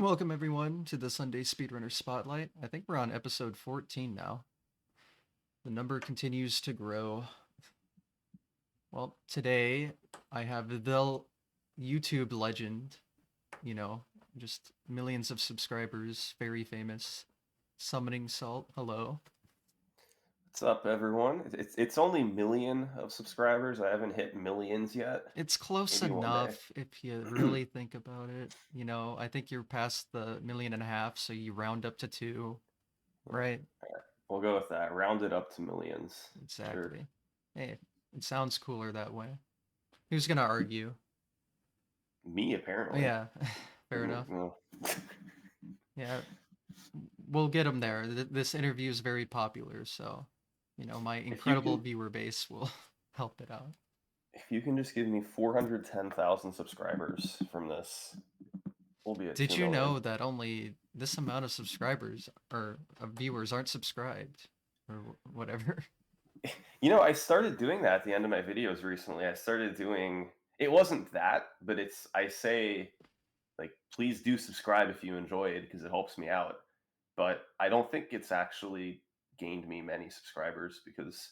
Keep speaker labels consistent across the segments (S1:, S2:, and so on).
S1: Welcome everyone to the Sunday Speedrunner Spotlight. I think we're on episode 14 now. The number continues to grow. Well, today I have the YouTube legend, just millions of subscribers, very famous, SUMMONINGSALT. Hello.
S2: What's up, everyone? It's only million of subscribers. I haven't hit millions yet.
S1: It's close
S2: Maybe one day.
S1: enough if you really think about it. I think you're past the 1.5 million, so you round up to 2,
S2: Yeah.
S1: right?
S2: All right. We'll go with that. Round it up to millions. Sure.
S1: Exactly. Hey, it sounds cooler that way. Who's gonna argue?
S2: Me, apparently.
S1: Yeah, fair enough.
S2: Well,
S1: Yeah, we'll get him there. This interview is very popular, so my
S2: if you
S1: incredible
S2: can,
S1: viewer base will help it out.
S2: if you can just give me 410,000 subscribers from this, we'll be at
S1: Did
S2: 2
S1: you
S2: million.
S1: know that only this amount of subscribers or of viewers aren't subscribed or whatever?
S2: I started doing that at the end of my videos recently. I started doing. It wasn't that, but I say, like, please do subscribe if you enjoy it because it helps me out. But I don't think it's actually gained me many subscribers because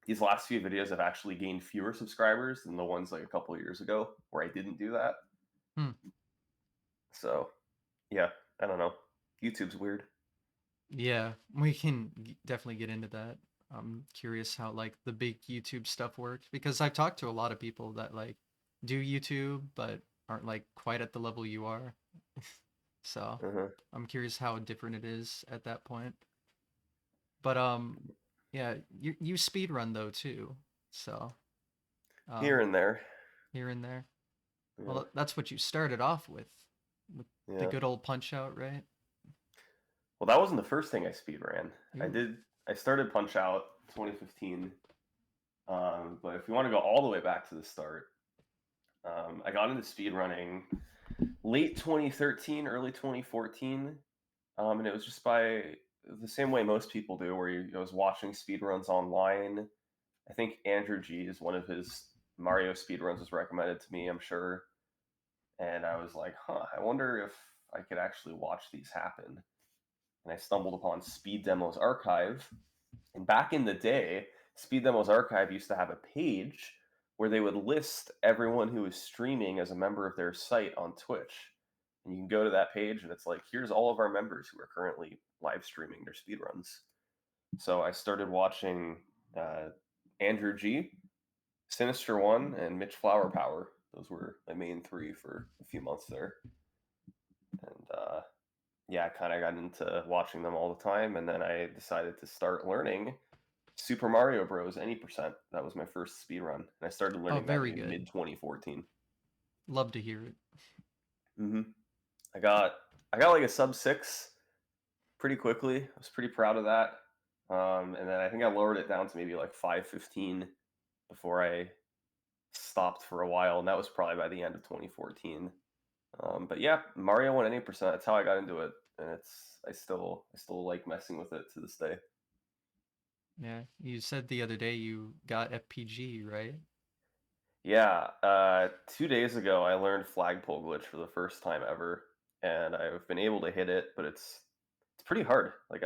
S2: these last few videos have actually gained fewer subscribers than the ones like a couple of years ago where I didn't do that.
S1: Hmm.
S2: So, yeah, I don't know. YouTube's weird.
S1: Yeah, we can definitely get into that. I'm curious how like the big YouTube stuff works because I've talked to a lot of people that like do YouTube but aren't like quite at the level you are. So
S2: Uh-huh.
S1: I'm curious how different it is at that point. But yeah, you speedrun though too. So
S2: Here
S1: um
S2: and there.
S1: here and there.
S2: Yeah.
S1: Well, that's what you started off with the
S2: Yeah.
S1: good old Punch Out, right?
S2: Well, that wasn't the first thing I speed ran.
S1: Ooh.
S2: I started Punch Out 2015. But if you want to go all the way back to the start, I got into speedrunning late 2013, early 2014. And it was just by the same way most people do, where I was watching speedruns online. I think Andrew G is one of his Mario speedruns was recommended to me, I'm sure. And I was like, I wonder if I could actually watch these happen. And I stumbled upon Speed Demos Archive. And back in the day, Speed Demos Archive used to have a page where they would list everyone who was streaming as a member of their site on Twitch. And you can go to that page and it's like, here's all of our members who are currently live streaming their speedruns. So I started watching Andrew G, Sinister One, and Mitch Flower Power. Those were my main three for a few months there. And yeah, I kind of got into watching them all the time. And then I decided to start learning Super Mario Bros. Any percent. That was my first speed run, and I started
S1: Oh,
S2: learning that
S1: very
S2: in
S1: good.
S2: mid 2014.
S1: Love to hear it.
S2: Mm-hmm. I got I got like a sub 6 pretty quickly. I was pretty proud of that. And then I think I lowered it down to maybe like 515 before I stopped for a while, and that was probably by the end of 2014. But yeah, Mario won any percent. That's how I got into it, and I still like messing with it to this day.
S1: Yeah, you said the other day you got FPG, right?
S2: Yeah, 2 days ago I learned flagpole glitch for the first time ever, and I've been able to hit it, but it's pretty hard. Like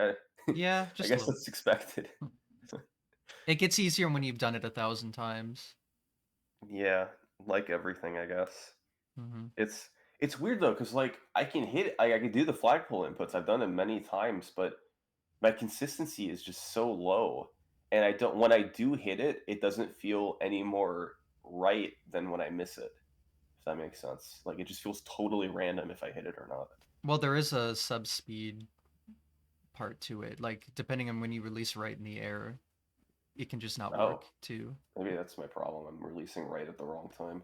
S1: Yeah,
S2: I
S1: just a
S2: guess
S1: little.
S2: that's expected.
S1: It gets easier when you've done it 1,000 times.
S2: Yeah, like everything, I guess.
S1: Mm-hmm.
S2: It's it's weird though, because like I can do the flagpole inputs. I've done them many times, but my consistency is just so low, and I don't when I do hit it, it doesn't feel any more right than when I miss it. If that makes sense. Like it just feels totally random if I hit it or not.
S1: Well, there is a subspeed part to it. Like, depending on when you release right in the air, it can just not
S2: Oh,
S1: work too.
S2: maybe that's my problem. I'm releasing right at the wrong time.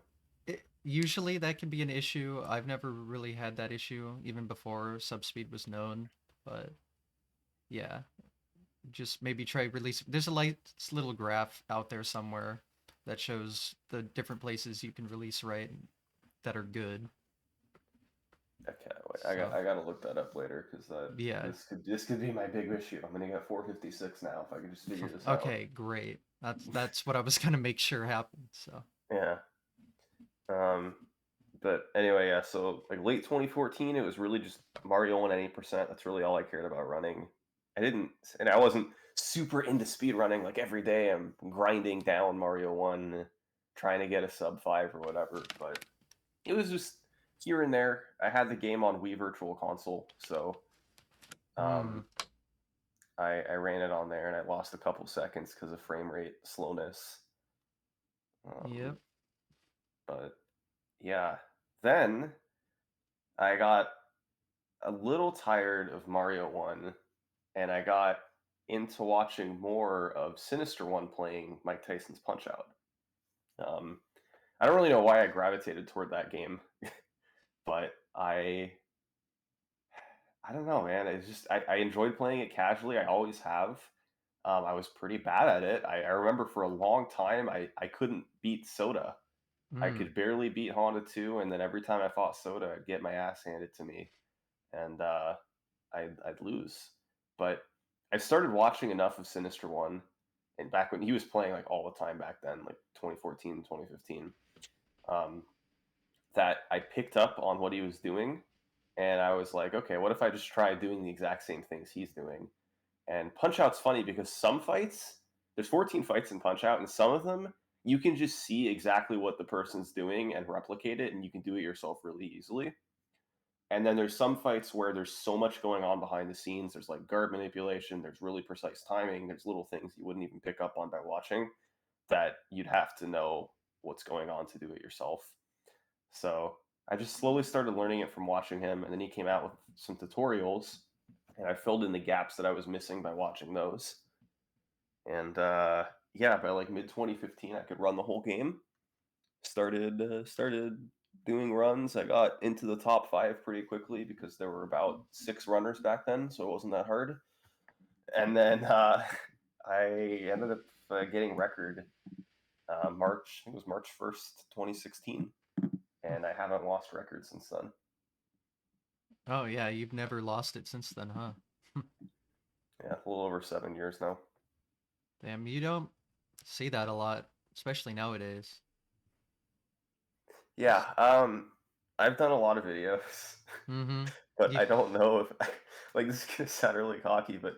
S1: Usually that can be an issue. I've never really had that issue, even before subspeed was known. But yeah, just maybe try release. There's a light little graph out there somewhere that shows the different places you can release right that are good.
S2: Okay, wait,
S1: So
S2: I gotta look that up later because
S1: yeah.
S2: this could be my big issue. I'm gonna get 456 now if I could just figure this out.
S1: Okay, great. That's what I was gonna make sure happened. So
S2: Yeah. Um, But anyway, yeah. So like late 2014, it was really just Mario 1 at 8%. That's really all I cared about running. I wasn't super into speed running. Like every day, I'm grinding down Mario 1, trying to get a sub 5 or whatever. But it was just here and there. I had the game on Wii Virtual Console, so
S1: Hmm.
S2: um, I ran it on there, and I lost a couple seconds because of frame rate slowness.
S1: Yep.
S2: Um, but yeah, then I got a little tired of Mario 1, and I got into watching more of Sinister 1 playing Mike Tyson's Punch Out. Um, I don't really know why I gravitated toward that game, but I don't know, man. It's just I enjoyed playing it casually. I always have. I was pretty bad at it. I remember for a long time I couldn't beat Soda. I
S1: Hmm.
S2: could barely beat Honda 2, and then every time I fought Soda, I'd get my ass handed to me, and I'd lose. But I started watching enough of Sinister One, and back when he was playing like all the time back then, like 2014, 2015, um, that I picked up on what he was doing, and I was like, okay, what if I just try doing the exact same things he's doing? And Punch Out's funny because some fights, there's 14 fights in Punch Out, and some of them you can just see exactly what the person's doing and replicate it, and you can do it yourself really easily. And then there's some fights where there's so much going on behind the scenes. There's like guard manipulation, there's really precise timing, there's little things you wouldn't even pick up on by watching that you'd have to know what's going on to do it yourself. So I just slowly started learning it from watching him, and then he came out with some tutorials, and I filled in the gaps that I was missing by watching those. And yeah, by like mid 2015, I could run the whole game. Started doing runs. I got into the top 5 pretty quickly because there were about 6 runners back then, so it wasn't that hard. And then I ended up getting record March. I think it was March 1st, 2016, and I haven't lost record since then.
S1: Oh yeah, you've never lost it since then, huh?
S2: Yeah, a little over 7 years now.
S1: Damn, you don't see that a lot, especially nowadays.
S2: Yeah, I've done a lot of videos,
S1: Mm-hmm.
S2: but
S1: You,
S2: I don't know if like this is gonna sound really cocky, but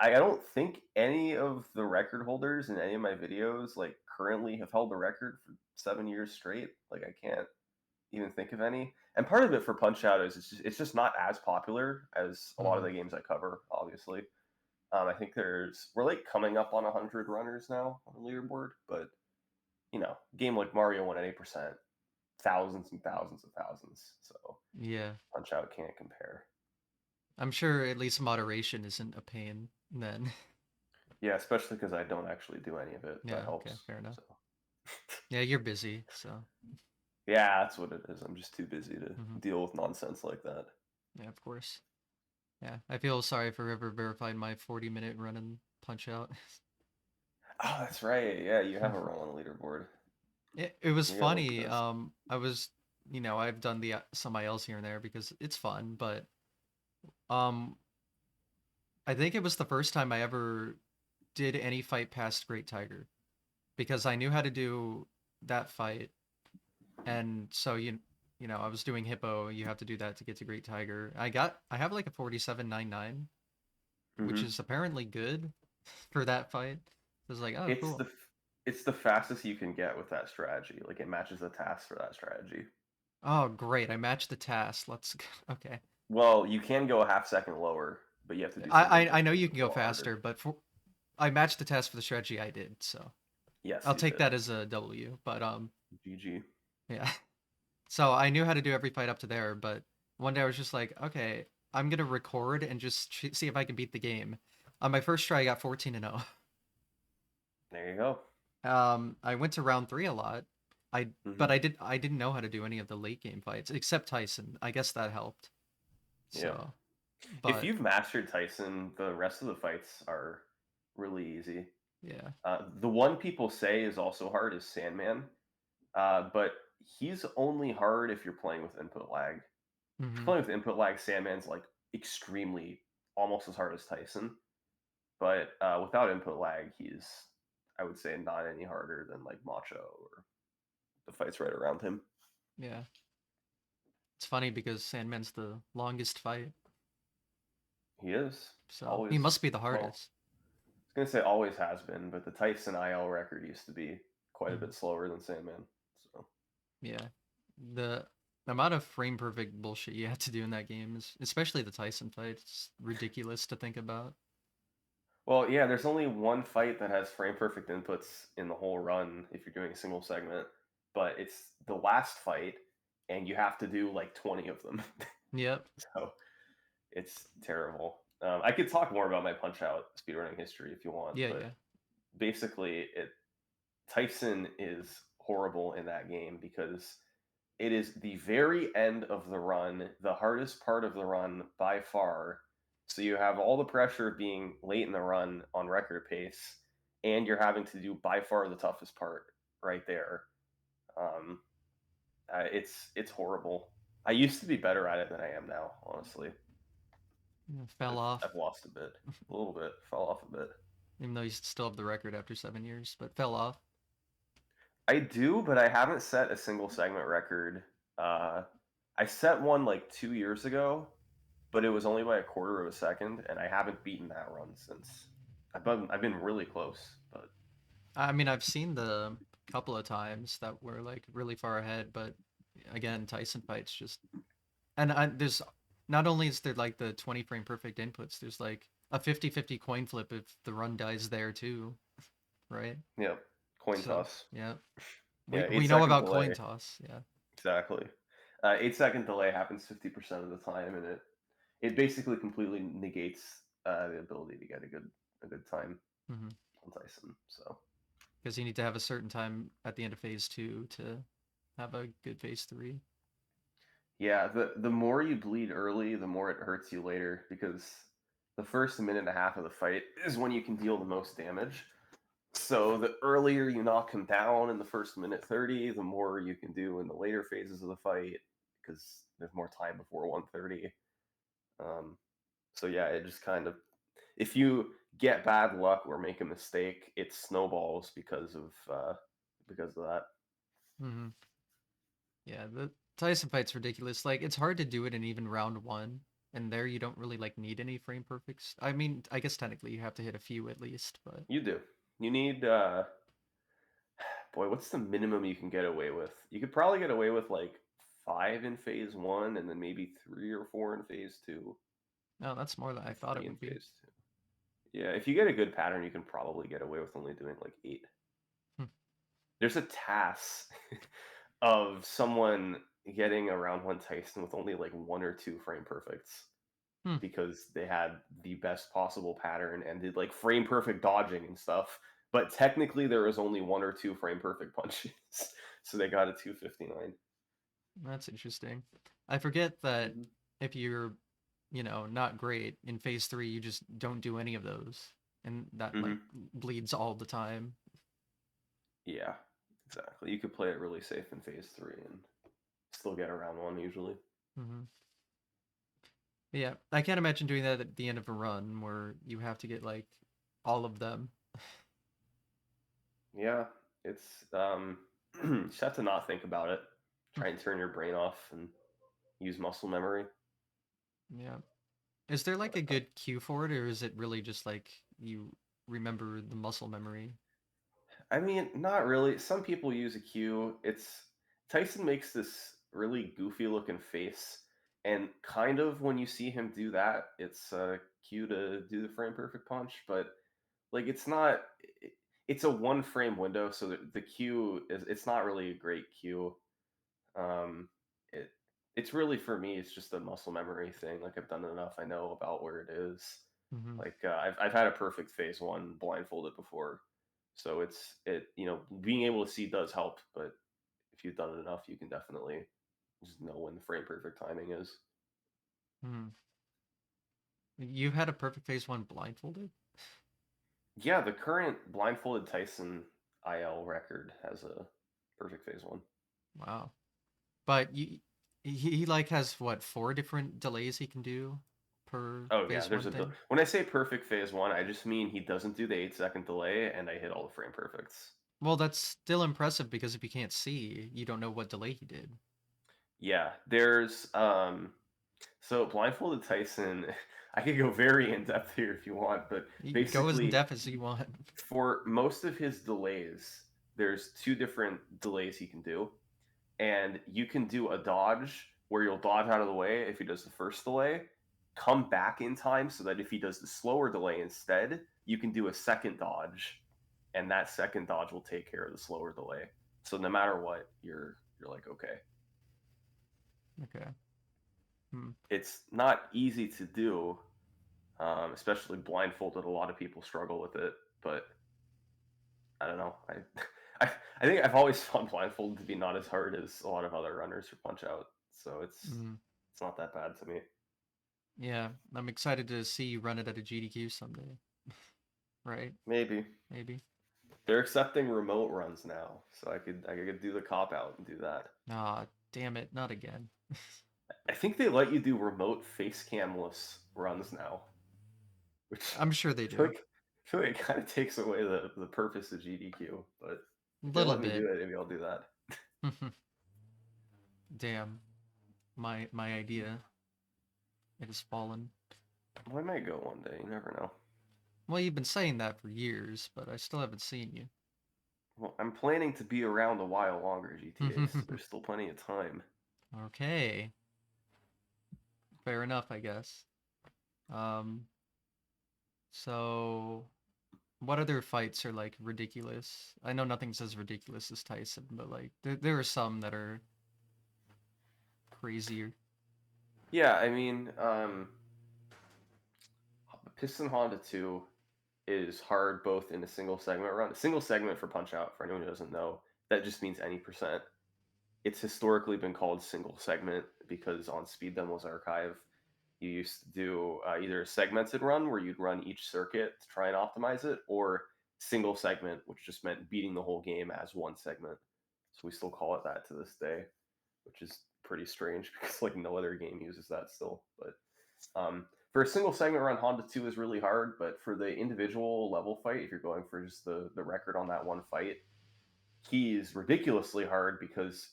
S2: I don't think any of the record holders in any of my videos like currently have held the record for 7 years straight. Like I can't even think of any. And part of it for Punch Out is it's just not as popular as a lot of
S1: mm,
S2: the games I cover, obviously. I think we're like coming up on 100 runners now on the leaderboard, but game like Mario won at 8%, thousands and thousands of thousands. So
S1: yeah.
S2: Punch Out can't compare.
S1: I'm sure at least moderation isn't a pain then.
S2: Yeah, especially because I don't actually do any of it. That
S1: Yeah, okay,
S2: helps.
S1: fair enough.
S2: So
S1: Yeah, you're busy, so.
S2: yeah, that's what it is. I'm just too busy to
S1: Hmm.
S2: deal with nonsense like that.
S1: Yeah, of course. Yeah, I feel sorry for whoever verified my 40-minute run and punch out.
S2: Oh, that's right. Yeah, you have a role on the leaderboard.
S1: It was
S2: Maybe I'll look
S1: funny.
S2: at this.
S1: I was, I've done the some ILs here and there because it's fun, but um, I think it was the first time I ever did any fight past Great Tiger because I knew how to do that fight, and so I was doing Hippo. You have to do that to get to Great Tiger. I have like a 47.99, which
S2: Hmm.
S1: is apparently good for that fight. I was like, oh,
S2: It's
S1: cool.
S2: the it's the fastest you can get with that strategy. Like it matches the task for that strategy.
S1: Oh, great. I matched the task. Okay.
S2: Well, you can go a half second lower, but you have to do something
S1: I know
S2: different.
S1: you can
S2: It's a
S1: go
S2: lot harder.
S1: faster, but I matched the test for the strategy I did, so
S2: Yes,
S1: I'll
S2: you
S1: take
S2: did.
S1: that as a W. But
S2: GG.
S1: yeah. So I knew how to do every fight up to there, but one day I was just like, okay, I'm gonna record and just see if I can beat the game. On my first try, I got 14 and 0.
S2: There you go.
S1: I went to round 3 a lot.
S2: Hmm.
S1: But I didn't know how to do any of the late game fights except Tyson. I guess that helped.
S2: Yeah.
S1: So,
S2: If
S1: but
S2: you've mastered Tyson, the rest of the fights are really easy.
S1: yeah.
S2: The one people say is also hard is Sandman, but he's only hard if you're playing with input lag. If you're
S1: Hmm.
S2: playing with input lag, Sandman's like extremely, almost as hard as Tyson. But without input lag, he's, I would say, not any harder than like Macho or the fights right around him.
S1: Yeah. It's funny because Sandman's the longest fight,
S2: He is
S1: so he
S2: always,
S1: must be the
S2: well,
S1: hardest.
S2: I was gonna say always has been, but the Tyson IL record used to be quite a
S1: Mhm.
S2: bit slower than Sandman. So
S1: Yeah, the amount of frame perfect bullshit you have to do in that game is, especially the Tyson fight, it's ridiculous to think about.
S2: well, yeah, there's only one fight that has frame perfect inputs in the whole run if you're doing a single segment, but it's the last fight, and you have to do like 20 of them.
S1: Yep.
S2: So it's terrible. I could talk more about my Punch Out speedrunning history if you want,
S1: Yeah,
S2: but
S1: yeah.
S2: basically, Tyson is horrible in that game because it is the very end of the run, the hardest part of the run by far. So you have all the pressure of being late in the run on record pace, and you're having to do by far the toughest part right there. Um, it's horrible. I used to be better at it than I am now, honestly.
S1: Yeah, fell
S2: I've
S1: off,
S2: lost a little bit, fell off a bit.
S1: even though you still have the record after 7 years, but fell off.
S2: I do, but I haven't set a single segment record. Uh, I set one like 2 years ago, but it was only by a quarter of a second, and I haven't beaten that run since. I've been really close, but
S1: I mean, I've seen the couple of times that were like really far ahead, but again, Tyson fights just there's not only is there like the 20 frame perfect inputs, there's like a 50-50 coin flip if the run dies there too, right?
S2: yeah, coin
S1: So
S2: toss.
S1: yeah,
S2: Yeah,
S1: we
S2: eight
S1: know
S2: second
S1: about coin
S2: delay.
S1: toss. Yeah.
S2: Exactly. 8 second delay happens 50% of the time, and it basically completely negates the ability to get a good time
S1: Mm-hmm.
S2: on Tyson. So
S1: Because you need to have a certain time at the end of phase two to have a good phase three.
S2: yeah, the more you bleed early, the more it hurts you later because the first minute and a half of the fight is when you can deal the most damage. So the earlier you knock him down in the first minute 30, the more you can do in the later phases of the fight because there's more time before 130. Um, so yeah, it just kind of, if you get bad luck or make a mistake, it snowballs because of that.
S1: Mm-hmm. Yeah, the Tyson fight's ridiculous. Like it's hard to do it in even round one, and there you don't really like need any frame perfects. I mean, I guess technically you have to hit a few at least, but
S2: You do. You need boy, what's the minimum you can get away with? You could probably get away with like 5 in phase 1 and then maybe 3 or 4 in phase 2,
S1: no, that's more than I thought it
S2: 3 in
S1: would be.
S2: phase 2. Yeah, if you get a good pattern, you can probably get away with only doing like 8.
S1: Hmm.
S2: There's a task of someone getting around one Tyson with only like 1 or 2 frame perfects
S1: Hmm.
S2: because they had the best possible pattern and did like frame perfect dodging and stuff. But technically, there was only 1 or 2 frame perfect punches, so they got a 259.
S1: That's interesting. I forget that
S2: Mm-hmm.
S1: if you're, not great in phase three, you just don't do any of those, and that like
S2: Mm-hmm.
S1: bleeds all the time.
S2: Yeah, exactly. You could play it really safe in phase 3 and still get around one usually.
S1: Hmm. Yeah, I can't imagine doing that at the end of a run where you have to get like all of them.
S2: Yeah, it's just have to not think about it. Try and turn your brain off and use muscle memory.
S1: Yeah. Is there like
S2: But
S1: a good cue for it, or is it really just like you remember the muscle memory?
S2: I mean, not really. Some people use a cue. It's Tyson makes this really goofy looking face, and kind of when you see him do that, it's a cue to do the frame perfect punch. But like, it's not. It's a 1 frame window, so the cue is. It's not really a great cue. Um, it it's really for me. It's just a muscle memory thing. Like I've done it enough. I know about where it is.
S1: Hmm.
S2: Like I've had a perfect phase 1 blindfolded before, so it being able to see does help. But if you've done it enough, you can definitely just know when the frame perfect timing is.
S1: Hmm. You've had a perfect phase one blindfolded?
S2: Yeah, the current blindfolded Tyson IL record has a perfect phase 1.
S1: Wow. But he like has what, four different delays he can do per
S2: Oh yeah,
S1: phase one thing?
S2: when I say perfect phase 1, I just mean he doesn't do the 8 second delay, and I hit all the frame perfects.
S1: Well, that's still impressive because if you can't see, you don't know what delay he did.
S2: Yeah, there's so Blindfolded Tyson. I could go very in depth here if you want, but
S1: You can go as in
S2: basically,
S1: depth as you want.
S2: for most of his delays, there's two different delays he can do, and you can do a dodge where you'll dodge out of the way if he does the first delay, come back in time so that if he does the slower delay instead, you can do a second dodge, and that second dodge will take care of the slower delay. So no matter what, you're like okay.
S1: Okay. Hmm.
S2: It's not easy to do, especially blindfolded. A lot of people struggle with it, but I don't know. I, I think I've always found blindfolded to be not as hard as a lot of other runners for Punch Out, so
S1: Mm.
S2: it's not that bad to me.
S1: Yeah, I'm excited to see you run it at a GDQ someday. Right?
S2: Maybe
S1: Maybe.
S2: they're accepting remote runs now, so I could do the cop out and do that.
S1: Ah, damn it, not again.
S2: I think they let you do remote face camless runs now, which
S1: I'm sure they
S2: I feel
S1: do.
S2: like I feel like it kind of takes away the purpose of GDQ. But if they
S1: Little
S2: let me
S1: bit.
S2: do it, maybe I'll do that.
S1: Damn. My idea. It has fallen.
S2: Well, I might go one day. You never know.
S1: Well, you've been saying that for years, but I still haven't seen you.
S2: Well, I'm planning to be around a while longer, GTA, so there's still plenty of time.
S1: Okay. Fair enough, I guess. Um, so what other fights are like ridiculous? I know nothing's as ridiculous as Tyson, but like there are some that are crazier.
S2: Yeah, I mean, Piston Honda 2 is hard both in a single segment run. A single segment for Punch Out, for anyone who doesn't know, that just means any percent. It's historically been called single segment because on Speed Demo's archive, you used to do either a segmented run where you'd run each circuit to try and optimize it, or single segment, which just meant beating the whole game as one segment. So we still call it that to this day, which is pretty strange because like no other game uses that still. But for a single segment run, Honda 2 is really hard, but for the individual level fight, if you're going for just the record on that one fight, he is ridiculously hard because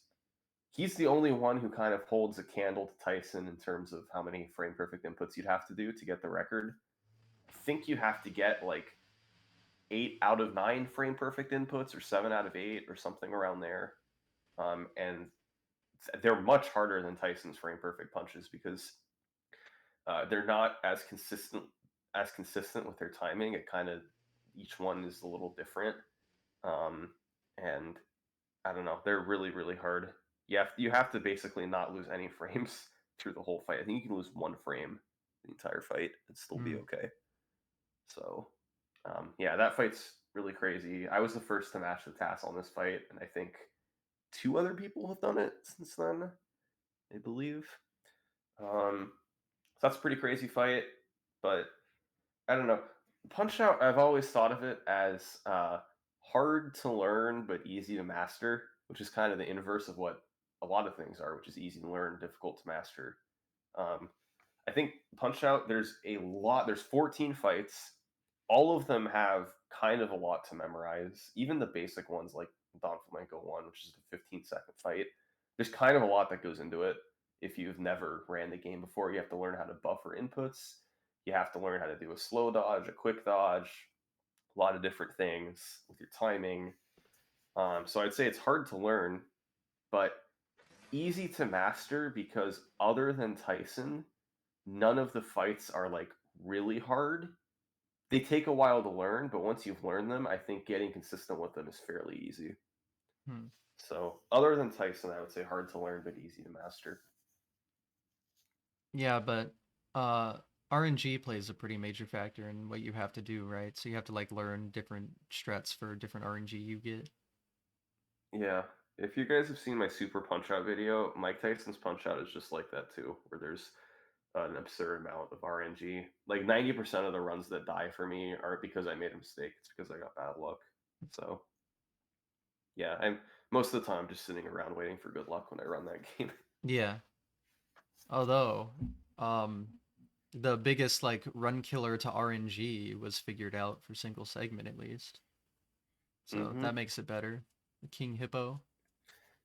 S2: he's the only one who kind of holds a candle to Tyson in terms of how many frame perfect inputs you'd have to do to get the record. I think you have to get like 8 out of 9 frame perfect inputs or 7 out of 8 or something around there. And they're much harder than Tyson's frame perfect punches because they're not as consistent with their timing. It kind of each one is a little different, and I don't know. They're really hard. You have to basically not lose any frames through the whole fight. I think you can lose 1 frame the entire fight and still be
S1: Hmm.
S2: okay. So yeah, that fight's really crazy. I was the first to match the TAS on this fight, and I think 2 other people have done it since then, I believe. So that's a pretty crazy fight, but I don't know. Punch Out, I've always thought of it as hard to learn but easy to master, which is kind of the inverse of what a lot of things are, which is easy to learn, difficult to master. Um, I think Punch Out, there's 14 fights. All of them have kind of a lot to memorize. Even the basic ones like Don Flamenco 1, which is a 15-second fight. There's kind of a lot that goes into it. If you've never ran the game before, you have to learn how to buffer inputs. You have to learn how to do a slow dodge, a quick dodge, a lot of different things with your timing. So I'd say it's hard to learn, but easy to master because other than Tyson, none of the fights are like really hard. They take a while to learn, but once you've learned them, I think getting consistent with them is fairly easy.
S1: Hmm.
S2: So, other than Tyson, I would say hard to learn but easy to master.
S1: Yeah, but uh RNG plays a pretty major factor in what you have to do, right? So you have to like learn different strats for different RNG you get.
S2: Yeah, if you guys have seen my Super Punch Out video, Mike Tyson's Punch Out is just like that too, where there's an absurd amount of RNG. Like 90% of the runs that die for me aren't because I made a mistake; it's because I got bad luck. So, yeah, I'm most of the time just sitting around waiting for good luck when I run that game.
S1: Yeah. Although, um the biggest like run killer to RNG was figured out for single segment at least. So
S2: Mm-hmm.
S1: that makes it better. The King Hippo.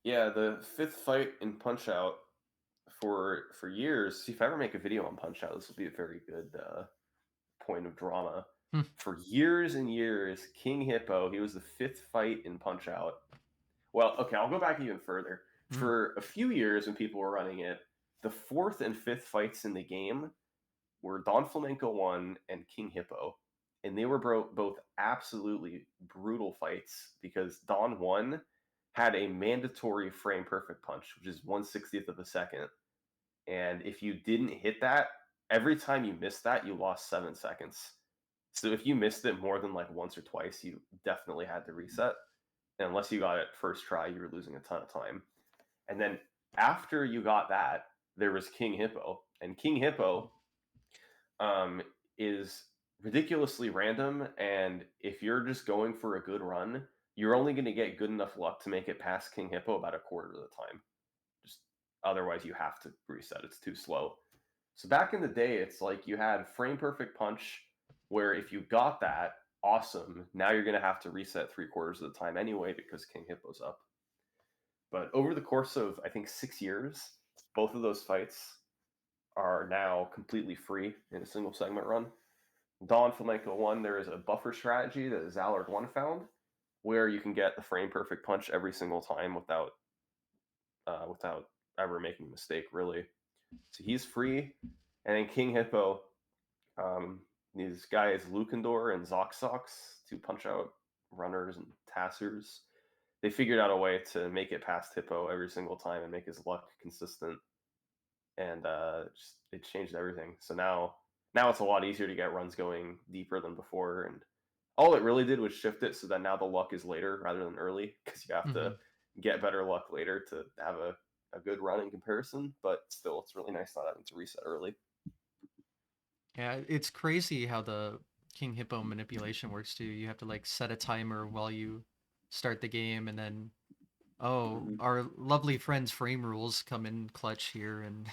S2: Yeah, the fifth fight in Punch Out. for years. See, if I ever make a video on Punch Out, this will be a very good point of drama.
S1: Hmm.
S2: For years and years, King Hippo, he was the 5th fight in Punch Out. Well, okay, I'll go back even further. For a few years when people were running it, the 4th and 5th fights in the game were Don Flamenco 1 and King Hippo. And they were both absolutely brutal fights because Don 1 had a mandatory frame perfect punch, which is 1/60th of a second. And if you didn't hit that, every time you missed that, you lost 7 seconds. So if you missed it more than like once or twice, you definitely had to reset. And unless you got it first try, you were losing a ton of time. And then after you got that, there was King Hippo. And King Hippo is ridiculously random. And if you're just going for a good run, you're only going to get good enough luck to make it past King Hippo about a quarter of the time. Just otherwise, you have to reset. It's too slow. So back in the day, it's like you had frame perfect punch, where if you got that, awesome. Now you're going to have to reset 3/4 of the time anyway because King Hippo's up. But over the course of, I think, 6 years, both of those fights are now completely free in a single segment run. Dawn Flamenco 1, there is a buffer strategy that Zallard 1 found, where you can get the frame perfect punch every single time without ever making a mistake, really. So he's free. And then King Hippo, these guys Lukendor and Zoxox, 2 punch out runners and tassers, they figured out a way to make it past Hippo every single time and make his luck consistent. And it changed everything. So now it's a lot easier to get runs going deeper than before. And all it really did was shift it so that now the luck is later rather than early, because you have to get better luck later to have a good run in comparison. But still, it's really nice not having to reset early.
S1: Yeah, it's crazy how the King Hippo manipulation works too. You have to like set a timer while you start the game, and then our lovely friend's frame rules come in clutch here and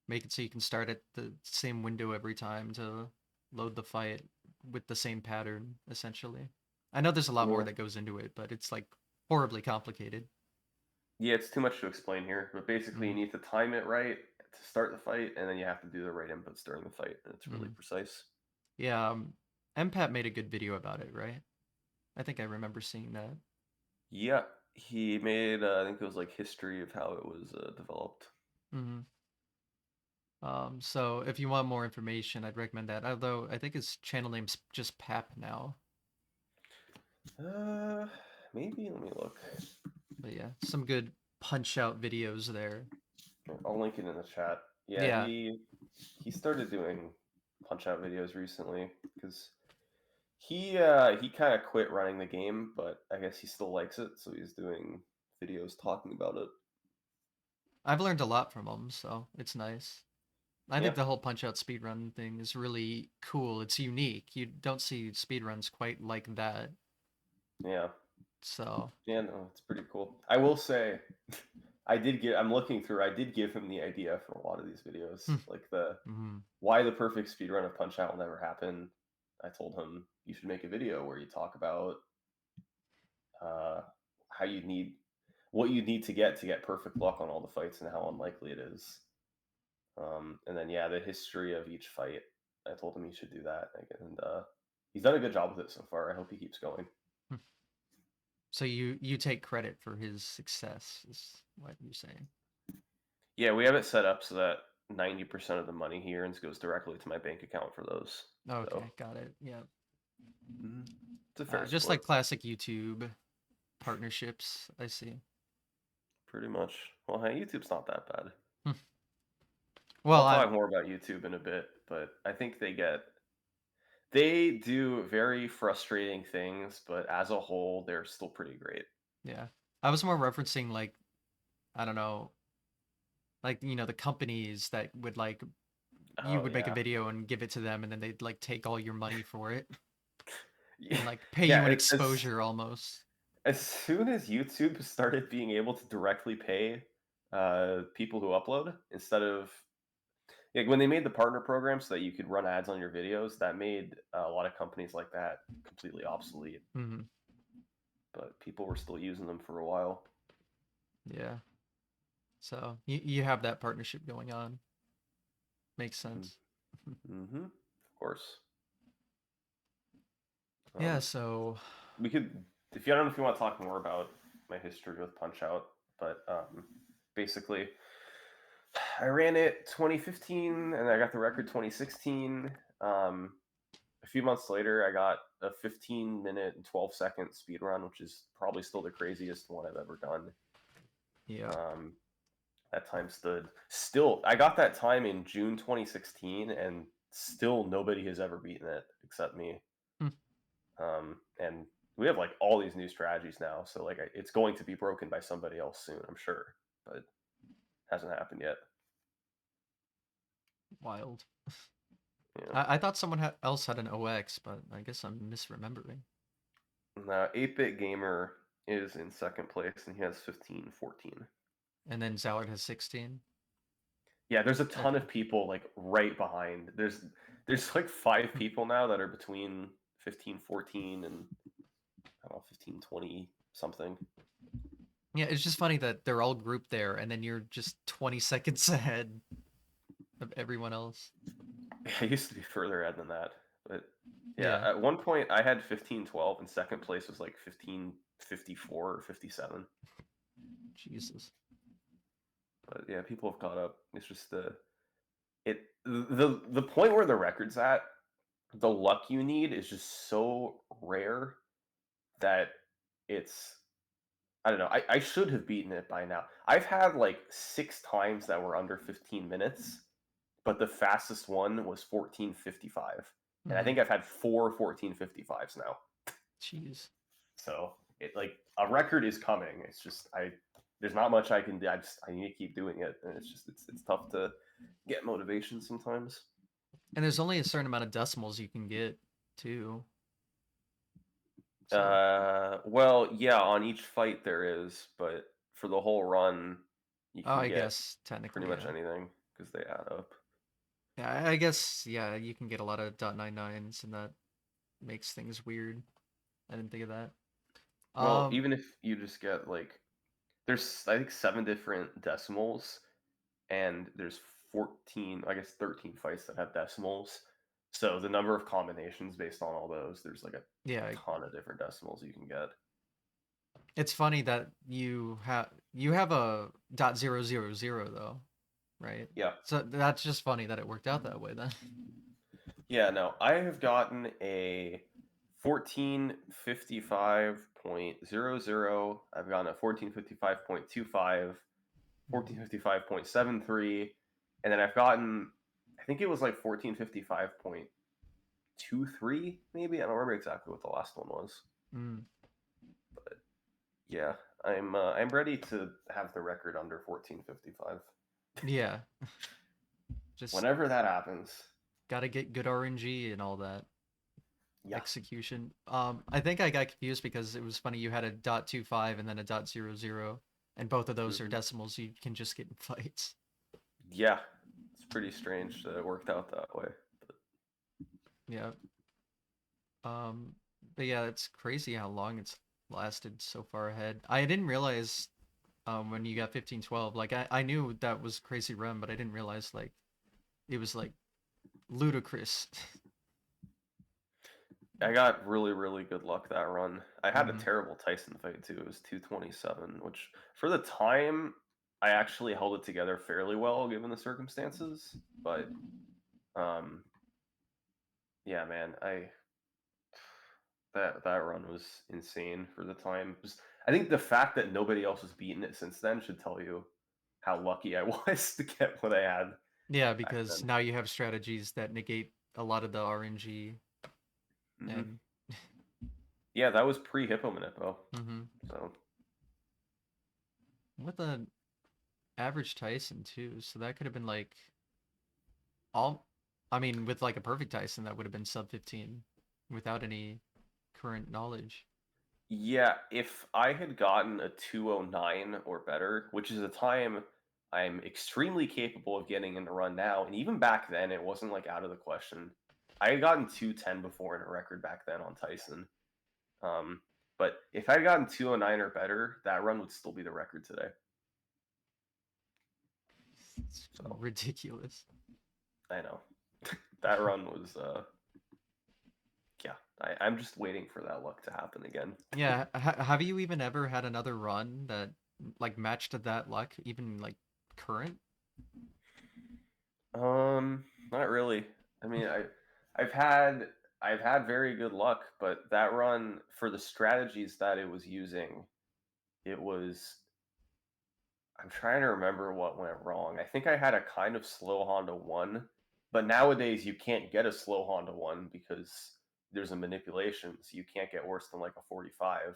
S1: make it so you can start at the same window every time to load the fight with the same pattern, essentially. I know there's a lot more that goes into it, but it's like horribly complicated.
S2: Yeah, it's too much to explain here, but basically you need to time it right to start the fight, and then you have to do the right inputs during the fight, and it's really precise.
S1: Yeah, MPAT made a good video about it, right? I think I remember seeing that.
S2: Yeah, he made, I think it was like history of how it was developed.
S1: So if you want more information, I'd recommend that. Although I think his channel name's just Pap now.
S2: Maybe, let me look.
S1: But yeah, some good punch out videos there.
S2: I'll link it in the chat.
S1: Yeah.
S2: He started doing punch out videos recently because he kind of quit running the game, but I guess he still likes it, so he's doing videos talking about it.
S1: I've learned a lot from him, so it's nice. I think the whole punch out speedrun thing is really cool. It's unique. You don't see speedruns quite like that.
S2: Yeah.
S1: So
S2: Yeah, no, it's pretty cool. I will say, I'm looking through, I did give him the idea for a lot of these videos. Like why the perfect speedrun of Punch Out will never happen. I told him you should make a video where you talk about what you need to get perfect luck on all the fights and how unlikely it is. And then the history of each fight. I told him he should do that, and he's done a good job with it so far. I hope he keeps going.
S1: So you take credit for his success, is what you're saying?
S2: Yeah, we have it set up so that 90% of the money he earns goes directly to my bank account for those.
S1: Okay,
S2: so.
S1: got it. Yeah.
S2: It's a fair
S1: just
S2: split.
S1: like classic YouTube partnerships, I see.
S2: Pretty much. Well, hey, YouTube's not that bad.
S1: Well,
S2: I'll talk more about YouTube in a bit, but I think they do very frustrating things, but as a whole, they're still pretty great.
S1: Yeah. I was more referencing like, I don't know, like, the companies that would like, you would make a video and give it to them, and then they'd like take all your money for it and like pay you an exposure almost.
S2: As soon as YouTube started being able to directly pay people who upload instead of when they made the partner program so that you could run ads on your videos, that made a lot of companies like that completely obsolete. But people were still using them for a while.
S1: Yeah. So you have that partnership going on. Makes sense.
S2: Mm-hmm. Of course.
S1: Yeah, so
S2: We could, if you I don't know if you want to talk more about my history with Punch Out, but basically, I ran it 2015, and I got the record 2016. A few months later, I got a 15-minute and 12-second speed run, which is probably still the craziest one I've ever done.
S1: yeah.
S2: That time stood still. I got that time in June 2016, and still nobody has ever beaten it except me.
S1: Hmm.
S2: And we have like all these new strategies now, so like it's going to be broken by somebody else soon, I'm sure, but hasn't happened yet.
S1: Wild.
S2: Yeah.
S1: I thought someone else had an OX, but I guess I'm misremembering.
S2: 8-Bit Gamer is in second place, and he has 15-14.
S1: And then Zallard has 16.
S2: Yeah, there's a ton
S1: Okay.
S2: of people like right behind. There's like 5 people now that are between 15-14 and I don't know 15-20 something.
S1: Yeah, it's just funny that they're all grouped there, and then you're just 20 seconds ahead of everyone else.
S2: I used to be further ahead than that, but yeah,
S1: Yeah.
S2: at one point I had 15-12, and second place was like 15-54 or 57.
S1: Jesus.
S2: But yeah, people have caught up. It's just the point where the record's at, the luck you need is just so rare that it's I don't know. I should have beaten it by now. I've had like 6 times that were under 15 minutes, but the fastest one was 14:55. And I
S1: Hmm.
S2: think I've had 14:55s now.
S1: Jeez.
S2: So it like a record is coming. It's just there's not much I can do. I need to keep doing it, and it's tough to get motivation sometimes.
S1: And there's only a certain amount of decimals you can get, too. So,
S2: Well, yeah, on each fight there is, but for the whole run, you
S1: oh,
S2: can
S1: I
S2: get
S1: guess
S2: pretty
S1: technically,
S2: much
S1: yeah.
S2: anything because they add up.
S1: Yeah, I guess, yeah, you can get a lot of .99s, and that makes things weird. I didn't think of that.
S2: Well,
S1: Um,
S2: even if you just get like, there's I think 7 different decimals, and there's 14, I guess 13 fights that have decimals. So the number of combinations based on all those, there's like a
S1: yeah,
S2: ton of different decimals you can get.
S1: it's funny that you have a .000 though, right?
S2: Yeah,
S1: So that's just funny that it worked out that way then.
S2: yeah. No, I have gotten a 14:55.00. I've gotten a 14:55.25, 14:55.73, and then I've gotten, I think it was like 14:55.23, maybe. I don't remember exactly what the last one was.
S1: Mm,
S2: But yeah, I'm ready to have the record under 14:55.
S1: yeah, just
S2: Whenever that happens.
S1: gotta get good RNG and all that
S2: Yeah.
S1: execution. I think I got confused because it was funny you had a .25 and then a .00, and both of those are
S2: Hmm.
S1: decimals you can just get in fights.
S2: Yeah. It's pretty strange that it worked out that way. But
S1: Yeah. Um, but yeah, it's crazy how long it's lasted so far ahead. I didn't realize when you got 15-12, like I knew that was crazy run, but I didn't realize like it was like ludicrous.
S2: I got really, really good luck that run. I had a
S1: Hmm.
S2: terrible Tyson fight too. It was 227, which for the time I actually held it together fairly well given the circumstances. But um yeah, man, that run was insane for the time. Just, I think the fact that nobody else has beaten it since then should tell you how lucky I was to get what I had
S1: Yeah,
S2: back
S1: because
S2: then.
S1: now you have strategies that negate a lot of the RNG
S2: Hmm.
S1: and
S2: Yeah, that was pre Hippo Manippo.
S1: hmm
S2: So
S1: with an average Tyson too. So that could have been like all. I mean, with like a perfect Tyson, that would have been sub 15 without any current knowledge.
S2: yeah, if I had gotten a 209 or better, which is a time I'm extremely capable of getting in the run now, and even back then it wasn't like out of the question. I had gotten 210 before in a record back then on Tyson. Um, but if I'd gotten 209 or better, that run would still be the record today.
S1: It's
S2: So
S1: ridiculous.
S2: I know that run was yeah. I'm just waiting for that luck to happen again.
S1: Yeah, have you even ever had another run that like matched that luck, even like current?
S2: Not really. I mean, I've had I've had very good luck, but that run for the strategies that it was using, it was I'm trying to remember what went wrong. I think I had a kind of slow Honda 1, but nowadays you can't get a slow Honda 1 because there's a manipulation, so you can't get worse than like a 45.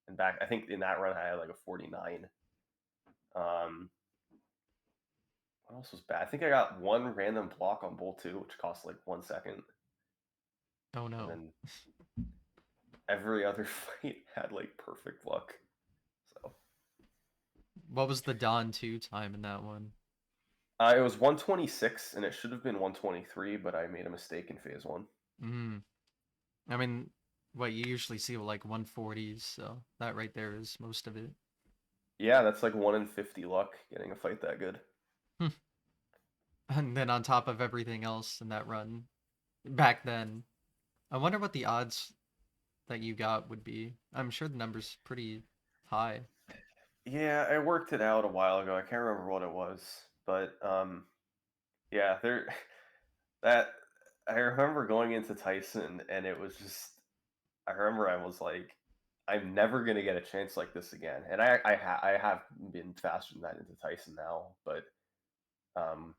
S2: And back I think in that run I had like a 49. Um what else was bad? I think I got one random block on bolt 2, which cost like 1 second.
S1: Oh
S2: And
S1: no.
S2: then every other fight had like perfect luck. So
S1: What was the Dawn 2 time in that one?
S2: it was 126 and it should have been 123, but I made a mistake in phase 1.
S1: Mm. I mean, what you usually see with like 140s, so that right there is most of it.
S2: Yeah, that's like 1 in 50 luck getting a fight that good.
S1: And then on top of everything else in that run, back then, I wonder what the odds that you got would be. I'm sure the number's pretty high.
S2: Yeah, I worked it out a while ago. I can't remember what it was, but yeah, there that I remember going into Tyson and it was just I remember I was like I'm never gonna get a chance like this again. And I have been faster than that into Tyson now, but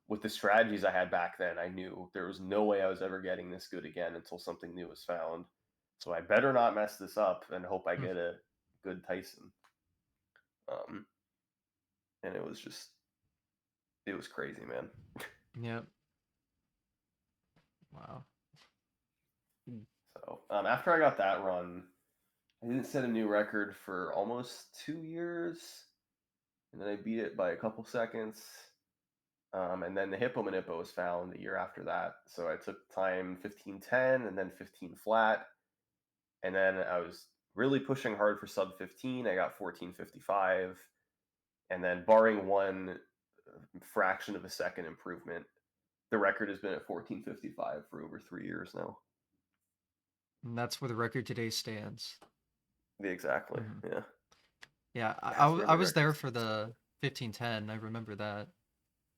S2: with the strategies I had back then, I knew there was no way I was ever getting this good again until something new was found. So I better not mess this up and hope I get a good Tyson. Um, and it was crazy, man.
S1: Yep. Wow.
S2: So after I got that run, I didn't set a new record for almost 2 years, and then I beat it by a couple seconds. And then the Hippo Manippo was found a year after that. So I took time 15:10 and then 15 flat. And then I was really pushing hard for sub 15. I got 14:55. And then, barring one fraction of a second improvement, the record has been at 14:55 for over 3 years now.
S1: And that's where the record today stands.
S2: Exactly.
S1: Hmm.
S2: Yeah.
S1: Yeah,
S2: Has been
S1: I
S2: the
S1: was
S2: record
S1: there for
S2: since.
S1: the 1510. I remember that.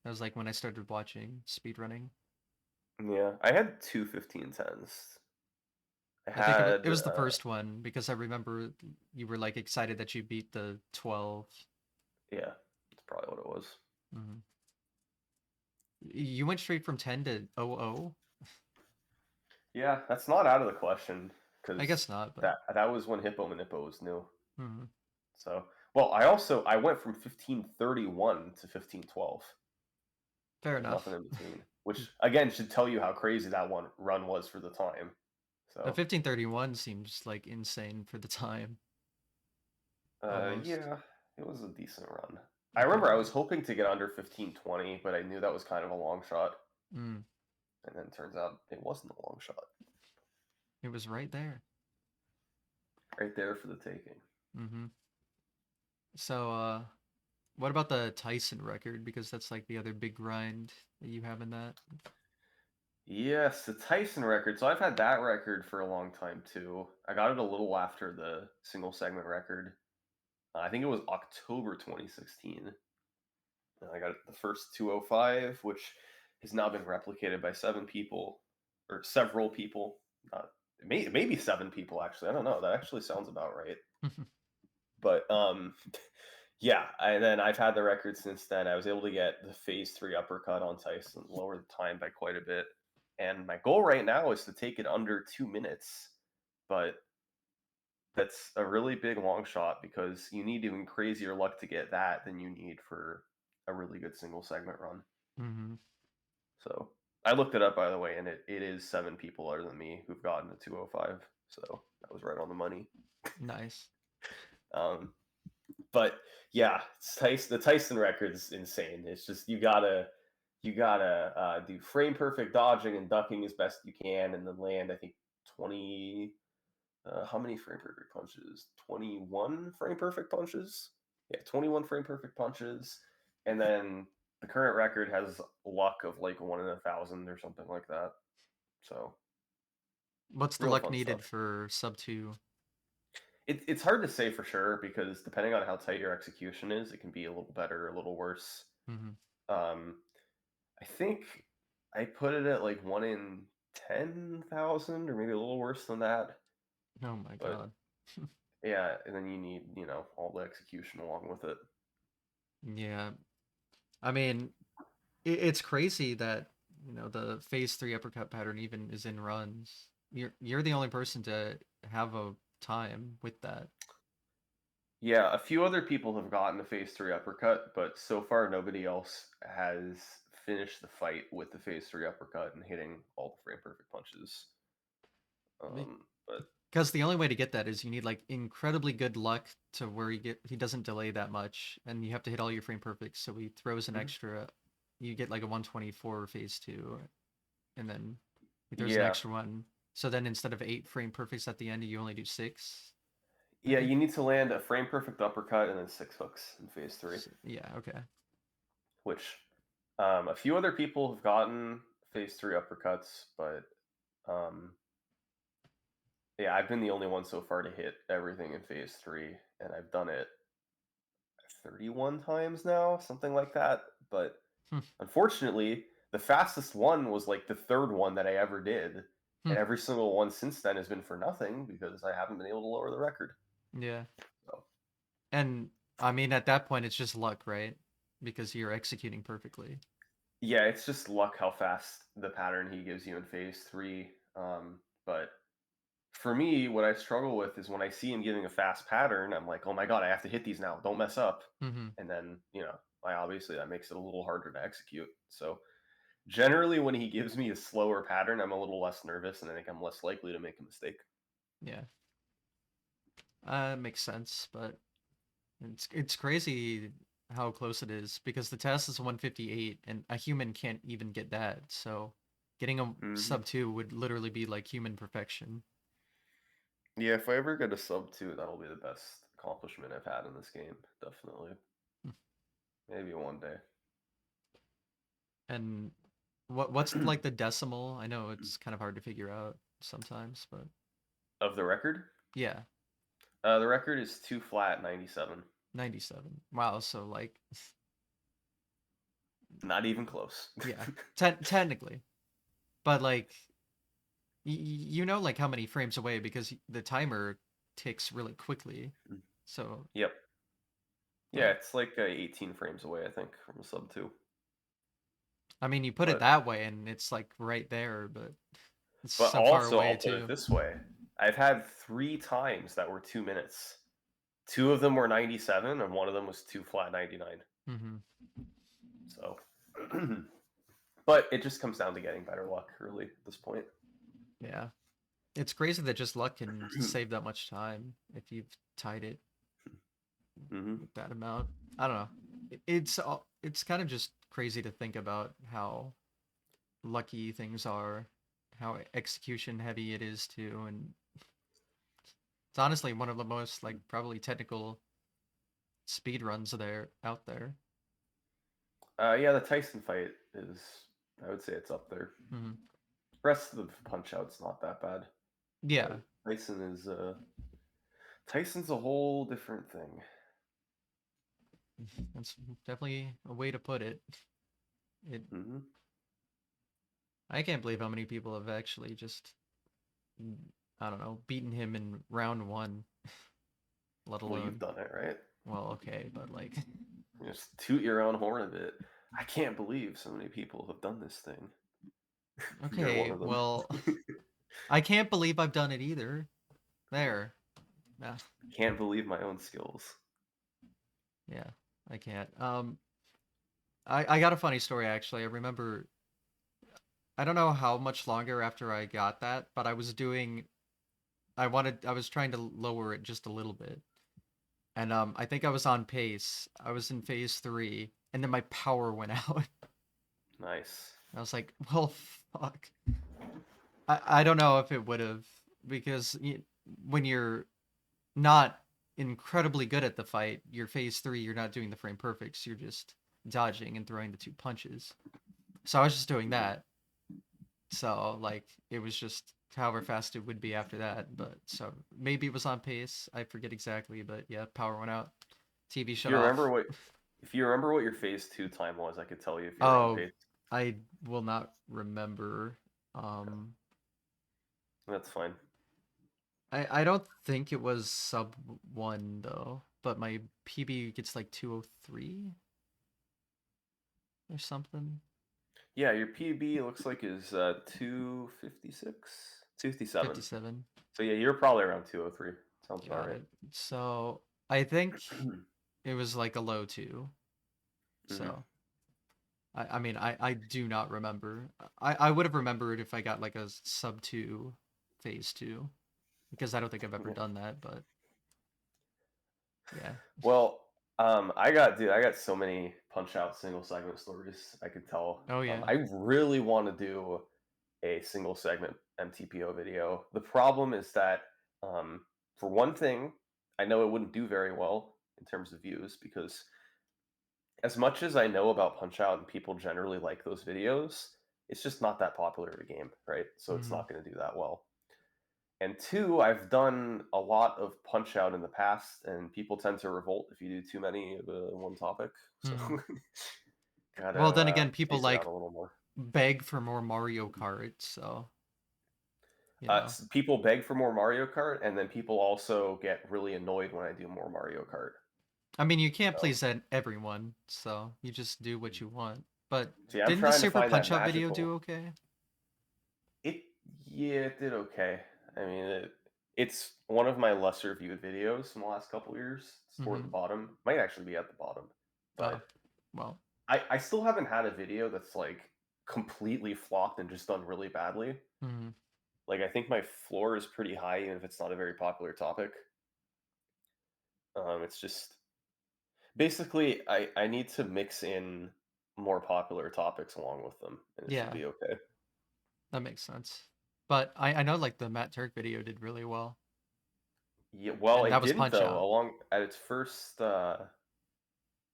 S1: That was like when I started watching speedrunning.
S2: Yeah. I had two 15:10s. I
S1: I think
S2: had,
S1: it was the first one because I remember you were like excited that you beat the 12.
S2: yeah, that's probably what it was.
S1: Hmm. You went straight from 10 to 00?
S2: Yeah, that's not out of the question
S1: I
S2: because
S1: guess not, but
S2: that was when Hippo Manippo was new.
S1: mhm.
S2: So, well, I went from 15:31 to 15:12.
S1: Fair
S2: There's nothing
S1: enough.
S2: in between, which again should tell you how crazy that one run was for the time.
S1: The
S2: So,
S1: 1531 seems like insane for the time, almost.
S2: yeah, it was a decent run. I
S1: Okay,
S2: remember I
S1: yeah.
S2: was hoping to get under 15:20, but I knew that was kind of a long shot,
S1: Mm,
S2: and then it turns out it wasn't a long shot.
S1: it was right there.
S2: Right there for the taking.
S1: Hmm. So, what about the Tyson record? Because that's like the other big grind that you have in that.
S2: Yes, the Tyson record. So I've had that record for a long time too. I got it a little after the single segment record. I think it was October 2016. I got the first 205, which has now been replicated by seven people or several people. Maybe seven people actually. I don't know. That actually sounds about right. But yeah. And then I've had the record since then. I was able to get the phase 3 uppercut on Tyson, lower the time by quite a bit. And my goal right now is to take it under 2 minutes. But that's a really big long shot because you need even crazier luck to get that than you need for a really good single segment run.
S1: Hmm.
S2: So I looked it up, by the way, and it is seven people other than me who've gotten a 205. So that was right on the money.
S1: Nice.
S2: Um, but yeah, the Tyson record's insane. It's just you gotta do frame perfect dodging and ducking as best you can, and then land. I think 20. How many frame perfect punches? 21 frame perfect punches. Yeah, 21 frame perfect punches, and then The current record has luck of like 1 in 1,000 or something like that. So
S1: What's the
S2: real
S1: luck
S2: fun
S1: needed
S2: stuff.
S1: for sub 2?
S2: It's hard to say for sure because depending on how tight your execution is, it can be a little better, a little worse.
S1: Mm-hmm.
S2: Um, I think I put it at like 1 in 10,000 or maybe a little worse than that.
S1: Oh my
S2: But
S1: god.
S2: yeah, and then you need, all the execution along with it.
S1: Yeah. I mean, it's crazy that, the phase 3 uppercut pattern even is in runs. You're the only person to have a time with that.
S2: Yeah, a few other people have gotten a phase 3 uppercut, but so far nobody else has finished the fight with the phase 3 uppercut and hitting all the frame perfect punches. But
S1: Because the only way to get that is you need like incredibly good luck to where he doesn't delay that much, and you have to hit all your frame perfects. So he throws an
S2: Mhm.
S1: extra, you get like a 124 phase 2, and then he throws an
S2: Yeah,
S1: extra one. So then instead of 8 frame perfects at the end, you only do 6. I
S2: yeah,
S1: think.
S2: you need to land a frame perfect uppercut and then 6 hooks in phase 3,
S1: Yeah. Okay.
S2: which a few other people have gotten phase 3 uppercuts, but um, yeah, I've been the only one so far to hit everything in phase 3, and I've done it 31 times now, something like that. But
S1: Hmm.
S2: unfortunately, the fastest one was like the third one that I ever did,
S1: Hmm.
S2: and every single one since then has been for nothing because I haven't been able to lower the record.
S1: Yeah.
S2: So
S1: And I mean, at that point, it's just luck, right? Because you're executing perfectly.
S2: yeah, it's just luck how fast the pattern he gives you in phase 3. But for me, what I struggle with is when I see him giving a fast pattern, I'm like, oh my god, I have to hit these now. Don't mess up.
S1: Mm-hmm.
S2: And then, I obviously that makes it a little harder to execute. So generally, when he gives me a slower pattern, I'm a little less nervous and I think I'm less likely to make a mistake.
S1: Yeah. Makes sense, but it's crazy how close it is because the test is 158 and a human can't even get that. So getting a
S2: Hmm.
S1: sub 2 would literally be like human perfection.
S2: Yeah, if I ever get a sub 2, that'll be the best accomplishment I've had in this game. Definitely. Maybe one day.
S1: And what's like the decimal? I know it's kind of hard to figure out sometimes, but
S2: Of the record?
S1: yeah,
S2: The record is 2 flat 97.
S1: 97. Wow, so like
S2: Not even close.
S1: yeah, technically. But like like how many frames away because the timer ticks really quickly. So,
S2: Yep. Yeah,
S1: like
S2: it's like 18 frames away, I think, from a sub 2.
S1: I mean, you put it
S2: But
S1: that way and it's like right there, but it's
S2: but
S1: so far
S2: also,
S1: away
S2: I'll put it
S1: too.
S2: this way: I've had 3 times that were 2 minutes. Two of them were 97, and one of them was 2 flat 99.
S1: Hmm.
S2: So, but it just comes down to getting better luck, really, at this point.
S1: Yeah. It's crazy that just luck can save that much time if you've tied it
S2: Hmm.
S1: with that amount. I don't know. It's kind of just crazy to think about how lucky things are, how execution heavy it is too, and it's honestly one of the most like probably technical speed runs there out there.
S2: Yeah, the Tyson fight is, I would say it's up there.
S1: Hmm.
S2: Rest of the punch out's not that bad,
S1: Yeah,
S2: but Tyson's a whole different thing.
S1: that's definitely a way to put it. It
S2: Hmm.
S1: I can't believe how many people have actually just I don't know beaten him in round one, let
S2: Well, you've
S1: alone
S2: done it, right?
S1: well, okay, but like
S2: Just toot your own horn a bit. I can't believe so many people have done this thing. You're one
S1: okay,
S2: of them.
S1: well, I can't believe I've done it either. There, yeah,
S2: Can't believe my own skills.
S1: yeah, I can't. I got a funny story actually. I remember I don't know how much longer after I got that, but I was trying to lower it just a little bit. And I think I was on pace. I was in phase 3 and then my power went out.
S2: Nice.
S1: I was like, "Well, fuck." I don't know if it would have because when you're not incredibly good at the fight, your phase 3, you're not doing the frame perfects. You're just dodging and throwing the 2 punches. So I was just doing that. So like it was just however fast it would be after that. But so maybe it was on pace. I forget exactly, but yeah, power went out. TV
S2: If
S1: shut
S2: you remember
S1: off.
S2: what if you remember what your phase 2 time was, I could tell you if you're on
S1: Oh,
S2: pace.
S1: I will not remember. Um,
S2: That's fine.
S1: I don't think it was sub 1 though, but my PB gets like 203 or something.
S2: Yeah, your PB looks like is 256, 257.
S1: 57.
S2: So yeah, you're probably around 203. Sounds about
S1: Got
S2: right.
S1: it. So I think it was like a low 2.
S2: hmm
S1: So I mean I do not remember. I would have remembered if I got like a sub 2 phase 2 because I don't think I've ever
S2: Yeah.
S1: done that, but yeah.
S2: Well, I got so many punch out single segment stories. I could tell.
S1: Oh yeah.
S2: I really want to do a single segment MTPO video. The problem is that, for one thing, I know it wouldn't do very well in terms of views because as much as I know about Punch Out and people generally like those videos, it's just not that popular of a game, right? So it's
S1: Mm-hmm.
S2: not going to do that well. And two, I've done a lot of Punch Out in the past, and people tend to revolt if you do too many of one topic. So
S1: Mm-hmm.
S2: gotta
S1: Well, then again, people
S2: space it out
S1: like
S2: a little more.
S1: beg for more Mario Kart, so you know.
S2: People beg for more Mario Kart, and then people also get really annoyed when I do more Mario Kart.
S1: I mean, you can't
S2: So,
S1: please everyone, so you just do what you want. But
S2: so yeah, I'm
S1: didn't the
S2: trying to
S1: Super
S2: find that
S1: Punch Out video
S2: magical.
S1: do okay?
S2: It Yeah, it did okay. I mean, it's one of my lesser viewed videos in the last couple years. It's toward
S1: Mm-hmm.
S2: the bottom. Might actually be at the bottom,
S1: Oh,
S2: but
S1: well.
S2: I still haven't had a video that's like completely flopped and just done really badly.
S1: Mm-hmm.
S2: Like I think my floor is pretty high, even if it's not a very popular topic. It's just basically I need to mix in more popular topics along with them, and it should
S1: Yeah,
S2: be okay.
S1: that makes sense. But I know like the Matt Turk video did really well,
S2: Yeah, well,
S1: and that
S2: it
S1: was
S2: didn't
S1: Punch
S2: though.
S1: Out.
S2: Along at its first at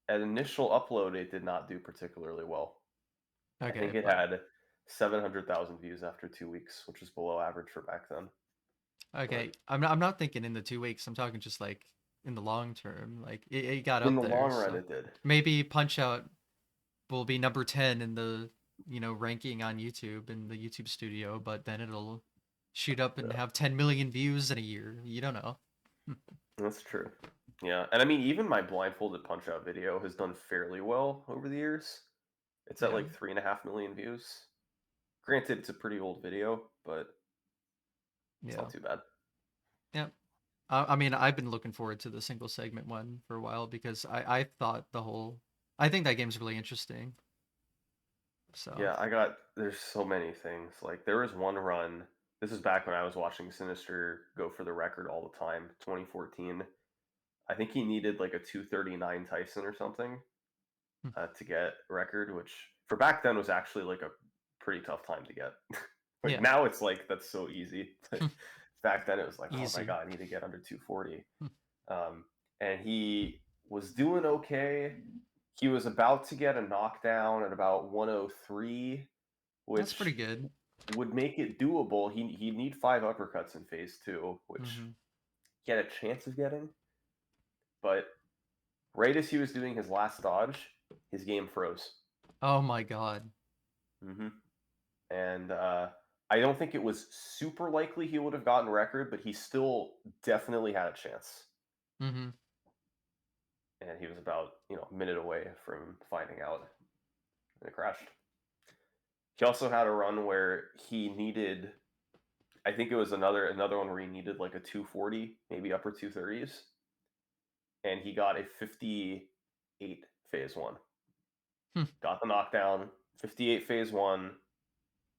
S2: initial upload, it did not do particularly well. I
S1: Okay,
S2: think it
S1: but
S2: had 700,000 views after 2 weeks, which is below average for back then. But
S1: okay, I'm not thinking in the 2 weeks. I'm talking just like in the long term. Like it got
S2: in
S1: up
S2: the
S1: there,
S2: long run,
S1: so
S2: it did.
S1: maybe Punch Out will be number 10 in the ranking on YouTube in the YouTube studio, but then it'll shoot up and
S2: Yeah,
S1: have 10 million views in a year. You don't know.
S2: that's true. Yeah, and I mean, even my blindfolded punch out video has done fairly well over the years. It's at
S1: Yeah,
S2: like 3.5 million views. Granted, it's a pretty old video, but it's
S1: yeah,
S2: not too bad.
S1: yeah. I mean, I've been looking forward to the single segment one for a while because I thought I think that game's really interesting. So,
S2: Yeah, there's so many things. Like there was one run. This is back when I was watching Sinister go for the record all the time, 2014. I think he needed like a 239 Tyson or something
S1: hmm,
S2: to get record, which for back then was actually like a pretty tough time to get. Like
S1: yeah,
S2: now it's like that's so easy, but back then it was like, oh my
S1: easy.
S2: god, I need to get under 240. Um, and he was doing okay. He was about to get a knockdown at about 103,
S1: That's pretty
S2: which
S1: good.
S2: would make it doable. He'd need 5 uppercuts in phase 2, which
S1: Hmm.
S2: he had a chance of getting. But right as he was doing his last dodge, his game froze.
S1: Oh my god.
S2: hmm And I don't think it was super likely he would have gotten record, but he still definitely had a chance.
S1: Hmm.
S2: And he was about a minute away from finding out, and it crashed. He also had a run where he needed, I think it was another one where he needed like a 240, maybe upper 230s, and he got a 58 phase 1.
S1: Hmm.
S2: Got the knockdown, 58 phase 1.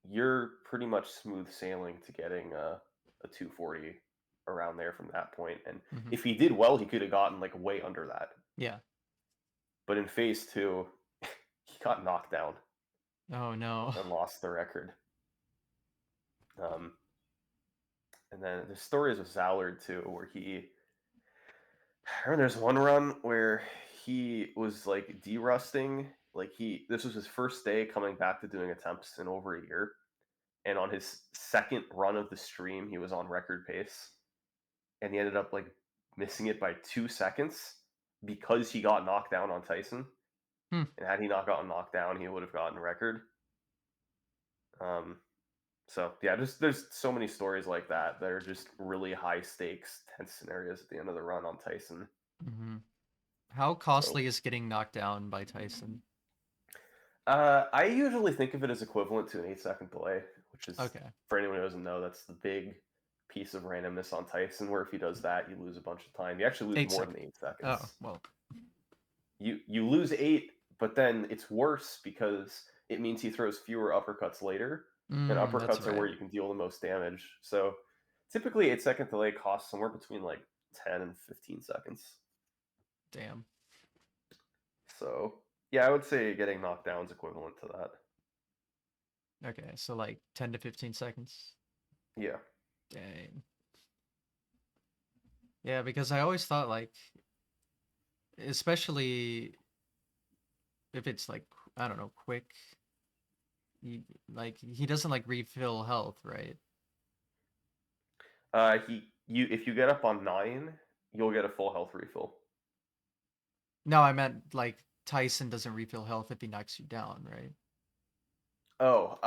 S2: You're pretty much smooth sailing to getting a 240 around there from that point. And
S1: Hmm.
S2: if he did well, he could have gotten like way under that.
S1: Yeah.
S2: But in phase 2, he got knocked down
S1: Oh no.
S2: and lost the record. Um, and then the stories with Zallard too, where I remember there's one run where he was like derusting Like this was his first day coming back to doing attempts in over a year, and on his second run of the stream, he was on record pace, and he ended up like missing it by 2 seconds because he got knocked down on Tyson.
S1: Hmm.
S2: And had he not gotten knocked down, he would have gotten a record. So yeah, just there's so many stories like that that are just really high stakes, tense scenarios at the end of the run on Tyson.
S1: Mm-hmm. How
S2: So
S1: costly is getting knocked down by Tyson?
S2: I usually think of it as equivalent to an 8 second delay, which is,
S1: Okay.
S2: for anyone who doesn't know, that's the big piece of randomness on Tyson, where if he does that, you lose a bunch of time. You actually lose
S1: 8
S2: more than
S1: seconds.
S2: 8 seconds.
S1: Oh, well.
S2: You lose 8, but then it's worse because it means he throws fewer uppercuts later, and
S1: That's
S2: uppercuts are where
S1: right.
S2: you can deal the most damage. So typically 8 second delay costs somewhere between like 10 and 15 seconds.
S1: Damn.
S2: So yeah, I would say getting knocked down is equivalent to that.
S1: Okay, so like 10 to 15 seconds.
S2: Yeah.
S1: Dang. Yeah, because I always thought like, especially if it's like, I don't know, quick, he doesn't like refill health, right?
S2: If you get up on 9, you'll get a full health refill.
S1: No, I meant like Tyson doesn't refill health if he knocks you down, right?
S2: Oh,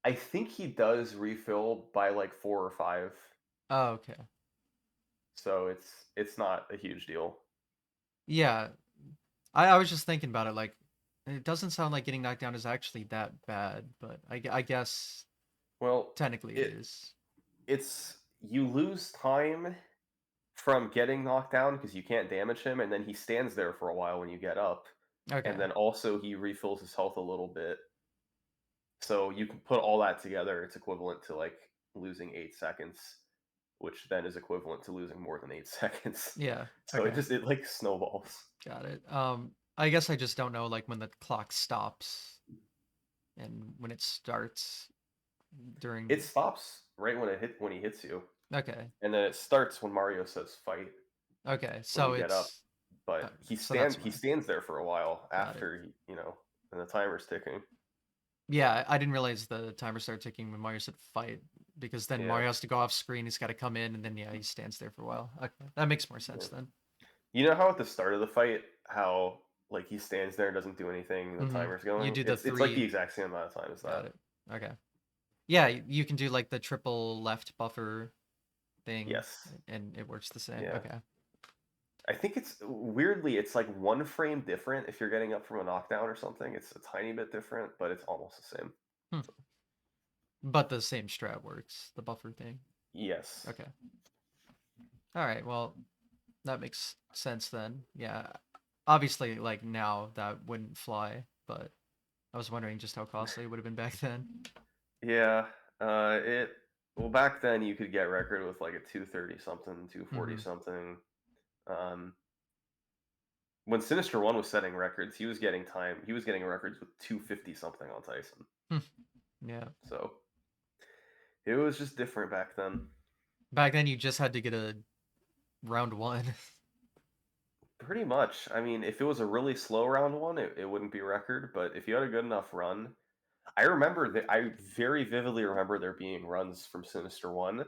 S2: I think he does refill by like 4 or 5,
S1: Oh, okay.
S2: so it's not a huge deal.
S1: Yeah, I was just thinking about it. Like, it doesn't sound like getting knocked down is actually that bad, but I guess
S2: Well,
S1: technically it
S2: it
S1: is.
S2: it's you lose time from getting knocked down because you can't damage him, and then he stands there for a while when you get up, and
S1: Okay.
S2: then also he refills his health a little bit. So you can put all that together, it's equivalent to like losing 8 seconds, which then is equivalent to losing more than 8 seconds.
S1: Yeah.
S2: So
S1: Okay.
S2: it like snowballs.
S1: Got it. I guess I just don't know like when the clock stops and when it starts
S2: It
S1: during.
S2: stops right when he hits you,
S1: Okay.
S2: and then it starts when Mario says fight
S1: Okay.
S2: when
S1: So
S2: you get up.
S1: it's
S2: But
S1: so that's
S2: he
S1: why.
S2: stands there for a while
S1: Got it.
S2: after and the timer's ticking.
S1: Yeah, I didn't realize the timer started ticking when Mario said fight because then
S2: Yeah,
S1: Mario has to go off screen. He's got to come in and then yeah, he stands there for a while. Okay, that makes more
S2: yeah.
S1: sense then.
S2: You know how at the start of the fight, how like he stands there and doesn't do anything, and the
S1: Mm-hmm.
S2: timer's
S1: You
S2: going.
S1: do the
S2: It's like the
S1: three.
S2: exact same amount of time as that.
S1: Got it. Okay. Yeah, you can do like the triple left buffer thing,
S2: Yes.
S1: and it works the same.
S2: Yeah.
S1: Okay.
S2: I think it's weirdly it's like 1 frame different if you're getting up from a knockdown or something. It's a tiny bit different, but it's almost the same.
S1: Hmm. But the same strat works, the buffer thing.
S2: Yes.
S1: Okay. All right. Well, that makes sense then. Yeah. Obviously, like now that wouldn't fly, but I was wondering just how costly it would have been back then.
S2: Yeah. It well back then you could get record with like a 230 something, 240
S1: Mm-hmm.
S2: something. Um, when Sinister One was setting records, he was getting time. He was getting records with 250 something on Tyson.
S1: Yeah.
S2: So it was just different back then.
S1: Back then, you just had to get a round one.
S2: Pretty much. I mean, if it was a really slow round one, it wouldn't be record. But if you had a good enough run, I remember that I very vividly remember there being runs from Sinister One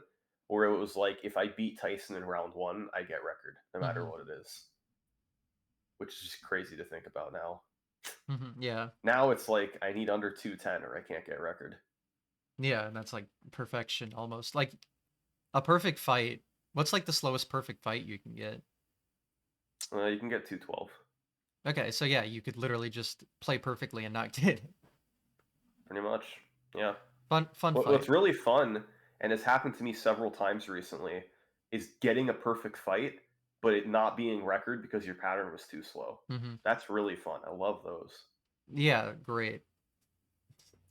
S2: where it was like if I beat Tyson in round one, I get record, no matter
S1: Mm-hmm.
S2: what it is. Which is just crazy to think about now.
S1: Mm-hmm. Yeah.
S2: Now it's like I need under 210 or I can't get record.
S1: Yeah, and that's like perfection almost. Like a perfect fight. What's like the slowest perfect fight you can get?
S2: You can get 212.
S1: Okay, so yeah, you could literally just play perfectly and not get it.
S2: Pretty much. Yeah.
S1: Fun
S2: What's
S1: fight.
S2: really fun, and has happened to me several times recently, is getting a perfect fight, but it not being record because your pattern was too slow.
S1: Mm-hmm.
S2: That's really fun. I love those.
S1: Yeah, great.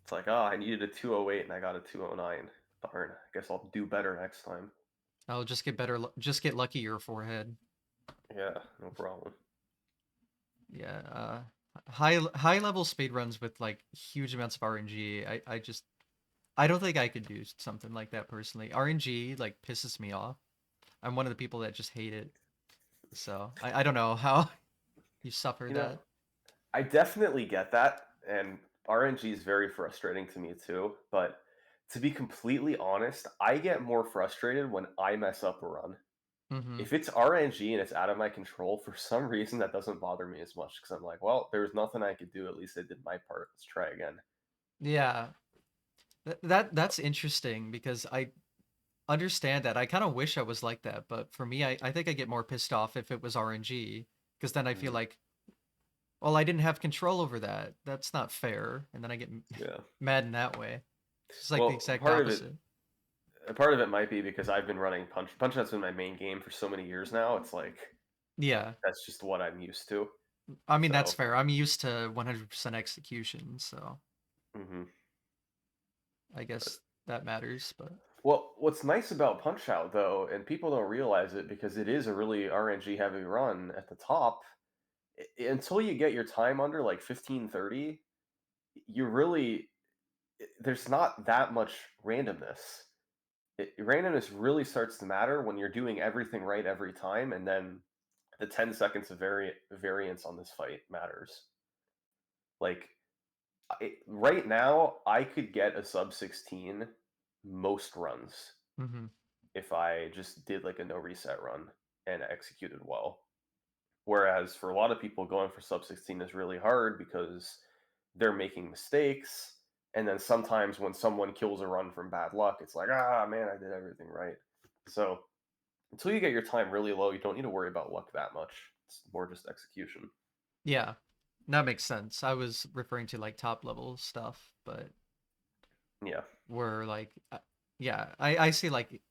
S2: It's like, oh, I needed a 208 and I got a 209. Darn. I guess I'll do better next time.
S1: I'll just get better. Just get lucky your forehead.
S2: Yeah, no problem.
S1: Yeah. High level speed runs with like huge amounts of RNG. I don't think I could do something like that personally. RNG like pisses me off. I'm one of the people that just hate it. So I don't know how you suffer
S2: You know,
S1: that.
S2: I definitely get that, and RNG is very frustrating to me too. But to be completely honest, I get more frustrated when I mess up a run.
S1: Mm-hmm.
S2: If it's RNG and it's out of my control, for some reason that doesn't bother me as much because I'm like, well, there was nothing I could do. At least I did my part. Let's try again.
S1: Yeah, that's interesting because I understand that. I kind of wish I was like that, but for me, I think I get more pissed off if it was RNG because then I feel
S2: Mhm.
S1: like, well, I didn't have control over that. That's not fair, and then I get
S2: Yeah.
S1: mad in that way. It's like the
S2: Well,
S1: exact opposite.
S2: part of it might be because I've been running Punch Out's been my main game for so many years now. It's like
S1: Yeah,
S2: that's just what I'm used to.
S1: I mean that's
S2: So,
S1: fair. I'm used to 100% execution, so
S2: hmm
S1: I guess that matters. But
S2: well, what's nice about Punch Out though, and people don't realize it because it is a really RNG heavy run at the top. Until you get your time under like 15:30, you really there's not that much randomness. Randomness really starts to matter when you're doing everything right every time, and then the 10 seconds of variance on this fight matters. Like right now, I could get a sub 16 most runs
S1: hmm
S2: if I just did like a no reset run and executed well. Whereas for a lot of people, going for sub 16 is really hard because they're making mistakes. And then sometimes when someone kills a run from bad luck, it's like, ah, man, I did everything right. So until you get your time really low, you don't need to worry about luck that much. It's more just execution.
S1: yeah, that makes sense. I was referring to like top level stuff, but
S2: Yeah.
S1: we're like, yeah, I see like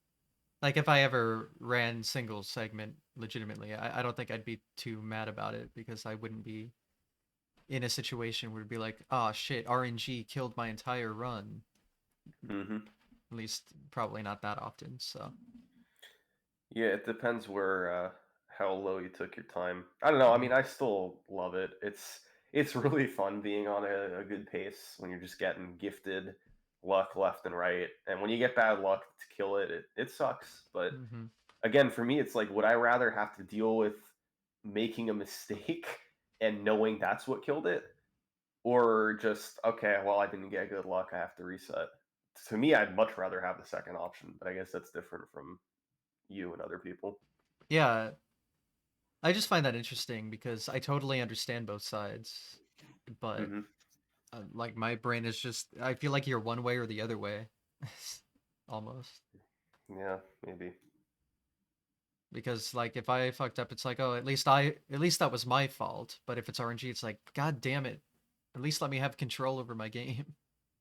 S1: if I ever ran single segment legitimately, I don't think I'd be too mad about it because I wouldn't be in a situation where it'd be like, oh shit, RNG killed my entire run.
S2: hmm
S1: At least probably not that often. So
S2: Yeah, it depends where how low you took your time. I don't know. I
S1: mhm.
S2: mean, I still love it. It's really fun being on a good pace when you're just getting gifted luck left and right. And when you get bad luck to kill it, it sucks. But
S1: Mhm.
S2: again, for me, it's like, would I rather have to deal with making a mistake and knowing that's what killed it, or just okay, well, I didn't get good luck, I have to reset. To me, I'd much rather have the second option, but I guess that's different from you and other people.
S1: Yeah, I just find that interesting because I totally understand both sides, but
S2: hmm
S1: like my brain is just I feel like you're one way or the other way, almost.
S2: Yeah, maybe.
S1: Because like if I fucked up, it's like oh at least that was my fault. But if it's RNG, it's like god damn it, at least let me have control over my game.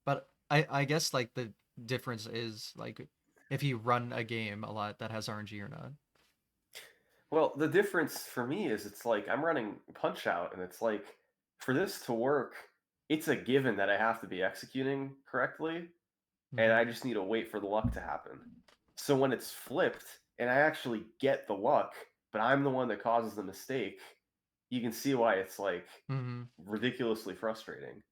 S1: But I guess like the difference is like if you run a game a lot that has RNG or not.
S2: Well, the difference for me is it's like I'm running Punch Out, and it's like for this to work, it's a given that I have to be executing correctly, and
S1: hmm
S2: I just need to wait for the luck to happen. So when it's flipped and I actually get the luck, but I'm the one that causes the mistake, you can see why it's like
S1: hmm
S2: ridiculously frustrating.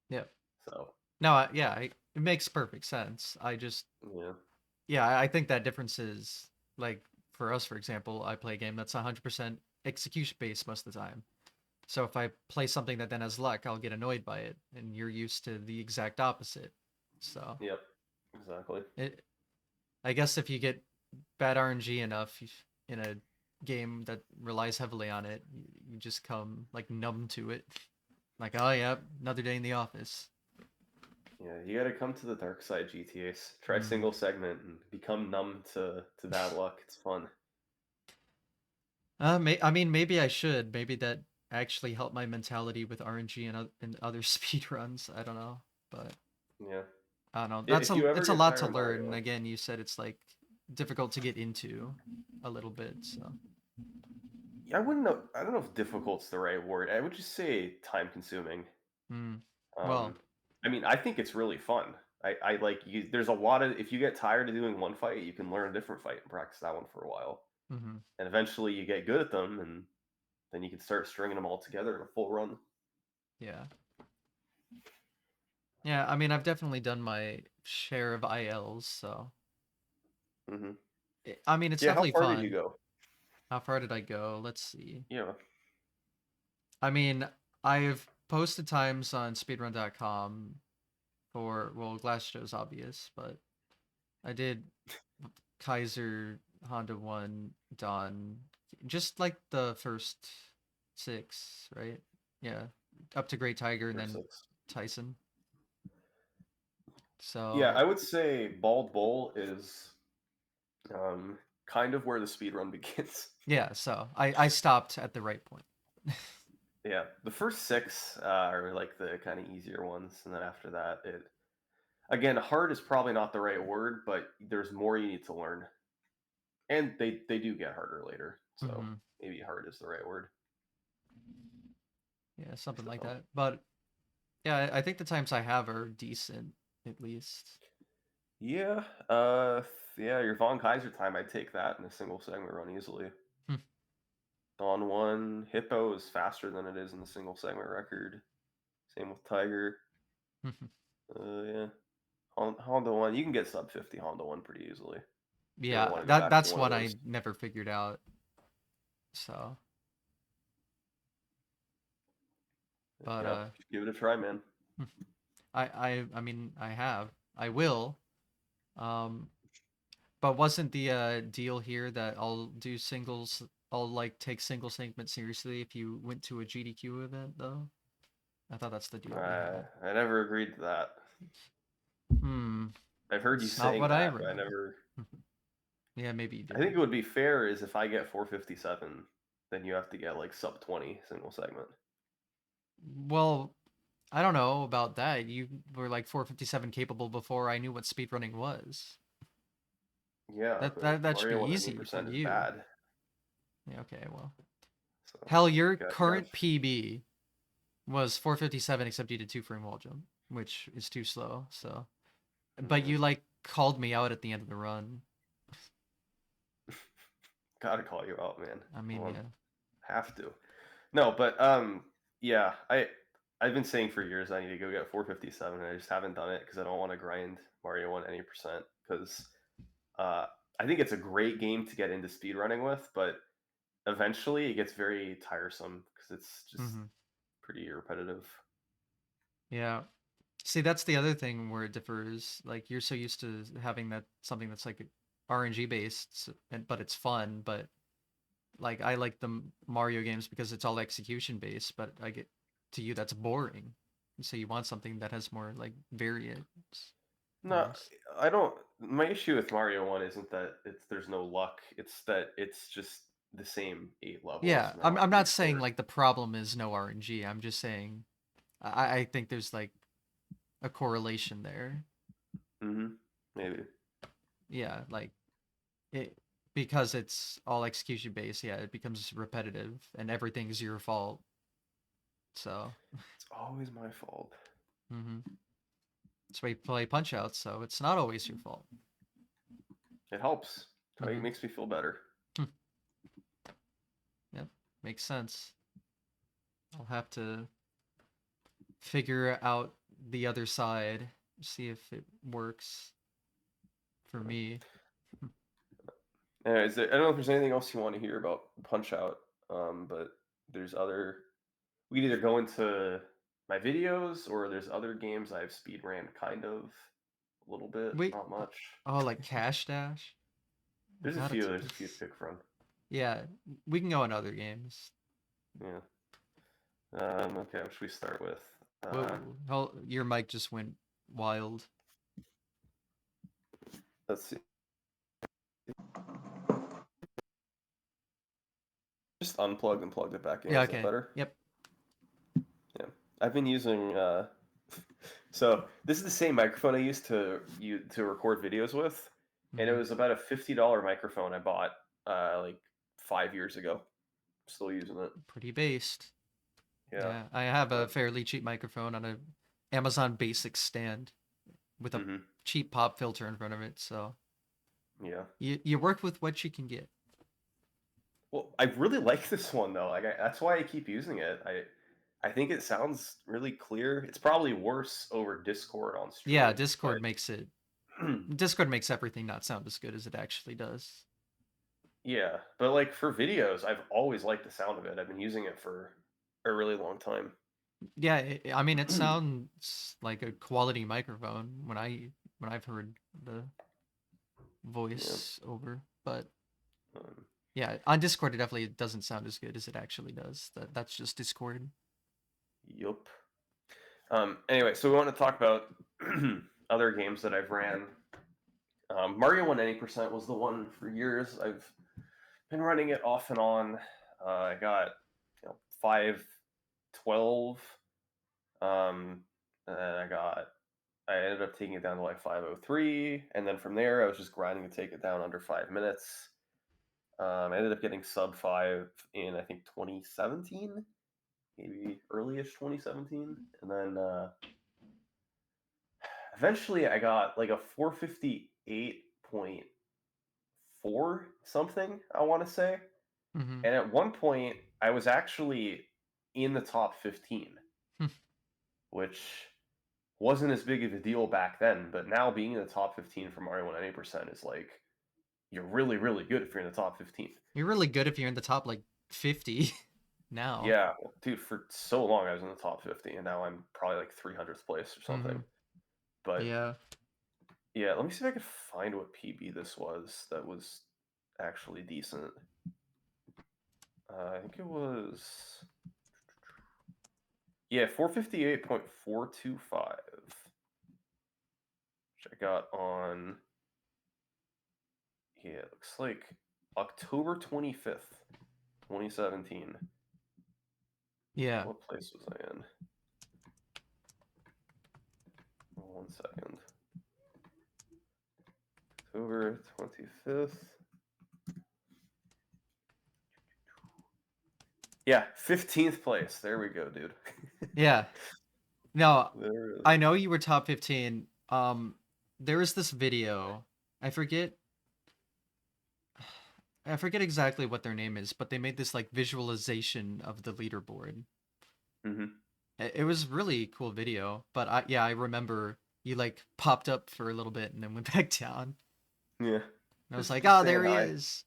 S1: Yeah.
S2: So,
S1: No, it makes perfect sense. I just
S2: yeah.
S1: yeah, I think that difference is like for us, for example, I play a game that's 100% execution based most of the time. So if I play something that then has luck, I'll get annoyed by it, and you're used to the exact opposite. So
S2: Yep. Exactly.
S1: it, I guess if you get bad RNG enough in a game that relies heavily on it, you just come like numb to it. Like, oh yeah, another day in the office.
S2: Yeah, you got to come to the dark side, GTAs. Try
S1: Mm.
S2: single segment and become numb to bad luck. It's fun.
S1: I mean, maybe I should. Maybe that actually helped my mentality with RNG and other speed runs. I don't know, but
S2: Yeah.
S1: I don't know.
S2: If you ever
S1: It's a
S2: get
S1: lot to
S2: tired of
S1: learn. And
S2: Mario,
S1: again, you said it's like difficult to get into a little bit. So,
S2: I wouldn't know. I don't know if difficult's the right word. I would just say time consuming.
S1: mm.
S2: Um,
S1: Well,
S2: I mean, I think it's really fun. I like you. There's a lot of if you get tired of doing one fight, you can learn a different fight and practice that one for a while,
S1: hmm
S2: and eventually you get good at them, and then you can start stringing them all together in a full run.
S1: yeah, yeah. I mean, I've definitely done my share of ILs. So,
S2: hmm
S1: I mean, it's
S2: Yeah. How
S1: definitely
S2: far did you
S1: fun.
S2: go?
S1: How far did I go? Let's see.
S2: Yeah.
S1: I mean, I've posted times on speedrun.com for, well, Glass Show's obvious, but I did Kaiser, Honda 1, Dawn, just like the first 6, right? Yeah, up to Great Tiger and
S2: First
S1: then
S2: 6.
S1: Tyson.
S2: Yeah, I
S1: So
S2: would say Bald Bull is kind of where the speed run begins.
S1: yeah, so I stopped at the right point.
S2: Yeah, the first 6 are like the kind of easier ones, and then after that, it again, hard is probably not the right word, but there's more you need to learn, and they do get harder later. So
S1: Hmm.
S2: maybe hard is the right word.
S1: Yeah, something like
S2: So
S1: that. But yeah, I think the times I have are decent, at least.
S2: yeah, yeah, your Von Kaiser time, I'd take that in a single segment run easily.
S1: Hmm.
S2: Dawn 1, Hippo is faster than it is in the single segment record. Same with Tiger. Yeah. Honda 1, you can get sub 50 Honda 1 pretty easily. If you ever
S1: Yeah,
S2: want to go
S1: that
S2: back to
S1: that's
S2: one of
S1: one
S2: those.
S1: I never figured out. So, but
S2: Yeah, give it a try, man.
S1: I mean I have. I will. Um but wasn't the deal here that I'll do singles, I'll like take single segment seriously if you went to a GDQ event though? I thought that's the deal we had.
S2: I never agreed to that.
S1: Hmm.
S2: I've heard you
S1: It's not
S2: saying
S1: what I
S2: that, but I
S1: read.
S2: never.
S1: Yeah, maybe you
S2: I think
S1: did.
S2: it would be fair is if I get 457, then you have to get like sub 20 single segment.
S1: Well, I don't know about that. You were like 457 capable before I knew what speedrunning was.
S2: Yeah, but
S1: That should be
S2: Mario 100%
S1: easy for
S2: is
S1: you.
S2: bad.
S1: Yeah, okay, well.
S2: So
S1: Hell, your
S2: you got
S1: current PB was 457 except you did 2 frame wall jump, which is too slow, so. But
S2: mm,
S1: you like called me out at the end of the run.
S2: gotta call you out, man.
S1: I mean,
S2: Well,
S1: yeah.
S2: have to. No, but yeah, I've been saying for years I need to go get 457, and I just haven't done it because I don't want to grind Mario 1 any percent. Because uh, I think it's a great game to get into speedrunning with, but eventually it gets very tiresome because it's just
S1: Hmm.
S2: pretty repetitive.
S1: Yeah. See, that's the other thing where it differs. Like you're so used to having that something that's like RNG based, but it's fun. But like I like the Mario games because it's all execution based. But I get to you that's boring. So you want something that has more like variance,
S2: No,
S1: almost.
S2: I don't. My issue with Mario 1 isn't that there's no luck. It's that it's just the same 8 levels,
S1: Yeah,
S2: and I
S1: I'm
S2: want
S1: I'm
S2: it to be
S1: not saying
S2: short.
S1: like the problem is no RNG. I'm just saying I think there's like a correlation there.
S2: Maybe.
S1: Yeah, like it because it's all execution based. Yeah, it becomes repetitive and everything's your fault. So,
S2: It's always my fault.
S1: hmm, that's why you play Punch Out. So it's not always your fault.
S2: It helps. It
S1: Hmm.
S2: makes me feel better.
S1: Yep, makes sense. I'll have to figure out the other side, see if it works for me.
S2: Anyways, I don't know if there's anything else you want to hear about Punch Out, but there's other. We can either go into my videos or there's other games I've speed ran kind of a little bit,
S1: Wait,
S2: not much.
S1: oh, like Cash Dash? I
S2: There's a
S1: gotta.
S2: few. There's a few to pick from.
S1: Yeah, we can go on other games.
S2: Yeah. Okay. What should we start with?
S1: Whoa, your mic just went wild.
S2: Let's see. Just unplugged and plugged it back in.
S1: Yeah,
S2: Is that
S1: okay.
S2: better?
S1: Yep.
S2: Yeah. I've been using. So this is the same microphone I used to record videos with, and it
S1: Hmm.
S2: was about a $50 microphone I bought like 5 years ago. Still using it.
S1: Pretty based.
S2: Yeah.
S1: Yeah, I have a
S2: But
S1: fairly cheap microphone on a Amazon Basic stand with a
S2: hmm
S1: cheap pop filter in front of it, so
S2: yeah.
S1: you work with what you can get.
S2: Well, I really like this one though. That's why I keep using it. I think it sounds really clear. It's probably worse over Discord on
S1: Yeah,
S2: stream, but
S1: Discord makes it Discord makes everything not sound as good as it actually does.
S2: yeah. But like for videos, I've always liked the sound of it. I've been using it for a really long time.
S1: Yeah, I mean, it sounds like a quality microphone when I've heard the
S2: Yeah.
S1: voice over, but
S2: Um,
S1: yeah, on Discord it definitely doesn't sound as good as it actually does. That's just Discord.
S2: yup. Anyway, so we want to talk about other games that I've ran. Mario 180% was the one for years. I've been running it off and on. I got 512. And then I ended up taking it down to like 503, and then from there I was just grinding to take it down under 5 minutes. I ended up getting sub 5 in I think 2017, maybe early-ish 2017, and then eventually I got like a 458.4 something, I want to say.
S1: Mm-hmm.
S2: And at one point I was actually in the top 15, which wasn't as big of a deal back then, but now being in the top 15 for Mario 180% is like you're really really good if you're in the top 15.
S1: You're really good if you're in the top like 50 now.
S2: Yeah, dude, for so long I was in the top 50, and now I'm probably like 300th place or
S1: Mm-hmm.
S2: something. But
S1: Yeah.
S2: yeah, let me see if I can find what PB this was that was actually decent. I think it was, yeah, 458.425, which I got on, yeah, it looks like October 25th, 2017.
S1: Yeah.
S2: What place was I in? 1 second. October 25th. Yeah, 15th place. There we go, dude.
S1: Yeah. No,
S2: There it
S1: I
S2: is.
S1: know you were top 15. There was this video. I forget I forget exactly what their name is, but they made this like visualization of the leaderboard.
S2: Mm-hmm.
S1: It was really cool video, but I remember you like popped up for a little bit and then went back down.
S2: Yeah.
S1: And I was like,
S2: Just
S1: "Oh,
S2: saying
S1: there he
S2: hi.
S1: is."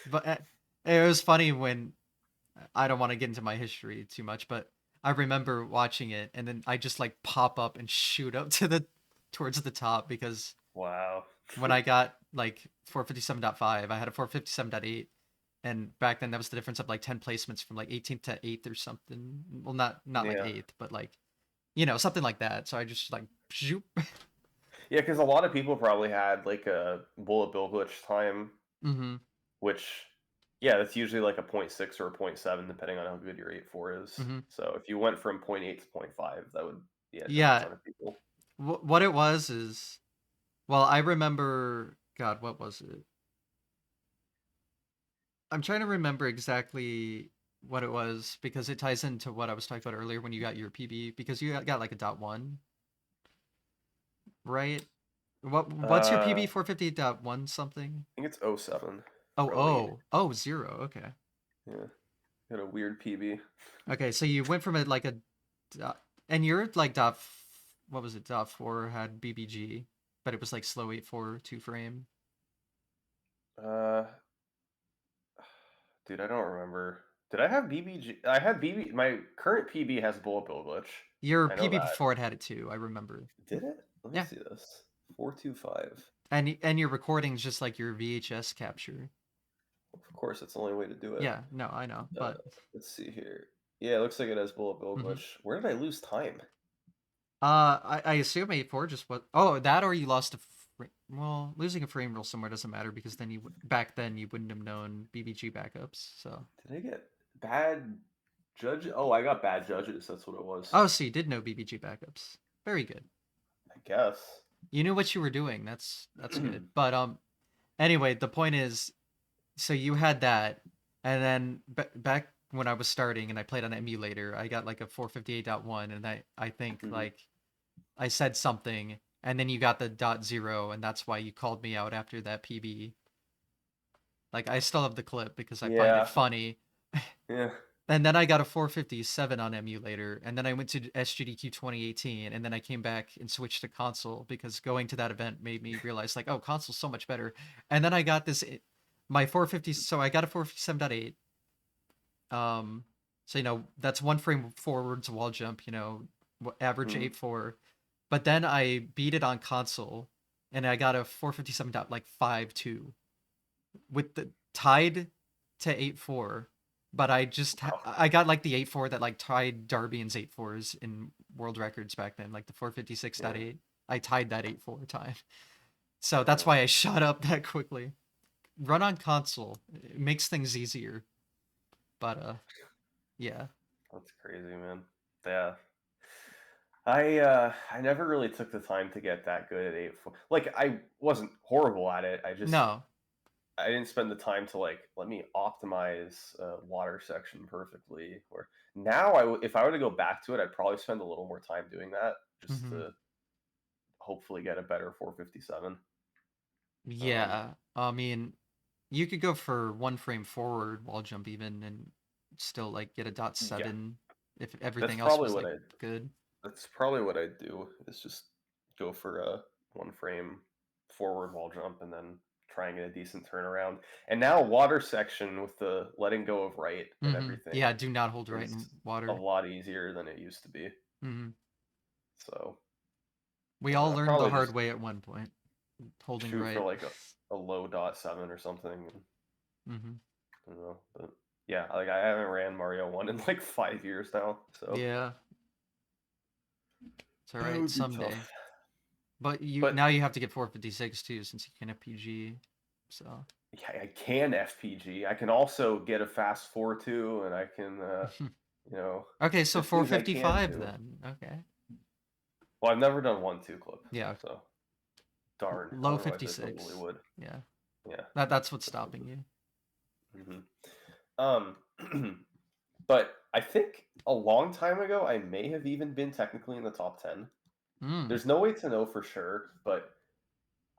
S1: But it was funny when I don't want to get into my history too much, but I remember watching it and then I just like pop up and shoot up to the towards the top because
S2: Wow.
S1: when I got like 457.5, I had a 457.8, and back then that was the difference of like 10 placements from like 18th to 8th or something. Well, not like
S2: Yeah.
S1: 8th, but like something like that. So I just like zoop.
S2: Yeah, because a lot of people probably had like a bullet bill glitch time,
S1: Mm-hmm.
S2: which, yeah, that's usually like a point 0.6 or a point 0.7, depending on how good your 8.4 is.
S1: Mm-hmm.
S2: So if you went from point 0.8 to point 0.5, that would, yeah, jump a
S1: Yeah.
S2: ton of people.
S1: What it was is, well, I remember. God, what was it? I'm trying to remember exactly what it was because it ties into what I was talking about earlier when you got your PB because you got like a dot one, right? What's your
S2: I
S1: PB 450.1 something?
S2: think it's oh 07.
S1: Oh,
S2: Probably,
S1: zero. Okay.
S2: yeah, got a weird PB.
S1: Okay, so you went from a like a and your like what was it? Dot four had BBG, but it was like slow 8.4 two frame.
S2: Uh, Dude, I don't remember. Did I have BBG? I had BB. My current PB has bullet bill glitch.
S1: Your
S2: I know
S1: PB
S2: that.
S1: before it had it too. I remember.
S2: Did it? Let me
S1: Yeah,
S2: see this. 425.
S1: and your recording's just like your VHS capture.
S2: Of course, it's the only way to do it.
S1: Yeah, no, I know,
S2: Uh,
S1: but
S2: let's see here. Yeah, it looks like it has bullet bill
S1: mhm.
S2: glitch. Where did I lose time?
S1: I assume 8.4 just what? Oh, that or you lost a. Well, losing a frame rule somewhere doesn't matter because then back then you wouldn't have known BBG backups. So
S2: Did I get bad judge? Oh, I got bad judges. That's what it was.
S1: oh, so you did know BBG backups. Very good.
S2: I guess.
S1: You knew what you were doing. That's good. But anyway, the point is, so you had that, and then back when I was starting and I played on emulator, I got like a 458.1, and I think
S2: Mhm.
S1: like I said something, and then you got the dot zero, and that's why you called me out after that PB. Like I still have the clip because I find it
S2: Yeah.
S1: funny.
S2: Yeah.
S1: And then I got a 457 on emulator, and then I went to SGDQ 2018, and then I came back and switched to console because going to that event made me realize like, oh, console's so much better. And then I got this my 450, so I got a 457.8. So, that's one frame forwards wall jump, average
S2: Mhm.
S1: 8.4. But then I beat it on console and I got a 457 dot like 5.2 with the tied to 8.4. But
S2: Wow.
S1: I got like the 8.4 that like tied Darbian's 8.4s in world records back then, like the
S2: Yeah.
S1: 456.8. I tied that 8.4 time. So that's
S2: Yeah.
S1: why I shot up that quickly. Run on console. It makes things easier. But yeah.
S2: That's crazy, man. Yeah. I never really took the time to get that good at 8-4. Like I wasn't horrible at it.
S1: No.
S2: I didn't spend the time to like let me optimize water section perfectly. Or now if I were to go back to it, I'd probably spend a little more time doing that just
S1: Hmm.
S2: to hopefully get a better 457. Um,
S1: Yeah. I mean, you could go for one frame forward wall jump even and still like get a dot
S2: yeah,
S1: seven if
S2: that's
S1: everything else
S2: probably
S1: was
S2: what
S1: like
S2: I
S1: good.
S2: that's probably what I'd do is just go for a one frame forward wall jump and then try and get a decent turnaround. And now water section with the letting go of right and
S1: Yeah,
S2: everything
S1: do not hold right
S2: is
S1: in
S2: a
S1: water.
S2: lot easier than it used to be.
S1: Hmm.
S2: So
S1: We all
S2: I'll
S1: learned the
S2: probably
S1: hard
S2: just
S1: way at one point, holding
S2: shoot for
S1: right.
S2: like a low dot seven or something. And,
S1: Hmm.
S2: I don't know, but yeah, like I haven't ran Mario one in like 5 years now, so
S1: Yeah, it's all
S2: that
S1: right
S2: would be
S1: someday.
S2: tough.
S1: But
S2: But
S1: you have to get 456 too since you can FPG. So
S2: yeah, I can FPG. I can also get a fast 4-2, and I can,
S1: okay, so
S2: there's things I can
S1: 455
S2: do.
S1: then. Okay.
S2: Well, I've never done 1-2 clip,
S1: Yeah,
S2: so darn.
S1: low
S2: Otherwise, I totally
S1: 56.
S2: would.
S1: Yeah.
S2: Yeah.
S1: That's what's stopping you.
S2: Hmm. Um, but I think a long time ago, I may have even been technically in the top 10.
S1: Mm.
S2: There's no way to know for sure, but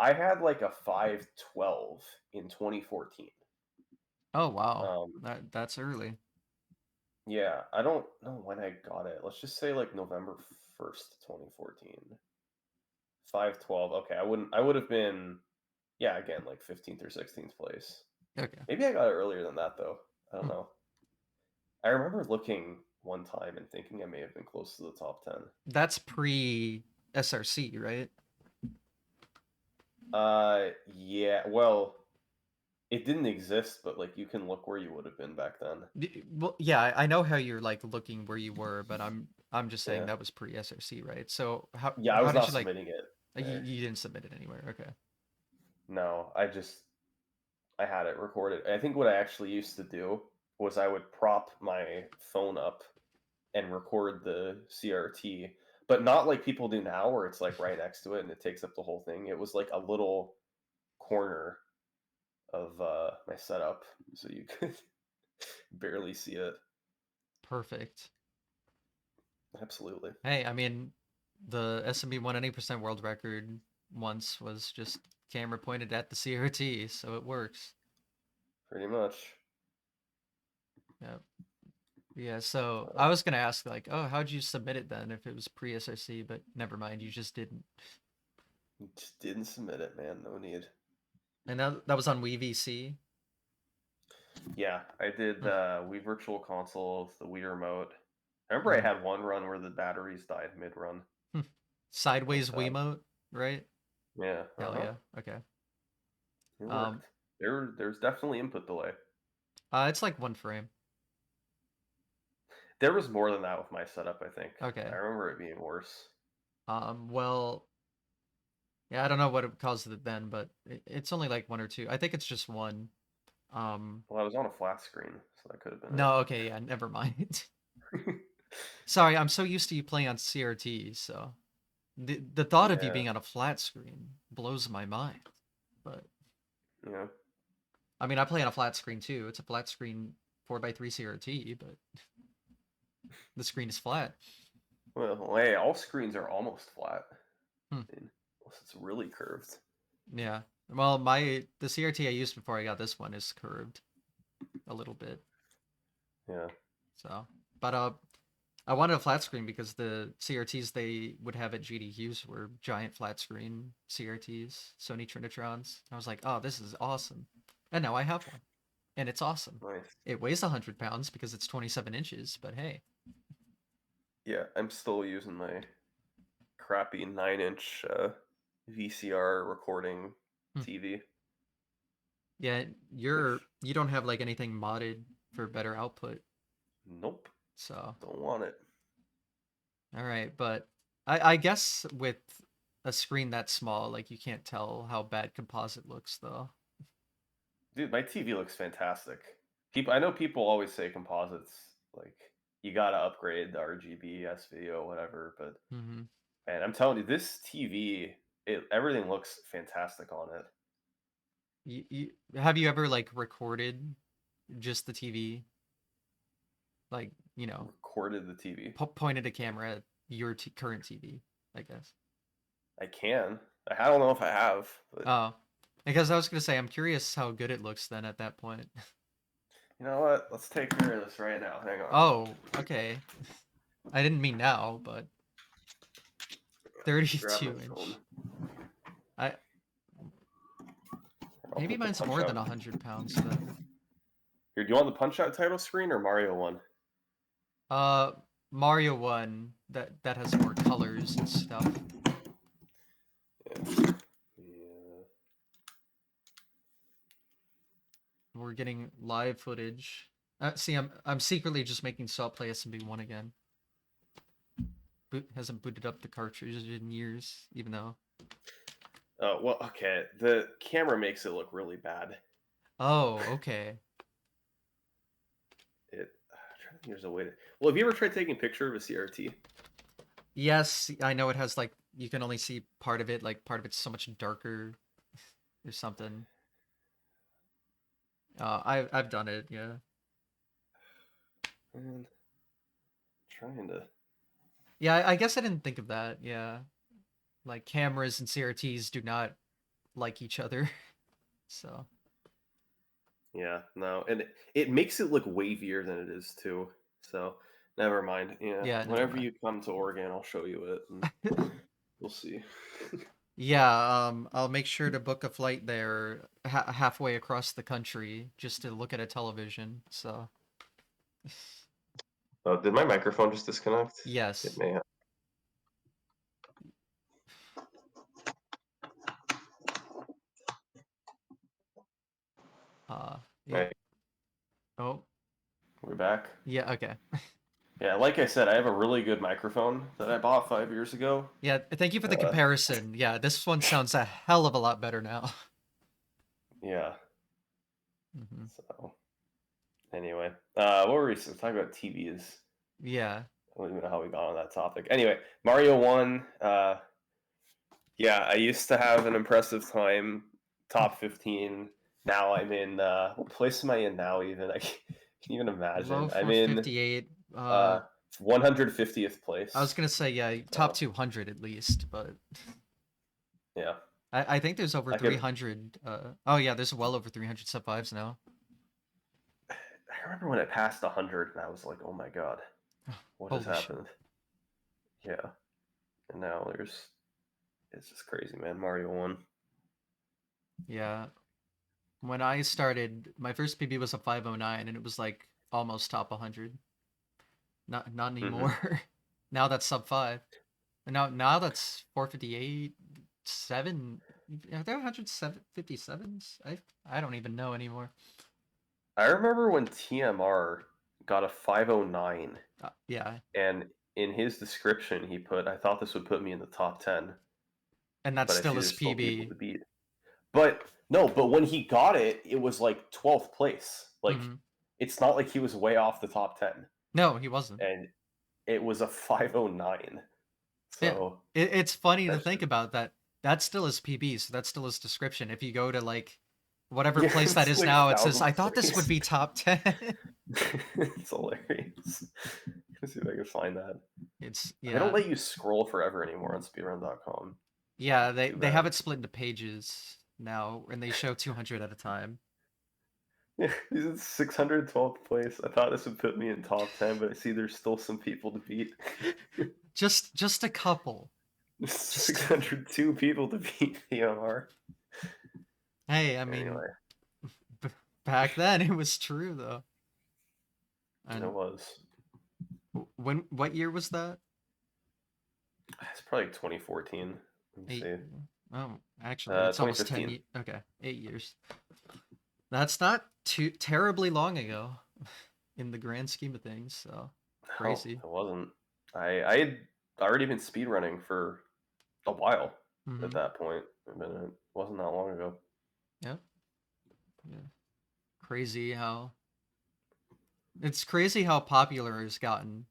S2: I had like a 512 in 2014.
S1: Oh wow.
S2: Um,
S1: That's early.
S2: yeah, I don't know when I got it. Let's just say like November 1st, 2014. 512. Okay, I would have been, yeah, again, like 15th or 16th place.
S1: Okay.
S2: Maybe I got it earlier than that though. I don't
S1: Hmm.
S2: know. I remember looking one time and thinking I may have been close to the top 10.
S1: That's pre SRC, right?
S2: Yeah, well, it didn't exist, but like you can look where you would have been back then.
S1: Well, yeah, I know how you're like looking where you were, but I'm just saying
S2: Yeah.
S1: that was pre SRC, right? So
S2: Yeah, I
S1: how
S2: was
S1: did
S2: not
S1: you like
S2: submitting it there.
S1: you didn't submit it anywhere? Okay.
S2: No, I had it recorded. I think what I actually used to do was I would prop my phone up and record the CRT, but not like people do now where it's like right next to it and it takes up the whole thing. It was like a little corner of my setup, so you could barely see it.
S1: Perfect.
S2: Absolutely.
S1: Hey, I mean, the SMB won an 8% world record once was just camera pointed at the CRT, so it works.
S2: Pretty much.
S1: Yeah. Yeah, so I was gonna ask like, oh, how'd you submit it then if it was pre SRC, but never mind, you just didn't.
S2: Just didn't submit it, man. No need.
S1: And that was on Wii VC.
S2: Yeah, I did
S1: Hmm.
S2: Wii Virtual Console, the Wii Remote. I remember I
S1: Hmm.
S2: had one run where the batteries died mid-run.
S1: Hmm.
S2: That was
S1: Sideways
S2: sad.
S1: Wiimote, right?
S2: Yeah,
S1: Hell
S2: uh-huh.
S1: yeah. Okay.
S2: It
S1: Um,
S2: worked. There's definitely input delay.
S1: it's like one frame.
S2: There was more than that with my setup, I think. I
S1: Okay.
S2: remember it being worse.
S1: Well, yeah, I don't know what caused it then, but it's only like one or two. I think it's just one. Um,
S2: Well, I was on a flat screen, so that could have been
S1: no, okay, yeah, never mind.
S2: it.
S1: Sorry, I'm so used to you playing on CRT, so the thought of you
S2: Yeah,
S1: being on a flat screen blows my mind. But
S2: yeah.
S1: I mean, I play on a flat screen too. It's a flat screen 4x3 CRT, but the screen is flat.
S2: Well, hey, all screens are almost flat.
S1: Hmm.
S2: I mean, unless it's really curved.
S1: Yeah. Well, the CRT I used before I got this one is curved a little bit.
S2: Yeah.
S1: So, but I wanted a flat screen because the CRTs they would have at GDQs were giant flat screen CRTs, Sony Trinitrons. I was like, oh, this is awesome, and now I have one. and it's awesome.
S2: Nice.
S1: It weighs 100 pounds because it's 27 inches, but hey.
S2: Yeah, I'm still using my crappy 9-inch VCR recording
S1: Hmm.
S2: TV.
S1: Yeah, you don't have like anything modded for better output,
S2: Nope,
S1: so
S2: don't want it.
S1: all right. But I guess with a screen that small, like you can't tell how bad composite looks, though.
S2: Dude, my TV looks fantastic. I know people always say composites, like you gotta upgrade the RGB, S video, whatever. But
S1: Mm-hmm.
S2: man, I'm telling you, this TV, everything looks fantastic on it.
S1: Have you ever like recorded just the TV, like
S2: Recorded the TV.
S1: pointed a camera at your current TV, I guess.
S2: I can. I don't know if I have, but
S1: Oh, because I was gonna say I'm curious how good it looks then at that point.
S2: you know what? Let's take care of this right now. Hang on.
S1: Oh, okay. I didn't mean now, but
S2: Grab my
S1: 32
S2: phone.
S1: inch. I
S2: I'll
S1: maybe
S2: put the
S1: mine's
S2: punch
S1: more
S2: out.
S1: than 100 pounds then.
S2: Here, do you want the Punch Out title screen or Mario one?
S1: Uh, Mario one that has more colors and stuff.
S2: Yeah.
S1: We're getting live footage. See, I'm secretly just making Salt play SMB1 again. Hasn't booted up the cartridge in years, even though.
S2: Oh well, okay. The camera makes it look really bad.
S1: Oh, okay.
S2: I'm trying to think there's a way to. Well, have you ever tried taking a picture of a CRT?
S1: Yes, I know it has like you can only see part of it. Like part of it's so much darker or something. I've done it. Yeah.
S2: Man, trying to.
S1: Yeah, I guess I didn't think of that. Yeah, like cameras and CRTs do not like each other. So
S2: Yeah, no, and it makes it look wavier than it is too. So never mind. Yeah,
S1: yeah, never
S2: whenever
S1: mind.
S2: you come to Oregon, I'll show you it, and we'll see.
S1: Yeah, I'll make sure to book a flight there halfway across the country just to look at a television. So
S2: Oh, did my microphone just disconnect? It
S1: yes.
S2: may have.
S1: Yeah.
S2: Right,
S1: Oh,
S2: we're back.
S1: yeah. Okay.
S2: Yeah, like I said, I have a really good microphone that I bought 5 years ago.
S1: Yeah. Thank you for the
S2: Uh,
S1: comparison. Yeah, this one sounds a hell of a lot better now.
S2: yeah.
S1: Hmm.
S2: So anyway, what were we talking about? TVs.
S1: Yeah.
S2: I don't even know how we got on that topic. Anyway, Mario One. Yeah, I used to have an impressive time, top 15. Now I'm in. What place am I in now? Even I can't even
S1: Low
S2: imagine. I'm in
S1: 458.
S2: uh 150th
S1: I was
S2: place.
S1: gonna say yeah, top
S2: So
S1: 200 at least, but
S2: yeah,
S1: I think there's over
S2: I could.
S1: 300. Oh yeah, there's well over 300 sub fives now.
S2: I remember when it passed 100, and I was like, "Oh my god, what has
S1: Holy shit.
S2: happened?" Yeah, and now it's just crazy, man. Mario One.
S1: Yeah. When I started, my first PB was a 509, and it was like almost top 100. Not
S2: Mm-hmm.
S1: anymore. Now that's sub five. And now that's 458, 7. Are there 157s? I don't even know anymore.
S2: I remember when TMR got a 509,
S1: Yeah,
S2: and in his description he put, "I thought this would put me in the top 10,
S1: and that's
S2: but I
S1: still
S2: see
S1: his
S2: there's still people
S1: PB.
S2: to beat." But no, but when he got it, it was like 12th place. Like
S1: Hmm.
S2: it's not like he was way off the top 10,
S1: No, he wasn't.
S2: and it was a 509.
S1: Yeah,
S2: So
S1: it's funny to
S2: that's
S1: think
S2: just
S1: about that. That's still his PB, so that's still his description. If you go to like whatever
S2: yeah,
S1: place that
S2: it's
S1: is
S2: like
S1: now, it says, "I
S2: 1000th
S1: thought this would
S2: place.
S1: be top 10."
S2: It's hilarious. Let's see if I can find that.
S1: It's
S2: They don't
S1: yeah.
S2: let you scroll forever anymore on speedrun.com.
S1: Yeah,
S2: Too
S1: they have
S2: bad.
S1: it split into pages now, and they show 200 at a time.
S2: Yeah, he's in 612th place. I thought this would put me in top 10, but I see there's still some people to beat.
S1: Just a couple. Just
S2: 602 people to beat PMR.
S1: hey, I mean,
S2: Anyway,
S1: back then it was true though.
S2: It
S1: And
S2: was.
S1: what year was that?
S2: It's probably 2014. Let me
S1: Eight.
S2: see.
S1: Oh, actually, it's almost 10
S2: 2015.
S1: years. Okay, 8 years. That's not too terribly long ago in the grand scheme of things. So
S2: No,
S1: crazy.
S2: it wasn't. I had already been speedrunning for a while at
S1: Mm-hmm.
S2: that point. I mean, it wasn't that long ago.
S1: Yep. Yeah. Crazy how it's crazy how popular it's gotten.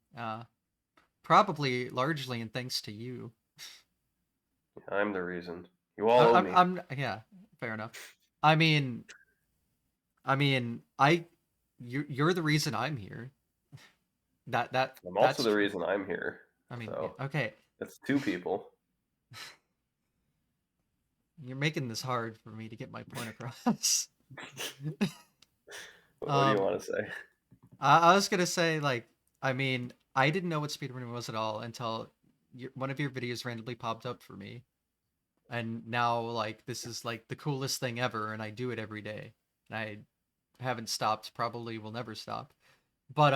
S1: Probably largely in thanks to you.
S2: I'm the reason. You all owe me.
S1: Yeah, fair enough. I mean, I you're the reason I'm here.
S2: I'm also
S1: That's
S2: the
S1: true.
S2: reason I'm here.
S1: I mean, yeah,
S2: So
S1: okay.
S2: it's two people.
S1: You're making this hard for me to get my point across.
S2: What do you
S1: um,
S2: want to say?
S1: I was gonna say like, I mean, I didn't know what speedrunning was at all until one of your videos randomly popped up for me, and now like this is like the coolest thing ever, and I do it every day, and I haven't stopped. Probably will never stop. But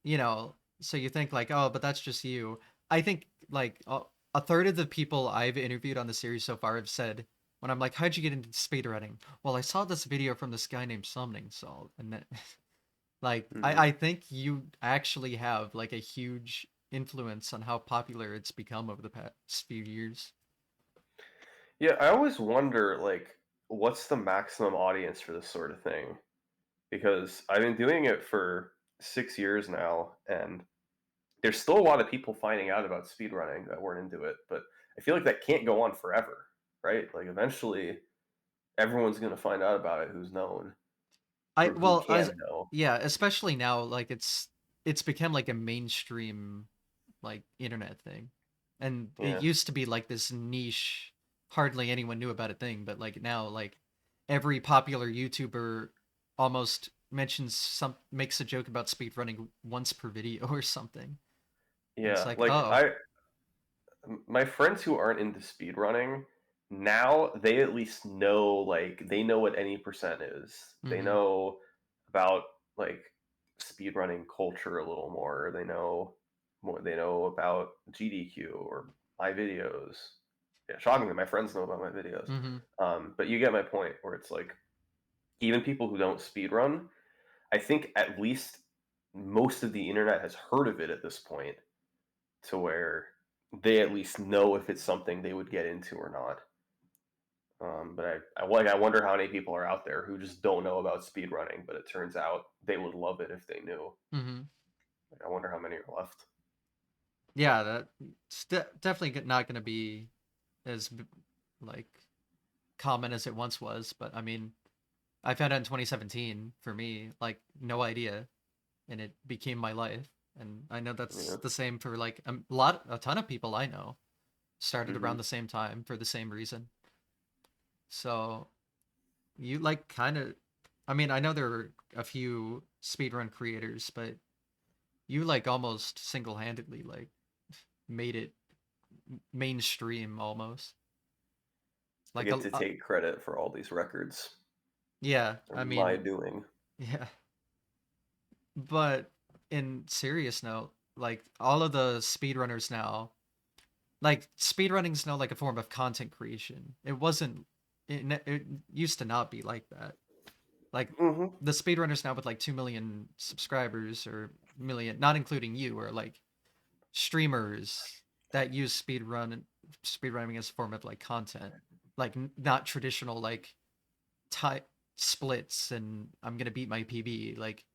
S1: you know, so you think like, oh, but that's just you. I think like a third of the people I've interviewed on the series so far have said, when I'm like, how'd you get into speedrunning? Well, I saw this video from this guy named SUMMONINGSALT, and then like
S2: Hmm.
S1: I think you actually have like a huge influence on how popular it's become over the past few years.
S2: Yeah, I always wonder like what's the maximum audience for this sort of thing? Because I've been doing it for 6 years now, and there's still a lot of people finding out about speedrunning that weren't into it, but I feel like that can't go on forever, right? Like eventually everyone's gonna find out about it who's known,
S1: I
S2: or who
S1: well, I was,
S2: can know.
S1: yeah, especially now like it's become like a mainstream like internet thing. And it
S2: Yeah.
S1: used to be like this niche, hardly anyone knew about a thing, but like now like every popular YouTuber almost mentions some makes a joke about speedrunning once per video or something. And it's
S2: Yeah.
S1: like,
S2: Like
S1: oh,
S2: I my friends who aren't into speedrunning, now they at least know like they know what any percent is. They
S1: mm-hmm,
S2: know about like speedrunning culture a little more. They know more, they know about GDQ or my videos. Yeah, shockingly, my friends know about my videos.
S1: mm-hmm.
S2: But you get my point where it's like even people who don't speedrun, I think at least most of the internet has heard of it at this point to where they at least know if it's something they would get into or not. But I wonder how many people are out there who just don't know about speedrunning, but it turns out they would love it if they knew.
S1: Mm-hmm.
S2: Like, I wonder how many are left.
S1: Yeah, that's definitely not going to be as like common as it once was, but I mean, I found out in 2017 for me, like no idea, and it became my life. And I know that's
S2: Yeah.
S1: the same for like a ton of people I know started
S2: Hmm.
S1: around the same time for the same reason. So you like kind of, I mean, I know there are a few speedrun creators, but you like almost single-handedly like made it mainstream almost.
S2: I
S1: Like
S2: get to take credit for all these records.
S1: yeah,
S2: They're
S1: I
S2: my
S1: mean,
S2: doing.
S1: yeah. But in serious note, like all of the speedrunners now, like speedrunning's now like a form of content creation. It wasn't. It used to not be like that. Like
S2: Hmm.
S1: the speedrunners now with like 2 million subscribers or million, not including you, are like streamers that use speedrunning as a form of like content, like not traditional like type splits and I'm gonna beat my PB, like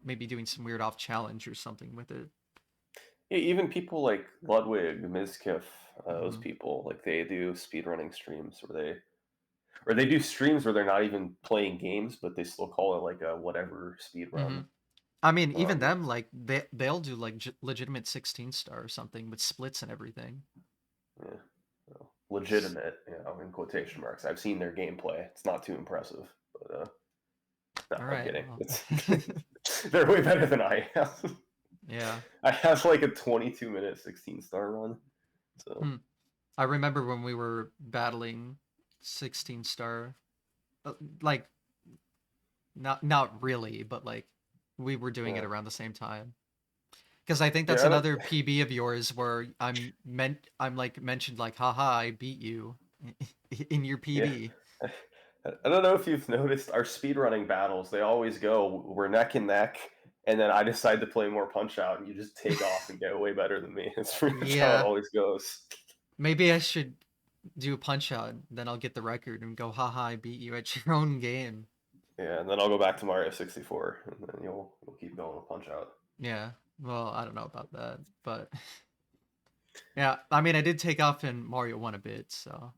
S1: maybe doing some weird off challenge or something with it.
S2: Yeah, even people like Ludwig, Mizkiff, those
S1: Mm-hmm.
S2: people, like they do speedrunning streams where they do streams where they're not even playing games, but they still call it like a whatever speed
S1: Mm-hmm.
S2: run.
S1: I mean, even
S2: Um,
S1: them, like they'll do like legitimate 16 star or something with splits and everything.
S2: yeah, legitimate, in quotation marks. I've seen their gameplay. It's not too impressive, but no,
S1: All
S2: I'm
S1: right,
S2: kidding.
S1: well,
S2: It's they're way better than I have.
S1: yeah.
S2: I have like a 22-minute 16-star run. So
S1: Hmm. I remember when we were battling 16 star, like not really, but like we were doing it
S2: Yeah.
S1: around the same time. Because I think that's
S2: Yeah, I don't
S1: another PB of yours where I'm like mentioned like, haha, I beat you in your
S2: yeah.
S1: PB.
S2: I don't know if you've noticed our speedrunning battles, they always go, we're neck and neck, and then I decide to play more Punch Out, and you just take off and get way better than me. That's pretty much how it
S1: Yeah,
S2: always goes.
S1: maybe I should do a punch out, then I'll get the record and go, haha, I beat you at your own game.
S2: Yeah, and then I'll go back to Mario 64, and then you'll keep going with Punch Out.
S1: Yeah, well, I don't know about that, but yeah, I mean, I did take off in Mario 1 a bit, so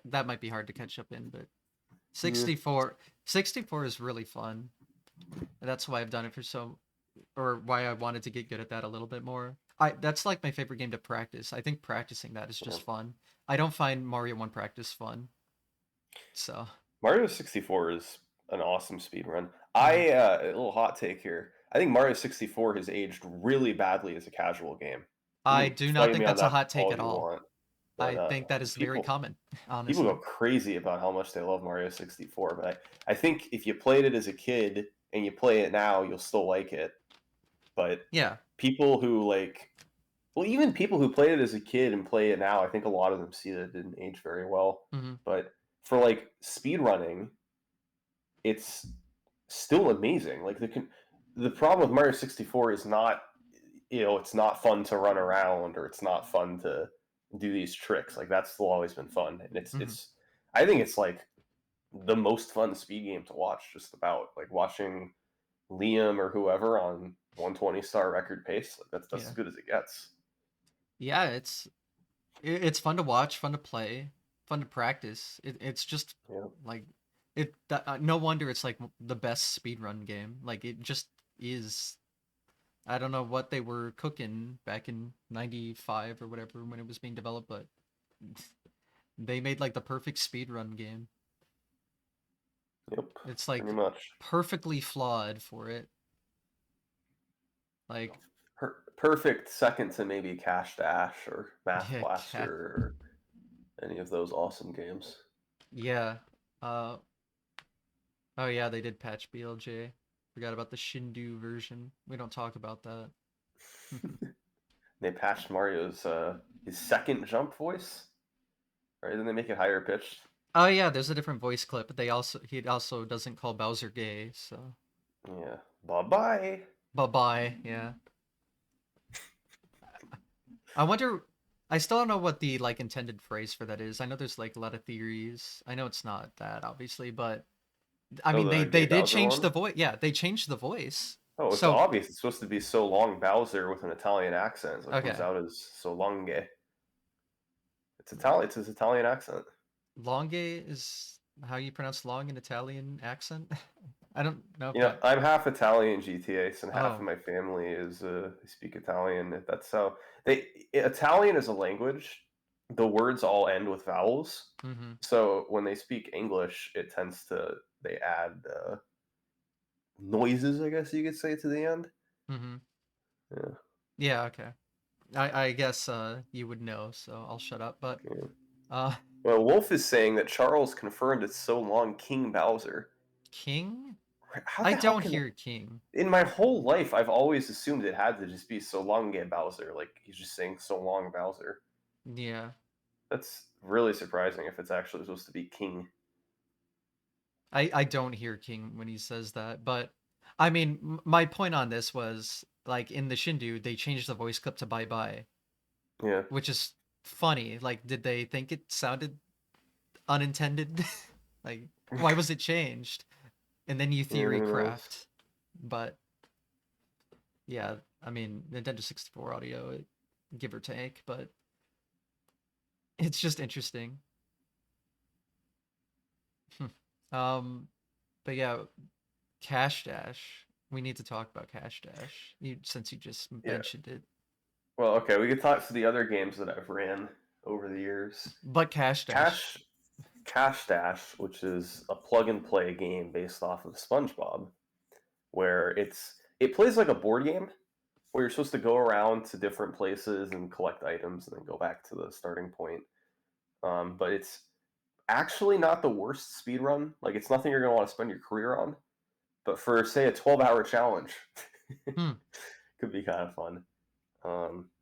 S1: that might be hard to catch up in, but
S2: Yeah.
S1: 64 is really fun. And that's why I've done it for or why I wanted to get good at that a little bit more. That's like my favorite game to practice. I think practicing that is
S2: Yeah.
S1: just fun. I don't find Mario 1 practice fun. So,
S2: Mario 64 is an awesome speed run.
S1: mhm.
S2: A little hot take here. I think Mario 64 has aged really badly as a casual game. You
S1: I
S2: can
S1: do not
S2: fight
S1: think
S2: me on
S1: that's a
S2: that
S1: hot take
S2: all
S1: at
S2: you
S1: all.
S2: want, but
S1: I think that is very common,
S2: people go
S1: honestly.
S2: crazy about how much they love Mario 64. But I think if you played it as a kid and you play it now, you'll still like it. But
S1: Yeah.
S2: people who like, well, even people who played it as a kid and play it now, I think a lot of them see that it didn't age very well.
S1: Hmm.
S2: But for like speed running, it's still amazing. Like the problem with Mario 64 is not, it's not fun to run around or it's not fun to do these tricks. Like that's still always been fun, and
S1: Hmm.
S2: I think it's like the most fun speed game to watch. Just about like watching Liam or whoever on 120 star record pace. Like that's as
S1: Yeah.
S2: good as it gets.
S1: Yeah, it's fun to watch, fun to play, fun to practice. It's just
S2: Yeah.
S1: like no wonder it's like the best speedrun game. Like it just is. I don't know what they were cooking back in 95 or whatever when it was being developed, but they made like the perfect speedrun game.
S2: Yep.
S1: It's like
S2: Pretty much.
S1: perfectly flawed for it. Like,
S2: Perfect second to maybe Cash Dash or Math
S1: yeah,
S2: Blaster or any of those awesome games.
S1: yeah. Uh, oh yeah, they did patch BLJ. Forgot about the Shindu version. We don't talk about that.
S2: They patched Mario's his second jump voice, right? Didn't they make it higher pitched?
S1: Oh yeah, there's a different voice clip, but he also doesn't call Bowser gay, so
S2: Yeah. Bye bye.
S1: bye bye. Yeah. I wonder. I still don't know what the like intended phrase for that is. I know there's like a lot of theories. I know it's not that obviously, but I
S2: Oh,
S1: mean
S2: the
S1: they
S2: gay
S1: did
S2: Bowser
S1: change
S2: one.
S1: the voice. Yeah, they changed the voice.
S2: Oh, it's
S1: So
S2: obvious. It's supposed to be so long Bowser with an Italian accent, so it comes
S1: okay,
S2: out as so long gay. It's Italian. It's his Italian accent.
S1: longe is how you pronounce long in Italian accent. I don't know if
S2: You know,
S1: that.
S2: I'm half Italian GTS, and half of
S1: Oh.
S2: my family is they speak Italian. That's how they Italian is a language. The words all end with vowels,
S1: Mm-hmm.
S2: so when they speak English, it tends to they add noises, I guess you could say, to the end.
S1: Mm-hmm.
S2: Yeah,
S1: Yeah. Okay. I guess you would know, so I'll shut up. But
S2: yeah.
S1: uh,
S2: Well, Wolf is saying that Charles confirmed it's so long King Bowser.
S1: King.
S2: How
S1: I
S2: the hell
S1: don't
S2: can
S1: hear King.
S2: in my whole life I've always assumed it had to just be so long Bowser, like he's just saying so long Bowser.
S1: Yeah.
S2: That's really surprising if it's actually supposed to be King.
S1: I don't hear King when he says that, but I mean, my point on this was like in the Shindu, they changed the voice clip to bye bye,
S2: Yeah.
S1: which is funny. Like, did they think it sounded unintended? Like, why was it changed? And then you
S2: Yeah,
S1: theory
S2: who knows?
S1: craft. But yeah, I mean, Nintendo 64 audio, give or take, but it's just interesting. um, but yeah, Cash Dash. We need to talk about Cash Dash. Since you just
S2: Yeah.
S1: mentioned it.
S2: Well, okay, we could talk to the other games that I've ran over the years.
S1: But Cash Dash.
S2: Cash Cash Dash, which is a plug and play game based off of SpongeBob, where it plays like a board game where you're supposed to go around to different places and collect items and then go back to the starting point. But it's actually not the worst speed run. Like it's nothing you're gonna want to spend your career on. but for say a 12-hour challenge,
S1: Hmm.
S2: could be kind of fun.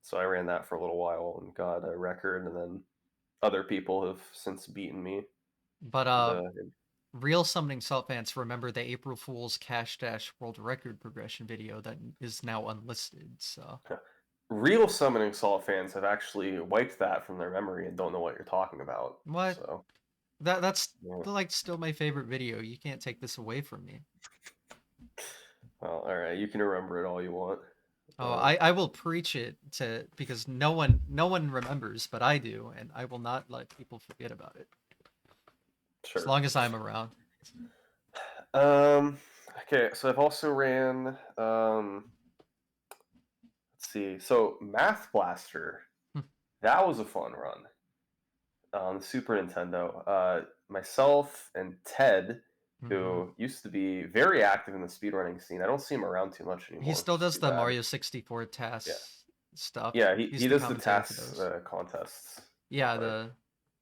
S2: So I ran that for a little while and got a record, and then other people have since beaten me.
S1: But
S2: The
S1: real Summoning Salt fans remember the April Fool's Kash Dash world record progression video that is now unlisted. So
S2: real Summoning Salt fans have actually wiped that from their memory and don't know what you're talking about.
S1: what?
S2: So
S1: That's
S2: yeah.
S1: like still my favorite video. You can't take this away from me.
S2: Well, all right, you can remember it all you want.
S1: Oh, I will preach it to because no one remembers, but I do, and I will not let people forget about it as
S2: Sure.
S1: long as I'm around.
S2: Um. Okay, so I've also ran. Let's see. So Math Blaster, that was a fun run on the Super Nintendo. Myself and Ted,
S1: Mm-hmm.
S2: who used to be very active in the speedrunning scene. I don't see him around too much
S1: He
S2: anymore,
S1: still
S2: which is
S1: does
S2: too
S1: the
S2: bad.
S1: Mario 64
S2: Yeah.
S1: tasks stuff.
S2: Yeah, he
S1: He's the
S2: does the
S1: commentator for
S2: tasks
S1: those.
S2: contests.
S1: Yeah,
S2: But
S1: the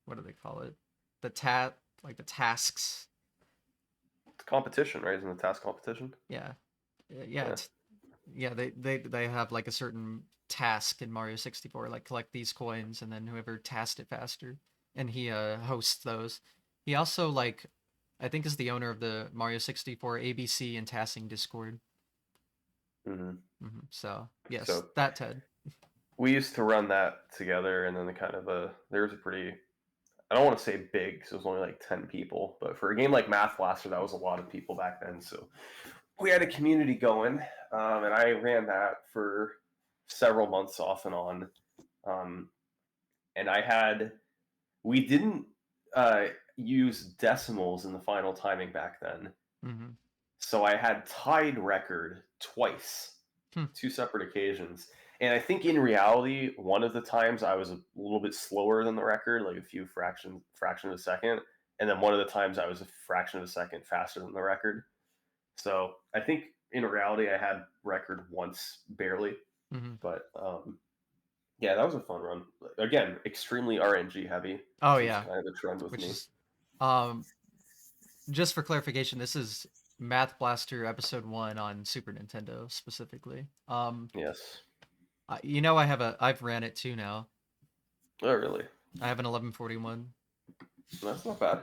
S1: what do they call it? Like the tasks.
S2: it's competition, right? Isn't the task competition?
S1: Yeah, yeah,
S2: Yeah.
S1: yeah. They have like a certain task in Mario 64, like collect these coins, and then whoever tasked it faster, and he hosts those. He also like I think is the owner of the Mario 64 ABC and tasking Discord.
S2: Hmm.
S1: So yes,
S2: So
S1: that Ted.
S2: we used to run that together, and then there was a pretty, I don't want to say big because it was only like 10 people, but for a game like Math Blaster, that was a lot of people back then. So we had a community going, and I ran that for several months off and on. Um, and we didn't uh, use decimals in the final timing back then.
S1: Mm-hmm.
S2: So I had tied record twice,
S1: Hmm.
S2: two separate occasions. And I think in reality, one of the times I was a little bit slower than the record, like a few fraction of a second, and then one of the times I was a fraction of a second faster than the record. So I think in reality I had record once barely,
S1: Mm-hmm.
S2: but yeah, that was a fun run. Again, extremely RNG heavy,
S1: Oh
S2: which is
S1: yeah,
S2: kind of the trend with
S1: which
S2: me.
S1: is just for clarification, this is Math Blaster Episode 1 on Super Nintendo specifically.
S2: Yes.
S1: I've ran it too now.
S2: Oh, really?
S1: I have an 1141.
S2: That's not bad.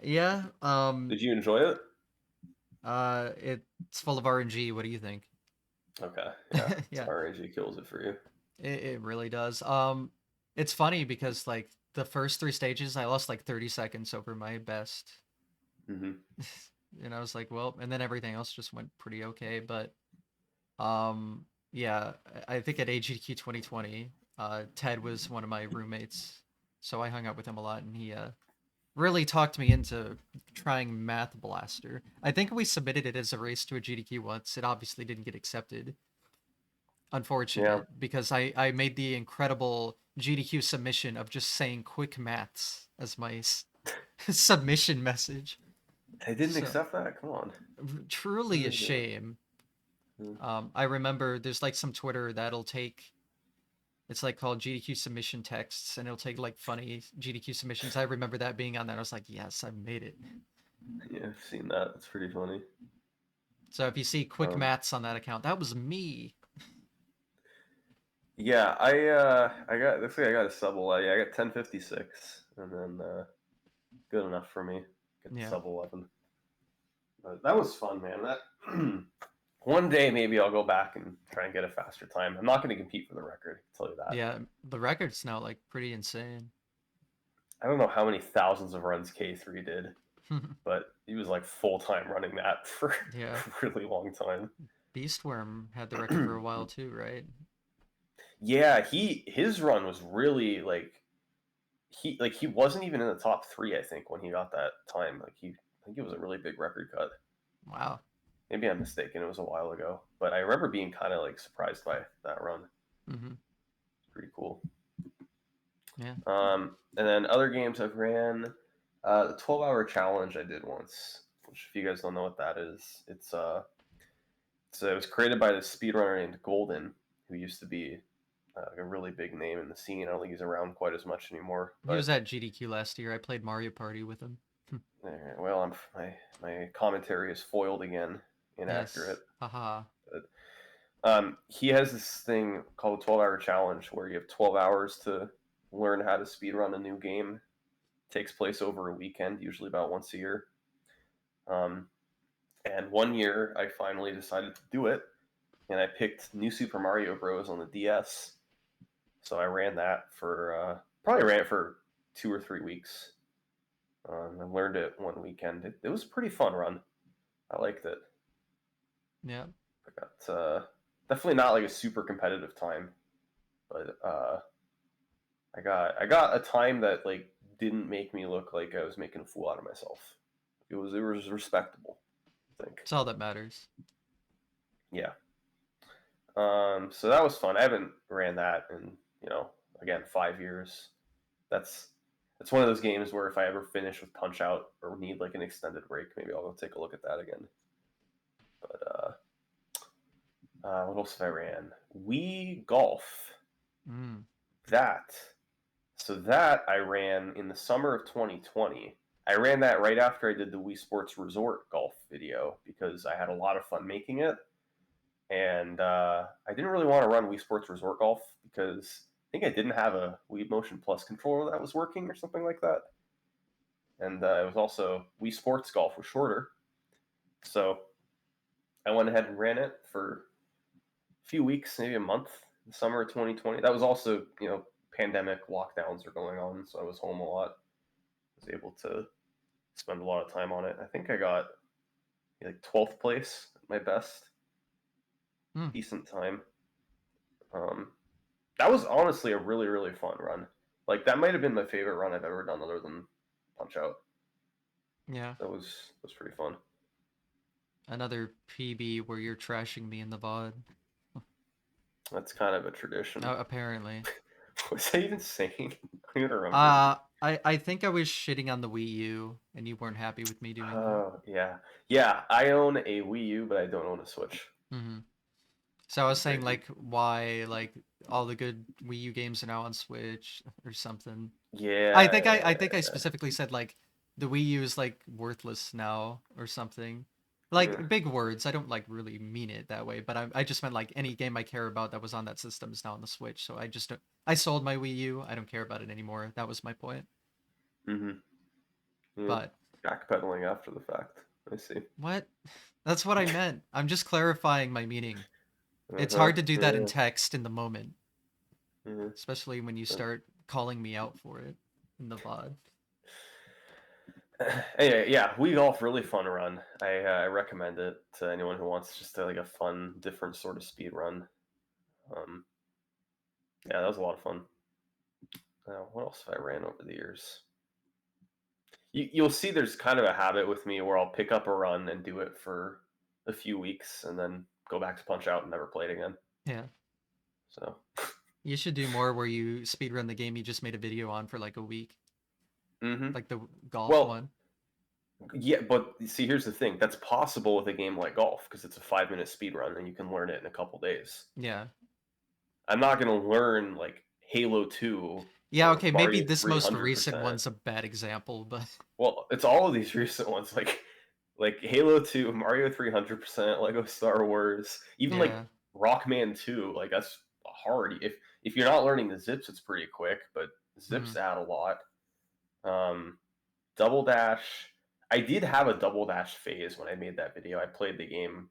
S1: Yeah,
S2: Did you enjoy it?
S1: it's full of RNG. What do you think?
S2: Okay, yeah. So
S1: Yeah,
S2: RNG kills it for you.
S1: it really does. It's funny because like the first three stages, I lost like 30 seconds over my best.
S2: Hmm.
S1: And I was like, well, and then everything else just went pretty okay. But yeah, I think at AGDQ 2020, Ted was one of my roommates, so I hung out with him a lot, and he really talked me into trying Math Blaster. I think we submitted it as a race to a GDQ once. It obviously didn't get accepted.
S2: Yeah,
S1: Unfortunate, because I made the incredible GDQ submission of just saying quick maths as my submission message.
S2: they didn't
S1: So
S2: accept that. Come on.
S1: truly a shame. I remember there's like some Twitter that'll take it's like called GDQ submission texts, and it'll take like funny GDQ submissions. I remember that being on there. I was like, yes, I made it.
S2: Yeah, I've seen that. It's pretty funny.
S1: So if you see quick
S2: Um,
S1: maths on that account, that was me.
S2: yeah, I got this. I got a sub 11. Yeah, I got 1056, and then good enough for me. Get the
S1: Yeah.
S2: sub 11. But that was fun, man. That one day maybe I'll go back and try and get a faster time. I'm not going to compete for the record. I can tell you that.
S1: Yeah, the record's now like pretty insane.
S2: I don't know how many thousands of runs K3 did, but he was like full time running that for
S1: Yeah.
S2: a really long time.
S1: Beastworm had the record for a while too, right?
S2: Yeah, his run was really he wasn't even in the top 3, I think, when he got that time. I think it was a really big record cut.
S1: Wow.
S2: Maybe I'm mistaken, it was a while ago. But I remember being kind of like surprised by that run.
S1: Mm-hmm.
S2: Pretty cool.
S1: Yeah.
S2: And then other games I've ran, the 12-hour challenge I did once, which if you guys don't know what that is, it was created by this speedrunner named Golden, who used to be a really big name in the scene. I don't think he's around quite as much anymore.
S1: He
S2: But
S1: was at GDQ last year. I played Mario Party with him.
S2: There, well, my commentary is foiled again, inaccurate.
S1: Yes. Haha.
S2: He has this thing called 12-hour challenge where you have 12 hours to learn how to speedrun a new game. It takes place over a weekend, usually about once a year. And one year, I finally decided to do it, and I picked New Super Mario Bros. On the DS. So I ran that for probably ran it for 2 or 3 weeks. I learned it one weekend. It was a pretty fun run. I liked it.
S1: Yeah.
S2: I got definitely not like a super competitive time, but I got a time that like didn't make me look like I was making a fool out of myself. It was respectable, I think.
S1: That's all that matters.
S2: Yeah. So that was fun. I haven't ran that in, again, 5 years. That's one of those games where if I ever finish with Punch Out or need like an extended break, maybe I'll go take a look at that again. But what else have I ran? Wii Golf.
S1: Mm.
S2: That. So that I ran in the summer of 2020. I ran that right after I did the Wii Sports Resort golf video because I had a lot of fun making it. And I didn't really want to run Wii Sports Resort Golf because I think I didn't have a Wii Motion Plus controller that was working or something like that. And it was also Wii Sports Golf was shorter. So I went ahead and ran it for a few weeks, maybe a month, in the summer of 2020. That was also, pandemic lockdowns are going on, so I was home a lot. I was able to spend a lot of time on it. I think I got like 12th place at my best. Decent time. That was honestly a really, really fun run. Like that might have been my favorite run I've ever done other than Punch Out.
S1: Yeah.
S2: That was pretty fun.
S1: Another PB where you're trashing me in the VOD.
S2: That's kind of a tradition.
S1: Oh, apparently.
S2: Was I even saying? I don't even remember.
S1: I think I was shitting on the Wii U, and you weren't happy with me doing that.
S2: Oh, yeah. I own a Wii U, but I don't own a Switch.
S1: Mm-hmm. So I was saying like why like all the good Wii U games are now on Switch or something.
S2: Yeah.
S1: I think I specifically said like the Wii U is like worthless now or something. Like
S2: Yeah.
S1: big words. I don't like really mean it that way, but I just meant like any game I care about that was on that system is now on the Switch. So I just I sold my Wii U. I don't care about it anymore. That was my point.
S2: Mm-hmm. Yeah.
S1: But
S2: Backpedaling after the fact. I see.
S1: what? That's what I meant. I'm just clarifying my meaning. It's
S2: Uh-huh.
S1: hard to do that in
S2: Yeah.
S1: text in the moment,
S2: Yeah.
S1: especially when you start calling me out for it in the VOD.
S2: Anyway, yeah, Wii Golf, really fun run. I recommend it to anyone who wants just like a fun, different sort of speed run. Yeah, that was a lot of fun. What else have I ran over the years? You'll see there's kind of a habit with me where I'll pick up a run and do it for a few weeks and then go back to Punch Out and never play it again.
S1: Yeah.
S2: So
S1: You should do more where you speedrun the game you just made a video on for like a week. Like the golf
S2: well,
S1: one.
S2: yeah, but see, here's the thing. That's possible with a game like golf because it's a 5-minute speed run and you can learn it in a couple days.
S1: Yeah.
S2: I'm not going to learn like Halo 2
S1: Yeah,
S2: or
S1: okay, maybe
S2: Mario
S1: this most recent
S2: 300%.
S1: one's a bad example, but
S2: Well, it's all of these recent ones like Halo 2, Mario 300%, Lego Star Wars, even like
S1: yeah.
S2: Rockman 2, like that's hard. If you're not learning the zips, it's pretty quick, but zips add a lot. Double Dash, I did have a Double Dash phase when I made that video. I played the game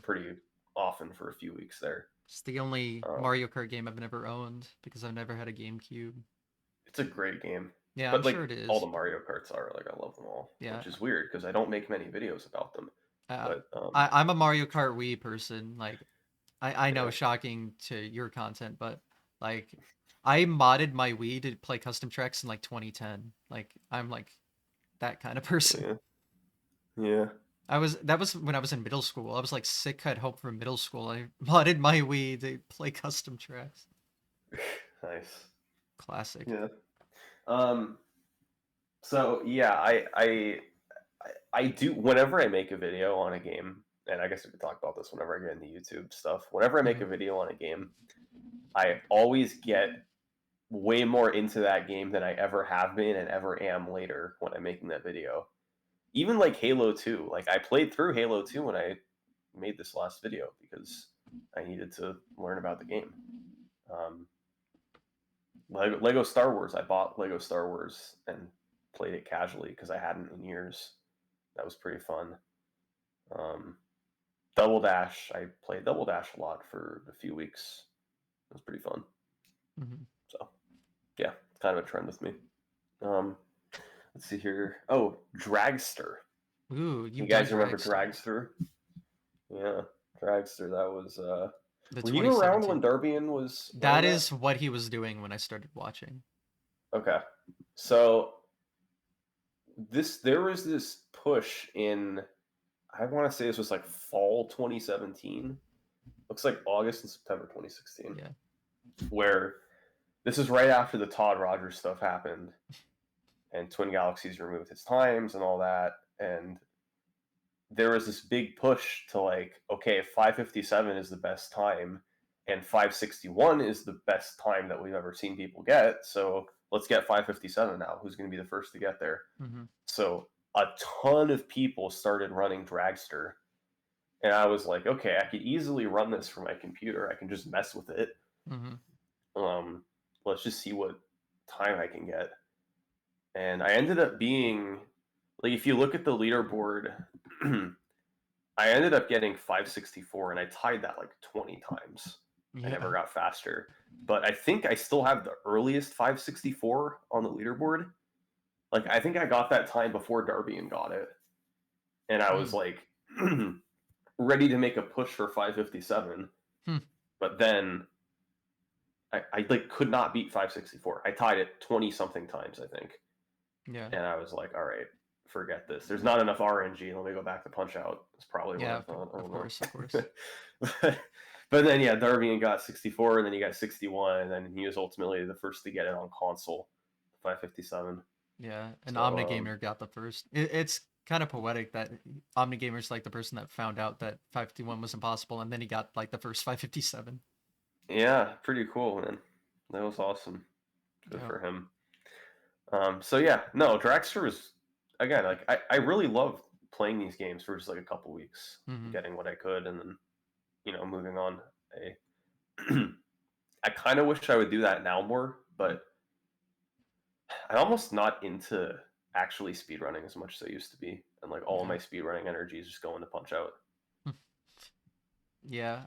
S2: pretty often for a few weeks there.
S1: It's the only Mario Kart game I've never owned because I've never had a GameCube.
S2: It's a great game.
S1: Yeah,
S2: But
S1: I'm
S2: like
S1: sure it
S2: all
S1: is.
S2: the Mario Karts are, like I love them all,
S1: Yeah.
S2: which is weird because I don't make many videos about them. But
S1: I'm a Mario Kart Wii person. Like, I know,
S2: yeah.
S1: shocking to your content, but like, I modded my Wii to play custom tracks in like 2010. Like, I'm like that kind of person.
S2: Yeah.
S1: That was when I was in middle school. I was like sick at home from middle school. I modded my Wii to play custom tracks.
S2: Nice.
S1: Classic.
S2: Yeah. So yeah, I do whenever I make a video on a game, and I guess we could talk about this whenever I get into YouTube stuff. Whenever I make a video on a game, I always get way more into that game than I ever have been and ever am later when I'm making that video. even like Halo 2. Like I played through Halo 2 when I made this last video because I needed to learn about the game. Lego Star Wars. I bought Lego Star Wars and played it casually because I hadn't in years. That was pretty fun. Double Dash. I played Double Dash a lot for a few weeks. It was pretty fun.
S1: Mm-hmm.
S2: So, yeah, it's kind of a trend with me. Let's see here. Oh, Dragster.
S1: Ooh,
S2: You
S1: you've done
S2: guys remember
S1: Dragster.
S2: Dragster? Yeah, Dragster. That was.
S1: The
S2: Were you around
S1: 2017.
S2: when Darbian was
S1: That
S2: running that?
S1: is what he was doing when I started watching.
S2: Okay, so there was this push in, I want to say this was like fall 2017. Looks like August and September 2016.
S1: Yeah.
S2: Where this is right after the Todd Rogers stuff happened, and Twin Galaxies removed its times and all that, and there was this big push to like, okay, if 557 is the best time and 561 is the best time that we've ever seen people get, so let's get 557 now. Who's going to be the first to get there?
S1: Mm-hmm.
S2: So a ton of people started running Dragster, and I was like, okay, I could easily run this from my computer. I can just mess with it.
S1: Mm-hmm.
S2: Let's just see what time I can get. And I ended up being, like, if you look at the leaderboard, I ended up getting 564, and I tied that like 20 times.
S1: Yeah.
S2: I never got faster. But I think I still have the earliest 564 on the leaderboard. Like, I think I got that time before Darbian got it. And I was like ready to make a push for 557. But then I like could not beat 564. I tied it 20 something times, I think.
S1: Yeah.
S2: And I was like, all right, forget this. There's not enough RNG. Let me go back to Punch Out. That's probably what I thought.
S1: Of course.
S2: But then, yeah, Darbian got 64, and then he got 61, and then he was ultimately the first to get it on console, 557.
S1: Yeah, and
S2: So,
S1: OmniGamer got the first. It's kind of poetic that OmniGamer's like the person that found out that 551 was impossible, and then he got like the first 557.
S2: Yeah, pretty cool, man. That was awesome. Good
S1: Yeah.
S2: for him. So yeah, no, Dragster was, again, like I really loved playing these games for just like a couple weeks, getting what I could, and then moving on. I kind of wish I would do that now more, but I'm almost not into actually speedrunning as much as I used to be, and like all of my speedrunning energy is just going to Punch Out.
S1: Yeah.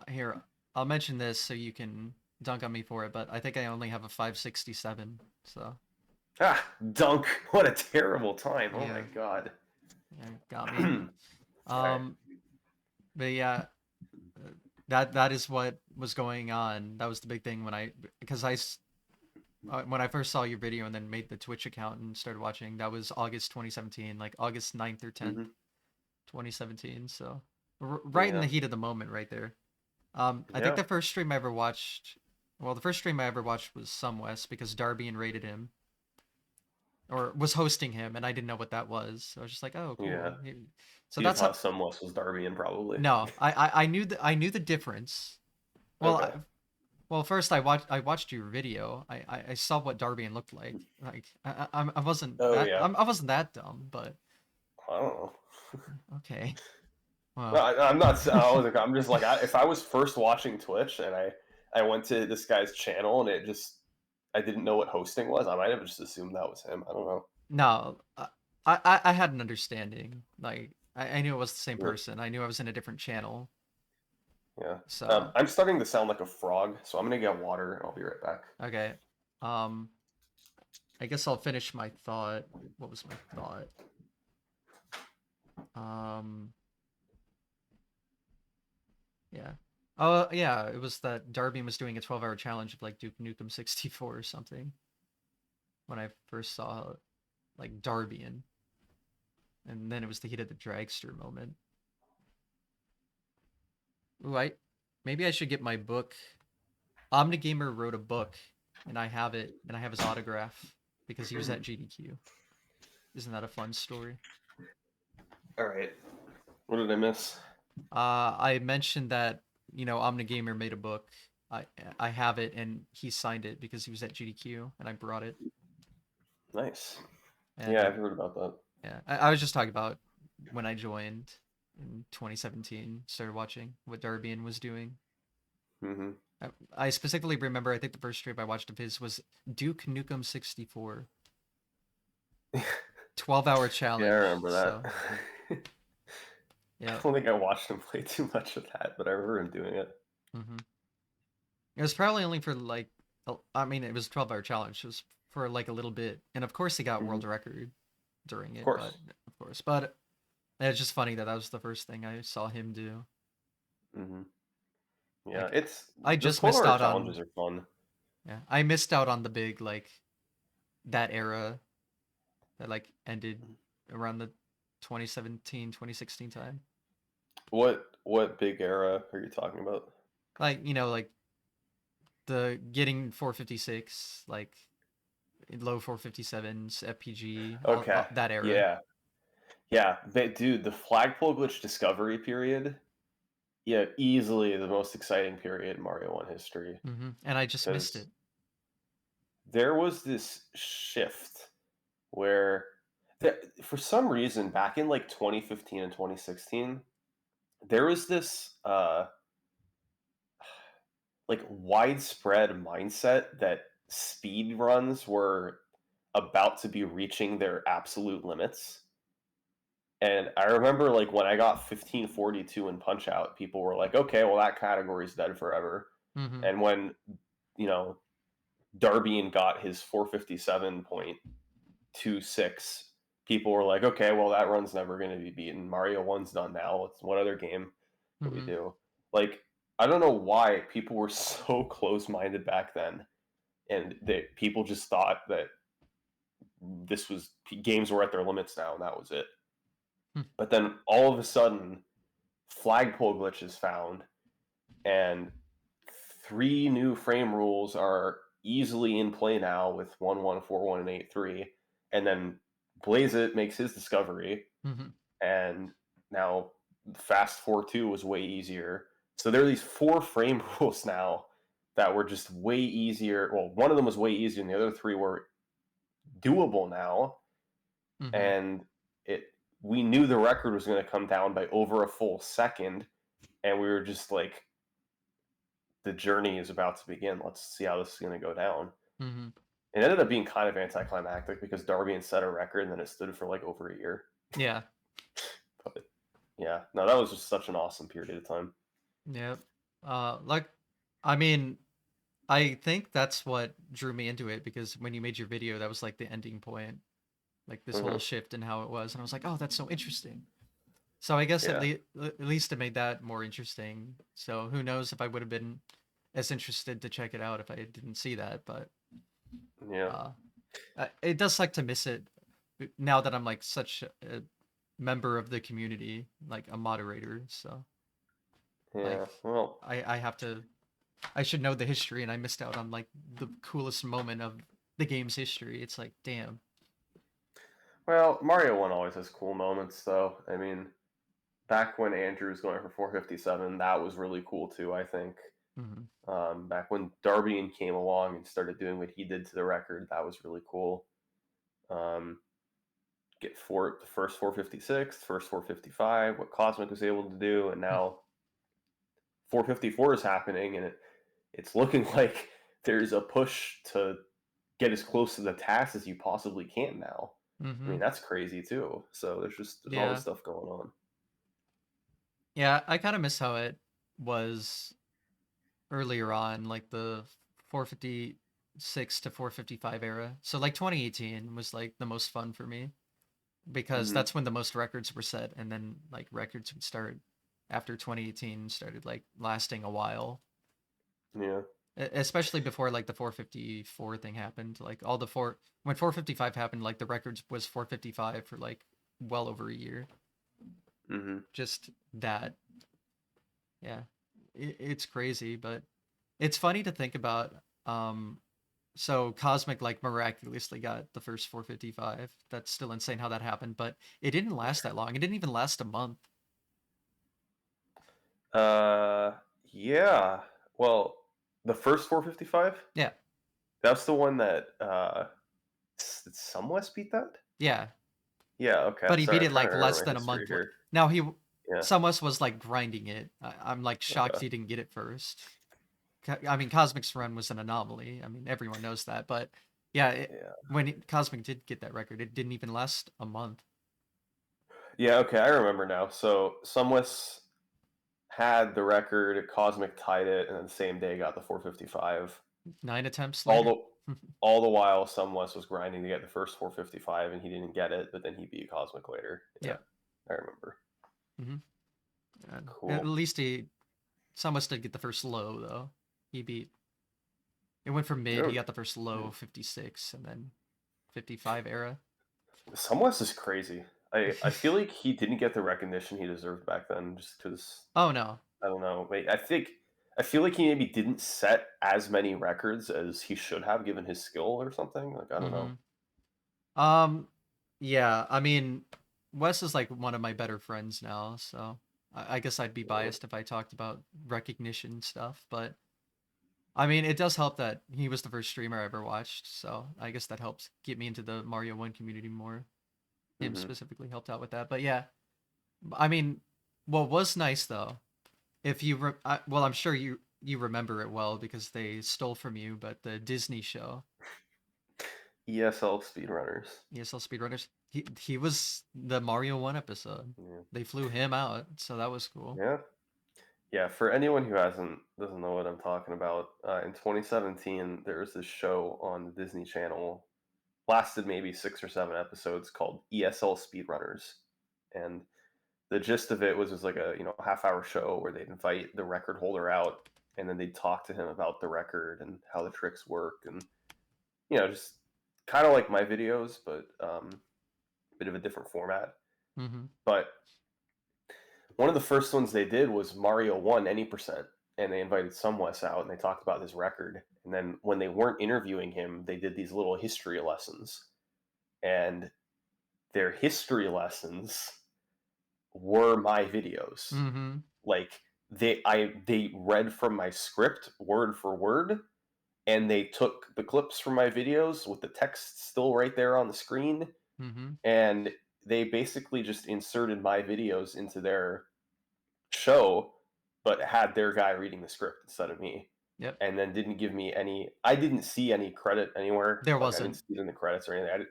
S1: Here, I'll mention this so you can dunk on me for it, but I think I only have a 567, so.
S2: Dunk! What a terrible time! Oh my god.
S1: Yeah, got me. But yeah, that is what was going on. That was the big thing when I first saw your video and then made the Twitch account and started watching. That was August 2017, like August 9th or 10th, 2017. So right in the heat of the moment, right there. I think the first stream I ever watched, the first stream I ever watched was SumWest because Darbian rated him. Or was hosting him, and I didn't know what that was. So I was just like, "Oh, cool."
S2: Yeah.
S1: So
S2: you
S1: that's
S2: thought SumWest was Darbian, probably.
S1: No, I knew the difference. Well,
S2: okay.
S1: Well, first I watched your video. I saw what Darbian looked like. Like I wasn't I wasn't that dumb, but
S2: I don't know.
S1: Okay. Well,
S2: no, I'm not. I'm just like, if I was first watching Twitch and I went to this guy's channel and I didn't know what hosting was, I might have just assumed that was him. I don't know.
S1: No, I had an understanding. Like I knew it was the same person. I knew I was in a different channel.
S2: Yeah.
S1: So
S2: I'm starting to sound like a frog, so I'm gonna get water and I'll be right back.
S1: Okay. I guess I'll finish my thought. What was my thought? Yeah. Oh, yeah, it was that Darbian was doing a 12-hour challenge of like Duke Nukem 64 or something. When I first saw like Darbian. And then it was the heat of the Dragster moment. Ooh, maybe I should get my book. OmniGamer wrote a book, and I have it, and I have his autograph because he was at GDQ. Isn't that a fun story?
S2: All right. What did I miss?
S1: I mentioned that OmniGamer made a book. I have it, and he signed it because he was at GDQ, and I brought it.
S2: Nice.
S1: And
S2: yeah, I've heard about that.
S1: Yeah, I was just talking about when I joined in 2017, started watching what Darbian was doing.
S2: Hmm.
S1: I specifically remember, I think the first stream I watched of his was Duke Nukem 64, 12-hour
S2: Yeah, I
S1: challenge.
S2: remember
S1: So,
S2: that. I
S1: yeah.
S2: don't think I watched him play too much of that, but I remember him doing it.
S1: hmm It was probably only for like, I mean, it was a 12-hour challenge. It was for like a little bit. And of course, he got
S2: Hmm.
S1: world record during
S2: Of
S1: it,
S2: course.
S1: but of course. But it's just funny that that was the first thing I saw him do.
S2: Hmm. Yeah,
S1: Like,
S2: it's
S1: I
S2: those
S1: just missed
S2: 12-hour
S1: out on,
S2: challenges are fun.
S1: yeah, I missed out on the big, like, that era that, like, ended around the 2017, 2016 time.
S2: What big era are you talking about?
S1: Like, like the getting 456, like, low 457s, FPG,
S2: Okay.
S1: that era.
S2: Yeah. Yeah. Dude, the flagpole glitch discovery period, yeah, easily the most exciting period in Mario 1 history.
S1: And I just missed
S2: Because
S1: it.
S2: there was this shift where for some reason back in like 2015 and 2016, there was this like widespread mindset that speed runs were about to be reaching their absolute limits. And I remember like when I got 1542 in Punch Out, people were like, okay, well that category's dead forever.
S1: hmm
S2: And when, you know, Darbian got his 457.26, people were like, okay, well that run's never going to be beaten. Mario 1's done now. It's what other game that we
S1: hmm
S2: do? Like, I don't know why people were so close-minded back then, and that people just thought that this was games were at their limits now, and that was it. But then all of a sudden, flagpole glitch is found, and three new frame rules are easily in play now with 1141 and 83. And then Blaze It makes his discovery,
S1: hmm
S2: and now Fast 4-2 was way easier. So there are these four frame rules now that were just way easier. Well, one of them was way easier, and the other three were doable now.
S1: hmm
S2: And it we knew the record was going to come down by over a full second, and we were just like, the journey is about to begin. Let's see how this is going to go down.
S1: hmm
S2: It ended up being kind of anticlimactic because Darby set a record and then it stood for like over a year.
S1: Yeah.
S2: But yeah, no, that was just such an awesome period of time.
S1: Yep. Like, I mean, I think that's what drew me into it because when you made your video, that was like the ending point, like this whole
S2: Hmm.
S1: shift in how it was, and I was like, oh, that's so interesting. So I guess
S2: Yeah,
S1: at least it made that more interesting. So who knows if I would have been as interested to check it out if I didn't see that, but
S2: yeah,
S1: uh, it does suck to miss it now that I'm like such a member of the community, like a moderator. So like
S2: yeah. Well,
S1: I have to I should know the history and I missed out on like the coolest moment of the game's history. It's like, damn.
S2: Mario One always has cool moments, though. I mean, back when Andrew was going for 457, that was really cool too. I think.
S1: hmm
S2: Back when Darby came along and started doing what he did to the record, that was really cool. Um, get the first 456, first 455, what Cosmic was able to do, and now 454 is happening, and it's looking like there's a push to get as close to the task as you possibly can now. I
S1: hmm
S2: mean, that's crazy too. So there's all this
S1: Yeah.
S2: stuff going on.
S1: Yeah, I kind of miss how it was earlier on, like the 456 to 455 era. So like 2018 was like the most fun for me because
S2: Hmm.
S1: that's when the most records were set, and then like records would start after 2018 started like lasting a while.
S2: Yeah.
S1: Especially before like the 454 thing happened, like all the four when 455 happened, like the records was 455 for like well over a year.
S2: Hmm.
S1: Just that, yeah, it's crazy, but it's funny to think about. So Cosmic like miraculously got the first 455. That's still insane how that happened, but it didn't last that long. It didn't even last a month.
S2: Uh, yeah. Well, the first 455,
S1: Yeah,
S2: that's the one that somewhat beat that.
S1: yeah.
S2: Yeah, okay.
S1: But he
S2: Sorry,
S1: beat
S2: I'm
S1: it
S2: trying
S1: like
S2: to
S1: less
S2: remember my
S1: than a
S2: history
S1: month.
S2: here.
S1: Now
S2: Yeah.
S1: Samus was like grinding it. I'm like shocked
S2: Okay.
S1: he didn't get it first. I mean, Cosmic's run was an anomaly. I mean, everyone knows that. But yeah,
S2: Yeah.
S1: Cosmic did get that record, it didn't even last a month.
S2: Yeah, okay, I remember now. So Sumwis had the record, Cosmic tied it, and then the same day got the 455.
S1: 9 attempts
S2: All
S1: later.
S2: the all the while Sumwis was grinding to get the first 455 and he didn't get it, but then he beat Cosmic later. Yeah.
S1: Yeah.
S2: I remember.
S1: hmm And at
S2: Cool.
S1: least Samus did get the first low though. He beat. It went from mid. He
S2: Dude,
S1: got the first low 56, and then 55 era.
S2: Sumwis is crazy. I feel like he didn't get the recognition he deserved back then just because
S1: Oh no.
S2: I don't know. I feel like he maybe didn't set as many records as he should have given his skill or something. Like I don't know.
S1: Um, yeah, I mean, Wes is like one of my better friends now, so I guess I'd be
S2: Yeah.
S1: biased if I talked about recognition stuff, but I mean, it does help that he was the first streamer I ever watched, so I guess that helps get me into the Mario 1 community more. Him
S2: Mm-hmm.
S1: specifically helped out with that, but yeah, I mean, what was nice though, if you well, I'm sure you remember it well because they stole from you, but the Disney show,
S2: ESL Speedrunners.
S1: ESL Speedrunners. He was the Mario 1 episode.
S2: Yeah.
S1: They flew him out, so that was cool.
S2: Yeah. Yeah, for anyone who doesn't know what I'm talking about, in 2017 there was this show on the Disney Channel, lasted maybe 6 or 7 episodes, called ESL Speedrunners, and the gist of it was like a half-hour show where they'd invite the record holder out, and then they'd talk to him about the record and how the tricks work, and just kind of like my videos, but bit of a different format.
S1: Mm-hmm.
S2: But one of the first ones they did was Mario won any percent, and they invited Sumwes out and they talked about his record. And then when they weren't interviewing him, they did these little history lessons, and their history lessons were my videos.
S1: Mm-hmm.
S2: Like they read from my script word for word, and they took the clips from my videos with the text still right there on the screen,
S1: Mm-hmm.
S2: and they basically just inserted my videos into their show, but had their guy reading the script instead of me.
S1: Yep.
S2: And then didn't give me any. I didn't see any credit anywhere.
S1: There
S2: Like I didn't
S1: wasn't.
S2: see it in the credits or anything.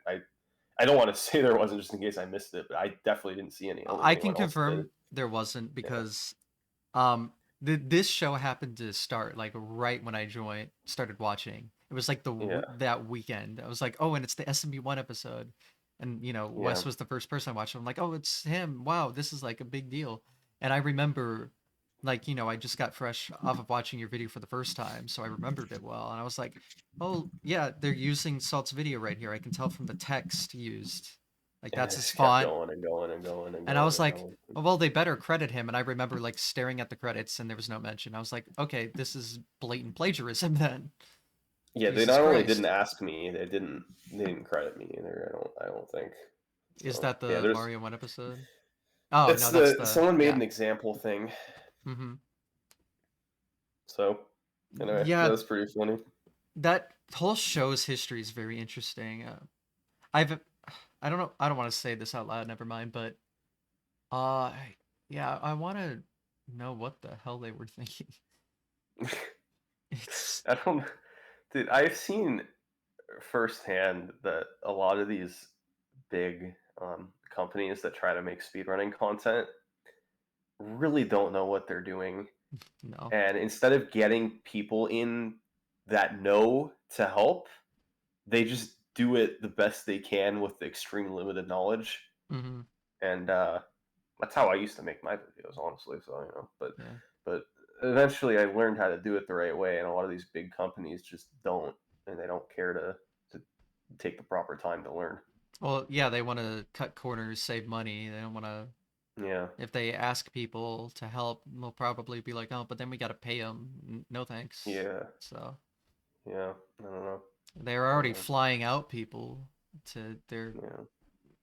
S2: I don't want to say there wasn't just in case I missed it, but I definitely didn't see any. I don't think
S1: I can
S2: anyone else did.
S1: confirm there wasn't
S2: Yeah.
S1: because this show happened to start like right when I started watching. It was like
S2: Yeah.
S1: that weekend. I was like, oh, and it's the SMB1 episode, and
S2: Yeah.
S1: Wes was the first person I watched. I'm like, oh, it's him. Wow, this is like a big deal. And I remember, like I just got fresh off of watching your video for the first time, so I remembered it well. And I was like, oh yeah, they're using Salt's video right here. I can tell from the text used. Like
S2: And
S1: that's
S2: it
S1: his
S2: just kept
S1: font.
S2: going and going and going and
S1: And I
S2: going
S1: was
S2: and
S1: like,
S2: going.
S1: oh, well, they better credit him. And I remember like staring at the credits and there was no mention. I was like, okay, this is blatant plagiarism then.
S2: Yeah, they
S1: Jesus
S2: not only didn't
S1: Christ.
S2: ask me, they didn't credit me either. I don't think.
S1: Is
S2: So
S1: that
S2: yeah,
S1: the
S2: there's
S1: Mario 1 episode? Oh,
S2: it's
S1: no, that's
S2: the
S1: the,
S2: someone made
S1: yeah.
S2: an example thing.
S1: Mm-hmm.
S2: So anyway, that
S1: Yeah,
S2: was pretty funny.
S1: that whole show's history is very interesting. I've, I don't know, I don't want to say this out loud, never mind, but, yeah, I want to know what the hell they were thinking. It's,
S2: I don't, dude. I've seen firsthand that a lot of these big companies that try to make speedrunning content really don't know what they're doing,
S1: no.
S2: and instead of getting people in that know to help, they just do it the best they can with the extreme limited knowledge,
S1: Mm-hmm.
S2: and that's how I used to make my videos, honestly. So
S1: Yeah.
S2: but eventually I learned how to do it the right way, and a lot of these big companies just don't, and they don't care to take the proper time to learn.
S1: Well, yeah, they want to cut corners, save money. They don't want to.
S2: Yeah,
S1: If they ask people to help, they'll probably be like, "Oh, but then we got to pay them." No thanks.
S2: yeah,
S1: So
S2: yeah. I don't know.
S1: they're already flying out people to their
S2: Yeah,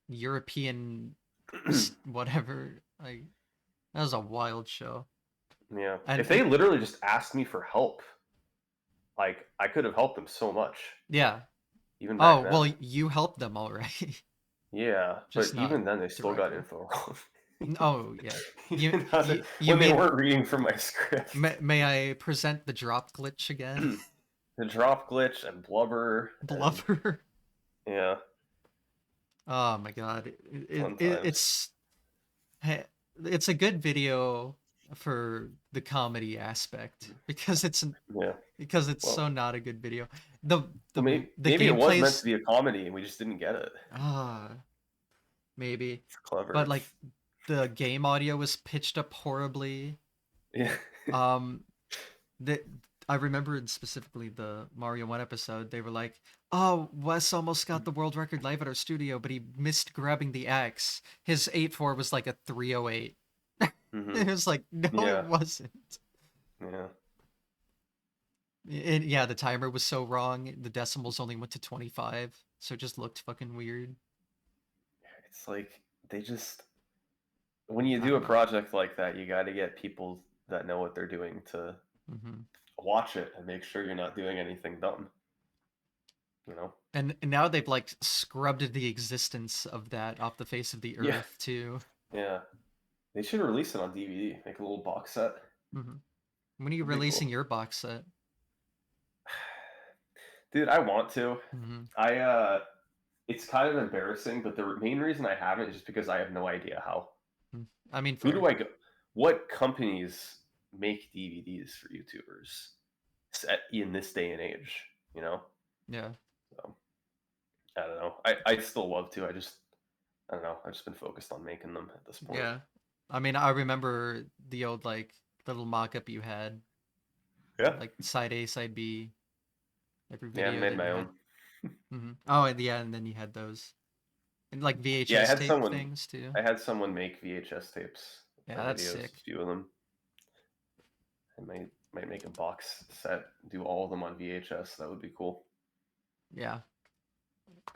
S1: European
S2: yeah.
S1: whatever. Like that was a wild show.
S2: Yeah.
S1: And
S2: If they literally just asked me for help, like I could have helped them so much,
S1: yeah.
S2: even back
S1: Oh well,
S2: then.
S1: you helped them already.
S2: Yeah,
S1: just
S2: but
S1: not
S2: even then, they still got
S1: directly.
S2: info wrong.
S1: Oh yeah,
S2: Even on
S1: you
S2: when they
S1: mean
S2: weren't reading from my script.
S1: may I present the drop glitch again?
S2: The drop glitch and blubber and
S1: Blubber.
S2: yeah,
S1: Oh my god,
S2: fun times.
S1: hey, it's a good video for the comedy aspect
S2: Yeah.
S1: because it's so
S2: Well,
S1: not a good video. The
S2: well,
S1: the
S2: maybe it was meant to
S1: gameplays
S2: be a comedy and we just didn't get it.
S1: ah maybe,
S2: It's clever.
S1: but like the game audio was pitched up horribly.
S2: Yeah.
S1: Um, the I remember specifically the Mario 1 episode. They were like, "Oh, Wes almost got the world record live at our studio, but he missed grabbing the axe. His 8-4 was like a 308."
S2: Hmm.
S1: It was like, "No, it
S2: Yeah.
S1: wasn't."
S2: Yeah.
S1: And yeah, the timer was so wrong. The decimals only went to 25, so it just looked fucking weird.
S2: It's like they just when you
S1: I
S2: do a
S1: don't know.
S2: project like that, you got to get people that know what they're doing to
S1: Hmm.
S2: watch it and make sure you're not doing anything dumb. You know?
S1: And now they've like scrubbed the existence of that off the face of the
S2: Yeah.
S1: earth too.
S2: Yeah. They should release it on DVD. Make a little box set.
S1: Hmm. When are you
S2: That'd be
S1: releasing
S2: cool.
S1: your box set?
S2: Dude, I want to.
S1: Hmm.
S2: I it's kind of embarrassing, but the main reason I haven't is just because I have no idea how.
S1: I mean,
S2: Who
S1: fair.
S2: do I go? What companies make DVDs for YouTubers set in this day and age? You know,
S1: Yeah.
S2: so I don't know. I still love to. I don't know. I've just been focused on making them at this point.
S1: Yeah. I mean, I remember the old like little mock-up you had,
S2: Yeah,
S1: like side A, side B, every
S2: yeah. I
S1: video
S2: made
S1: that
S2: my
S1: you
S2: own.
S1: had. Oh, and yeah, and then you had those and like
S2: Yeah,
S1: VHS tape things too.
S2: I had someone make VHS tapes
S1: Yeah,
S2: for
S1: that's
S2: videos.
S1: sick.
S2: A few of them. I might make a box set. Do all of them on VHS. That would be cool.
S1: Yeah,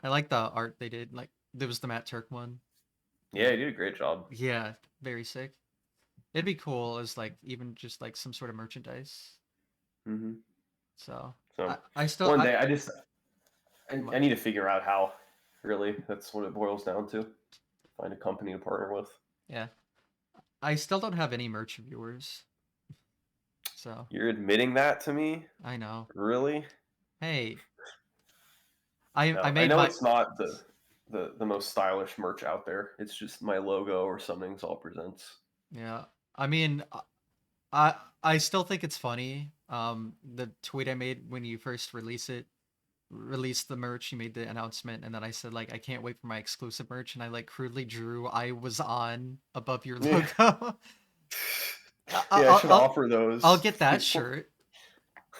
S1: I like the art they did. Like there was the Matt Turk one.
S2: Yeah, you did a great job.
S1: Yeah, very sick. It'd be cool as like even just like some sort of merchandise.
S2: Hmm.
S1: So
S2: So
S1: I still
S2: one
S1: I
S2: day, I
S1: what?
S2: need to figure out how. Really, that's what it boils down to. Find a company to partner with.
S1: Yeah, I still don't have any merch viewers. So
S2: You're admitting that to me?
S1: I know.
S2: Really?
S1: Hey, I
S2: No, I
S1: made
S2: know
S1: my
S2: it's not the most stylish merch out there. It's just my logo or SUMMONINGSALT presents.
S1: yeah. I mean, I still think it's funny. The tweet I made when you first released the merch, you made the announcement, and then I said like I can't wait for my exclusive merch, and I like crudely drew I was on above your
S2: Yeah,
S1: logo.
S2: yeah. I should
S1: I'll
S2: offer
S1: I'll
S2: those
S1: get
S2: to
S1: that
S2: people.
S1: shirt.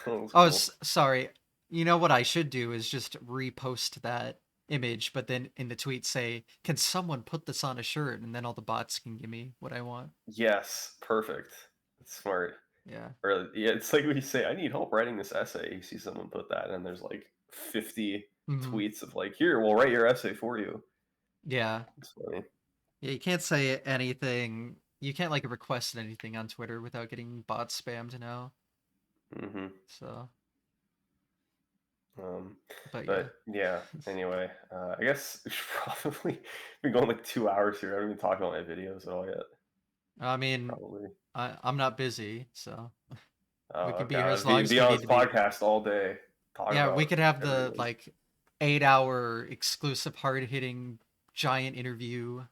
S2: That was
S1: Oh,
S2: cool.
S1: sorry. You know what I should do is just repost that image, but then in the tweet say, "Can someone put this on a shirt?" And then all the bots can give me what I want.
S2: Yes, perfect. That's smart.
S1: Yeah.
S2: Or yeah, it's like when you say, "I need help writing this essay." You see someone put that, and there's like 50
S1: Hmm.
S2: tweets of like, "Here, we'll write your essay for you."
S1: Yeah.
S2: It's funny.
S1: Yeah, you can't say anything. You can't like request anything on Twitter without getting bot spammed now.
S2: Hmm.
S1: So,
S2: Um,
S1: but yeah.
S2: but yeah. Anyway, I guess we should probably been going like 2 hours here. I haven't even talked about my videos at all yet.
S1: I mean,
S2: Probably.
S1: I'm not busy, so we
S2: Oh,
S1: can be
S2: okay.
S1: here as long
S2: Be
S1: as
S2: be
S1: we
S2: on
S1: need
S2: this
S1: to be.
S2: podcast all day. Talk
S1: Yeah, we
S2: about
S1: could have the
S2: everything.
S1: like 8-hour exclusive hard-hitting giant interview.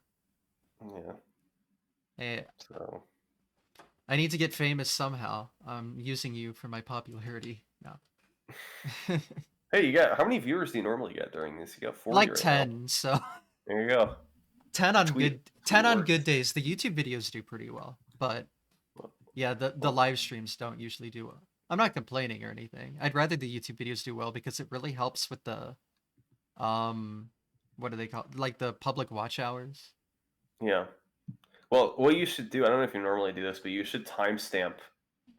S2: Yeah.
S1: Hey,
S2: So
S1: I need to get famous somehow. I'm using you for my popularity. No.
S2: hey, you got how many viewers do you normally get during this? You got 40
S1: Like
S2: right now.
S1: 10, so
S2: There you go.
S1: 10 on
S2: Tweet
S1: good
S2: tweet
S1: 10 on good
S2: works.
S1: days. The YouTube videos do pretty well, but yeah, the
S2: Well,
S1: live streams don't usually do well. I'm not complaining or anything. I'd rather the YouTube videos do well because it really helps with the um what do they call like the public watch hours.
S2: yeah. Well, what you should do, I don't know if you normally do this, but you should timestamp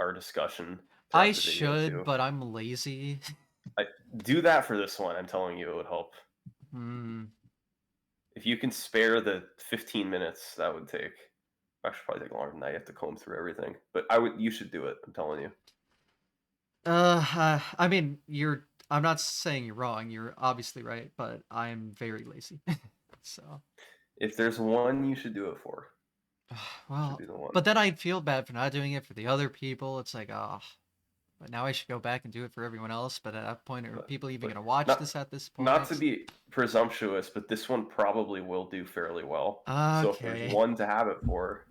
S2: our discussion
S1: I
S2: throughout the video
S1: should,
S2: too.
S1: but I'm lazy.
S2: I, do that for this one. I'm telling you, it would help.
S1: Hmm.
S2: If you can spare the 15 minutes, that would take. Actually, probably take longer than that. You have to comb through everything. But I would. You should do it. I'm telling you.
S1: I mean, I'm not saying you're wrong. You're obviously right, but I'm very lazy. So,
S2: If there's one you should do it for, should
S1: well,
S2: be the one.
S1: but then I'd feel bad for not doing it for the other people. It's like, oh, but now I should go back and do it for everyone else. But at that point, are people even
S2: But
S1: going to watch
S2: not
S1: this at this
S2: not to
S1: point?
S2: be presumptuous, but this one probably will do fairly well. So if there's
S1: Okay.
S2: one to have it for,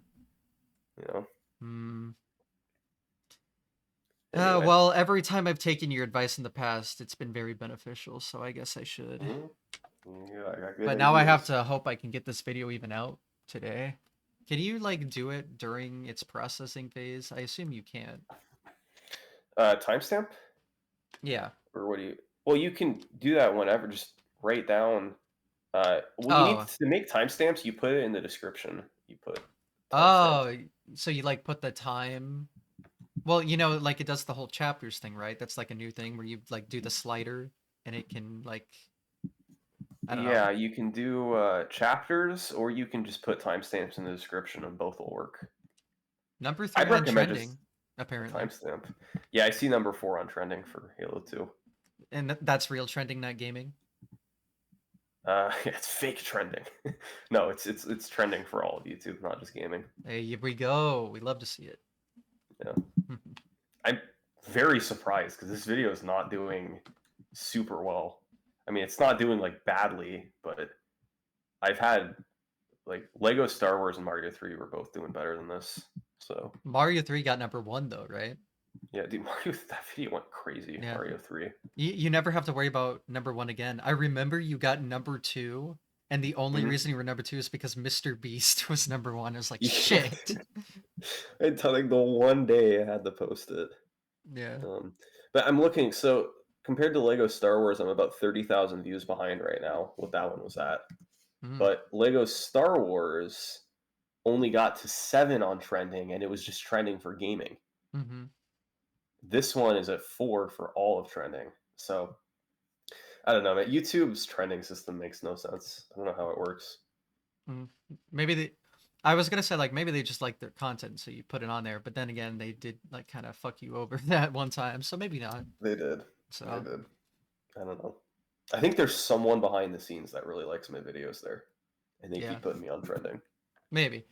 S2: you know.
S1: Hmm.
S2: Anyway.
S1: Well, every time I've taken your advice in the past, it's been very beneficial. So I guess I should.
S2: Mhm. Yeah, I got good
S1: But now I have
S2: ideas.
S1: to hope I can get this video even out today. Can you like do it during its processing phase? I assume you can.
S2: Timestamp?
S1: Yeah.
S2: Or what do you? Well, you can do that whenever. Just write down. Well, you need
S1: Oh.
S2: to make timestamps. You put it in the description. You put timestamp.
S1: Oh. So you like put the time. Well, you know, like it does the whole chapters thing, right? That's like a new thing where you like do the slider and it can like I don't know.
S2: Yeah, you can do chapters, or you can just put timestamps in the description, and both will work.
S1: Number 3
S2: I'd
S1: on
S2: recommend just
S1: trending,
S2: a
S1: apparently.
S2: timestamp. Yeah, I see number 4 on trending for Halo 2.
S1: And that's real trending, not gaming.
S2: It's fake trending. No, it's trending for all of YouTube, not just gaming.
S1: Hey, here we go. We love to see it.
S2: Yeah. I'm very surprised because this video is not doing super well. I mean, it's not doing like badly, but I've had like Lego Star Wars and Mario 3 were both doing better than this. So
S1: Mario 3 got number 1 though, right?
S2: yeah, dude, Mario that video went crazy.
S1: Yeah.
S2: Mario 3.
S1: You never have to worry about number 1 again. I remember you got number 2, and the only reason you were number 2 is because Mr. Beast was number 1. I was like, shit.
S2: Until like the one day I had to post it.
S1: Yeah.
S2: But I'm looking, so compared to Lego Star Wars, I'm about 30,000 views behind right now, what that one was at.
S1: Mm.
S2: But Lego Star Wars only got to 7 on trending, and it was just trending for gaming.
S1: Mm-hmm.
S2: This one is at 4 for all of trending. So I don't know, man. YouTube's trending system makes no sense. I don't know how it works.
S1: Maybe they. I was gonna say like maybe they just like their content, so you put it on there. But then again, they did like kind of fuck you over that one time, so maybe not.
S2: They did.
S1: So
S2: They did. I don't know. I think there's someone behind the scenes that really likes my videos there, and they
S1: yeah,
S2: keep putting me on trending.
S1: maybe.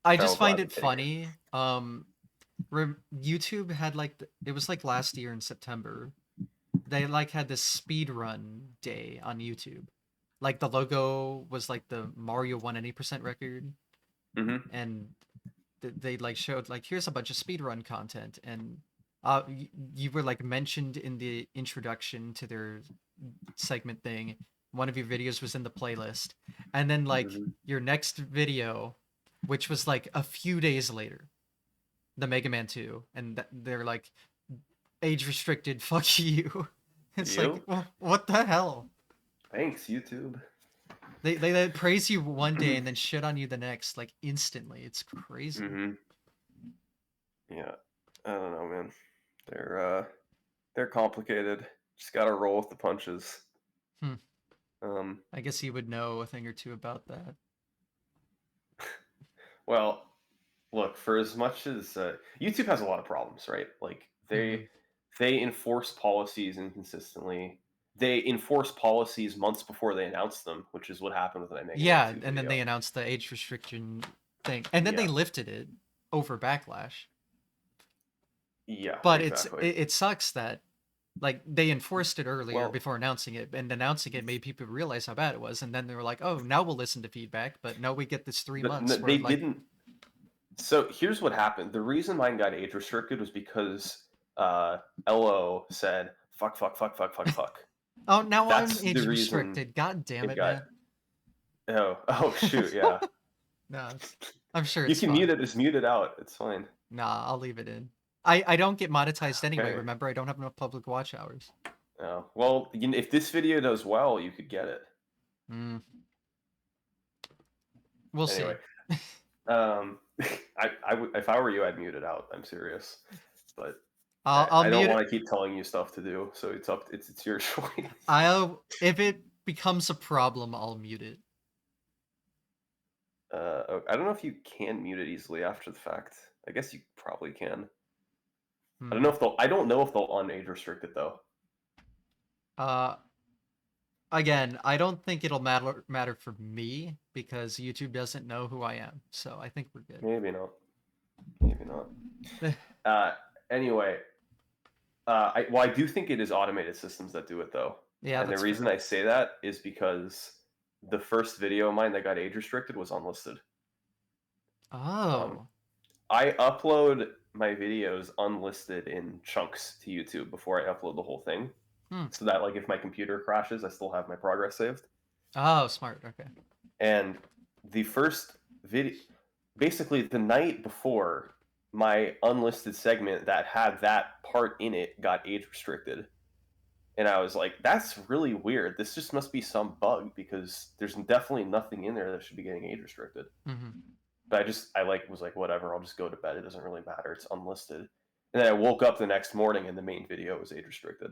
S1: I
S2: Which
S1: just
S2: I'll
S1: find
S2: gladly
S1: it
S2: take.
S1: funny. YouTube had like it was like last year in September. They like had this speed run day on YouTube. Like the logo was like the Mario 180% record,
S2: Mm-hmm.
S1: and they like showed like here's a bunch of speedrun content, and you were like mentioned in the introduction to their segment thing. One of your videos was in the playlist, and then like
S2: Mm-hmm.
S1: your next video, which was like a few days later, the Mega Man 2, and they're like age restricted. Fuck you. It's like
S2: Yep.
S1: what the hell?
S2: Thanks, YouTube.
S1: They praise you one day and then shit on you the next, like instantly. It's crazy.
S2: Mm-hmm. Yeah. I don't know, man. They're complicated. Just gotta roll with the punches.
S1: Hmm.
S2: Um,
S1: I guess you would know a thing or two about that.
S2: well, look, for as much as YouTube has a lot of problems, right? Like
S1: Mm-hmm.
S2: they enforce policies inconsistently. They enforce policies months before they announce them, which is what happened with my Mega Man
S1: Yeah,
S2: 2
S1: and then
S2: video.
S1: they announced the age restriction thing, and then they
S2: Yeah.
S1: lifted it over backlash.
S2: Yeah,
S1: But
S2: exactly.
S1: it sucks that like they enforced it earlier
S2: Well,
S1: before announcing it, and announcing it made people realize how bad it was, and then they were like, "Oh, now we'll listen to feedback." But no, we get this 3 months where
S2: they
S1: like,
S2: didn't. So here's what happened. The reason mine got age restricted was because LO said fuck, fuck, fuck, fuck, fuck, fuck.
S1: "Oh, now I'm
S2: That's the
S1: age
S2: reason
S1: restricted." God damn
S2: it
S1: it,
S2: got.
S1: man.
S2: Oh shoot, yeah.
S1: No, I'm sure
S2: You
S1: it's
S2: can mute
S1: fine.
S2: it. Just mute it out. It's fine.
S1: Nah, I'll leave it in. I don't get monetized anyway.
S2: Okay.
S1: Remember, I don't have enough public watch hours.
S2: Oh, well, if this video does well, you could get it.
S1: Mm, we'll
S2: Anyway,
S1: see.
S2: if I were you, I'd mute it out. I'm serious, but
S1: I'll
S2: I don't
S1: mute it.
S2: want to keep telling you stuff to do. So it's your choice.
S1: I'll if it becomes a problem, I'll mute it.
S2: I don't know if you can mute it easily after the fact. I guess you probably can. I don't know if they'll age restrict it though.
S1: Uh, again, I don't think it'll matter for me because YouTube doesn't know who I am. So I think we're good.
S2: Maybe not. Maybe not. Anyway, I do think it is automated systems that do it though.
S1: Yeah,
S2: And the
S1: that's
S2: reason
S1: fair.
S2: I say that is because the first video of mine that got age restricted was unlisted.
S1: Oh.
S2: I upload my videos unlisted in chunks to YouTube before I upload the whole thing,
S1: Hmm.
S2: so that like if my computer crashes, I still have my progress saved.
S1: Oh, smart. Okay.
S2: And the first video, basically the night before, my unlisted segment that had that part in it got age restricted. And I was like, that's really weird. This just must be some bug because there's definitely nothing in there that should be getting age restricted.
S1: Mm-hmm.
S2: But I like was like, whatever, I'll just go to bed. It doesn't really matter. It's unlisted. And then I woke up the next morning and the main video was age restricted.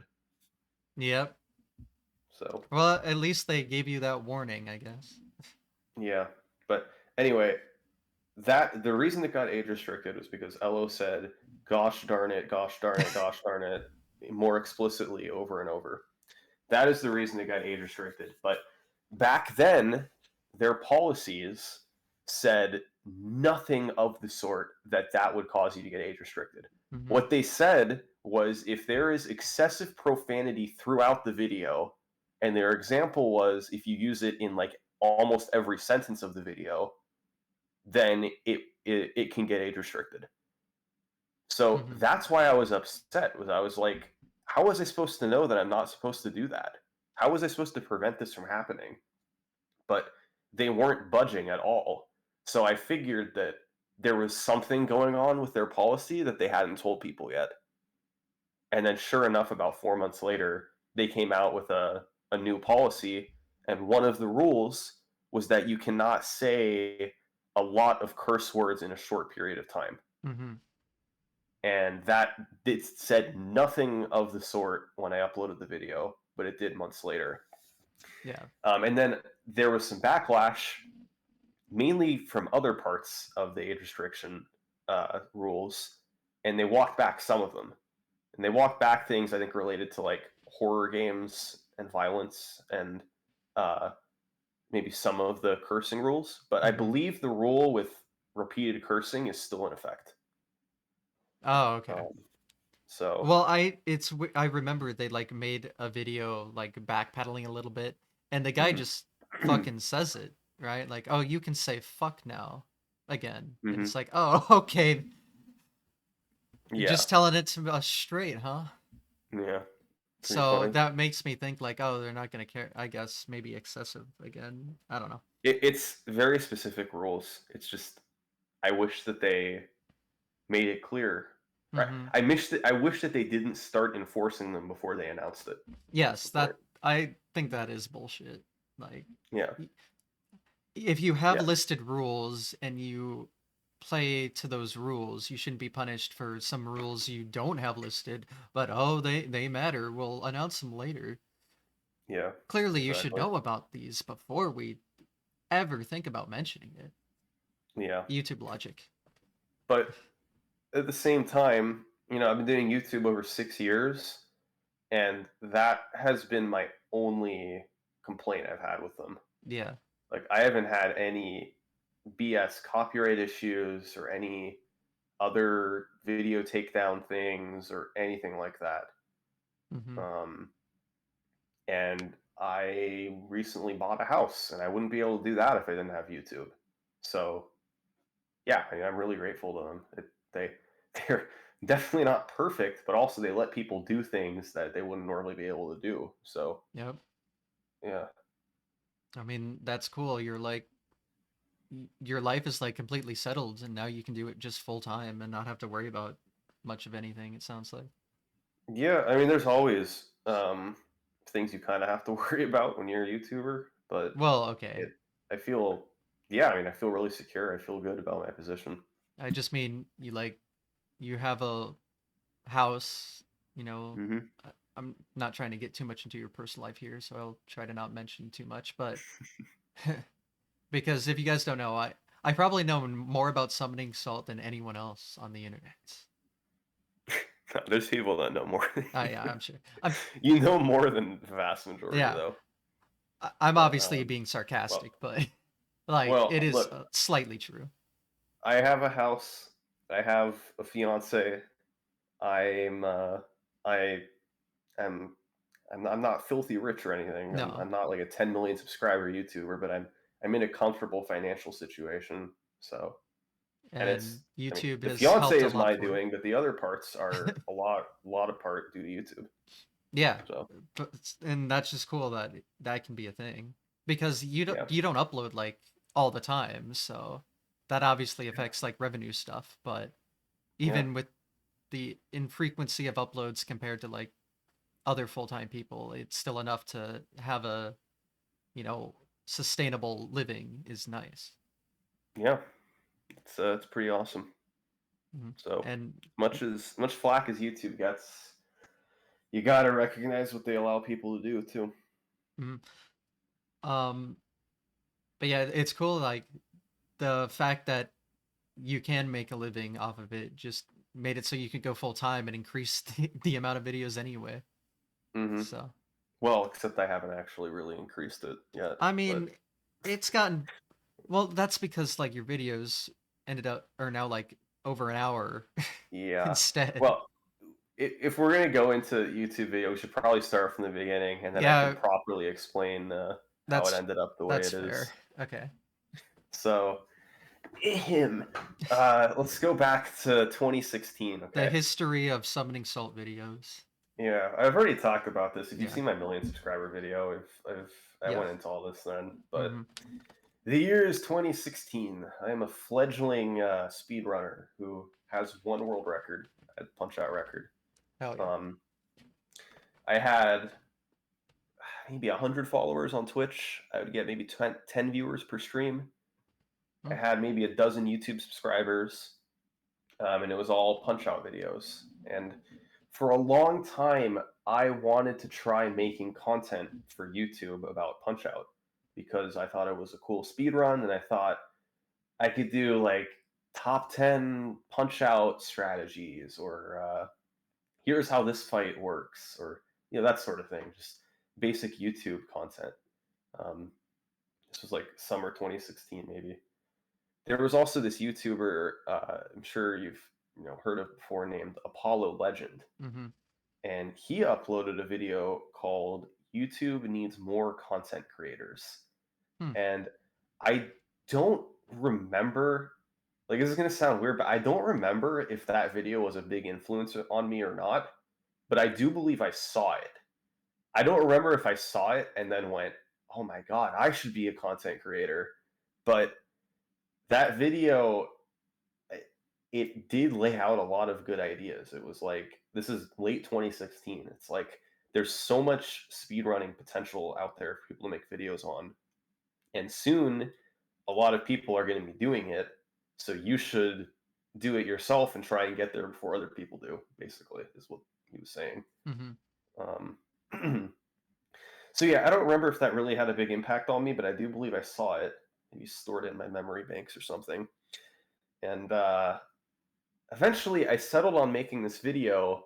S1: Yep.
S2: So
S1: Well, at least they gave you that warning, I guess.
S2: yeah. But anyway, that the reason it got age restricted was because Elo said, gosh darn it, gosh darn it, gosh darn it, more explicitly over and over. That is the reason it got age restricted. But back then, their policies said nothing of the sort that would cause you to get age restricted.
S1: Mm-hmm.
S2: What they said was if there is excessive profanity throughout the video, and their example was if you use it in like almost every sentence of the video, then it can get age restricted. So
S1: Mm-hmm.
S2: that's why I was upset. Was I was like, how was I supposed to know that I'm not supposed to do that? How was I supposed to prevent this from happening? But they weren't budging at all. So I figured that there was something going on with their policy that they hadn't told people yet. And then sure enough, about 4 months later, they came out with a new policy. And one of the rules was that you cannot say a lot of curse words in a short period of time.
S1: Mm-hmm.
S2: And that it said nothing of the sort when I uploaded the video, but it did months later.
S1: Yeah.
S2: And then there was some backlash, mainly from other parts of the age restriction rules, and they walked back some of them. And they walked back things I think related to like horror games and violence and maybe some of the cursing rules. But I
S1: Mm-hmm.
S2: believe the rule with repeated cursing is still in effect.
S1: Oh, okay.
S2: Um, so
S1: Well, I remember they like made a video like backpedaling a little bit, and the guy just fucking says it, right? Like, oh, you can say fuck now again, and
S2: mm-hmm.
S1: it's like, oh, okay, you're
S2: Yeah,
S1: just telling it to us straight, huh?
S2: yeah, pretty
S1: So
S2: funny.
S1: that makes me think like, oh, they're not gonna care. I guess maybe excessive again. I don't know.
S2: It's very specific rules. It's just I wish that they made it clear. Right.
S1: Mm-hmm.
S2: I wish that they didn't start enforcing them before they announced it. That's
S1: Yes,
S2: the point.
S1: I think that is bullshit. Like,
S2: Yeah.
S1: if you have
S2: Yeah.
S1: listed rules and you play to those rules, you shouldn't be punished for some rules you don't have listed, but oh, they matter. We'll announce them later.
S2: Yeah.
S1: Clearly, you should
S2: Exactly.
S1: know about these before we ever think about mentioning it.
S2: Yeah.
S1: YouTube logic.
S2: But at the same time, I've been doing YouTube over 6 years, and that has been my only complaint I've had with them.
S1: Yeah.
S2: Like I haven't had any BS copyright issues or any other video takedown things or anything like that.
S1: Mm-hmm.
S2: Um, and I recently bought a house, and I wouldn't be able to do that if I didn't have YouTube. So, yeah, I mean, I'm really grateful to them. They they're definitely not perfect, but also they let people do things that they wouldn't normally be able to do. So,
S1: Yep.
S2: yeah,
S1: I mean, that's cool. You're like, your life is like completely settled, and now you can do it just full time and not have to worry about much of anything. It sounds like.
S2: yeah. I mean, there's always things you kind of have to worry about when you're a YouTuber, but
S1: Well, okay.
S2: it, I feel, yeah, I mean, I feel really secure. I feel good about my position.
S1: I just mean you have a house, you know.
S2: Hmm.
S1: I'm not trying to get too much into your personal life here, so I'll try to not mention too much, but because if you guys don't know, I probably know more about summoning salt than anyone else on the internet.
S2: There's people that know more than
S1: I
S2: you.
S1: yeah, I'm sure. I'm
S2: You know more than the vast majority,
S1: yeah.
S2: though.
S1: I'm
S2: But
S1: obviously being
S2: well,
S1: sarcastic, but like
S2: well,
S1: it is
S2: look,
S1: slightly true.
S2: I have a house. I have a fiance. I'm I am I'm not filthy rich or anything.
S1: No,
S2: I'm not like a 10 million subscriber YouTuber, but I'm in a comfortable financial situation. So, and
S1: and
S2: I mean,
S1: YouTube
S2: the
S1: has
S2: fiance
S1: helped a
S2: is
S1: lot
S2: my
S1: for it.
S2: doing, but the other parts are a lot of part due to YouTube.
S1: Yeah,
S2: So,
S1: but and that's just cool that that can be a thing because
S2: yeah.
S1: you don't upload like all the time, so that obviously affects like revenue stuff. But
S2: Yeah.
S1: even with the infrequency of uploads compared to like other full time people, it's still enough to have a you know sustainable living is nice.
S2: Yeah. It's pretty awesome.
S1: Mhm.
S2: So,
S1: And
S2: much flack as YouTube gets, you got to recognize what they allow people to do too.
S1: mhm. um, but yeah, it's cool like the fact that you can make a living off of it just made it so you could go full time and increase the amount of videos anyway.
S2: Hmm.
S1: So,
S2: Well, except I haven't actually really increased it yet,
S1: I
S2: but
S1: mean, it's gotten well, that's because like your videos ended up are now like over an hour
S2: yeah.
S1: instead.
S2: Well, if we're gonna go into YouTube video, we should probably start from the beginning, and then I can
S1: Yeah,
S2: properly explain how it
S1: that's
S2: ended up the way
S1: that's
S2: it
S1: fair.
S2: is.
S1: Okay.
S2: So, him. Let's go back to 2016.
S1: The
S2: Okay.
S1: history of summoning salt videos.
S2: Yeah, I've already talked about this. If you've
S1: Yeah.
S2: seen my million subscriber video, I
S1: Yeah.
S2: went into all this then. But
S1: Hmm.
S2: the year is 2016. I am a fledgling speedrunner who has one world record at Punch Out record.
S1: Hell yeah.
S2: Um, I had maybe 100 followers on Twitch. I would get maybe 10 viewers per stream. I
S1: Hmm.
S2: had maybe a dozen YouTube subscribers, and it was all Punch Out videos. And for a long time, I wanted to try making content for YouTube about Punch Out because I thought it was a cool speed run, and I thought I could do like top 10 Punch Out strategies, or here's how this fight works, or that sort of thing. Just basic YouTube content. Um, this was like summer 2016, maybe. There was also this YouTuber, I'm sure you've heard of before, named Apollo Legend,
S1: Hmm.
S2: and he uploaded a video called "YouTube Needs More Content Creators,"
S1: Hmm.
S2: and I don't remember. Like, this is gonna sound weird, but I don't remember if that video was a big influence on me or not. But I do believe I saw it. I don't remember if I saw it and then went, "Oh my god, I should be a content creator." But that video, it did lay out a lot of good ideas. It was like, this is late 2016. It's like there's so much speedrunning potential out there for people to make videos on. And soon a lot of people are going to be doing it. So you should do it yourself and try and get there before other people do, basically, is what he was saying.
S1: Hmm.
S2: Um, so yeah, I don't remember if that really had a big impact on me, but I do believe I saw it. Maybe stored it in my memory banks or something. And eventually I settled on making this video.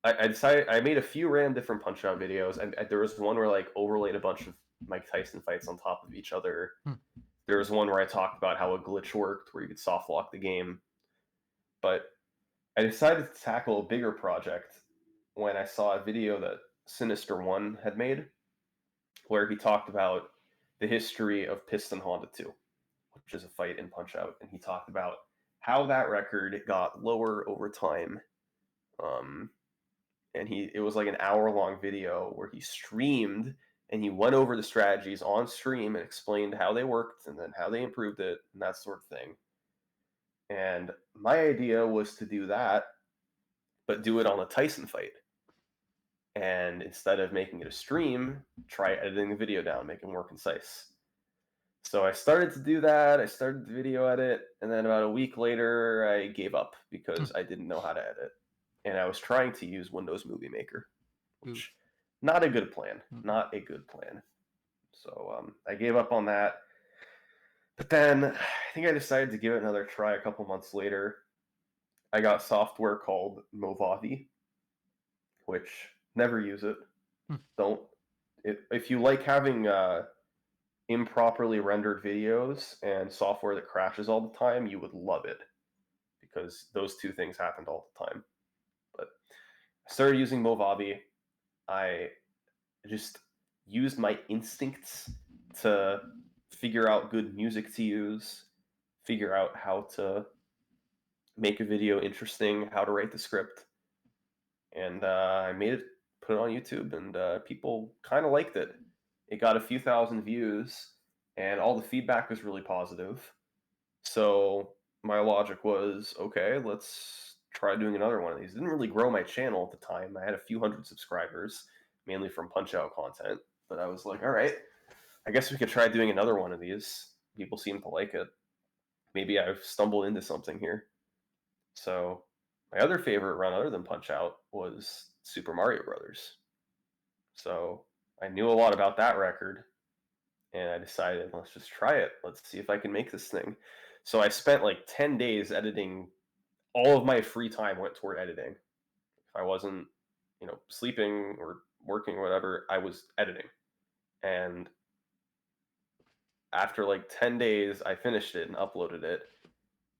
S2: I decided I made a few random different Punch Out videos, and there was one where I like overlaid a bunch of Mike Tyson fights on top of each other.
S1: Hmm.
S2: There was one where I talked about how a glitch worked, where you could soft lock the game. But I decided to tackle a bigger project when I saw a video that Sinister One had made, where he talked about the history of Piston Honda 2, which is a fight in Punch Out, and he talked about how that record got lower over time. Um, and it was like an hour-long video where he streamed and he went over the strategies on stream and explained how they worked and then how they improved it and that sort of thing. And my idea was to do that, but do it on a Tyson fight. And instead of making it a stream, try editing the video down, make it more concise. So I started to do that. I started the video edit, and then about a week later, I gave up because I didn't know how to edit. And I was trying to use Windows Movie Maker,
S1: Oof.
S2: which not a good plan.
S1: Mm-mm.
S2: Not a good plan. So I gave up on that. But then I think I decided to give it another try a couple months later. I got software called Movavi, which never use it.
S1: Hmm.
S2: Don't. if you like having improperly rendered videos and software that crashes all the time, you would love it, because those two things happened all the time. But I started using Movavi. I just used my instincts to figure out good music to use, figure out how to make a video interesting, how to write the script, and I made it, put it on YouTube, and people kind of liked it. It got a few thousand views, and all the feedback was really positive. So my logic was, okay, let's try doing another one of these. It didn't really grow my channel at the time. I had a few hundred subscribers, mainly from Punch-Out content. But I was like, all right, I guess we could try doing another one of these. People seem to like it. Maybe I've stumbled into something here. So my other favorite run other than Punch-Out was Super Mario Brothers. So I knew a lot about that record, and I decided, let's just try it. Let's see if I can make this thing. So I spent like 10 days editing. All of my free time went toward editing. If I wasn't, sleeping or working or whatever, I was editing. And after like 10 days, I finished it and uploaded it.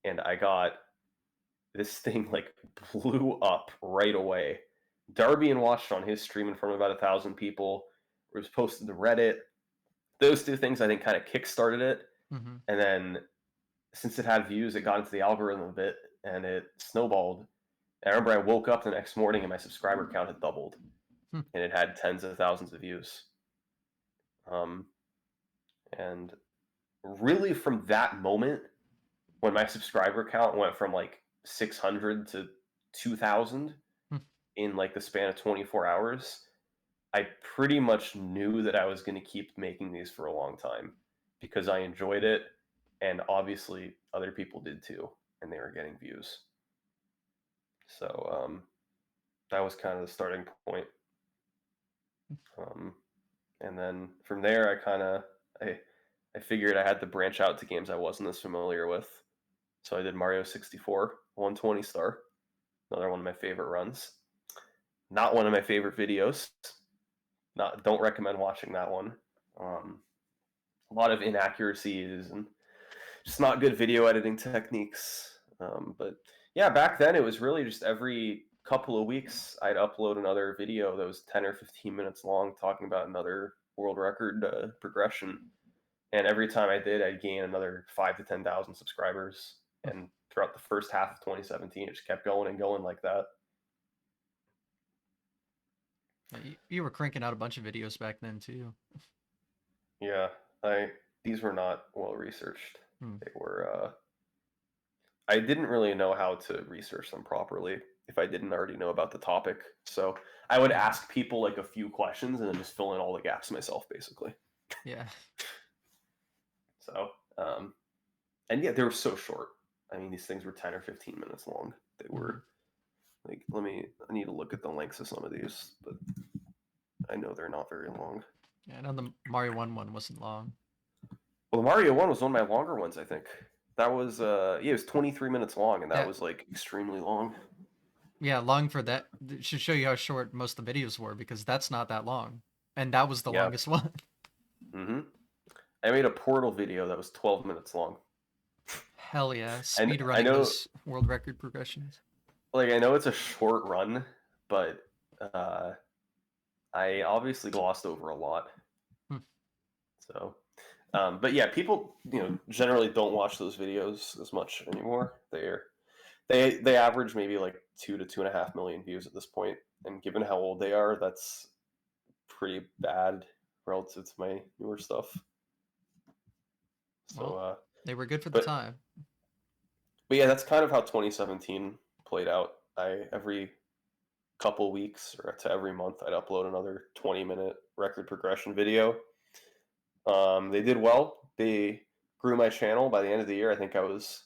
S2: And I got this thing like blew up right away. Darbian watched on his stream in front of about 1,000 people. It was posted to Reddit. Those two things I think kind of kickstarted it.
S1: Mm-hmm.
S2: And then since it had views, it got into the algorithm a bit and it snowballed. And I remember I woke up the next morning and my subscriber count had doubled, and it had tens of thousands of views. And really from that moment, when my subscriber count went from like 600 to 2,000 in like the span of 24 hours, I pretty much knew that I was going to keep making these for a long time because I enjoyed it, and obviously other people did too, and they were getting views. So that was kind of the starting point. And then from there, I figured I had to branch out to games I wasn't as familiar with. So I did Mario 64, 120 star, another one of my favorite runs. Not one of my favorite videos. Don't recommend watching that one. A lot of inaccuracies and just not good video editing techniques. But yeah, back then it was really just every couple of weeks I'd upload another video that was 10 or 15 minutes long talking about another world record progression. And every time I did, I'd gain another 5 to 10,000 subscribers. And throughout the first half of 2017, it just kept going and going like that.
S1: You were cranking out a bunch of videos back then too.
S2: Yeah, these were not well researched. They were. I didn't really know how to research them properly if I didn't already know about the topic. So I would ask people like a few questions and then just fill in all the gaps myself, basically.
S1: Yeah.
S2: So, and yeah, they were so short. I mean, these things were 10 or 15 minutes long. They were like, I need to look at the lengths of some of these, but I know they're not very long.
S1: Yeah, I know the Mario 1 one wasn't long.
S2: Well, the Mario 1 was one of my longer ones, I think. That was, it was 23 minutes long, and that was like extremely long.
S1: Yeah, long for that. It should show you how short most of the videos were, because that's not that long. And that was the longest one.
S2: I made a Portal video that was 12 minutes long.
S1: Hell yeah. Speedrunning those world record progressions.
S2: Like, I know it's a short run, but I obviously glossed over a lot. So, but yeah, people, generally don't watch those videos as much anymore. They average maybe like 2 to 2.5 million views at this point, and given how old they are, that's pretty bad relative to my newer stuff. So
S1: well, they were good for the time.
S2: But yeah, that's kind of how 2017 played out. Every couple weeks or to every month, I'd upload another 20-minute record progression video. They did well. They grew my channel. By the end of the year, I think I was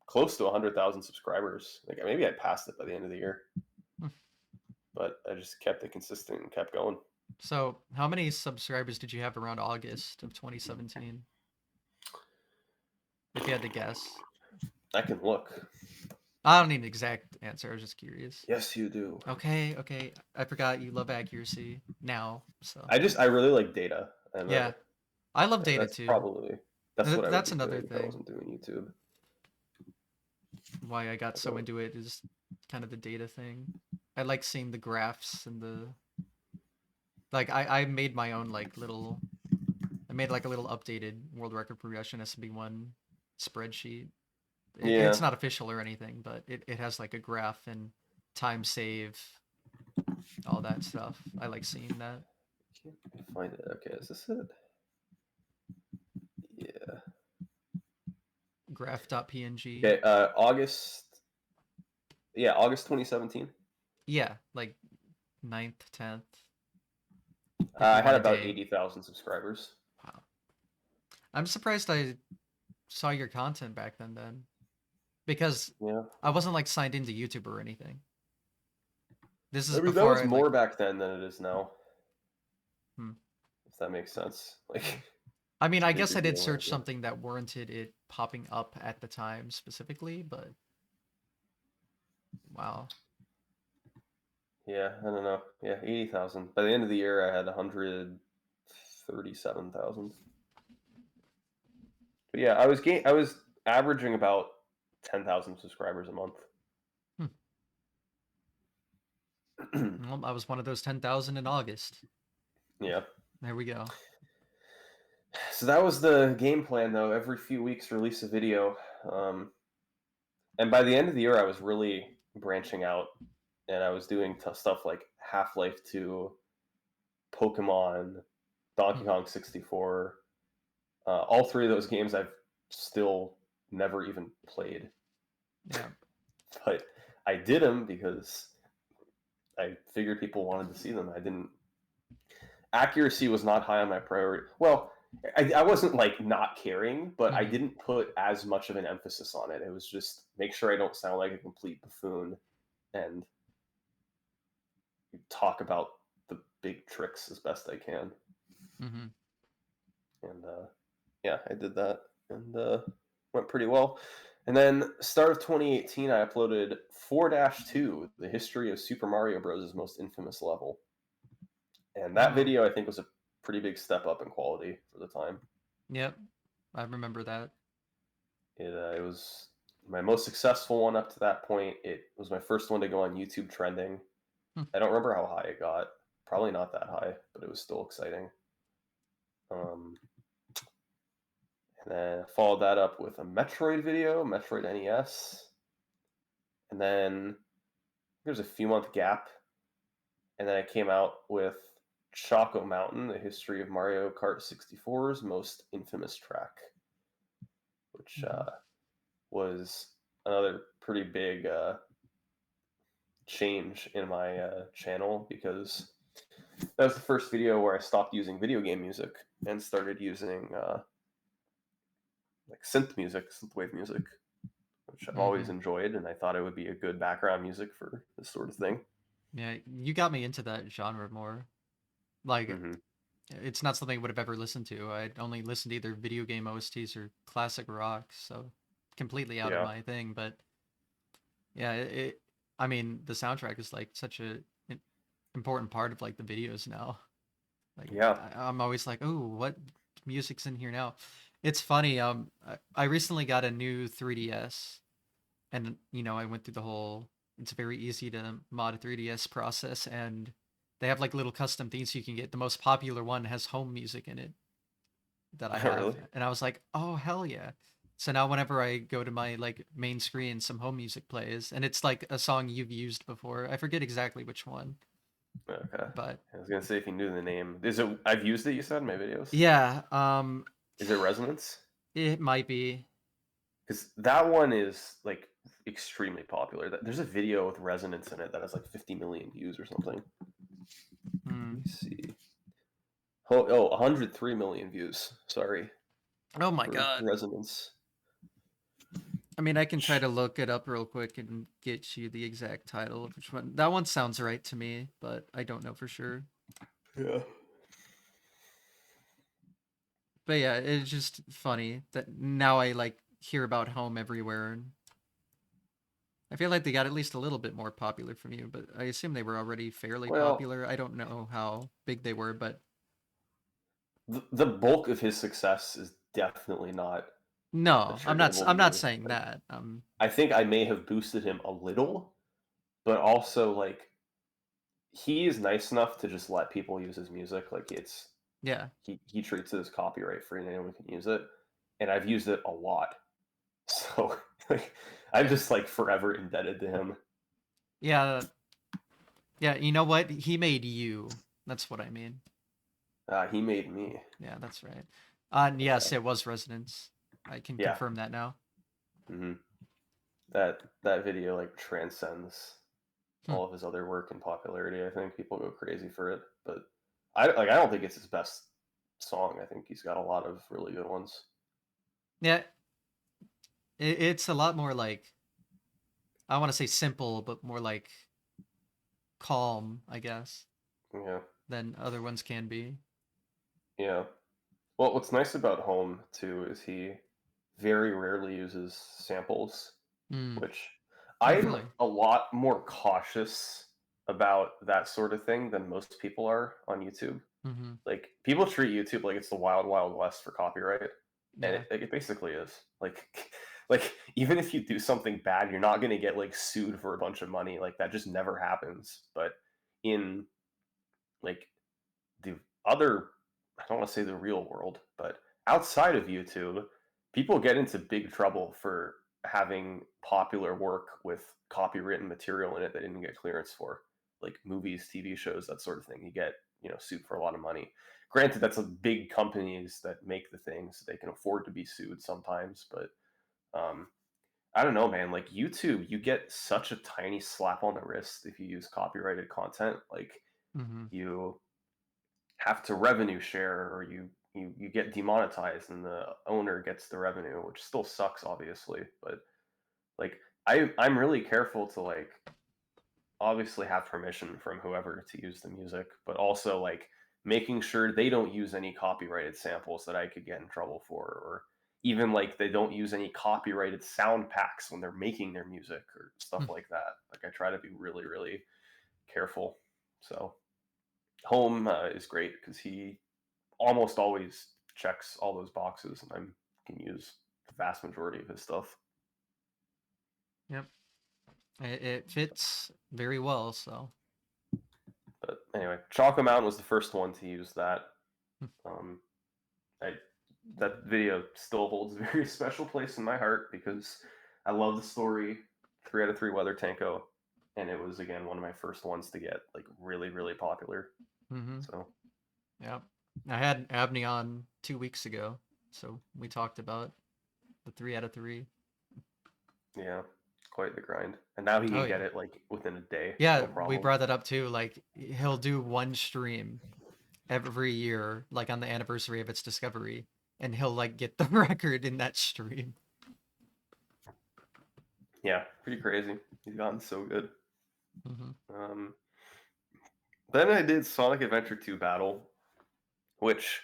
S2: close to 100,000 subscribers. Like, maybe I passed it by the end of the year. But I just kept it consistent and kept going.
S1: So how many subscribers did you have around August of 2017? If you had to guess.
S2: I can look.
S1: I don't need an exact answer. I was just curious.
S2: Yes, you do.
S1: Okay, okay. I forgot you love accuracy now, so
S2: I really like data, and
S1: yeah. I love data
S2: that's
S1: too.
S2: probably that's what I would
S1: That's
S2: be
S1: another
S2: doing if I
S1: thing.
S2: wasn't doing YouTube.
S1: Why I got so
S2: Although,
S1: into it is kind of the data thing. I like seeing the graphs and the like. I made my own like little. I made like a little updated world record progression SB1 spreadsheet.
S2: yeah,
S1: It's not official or anything, but it has like a graph and time save, all that stuff. I like seeing that.
S2: can't find it. Okay, is this it? Yeah.
S1: Graph.png.
S2: Okay, August. Yeah, August 2017.
S1: Yeah, like 9th, 10th. If you
S2: I had
S1: want a
S2: about
S1: day.
S2: 80,000 subscribers.
S1: Wow. I'm surprised I saw your content back then. Because
S2: Yeah,
S1: I wasn't like signed into YouTube or anything. This is
S2: I mean that
S1: before
S2: was
S1: I like
S2: more back then than it is now.
S1: hmm.
S2: If that makes sense. Like,
S1: I mean,
S2: it's a
S1: I guess
S2: bigger
S1: I did
S2: deal
S1: search
S2: now.
S1: something that warranted it popping up at the time specifically, but wow.
S2: Yeah, I don't know. Yeah, 80,000. By the end of the year, I had 137,000. But yeah, I was averaging about 10,000 subscribers a month.
S1: Hmm. Well, I was one of those 10,000 in August.
S2: Yeah.
S1: There we go.
S2: So that was the game plan, though. Every few weeks, release a video. And by the end of the year, I was really branching out, and I was doing stuff like Half Life 2, Pokemon, Donkey
S1: Hmm.
S2: Kong 64. All three of those games I've still never even played,
S1: Yeah.
S2: but I did them because I figured people wanted to see them. I didn't. Accuracy was not high on my priority. Well, I wasn't like not caring, but I
S1: Hmm.
S2: didn't put as much of an emphasis on it. It was just make sure I don't sound like a complete buffoon and talk about the big tricks as best I can.
S1: Hmm.
S2: And yeah, I did that, and went pretty well. And then start of 2018, I uploaded 4-2, the history of Super Mario Bros.' most infamous level, and that
S1: Oh.
S2: video I think was a pretty big step up in quality for the time.
S1: Yep. I remember that.
S2: It was my most successful one up to that point. It was my first one to go on YouTube trending.
S1: Hmm.
S2: I don't remember how high it got. Probably not that high, but it was still exciting. Um, and then followed that up with a Metroid video, Metroid NES. And then there's a few month gap. And then I came out with Choco Mountain, the history of Mario Kart 64's most infamous track, which
S1: Hmm.
S2: was another pretty big change in my channel because that was the first video where I stopped using video game music and started using like synthwave music, which I've always
S1: Hmm.
S2: enjoyed, and I thought it would be a good background music for this sort of thing.
S1: Yeah, you got me into that genre more. Like,
S2: Mm-hmm.
S1: it's not something I would have ever listened to. I'd only listened to either video game OSTs or classic rock, so completely out of
S2: Yeah,
S1: my thing. But yeah, I mean, the soundtrack is like such a important part of like the videos now. Like,
S2: yeah.
S1: I'm always like, oh, what music's in here now? It's funny. I recently got a new 3DS, and I went through the whole. It's very easy to mod a 3DS process, and they have like little custom themes you can get. The most popular one has home music in it that I have,
S2: Really?
S1: and I was like, oh hell yeah. So now whenever I go to my like main screen, some home music plays, and it's like a song you've used before. I forget exactly which one,
S2: Okay.
S1: but
S2: I was gonna say if you knew the name. Is it? I've used it. You said in my videos.
S1: yeah,
S2: Is it Resonance?
S1: it might be.
S2: Because that one is like extremely popular. There's a video with Resonance in it that has like 50 million views or something. Let
S1: Hmm.
S2: me see. Oh, 103 million views. Sorry
S1: Oh my
S2: for
S1: god.
S2: Resonance.
S1: I mean, I can try to look it up real quick and get you the exact title of which one. That one sounds right to me, but I don't know for sure.
S2: Yeah.
S1: But yeah, it's just funny that now I like hear about home everywhere, and I feel like they got at least a little bit more popular from you, but I assume they were already fairly
S2: Well,
S1: popular. I don't know how big they were, but
S2: the bulk of his success is definitely not
S1: no,
S2: attributable to
S1: I'm not
S2: me.
S1: saying
S2: Like,
S1: that.
S2: I think I may have boosted him a little, but also like he is nice enough to just let people use his music. Like it's
S1: Yeah.
S2: he treats it as copyright free and anyone can use it. And I've used it a lot. So like I'm just like forever indebted to him.
S1: Yeah. Yeah, you know what? He made you. That's what I mean.
S2: He made me.
S1: Yeah, that's right. And yes,
S2: Okay.
S1: it was Resonance. I can
S2: Yeah.
S1: confirm that now.
S2: hmm that video like transcends
S1: Hmm.
S2: all of his other work and popularity. I think people go crazy for it, but I don't think it's his best song. I think he's got a lot of really good ones.
S1: Yeah, it's a lot more like, I want to say simple, but more like calm, I guess,
S2: Yeah,
S1: than other ones can be.
S2: yeah. Well, what's nice about Home too is he very rarely uses samples,
S1: Hmm.
S2: which
S1: Oh,
S2: I'm
S1: really?
S2: a lot more cautious about that sort of thing than most people are on YouTube.
S1: Mm-hmm.
S2: Like people treat YouTube like it's the wild, wild west for copyright, and
S1: Yeah.
S2: it basically is. Like, like even if you do something bad, you're not gonna get like sued for a bunch of money. Like that just never happens. But in like the other, I don't want to say the real world, but outside of YouTube, people get into big trouble for having popular work with copywritten material in it they didn't get clearance for, like movies, TV shows, that sort of thing. You get, sued for a lot of money. Granted, that's a big companies that make the things, they can afford to be sued sometimes, but um, I don't know, man. Like YouTube, you get such a tiny slap on the wrist if you use copyrighted content. Like
S1: Mm-hmm.
S2: you have to revenue share, or you get demonetized and the owner gets the revenue, which still sucks obviously, but like I'm really careful to like obviously have permission from whoever to use the music, but also like making sure they don't use any copyrighted samples that I could get in trouble for, or even like they don't use any copyrighted sound packs when they're making their music or stuff like that. Like I try to be really really careful. So Home is great because he almost always checks all those boxes, and I can use the vast majority of his stuff.
S1: Yep. It fits very well, so.
S2: But anyway, Choco Mountain was the first one to use that. Um, I that video still holds a very special place in my heart because I love the story. 3 out of 3 Weather Tanko, and it was again one of my first ones to get like really really popular.
S1: Mm-hmm.
S2: So
S1: Yep. I had Abney on 2 weeks ago, so we talked about the 3 out of 3.
S2: yeah, quite the grind. And now he
S1: Oh
S2: can get
S1: yeah.
S2: it like within a day,
S1: Yeah,
S2: no
S1: we
S2: problem.
S1: brought that up too. Like he'll do one stream every year, like on the anniversary of its discovery, and he'll like get the record in that stream.
S2: Yeah, pretty crazy. He's gotten so good.
S1: Mm-hmm.
S2: Um, Then I did Sonic Adventure 2 Battle, which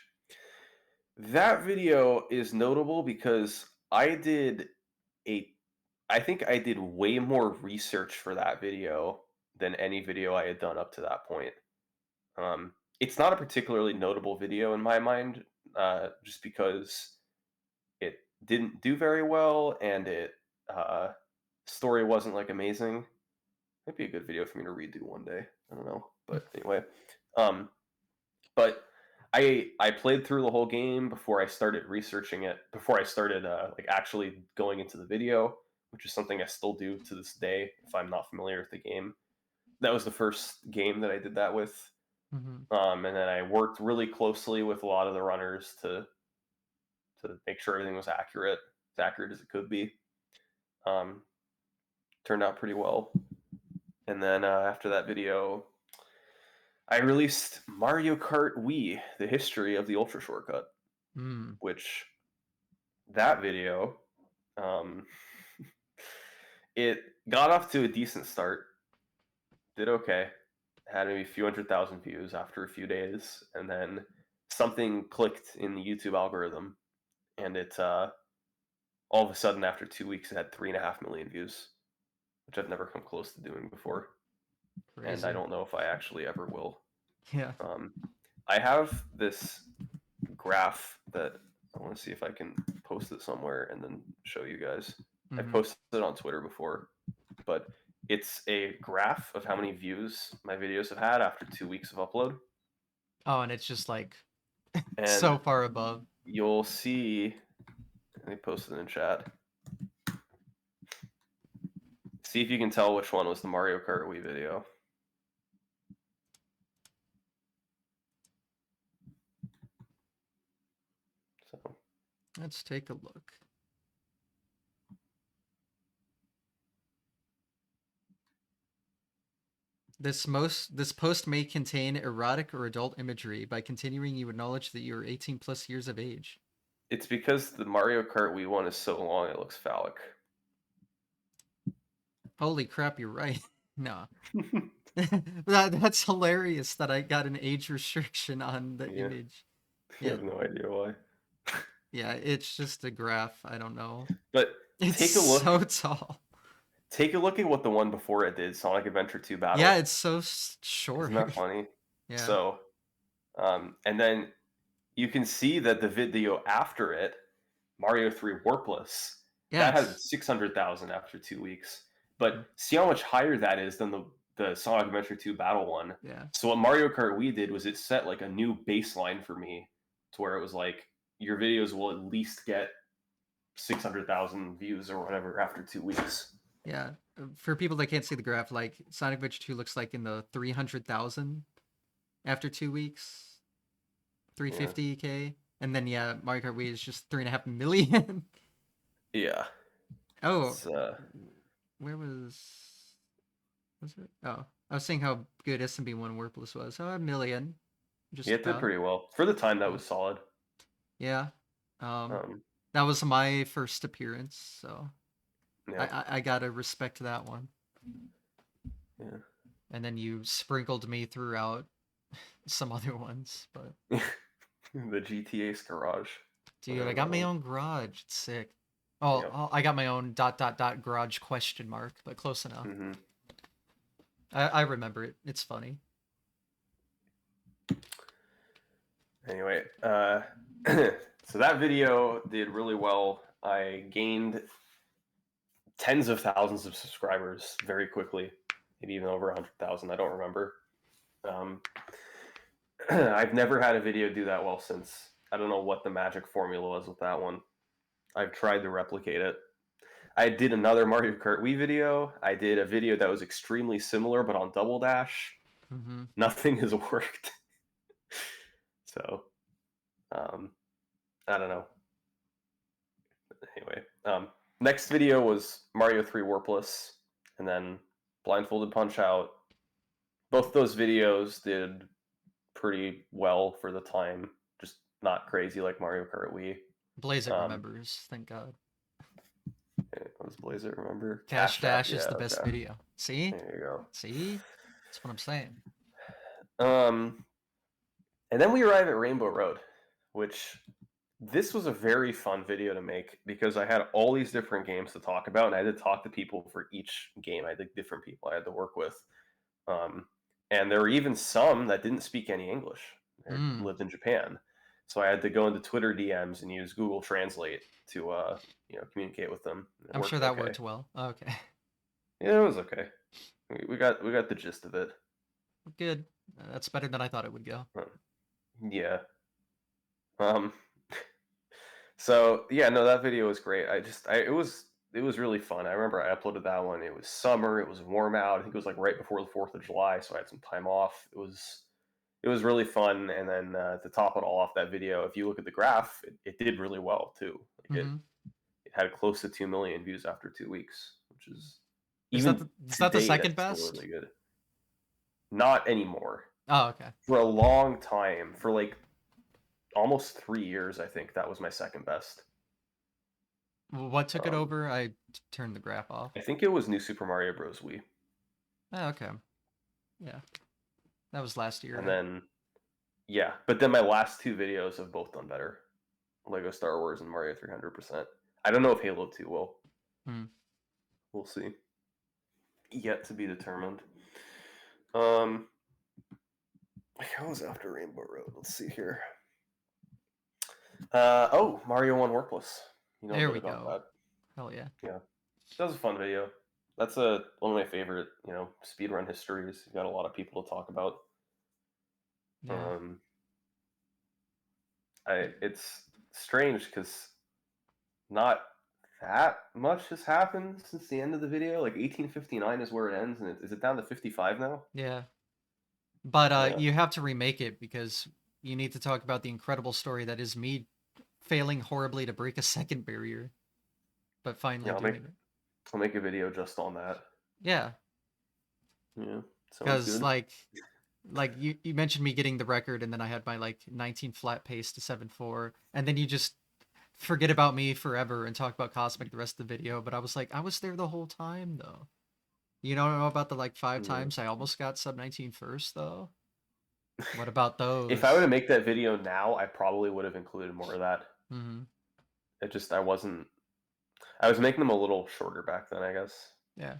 S2: that video is notable because a I think I did way more research for that video than any video I had done up to that point. It's not a particularly notable video in my mind, just because it didn't do very well and it uh, story wasn't like amazing. Might be a good video for me to redo one day. I don't know, but anyway, um, but I played through the whole game before I started researching it. Before I started like actually going into the video, which is something I still do to this day if I'm not familiar with the game. That was the first game that I did that with.
S1: Mm-hmm.
S2: And then I worked really closely with a lot of the runners to make sure everything was accurate, as accurate as it could be. Um, Turned out pretty well. And then after that video, I released Mario Kart Wii: The History of the Ultra Shortcut,
S1: Mm.
S2: which that video, um, it got off to a decent start, did okay, had maybe a few 100,000 views after a few days, and then something clicked in the YouTube algorithm, and it all of a sudden after 2 weeks it had 3.5 million views, which I've never come close to doing before,
S1: Crazy.
S2: and I don't know if I actually ever will.
S1: Yeah.
S2: I have this graph that I want to see if I can post it somewhere and then show you guys. I posted it on Twitter before, but it's a graph of how many views my videos have had after 2 weeks of upload.
S1: Oh, and it's just like
S2: And
S1: so far above.
S2: You'll see, let me post it in chat. See if you can tell which one was the Mario Kart Wii video. So
S1: let's take a look. This post may contain erotic or adult imagery. By continuing, you acknowledge that you are 18 plus years of age.
S2: It's because the Mario Kart Wii one is so long it looks phallic.
S1: Holy crap, you're right. No. That's hilarious that I got an age restriction on the image.
S2: I have no idea why.
S1: Yeah, it's just a graph. I don't know.
S2: But
S1: it's
S2: take a look.
S1: So tall.
S2: Take a look at what the one before it did, Sonic Adventure 2 Battle.
S1: Yeah, it's so short.
S2: Isn't that funny?
S1: Yeah.
S2: So, and then you can see that the video after it, Mario 3 Warpless, that has 600,000 after 2 weeks. But see how much higher that is than the Sonic Adventure 2 Battle one.
S1: Yeah.
S2: So what Mario Kart Wii did was it set like a new baseline for me to where it was like, your videos will at least get 600,000 views or whatever after 2 weeks.
S1: Yeah. For people that can't see the graph, like Sonic Adventure 2 looks like in the 300,000 after 2 weeks. 350K. And then, yeah, Mario Kart Wii is just 3.5 million.
S2: Yeah.
S1: Oh. Where was it? Oh, I was saying how good SMB1 Warpless was. Oh, 1 million.
S2: Just it did pretty well. For the time, that was solid.
S1: Yeah. That was my first appearance, so yeah. I gotta respect that one.
S2: Yeah.
S1: And then you sprinkled me throughout some other ones, but
S2: the GTA's garage.
S1: Dude, I got my own garage. It's sick. Oh, yeah. I got my own ... garage ? But close enough. I remember it. It's funny.
S2: Anyway, so that video did really well. I gained tens of thousands of subscribers very quickly, maybe even over 100,000. I don't remember. I've never had a video do that well since. I don't know what the magic formula was with that one. I've tried to replicate it. I did another Mario Kart Wii video. I did a video that was extremely similar, but on Double Dash. Nothing has worked. So, I don't know. Anyway, next video was Mario 3 Warpless, and then Blindfolded Punch-Out. Both those videos did pretty well for the time. Just not crazy like Mario Kart Wii.
S1: Blazer remembers, thank God.
S2: What does Blazer remember?
S1: Kash Dash is the best video. See?
S2: There you go.
S1: See? That's what I'm saying.
S2: And then we arrive at Rainbow Road, which this was a very fun video to make because I had all these different games to talk about, and I had to talk to people for each game. I had different people I had to work with. And there were even some that didn't speak any English. They lived in Japan. So I had to go into Twitter DMs and use Google Translate to communicate with them.
S1: I'm sure that worked well. Oh, okay.
S2: Yeah, it was okay. We got the gist of it.
S1: Good. That's better than I thought it would go.
S2: Yeah. So yeah, no, that video was great. It was really fun. I remember I uploaded that one. It was summer. It was warm out. I think it was like right before the 4th of July, so I had some time off. It was really fun. And then to top it all off, that video, if you look at the graph, it did really well too. Like it had close to 2 million views after 2 weeks, which is
S1: that the second best?
S2: Really good. Not anymore.
S1: Oh, okay.
S2: For a long time, for like almost 3 years, I think that was my second best.
S1: What took it over? I turned the graph off.
S2: I think it was New Super Mario Bros. Wii.
S1: Oh, okay. Yeah. That was last year.
S2: And then, yeah. But then my last 2 videos have both done better. Lego Star Wars and Mario 300%. I don't know if Halo 2 will. We'll see. Yet to be determined. How was after Rainbow Road? Let's see here. Oh, Mario 1 Warpless. You know a
S1: There
S2: bit
S1: we
S2: about
S1: go.
S2: that.
S1: Hell yeah.
S2: Yeah. That was a fun video. That's one of my favorite, speedrun histories. You've got a lot of people to talk about.
S1: Yeah.
S2: It's strange because not that much has happened since the end of the video. Like 1859 is where it ends, and is it down to 55 now?
S1: Yeah. But
S2: Yeah.
S1: you have to remake it because you need to talk about the incredible story that is me failing horribly to break a second barrier, but finally
S2: Yeah,
S1: doing it.
S2: I'll make a video just on that.
S1: Yeah.
S2: Yeah. Sounds
S1: Because
S2: good.
S1: like you mentioned me getting the record, and then I had my like 19 flat pace to 7.4, and then you just forget about me forever and talk about Cosmic the rest of the video. But I was like, I was there the whole time though. You don't know about the like 5
S2: Yeah.
S1: times I almost got sub 19 first though? What about
S2: If I were to
S1: those?
S2: make that video now, I probably would have included more of that.
S1: Mm-hmm.
S2: I wasn't. I was making them a little shorter back then, I guess.
S1: Yeah.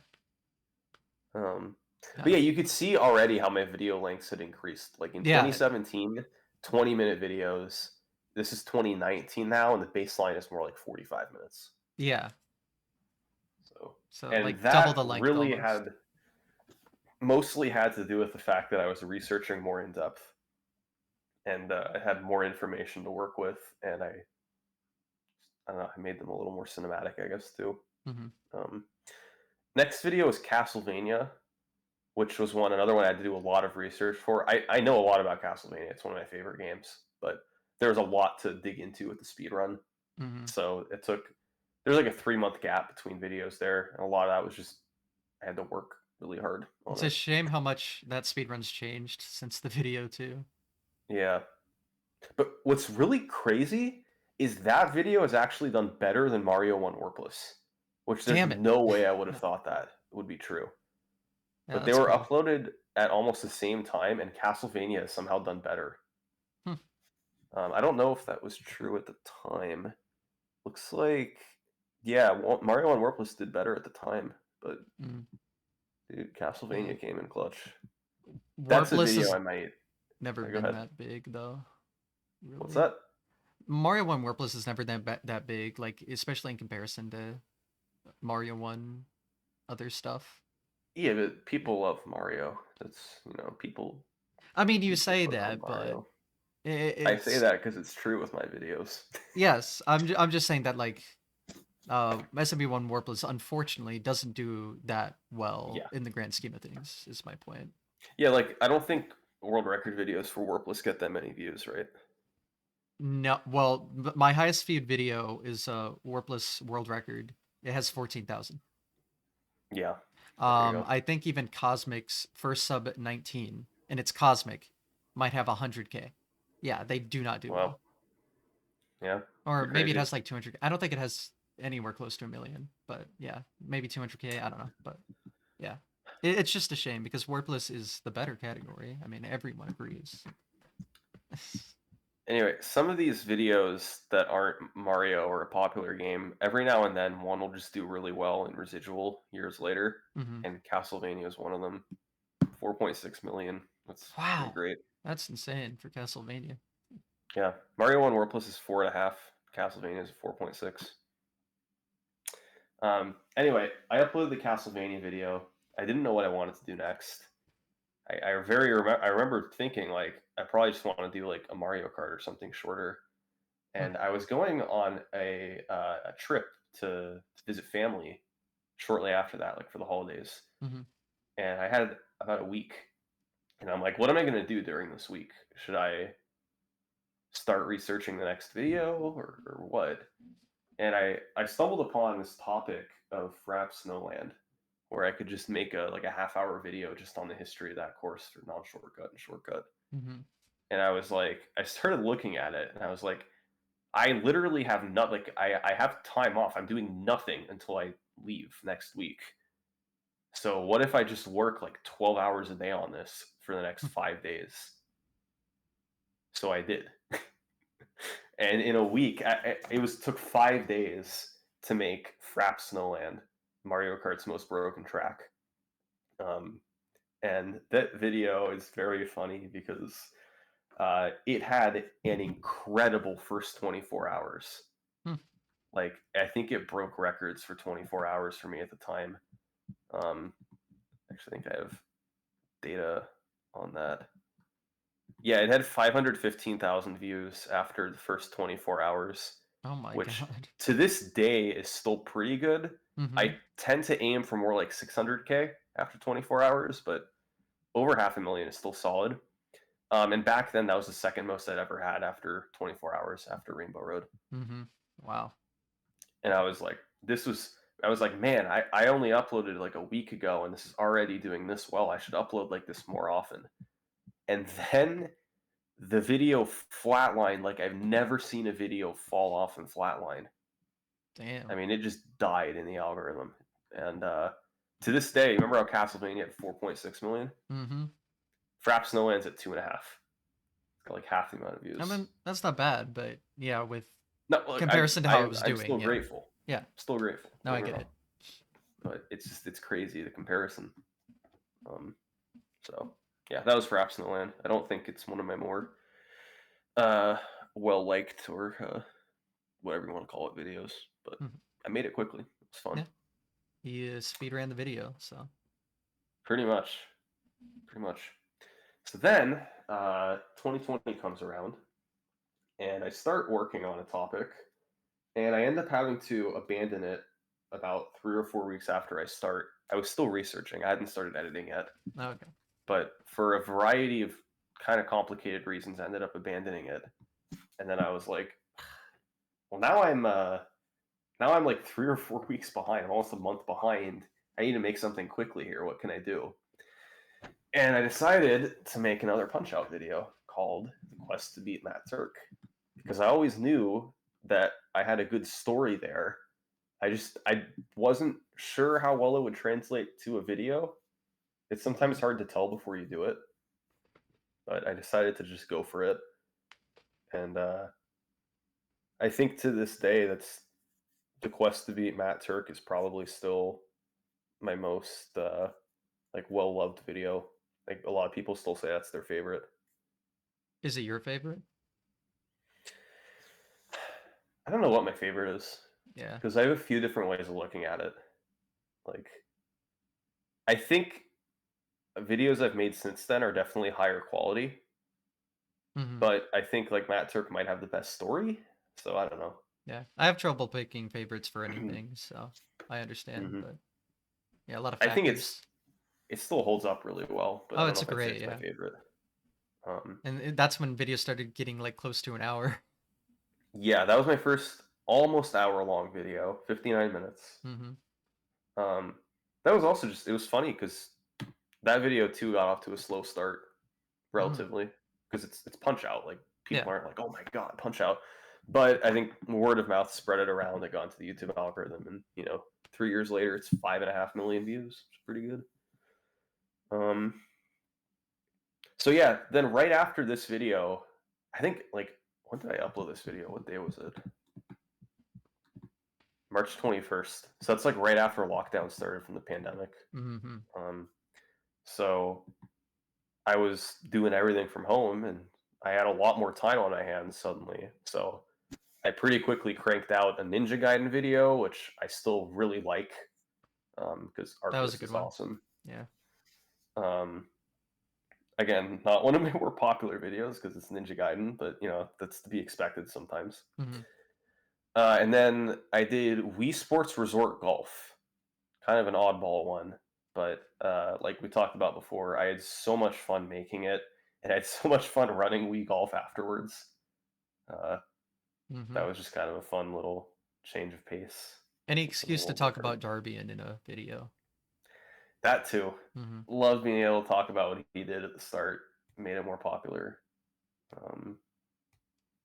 S2: Um, but
S1: Yeah.
S2: yeah, you could see already how my video lengths had increased. Like in
S1: Yeah.
S2: 2017, 20-minute videos. This is 2019 now, and the baseline is more like 45 minutes.
S1: Yeah.
S2: So,
S1: So
S2: and
S1: like double
S2: that
S1: the length
S2: really
S1: almost.
S2: mostly had to do with the fact that I was researching more in depth, and I had more information to work with, and I don't know, I made them a little more cinematic, I guess, too.
S1: Mm-hmm.
S2: Um, Next video is Castlevania, which was another one I had to do a lot of research for. I know a lot about Castlevania. It's one of my favorite games, but there's a lot to dig into with the speed run.
S1: Mm-hmm.
S2: So there's like a 3-month gap between videos there, and a lot of that was just I had to work really hard on
S1: It's a
S2: it.
S1: shame how much that speedrun's changed since the video too.
S2: Yeah. But what's really crazy is that video is actually done better than Mario 1 Warpless, which there's
S1: Damn it.
S2: no way I would have thought that would be true.
S1: Yeah,
S2: But they
S1: that's
S2: were
S1: cool.
S2: uploaded at almost the same time, and Castlevania has somehow done better.
S1: Hmm.
S2: I don't know if that was true at the time. Looks like, yeah, Mario and Warpless did better at the time, but
S1: Mm.
S2: dude,
S1: Yeah.
S2: Castlevania came in clutch. That's a
S1: Warpless
S2: video
S1: has
S2: I might.
S1: never
S2: Go
S1: been
S2: ahead.
S1: that big though.
S2: What's
S1: Really.
S2: that?
S1: Mario 1 Warpless is never that big, like especially in comparison to Mario 1 other stuff.
S2: Yeah, but people love Mario. That's people
S1: I mean, you
S2: usually
S1: say
S2: put it on
S1: that, but
S2: Mario. I say
S1: it's
S2: that because it's true with my videos.
S1: yes. I'm just saying that like SMB1 Warpless unfortunately doesn't do that well
S2: Yeah,
S1: in the grand scheme of things. Is my point.
S2: yeah. Like I don't think world record videos for Warpless get that many views, right?
S1: No, well, my highest viewed video is Warpless world record. It has 14,000.
S2: Yeah, there you go.
S1: I think even Cosmic's first sub at 19, and it's Cosmic, might have 100K. Yeah, they do not do
S2: Wow.
S1: well.
S2: Yeah,
S1: Or
S2: pretty
S1: maybe it
S2: crazy.
S1: has like 200. I don't think it has anywhere close to a million, but yeah, maybe 200K. I don't know, but yeah, it's just a shame because Warpless is the better category. I mean, everyone agrees.
S2: Anyway, some of these videos that aren't Mario or a popular game, every now and then one will just do really well in residual years later,
S1: Mm-hmm.
S2: and Castlevania is one of them. 4.6 million. That's pretty
S1: Wow,
S2: great.
S1: that's insane for Castlevania.
S2: Yeah, Mario 1 Warpless is 4.5. Castlevania is 4.6. Anyway, I uploaded the Castlevania video. I didn't know what I wanted to do next. I remember thinking like I probably just want to do like a Mario Kart or something shorter.
S1: Hmm.
S2: And I was going on a trip to visit family shortly after that, like for the holidays.
S1: Mm-hmm.
S2: And I had about a week, and I'm like, what am I going to do during this week? Should I start researching the next video or what? And I stumbled upon this topic of Frappe Snowland, where I could just make a half-hour video just on the history of that course for non-shortcut and shortcut.
S1: Mm-hmm.
S2: And I was like, I started looking at it, and I was like, I literally have not like I have time off. I'm doing nothing until I leave next week. So what if I just work like 12 hours a day on this for the next 5 days? So I did. And in a week, took 5 days to make Frappe Snowland, Mario Kart's most broken track. And that video is very funny because it had an incredible first 24 hours.
S1: Hmm.
S2: Like, I think it broke records for 24 hours for me at the time. Actually, I think I have data on that. Yeah, it had 515,000 views after the first 24 hours,
S1: Oh my
S2: which
S1: god.
S2: to this day is still pretty good.
S1: Mm-hmm.
S2: I tend to aim for more like 600K after 24 hours, but over 500,000 is still solid. And back then, that was the second most I'd ever had after 24 hours after Rainbow Road.
S1: Mm-hmm. Wow.
S2: And I was like, I was like, man, I only uploaded like a week ago and this is already doing this well. I should upload like this more often. And then the video flatlined like I've never seen a video fall off and flatline.
S1: Damn.
S2: I mean, it just died in the algorithm. And to this day, remember how Castlevania had 4.6 million?
S1: Mm-hmm.
S2: Frappe Snowland's at 2.5. It's got like half the amount of views.
S1: I mean, that's not bad, but yeah, with
S2: No, look,
S1: comparison to how it was
S2: I'm
S1: doing,
S2: still
S1: yeah.
S2: grateful.
S1: Yeah.
S2: Still grateful.
S1: No, I get it.
S2: But it's crazy, the comparison. So yeah, that was for Apps in the Land. I don't think it's one of my more well liked or whatever you want to call it videos, but I made it quickly. It was fun.
S1: Yeah. He speed ran the video, so
S2: Pretty much. So then 2020 comes around and I start working on a topic and I end up having to abandon it about 3 or 4 weeks after I start. I was still researching. I hadn't started editing yet.
S1: okay.
S2: But for a variety of kind of complicated reasons, I ended up abandoning it. And then I was like, well, now I'm like 3 or 4 weeks behind. I'm almost a month behind. I need to make something quickly here. What can I do? And I decided to make another Punch-Out video called The Quest to Beat Matt Turk. Because I always knew that I had a good story there. I wasn't sure how well it would translate to a video. It's sometimes hard to tell before you do it. But I decided to just go for it. And I think to this day, that's the quest to beat Matt Turk is probably still my most like well-loved video. Like a lot of people still say that's their favorite.
S1: Is it your favorite?
S2: I don't know what my favorite is.
S1: Yeah.
S2: Because I have a few different ways of looking at it. Like, I think videos I've made since then are definitely higher quality.
S1: Mm-hmm.
S2: But I think like Matt Turk might have the best story. So I don't know.
S1: Yeah. I have trouble picking favorites for anything, so I understand. But yeah, a lot of factors.
S2: I think it still holds up really well, but I don't
S1: it's
S2: know if I'd say
S1: great,
S2: it's my
S1: yeah.
S2: favorite.
S1: And that's when videos started getting like close to an hour.
S2: Yeah, that was my first almost hour-long video, 59 minutes.
S1: Mm-hmm.
S2: That was also just, it was funny because that video too got off to a slow start, relatively, because it's Punch-Out. Like, people aren't like, oh my god, Punch-Out. But I think word of mouth spread it around. It got into the YouTube algorithm, and 3 years later, it's 5.5 million views. It's pretty good. So yeah, then right after this video, I think like when did I upload this video? What day was it? March 21st. So that's like right after lockdown started from the pandemic.
S1: Mm-hmm.
S2: So I was doing everything from home and I had a lot more time on my hands suddenly. So I pretty quickly cranked out a Ninja Gaiden video, which I still really like because
S1: That was a
S2: Artlist
S1: good
S2: is
S1: one.
S2: awesome.
S1: Yeah.
S2: Again, not one of my more popular videos because it's Ninja Gaiden, but that's to be expected sometimes.
S1: Mm-hmm.
S2: And then I did Wii Sports Resort Golf, kind of an oddball one, but like we talked about before, I had so much fun making it, and I had so much fun running Wii Golf afterwards. That was just kind of a fun little change of pace.
S1: Any excuse to talk about Darby in a video.
S2: That too.
S1: Mm-hmm.
S2: Love being able to talk about what he did at the start. Made it more popular.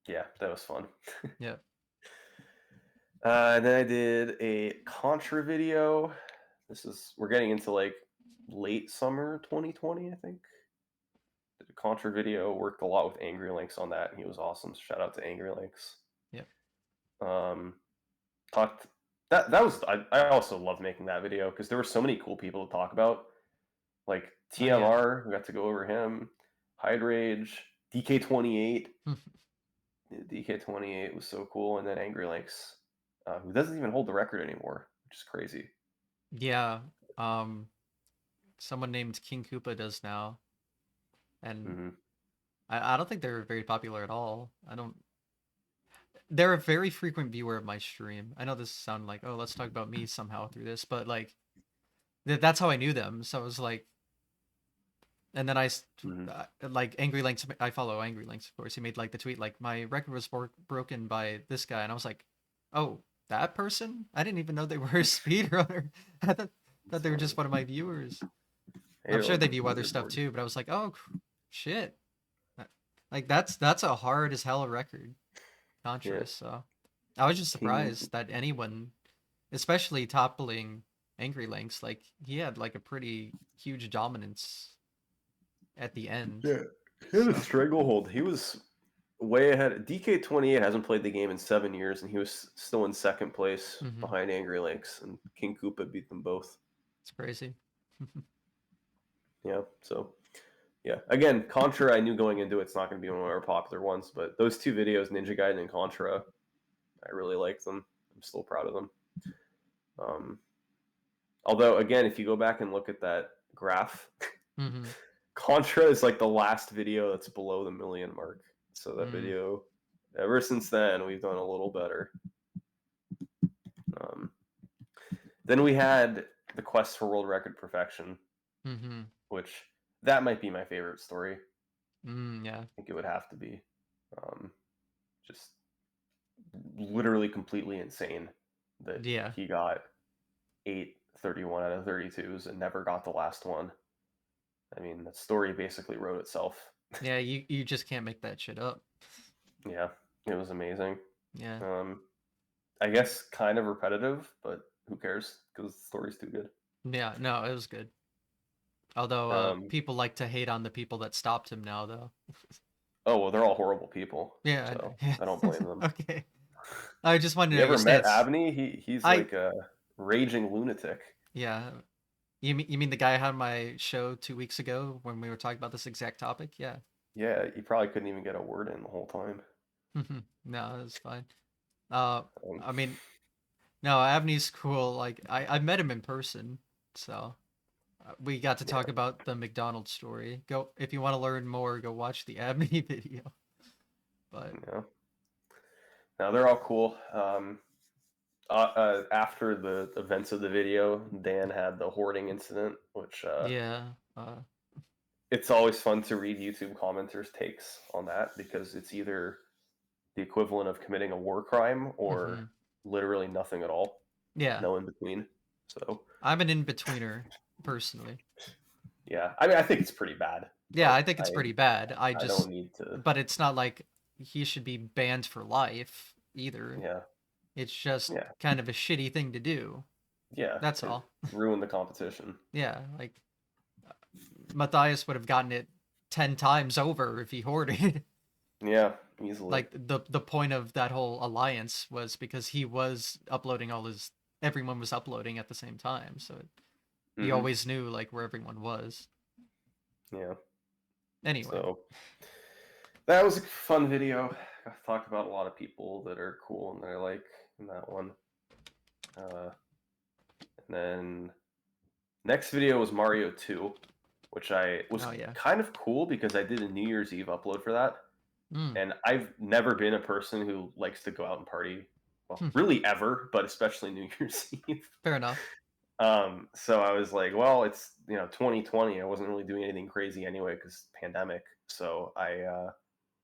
S2: Yeah, that was fun.
S1: Yeah.
S2: And then I did a Contra video. We're getting into like late summer 2020, I think. Did a Contra video, worked a lot with Angry Links on that, and he was awesome. So shout out to Angry Links.
S1: Yep.
S2: Talked that was I also loved making that video because there were so many cool people to talk about. Like
S1: Oh yeah.
S2: TMR, we got to go over him. Hide Rage, DK28. DK28 was so cool, and then Angry Links, who doesn't even hold the record anymore, which is crazy.
S1: Yeah. Um, someone named King Koopa does now, and
S2: Mm-hmm.
S1: I don't think they're very popular at all. I don't. They're a very frequent viewer of my stream. I know this sounds like, oh, let's talk about me somehow through this, but like that's how I knew them. So it was like, and then
S2: Mm-hmm.
S1: like Angry Links. I follow Angry Links, of course. He made like the tweet like my record was broken by this guy, and I was like, oh, that person? I didn't even know they were a speedrunner. I thought
S2: That's
S1: they were
S2: funny.
S1: just one of my viewers.
S2: Hey,
S1: I'm sure they
S2: welcome to
S1: view
S2: the
S1: other stuff
S2: leaderboard.
S1: too, but I was like, oh, shit. Like that's a hard as hell record,
S2: Yeah,
S1: Contra. So I was just
S2: King.
S1: surprised that anyone, especially toppling Angry Links, like he had like a pretty huge dominance at the end.
S2: Yeah, he had a
S1: So
S2: stranglehold. He was way ahead. DK28 hasn't played the game in 7 years, and he was still in second place
S1: mhm,
S2: behind Angry Links, and King Koopa beat them both.
S1: it's crazy.
S2: Yeah, so yeah. Again, Contra, I knew going into it's not going to be one of our popular ones, but those two videos, Ninja Gaiden and Contra, I really like them. I'm still proud of them. Um, although, again, if you go back and look at that graph,
S1: Mhm.
S2: Contra is like the last video that's below the million mark. So that
S1: Mm.
S2: video, ever since then, we've done a little better. Um, then we had the quest for world record perfection,
S1: Mhm.
S2: which that might be my favorite story.
S1: Mm, yeah.
S2: I think it would have to be. Just literally completely insane that
S1: Yeah.
S2: he got 831 out of 32s and never got the last one. I mean, the story basically wrote itself.
S1: Yeah, you just can't make that shit up.
S2: Yeah, it was amazing.
S1: Yeah.
S2: Um, I guess kind of repetitive, but who cares? Because the story's too good.
S1: Yeah, no, it was good. Although
S2: Um,
S1: people like to hate on the people that stopped him now though.
S2: oh well, they're all horrible people,
S1: Yeah,
S2: so
S1: yeah.
S2: I don't blame them.
S1: Okay. I just wanted to
S2: You
S1: know your
S2: ever met
S1: stance.
S2: Abney? He's
S1: I
S2: like a raging lunatic.
S1: yeah. You mean the guy I had on my show 2 weeks ago when we were talking about this exact topic? Yeah.
S2: Yeah, he probably couldn't even get a word in the whole time.
S1: No, it's fine. Uh,
S2: Um,
S1: I mean, no, Abney's cool. Like I met him in person, so we got to talk
S2: yeah,
S1: about the McDonald's story. Go if you want to learn more, go watch the Abney video. But
S2: yeah. Now they're all cool. After the events of the video, Dan had the hoarding incident, which
S1: yeah,
S2: it's always fun to read YouTube commenters' takes on that because it's either the equivalent of committing a war crime or
S1: hmm
S2: literally nothing at all,
S1: yeah.
S2: no in between. So
S1: I'm an in-betweener personally.
S2: yeah, I mean, I think it's pretty bad,
S1: Yeah,
S2: but
S1: I think it's pretty bad.
S2: I don't need to.
S1: But it's not like he should be banned for life either.
S2: Yeah,
S1: It's just
S2: yeah,
S1: kind of a shitty thing to do.
S2: yeah.
S1: That's
S2: It
S1: all.
S2: ruined the competition.
S1: Yeah, like Matthias would have gotten it 10 times over if he hoarded.
S2: Yeah, easily.
S1: Like the point of that whole alliance was because he was uploading everyone was uploading at the same time. So he
S2: Hmm.
S1: always knew like where everyone was.
S2: Yeah.
S1: Anyway.
S2: So that was a fun video. I talked about a lot of people that are cool and that I like in that one. And then next video was Mario 2, which I was
S1: Oh yeah.
S2: kind of cool because I did a New Year's Eve upload for that.
S1: Mm.
S2: And I've never been a person who likes to go out and party. Well,
S1: Hmm.
S2: really ever, but especially New Year's Eve.
S1: Fair enough.
S2: So I was like, well, it's 2020. I wasn't really doing anything crazy anyway because pandemic. So I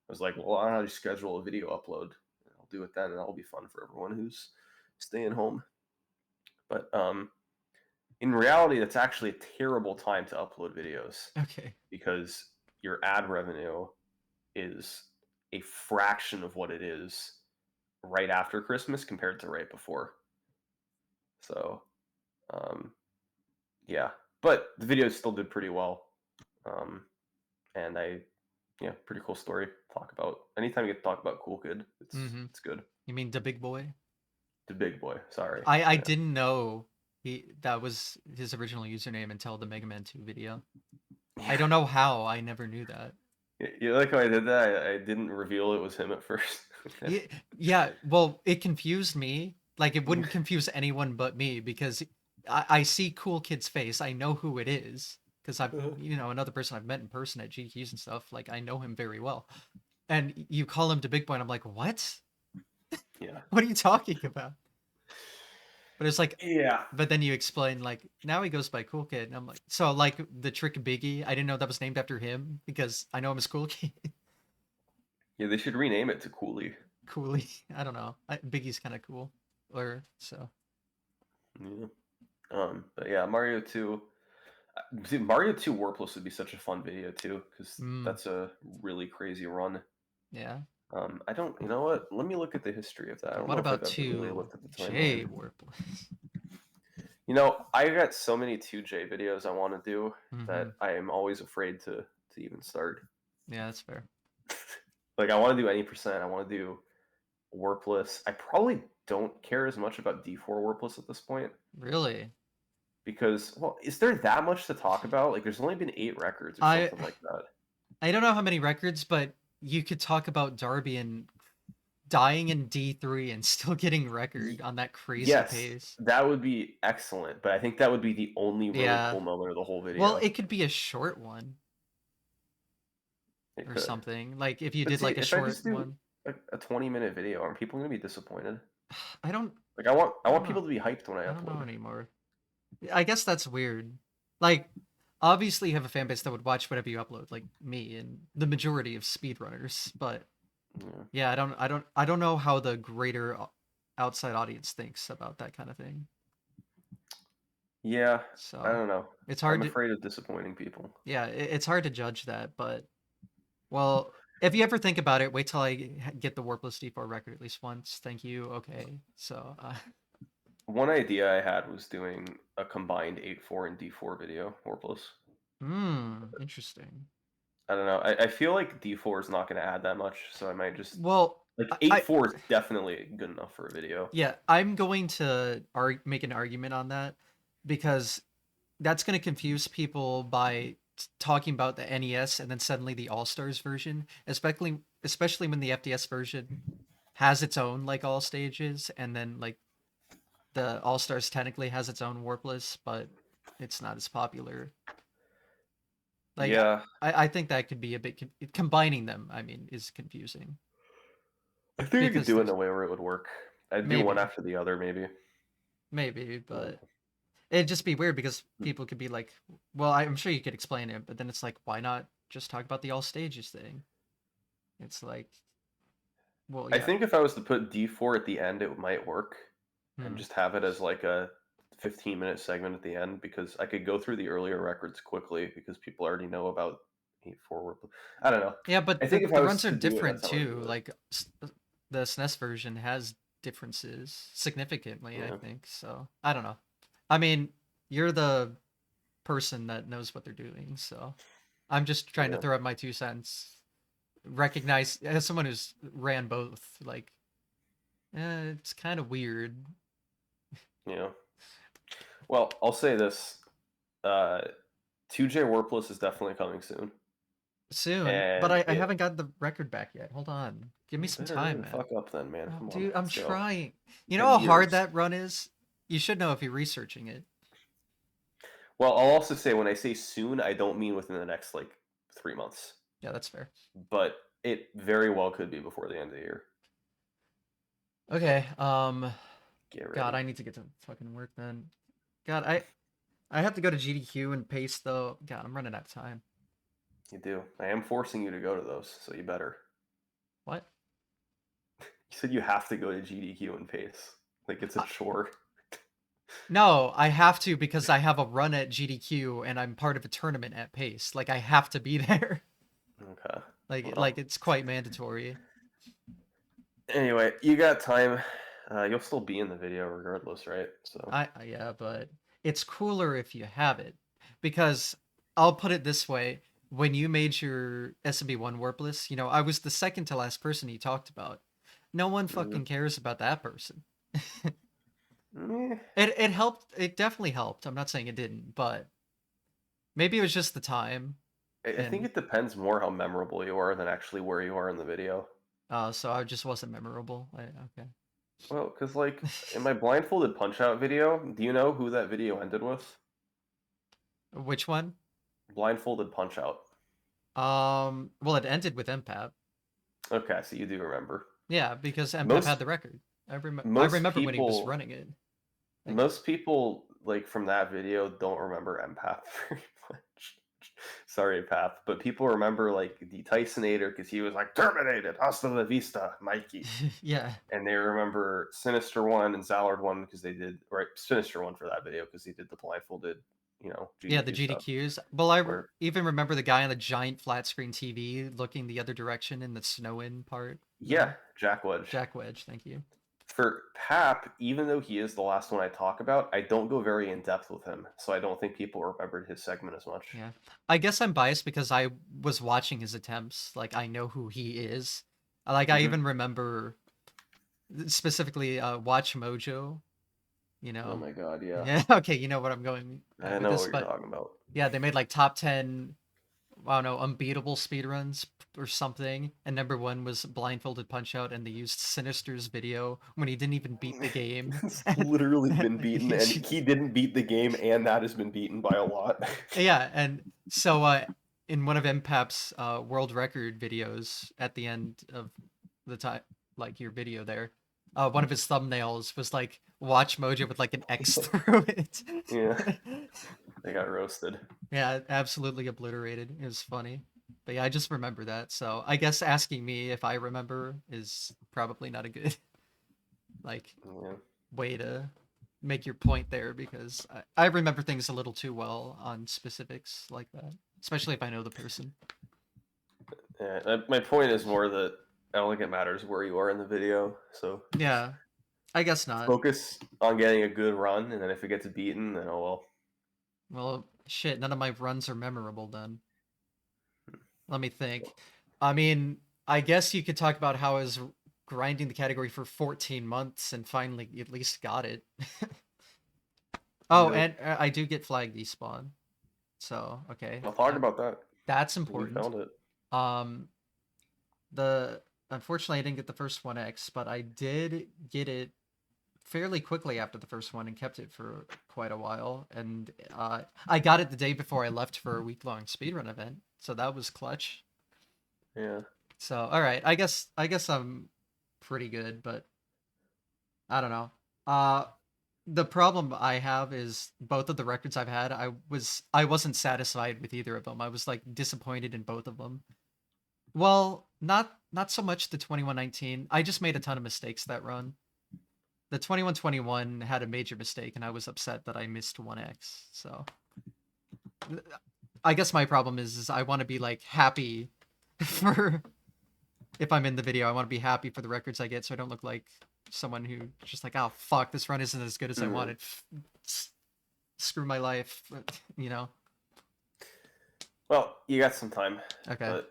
S2: was like, well, I'll just schedule a video upload. I'll do it then, and that'll be fun for everyone who's staying home. But in reality, that's actually a terrible time to upload videos
S1: Okay.
S2: because your ad revenue is a fraction of what it is right after Christmas compared to right before. So, um, yeah, but the videos still did pretty well, and yeah, pretty cool story. Talk about anytime you get to talk about cool kid,
S1: Mm-hmm.
S2: it's good.
S1: You mean the big boy?
S2: The big boy, sorry.
S1: I
S2: Yeah,
S1: didn't know. That was his original username until the Mega Man 2 video. I don't know how. I never knew that.
S2: You like how I did that? I didn't reveal it was him at first.
S1: Yeah, yeah. Well, it confused me. Like it wouldn't confuse anyone but me because I see Cool Kid's face. I know who it is because I've another person I've met in person at GQs and stuff. Like I know him very well. And you call him to Big Boy, and I'm like, what?
S2: Yeah.
S1: What are you talking about? But it's like,
S2: Yeah.
S1: but then you explain like now he goes by Cool Kid, and I'm like, so like the Trick Biggie, I didn't know that was named after him because I know him as Cool Kid.
S2: Yeah, they should rename it to Cooley.
S1: Cooley, I don't know. Biggie's kind of cool, or so.
S2: Yeah. But yeah, Mario 2. Dude, Mario 2 Warpless would be such a fun video too, because
S1: Mm,
S2: that's a really crazy run.
S1: yeah.
S2: I don't, you know what? Let me look at the history of that. I don't
S1: What
S2: know if I've
S1: about
S2: ever really
S1: two
S2: looked at the
S1: J
S2: timeline.
S1: Warpless?
S2: You know, I got so many 2J videos I want to do
S1: Mm-hmm.
S2: that I am always afraid to even start.
S1: Yeah, that's fair.
S2: Like I want to do any percent. I want to do Warpless. I probably don't care as much about D4 Warpless at this point
S1: Really?
S2: because, well, is there that much to talk about? Like, there's only been 8 records or
S1: I
S2: something like that.
S1: I don't know how many records, but you could talk about Darby and dying in D3 and still getting record on that crazy
S2: Yes,
S1: pace.
S2: that would be excellent, but I think that would be the only really
S1: Yeah.
S2: cool moment of the whole
S1: Well,
S2: video.
S1: it could be a short one
S2: It
S1: or
S2: could.
S1: something. Like if you
S2: But
S1: did
S2: see,
S1: like a
S2: if I
S1: short
S2: just do
S1: one.
S2: a 20-minute video, are people going to be disappointed?
S1: I don't
S2: Like I want
S1: I don't
S2: people
S1: know.
S2: to be hyped when I
S1: I don't know
S2: upload.
S1: anymore. I guess that's weird. Like obviously you have a fan base that would watch whatever you upload, like me and the majority of speedrunners, but
S2: Yeah.
S1: yeah, I don't know how the greater outside audience thinks about that kind of thing.
S2: Yeah, I
S1: So
S2: don't know.
S1: it's
S2: I'm
S1: hard to
S2: afraid of disappointing people.
S1: yeah, it's hard to judge that, but well, if you ever think about it, wait till I get the Warpless D4 record at least once. Thank you. Okay. So,
S2: One idea I had was doing a combined 8-4 and D4 video, Warpless.
S1: interesting.
S2: I don't know. I feel like D4 is not going to add that much, so I might just
S1: Well,
S2: like
S1: I
S2: 8-4 is definitely good enough for a video.
S1: yeah, I'm going to make an argument on that because that's going to confuse people by talking about the NES and then suddenly the All Stars version, especially when the FDS version has its own like all stages, and then like the All Stars technically has its own Warpless, but it's not as popular. Like
S2: Yeah,
S1: I think that could be a bit combining them. I mean, is confusing
S2: I think I could
S1: because
S2: do it in
S1: there's
S2: a way where it would work. I'd do one
S1: maybe
S2: after the other, maybe.
S1: but it'd just be weird because people could be like, well, I'm sure you could explain it, but then it's like, why not just talk about the all stages thing? It's like, well,
S2: I
S1: yeah.
S2: think if I was to put D4 at the end, it might work, and
S1: Hmm.
S2: just have it as like a 15-minute segment at the end because I could go through the earlier records quickly because people already know about 8-4. I don't know.
S1: Yeah,
S2: I
S1: but
S2: think if I
S1: the
S2: was
S1: runs are
S2: to do it,
S1: different
S2: that's how I'd
S1: too.
S2: do it.
S1: Like the SNES version has differences significantly, I
S2: Yeah,
S1: think. So I don't know. I mean, you're the person that knows what they're doing, so I'm just trying to
S2: yeah,
S1: throw out my 2 cents. Recognize as someone who's ran both, like, it's kind of weird.
S2: yeah. Well, I'll say this: 2J Warpless is definitely coming soon,
S1: Soon, but
S2: and
S1: I
S2: it
S1: haven't got the record back yet. Hold on, give me some
S2: better
S1: time,
S2: hurry the
S1: man.
S2: fuck up, then, man.
S1: Oh,
S2: Come on,
S1: dude, I'm
S2: let's go.
S1: trying. You know
S2: 10
S1: how hard
S2: years.
S1: that run is. You should know if you're researching it.
S2: Well, I'll also say when I say soon, I don't mean within the next like 3 months,
S1: Yeah, that's fair.
S2: but it very well could be before the end of the year. So
S1: Okay.
S2: get
S1: God,
S2: ready.
S1: I need to get to fucking work then. God, I have to go to GDQ and pace though. God, I'm running out of time.
S2: You do. I am forcing you to go to those, so you better.
S1: What?
S2: You said you have to go to GDQ and pace. Like it's a
S1: Uh,
S2: chore.
S1: no, I have to because I have a run at GDQ and I'm part of a tournament at pace. Like I have to be there.
S2: Okay.
S1: like
S2: Well.
S1: like it's quite mandatory.
S2: Anyway, you got time. You'll still be in the video regardless, right? So.
S1: Yeah, but it's cooler if you have it because I'll put it this way: when you made your SMB1 Warpless, I was the second to last person you talked about. No one
S2: Mhm.
S1: fucking cares about that person.
S2: Eh,
S1: It helped. It definitely helped. I'm not saying it didn't, but maybe it was just the time,
S2: I think
S1: and
S2: it depends more how memorable you are than actually where you are in the video.
S1: so I just wasn't memorable. Okay.
S2: Well, because like in my blindfolded punch out video, do you know who that video ended with?
S1: Which one?
S2: Blindfolded punch out.
S1: Well, it ended with MPAP.
S2: Okay, so you do remember.
S1: Yeah, because MPAP had
S2: Most
S1: the record. I
S2: most
S1: remember when he was
S2: people
S1: running it. Like,
S2: most people like from that video don't remember empath very much. Sorry, Path, but people remember like the Tysonator because he was like terminated, hasta la vista, Mikey.
S1: yeah,
S2: And they remember Sinister One and Zallard One because they did right Sinister One for that video because he did the blindfolded,
S1: yeah, the
S2: GDQ stuff.
S1: GDQs. Well,
S2: Where
S1: even remember the guy on the giant flat screen TV looking the other direction in the snow-in part.
S2: yeah, Jack Wedge.
S1: Jack Wedge. Thank you.
S2: For Pap, even though he is the last one I talk about, I don't go very in depth with him, so I don't think people remembered his segment as much.
S1: Yeah, I guess I'm biased because I was watching his attempts. Like, I know who he is. Like, I
S2: Hmm.
S1: even remember specifically Watch Mojo. You
S2: Oh
S1: know.
S2: my god, yeah.
S1: Yeah. Okay. You know what I'm going
S2: I
S1: with
S2: know
S1: this,
S2: what you're
S1: but
S2: talking about.
S1: yeah, they made like top 10, I don't know, unbeatable speedruns or something. And number one was Blindfolded Punch Out, and they used Sinister's video when he didn't even beat the game.
S2: It's literally been beaten, and he didn't beat the game, and that has been beaten by a lot.
S1: Yeah, and so in one of MPAP's world record videos at the end of the time, like your video there, one of his thumbnails was like Watch Mojo with like an X through it.
S2: Yeah, they got roasted.
S1: Yeah, absolutely obliterated. It was funny. But yeah, I just remember that. So I guess asking me if I remember is probably not a good like
S2: Yeah.
S1: way to make your point there because I remember things a little too well on specifics like that, especially if I know the person.
S2: Yeah, my point is more that I don't think it matters where you are in the video. So
S1: Yeah, I guess not.
S2: focus on getting a good run, and then if it gets beaten, then oh well.
S1: Well, shit, none of my runs are memorable then. Let me think. I mean, I guess you could talk about how I was grinding the category for 14 months and finally at least got it. Oh,
S2: Yeah,
S1: and I do get flag despawn. So, okay.
S2: I'll talk about that.
S1: That's
S2: We
S1: important.
S2: found it.
S1: Um, the Unfortunately I didn't get the first 1x, but I did get it fairly quickly after the first one and kept it for quite a while. And I got it the day before I left for a week-long speedrun event, so that was clutch.
S2: Yeah.
S1: So, all right, I guess I'm pretty good, but I don't know. The problem I have is both of the records I've had, I wasn't satisfied with either of them. I was like disappointed in both of them. Well, not so much the 2119. I just made a ton of mistakes that run. The 2121 had a major mistake, and I was upset that I missed 1x. So I guess my problem is I want to be like happy for if I'm in the video. I want to be happy for the records I get, so I don't look like someone who just like, oh fuck, this run isn't as good as I wanted. Screw my life, you know.
S2: Well, you got some time,
S1: Okay,
S2: but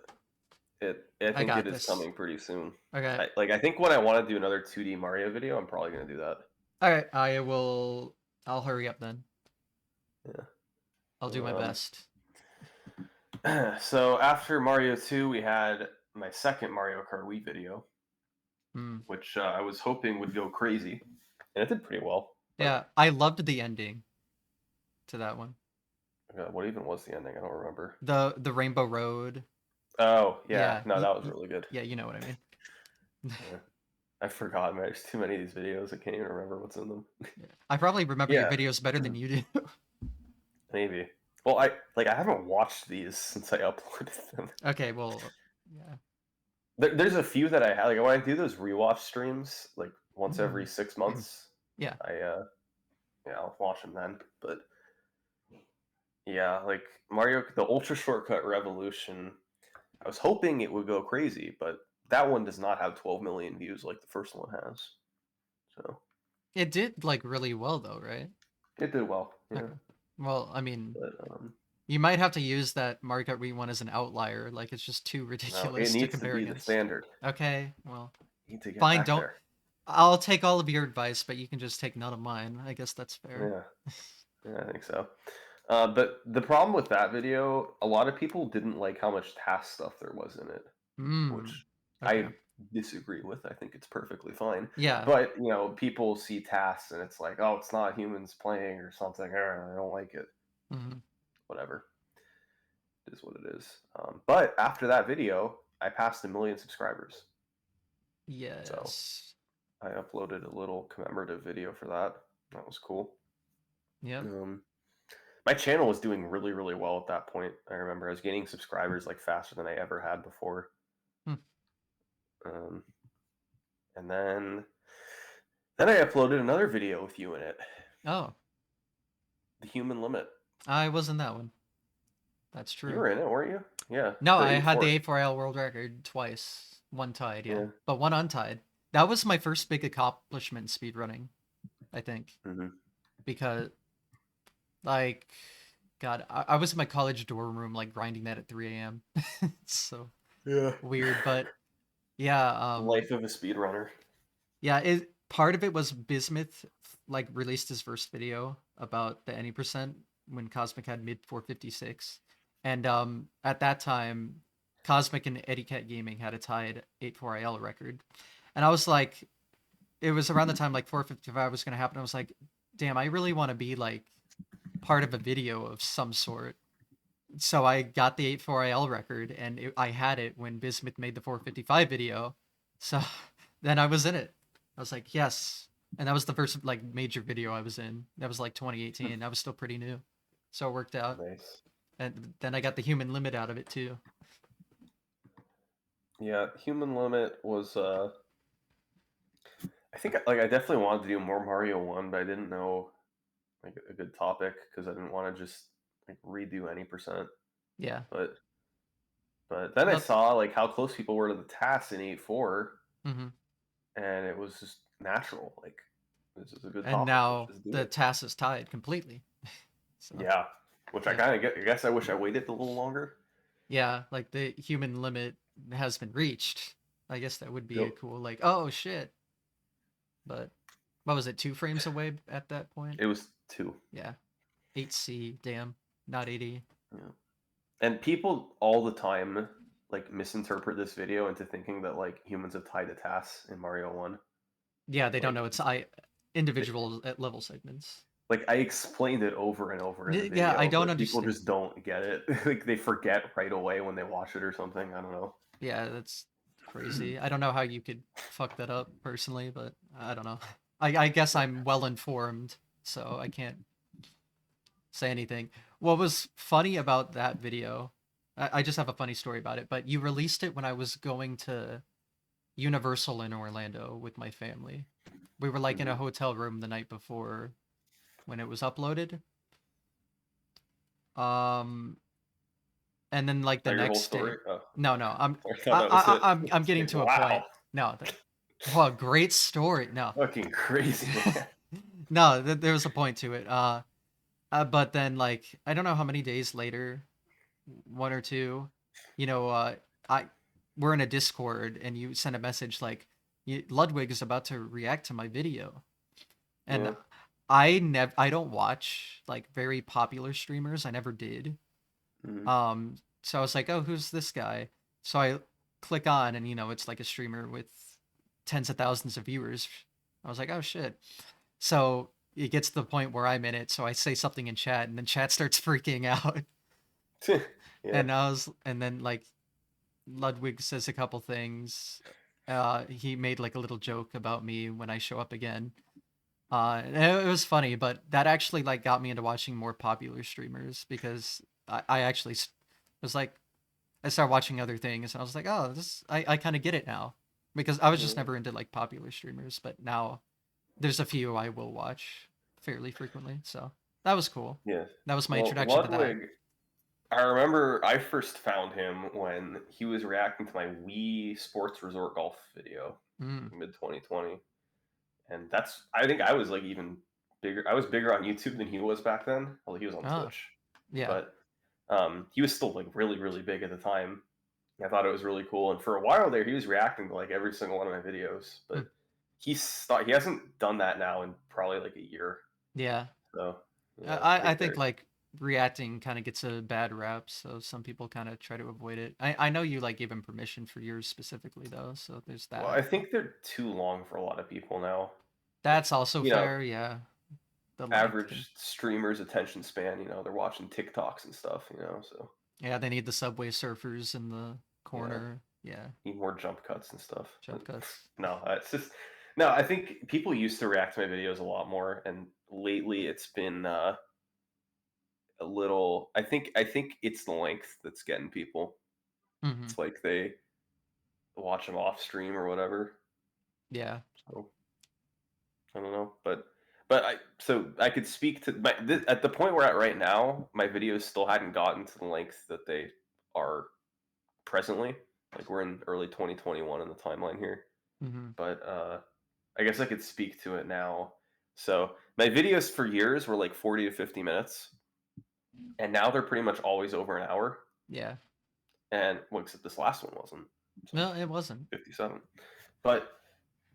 S2: I think
S1: got
S2: it is
S1: this.
S2: coming pretty soon.
S1: Okay,
S2: I think when I want to do another 2D Mario video, I'm probably gonna do that.
S1: all right. I will. I'll hurry up then.
S2: Yeah.
S1: I'll do my best.
S2: So after Mario 2, we had my second Mario Kart Wii video, which I was hoping would go crazy, and it did pretty well.
S1: Yeah, I loved the ending to that one.
S2: What even was the ending? I don't remember.
S1: The Rainbow Road.
S2: Oh yeah,
S1: Yeah,
S2: no, that was really good.
S1: yeah, you know what I mean.
S2: Yeah. I forgot, man. There's too many of these videos. I can't even remember what's in them.
S1: I probably remember your
S2: Yeah.
S1: videos better than you do.
S2: Maybe. Well, I haven't watched these since I uploaded them.
S1: Okay, well, yeah.
S2: There's a few that I had. Like when I do those rewatch streams, like once every 6 months,
S1: Yeah.
S2: I'll watch them then. But yeah, like Mario, the Ultra Shortcut Revolution. I was hoping it would go crazy, but that one does not have 12 million views like the first one has. So
S1: It did like really well though, right?
S2: it did well. Yeah.
S1: Okay. Well, I mean,
S2: But
S1: you might have to use that Mario Kart Wii one as an outlier. Like it's just too
S2: no, it
S1: ridiculous to
S2: needs to
S1: compare
S2: be the
S1: against.
S2: standard.
S1: Okay, well,
S2: You need to get
S1: fine.
S2: back there.
S1: I'll take all of your advice, but you can just take none of mine. I guess that's fair.
S2: Yeah, yeah, I think so. But the problem with that video, a lot of people didn't like how much task stuff there was in it,
S1: Hmm.
S2: which
S1: Okay.
S2: I disagree with. I think it's perfectly fine.
S1: Yeah.
S2: But, people see tasks and it's like, oh, it's not humans playing or something. I don't like it.
S1: Hmm.
S2: Whatever. It is what it is. But after that video, I passed 1 million subscribers. So
S1: Yes.
S2: I uploaded a little commemorative video for that. That was cool.
S1: Yep.
S2: Um, my channel was doing really, really well at that point. I remember I was gaining subscribers like faster than I ever had before.
S1: Hmm.
S2: Um, and then I uploaded another video with you in it,
S1: Oh,
S2: the human limit.
S1: I was in that one. That's
S2: You
S1: true.
S2: were in it, weren't you? Yeah,
S1: No,
S2: the
S1: I had the
S2: 8-4.
S1: A4L world record twice. One tied, yeah.
S2: Yeah.
S1: But one untied. That was my first big accomplishment in speedrunning, I think.
S2: Hmm.
S1: Because, like, God, I was in my college dorm room, like, grinding that at 3 a.m. It's so
S2: Yeah.
S1: weird. But, yeah,
S2: The life of a speedrunner.
S1: yeah, part of it was Bismuth, like, released his first video about the any percent when Cosmic had mid 456. And at that time, Cosmic and Eddie Cat Gaming had a tied 84IL record. And I was like, it was around the time like 455 was going to happen. I was like, damn, I really want to be like part of a video of some sort. So I got the 84IL record and I had it when Bismuth made the 455 video. So then I was in it. I was like, yes. And that was the first like major video I was in. That was like 2018. I was still pretty new. So it worked out.
S2: Nice.
S1: And then I got the human limit out of it too.
S2: Yeah, human limit was I think like I definitely wanted to do more Mario 1, but I didn't know like a good topic because I didn't want to just like redo any percent.
S1: Yeah.
S2: But then I
S1: Well,
S2: saw like how close people were to the task in 8-4,
S1: mhm.
S2: and it was just natural. Like this is a good
S1: And
S2: topic. Let's
S1: now
S2: just do
S1: the
S2: it.
S1: task is tied completely. So,
S2: Yeah, which I
S1: yeah.
S2: kind of get. I guess I wish I waited a little longer.
S1: Yeah, like the human limit has been reached. I guess that would be
S2: Yep.
S1: a cool like, oh shit. But what was it, 2 frames away at that point?
S2: It was 2.
S1: Yeah. 8C, damn, not 80.
S2: Yeah. And people all the time like misinterpret this video into thinking that like humans have tied the tasks in Mario 1.
S1: Yeah, they don't
S2: Like
S1: know it's individual at level segments.
S2: like I explained it over and over in the
S1: Yeah, I
S2: video,
S1: don't
S2: but people
S1: understand.
S2: just don't get it. Like they forget right away when they watch it or something. I don't know.
S1: Yeah, that's crazy. I don't know how you could fuck that up personally, but I don't know. I guess I'm well informed, so I can't say anything. What was funny about that video, I just have a funny story about it, but you released it when I was going to Universal in Orlando with my family. We were like in a
S2: Mhm.
S1: hotel room the night before when it was uploaded. Um, and then like the
S2: Not your whole
S1: next day.
S2: story? Oh,
S1: No, no,
S2: I thought that was it.
S1: I'm
S2: It's
S1: getting
S2: like,
S1: to a point.
S2: wow,
S1: No, well, great story. No,
S2: fucking crazy, man.
S1: no, there was a point to it. But then like I don't know how many days later, one or two, you know, I we're in a Discord and you send a message like, Ludwig is about to react to my video, and
S2: Yeah.
S1: I don't watch like very popular streamers. I never did.
S2: Mhm.
S1: So I was like, oh, who's this guy? So I click on, and it's like a streamer with tens of thousands of viewers. I was like, oh shit. So it gets to the point where I'm in it. So I say something in chat, and then chat starts freaking out.
S2: Yeah.
S1: And then like Ludwig says a couple things. He made like a little joke about me when I show up again. And it was funny, but that actually like got me into watching more popular streamers because I actually was like, I started watching other things and I was like, oh, I kind of get it now because I was just
S2: Mhm.
S1: never into like popular streamers, but now there's a few I will watch fairly frequently. So that was cool.
S2: Yeah.
S1: That was my
S2: Well,
S1: introduction to that.
S2: Ludwig, I remember I first found him when he was reacting to my Wii Sports Resort Golf video,
S1: Mm.
S2: mid 2020, and I think I was like even bigger. I was bigger on YouTube than he was back then. Well, he was on
S1: Oh,
S2: Twitch,
S1: yeah.
S2: but he was still like really really big at the time. I thought it was really cool, and for a while there, he was reacting to like every single one of my videos.
S1: Hmm.
S2: But he hasn't done that now in probably like a year.
S1: Yeah.
S2: So
S1: I
S2: right
S1: think
S2: there.
S1: like reacting kind of gets a bad rap, so some people kind of try to avoid it. I know you like gave him permission for yours specifically though, so there's
S2: Well,
S1: that.
S2: I think they're too long for a lot of people now. Like,
S1: That's also
S2: you know,
S1: fair, yeah. The length can.
S2: average streamers' attention span. They're watching TikToks and stuff. So
S1: Yeah, they need the Subway Surfers in the
S2: yeah,
S1: corner. Yeah,
S2: need more jump cuts and stuff. But
S1: jump cuts.
S2: no, it's just no. I think people used to react to my videos a lot more, and lately it's been a little. I think it's the length that's getting people.
S1: Hmm.
S2: It's like they watch them off stream or whatever.
S1: Yeah.
S2: So I don't know, but I could speak to at the point we're at right now. My videos still hadn't gotten to the length that they are presently. Like we're in early 2021 in the timeline here,
S1: Hmm.
S2: but I guess I could speak to it now. So my videos for years were like 40 to 50 minutes, and now they're pretty much always over an hour.
S1: Yeah.
S2: And well, except this last one wasn't. It's like
S1: No, it wasn't.
S2: 57. But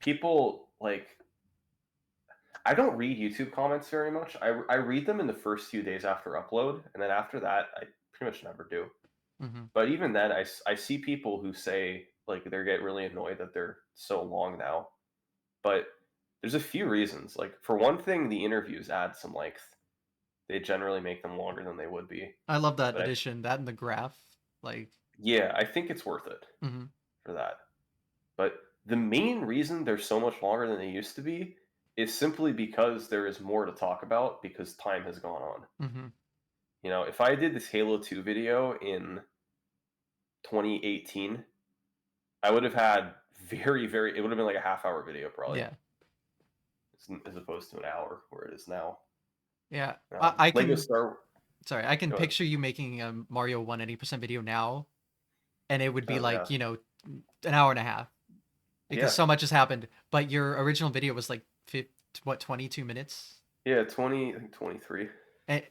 S2: people like I don't read YouTube comments very much. I read them in the first few days after upload, and then after that, I pretty much never do.
S1: Hmm.
S2: But even then, I see people who say like they get really annoyed that they're so long now. But there's a few reasons. Like for one thing, the interviews add some length. They generally make them longer than they would be.
S1: I love that
S2: But
S1: addition, that and the graph. Like,
S2: yeah, I think it's worth it
S1: hmm.
S2: for that. But the main reason they're so much longer than they used to be is simply because there is more to talk about because time has gone on.
S1: Hmm.
S2: If I did this Halo 2 video in 2018, I would have had it would have been like a half-hour video probably,
S1: Yeah.
S2: as opposed to an hour where it is now.
S1: Yeah. I
S2: Lego
S1: can.
S2: Star.
S1: Sorry, I can
S2: Go ahead.
S1: picture you making a Mario 180% video now, and it would be
S2: Oh yeah,
S1: like, an hour and a half because
S2: yeah,
S1: so much has happened. But your original video was like, 22 minutes?
S2: yeah. I think 23.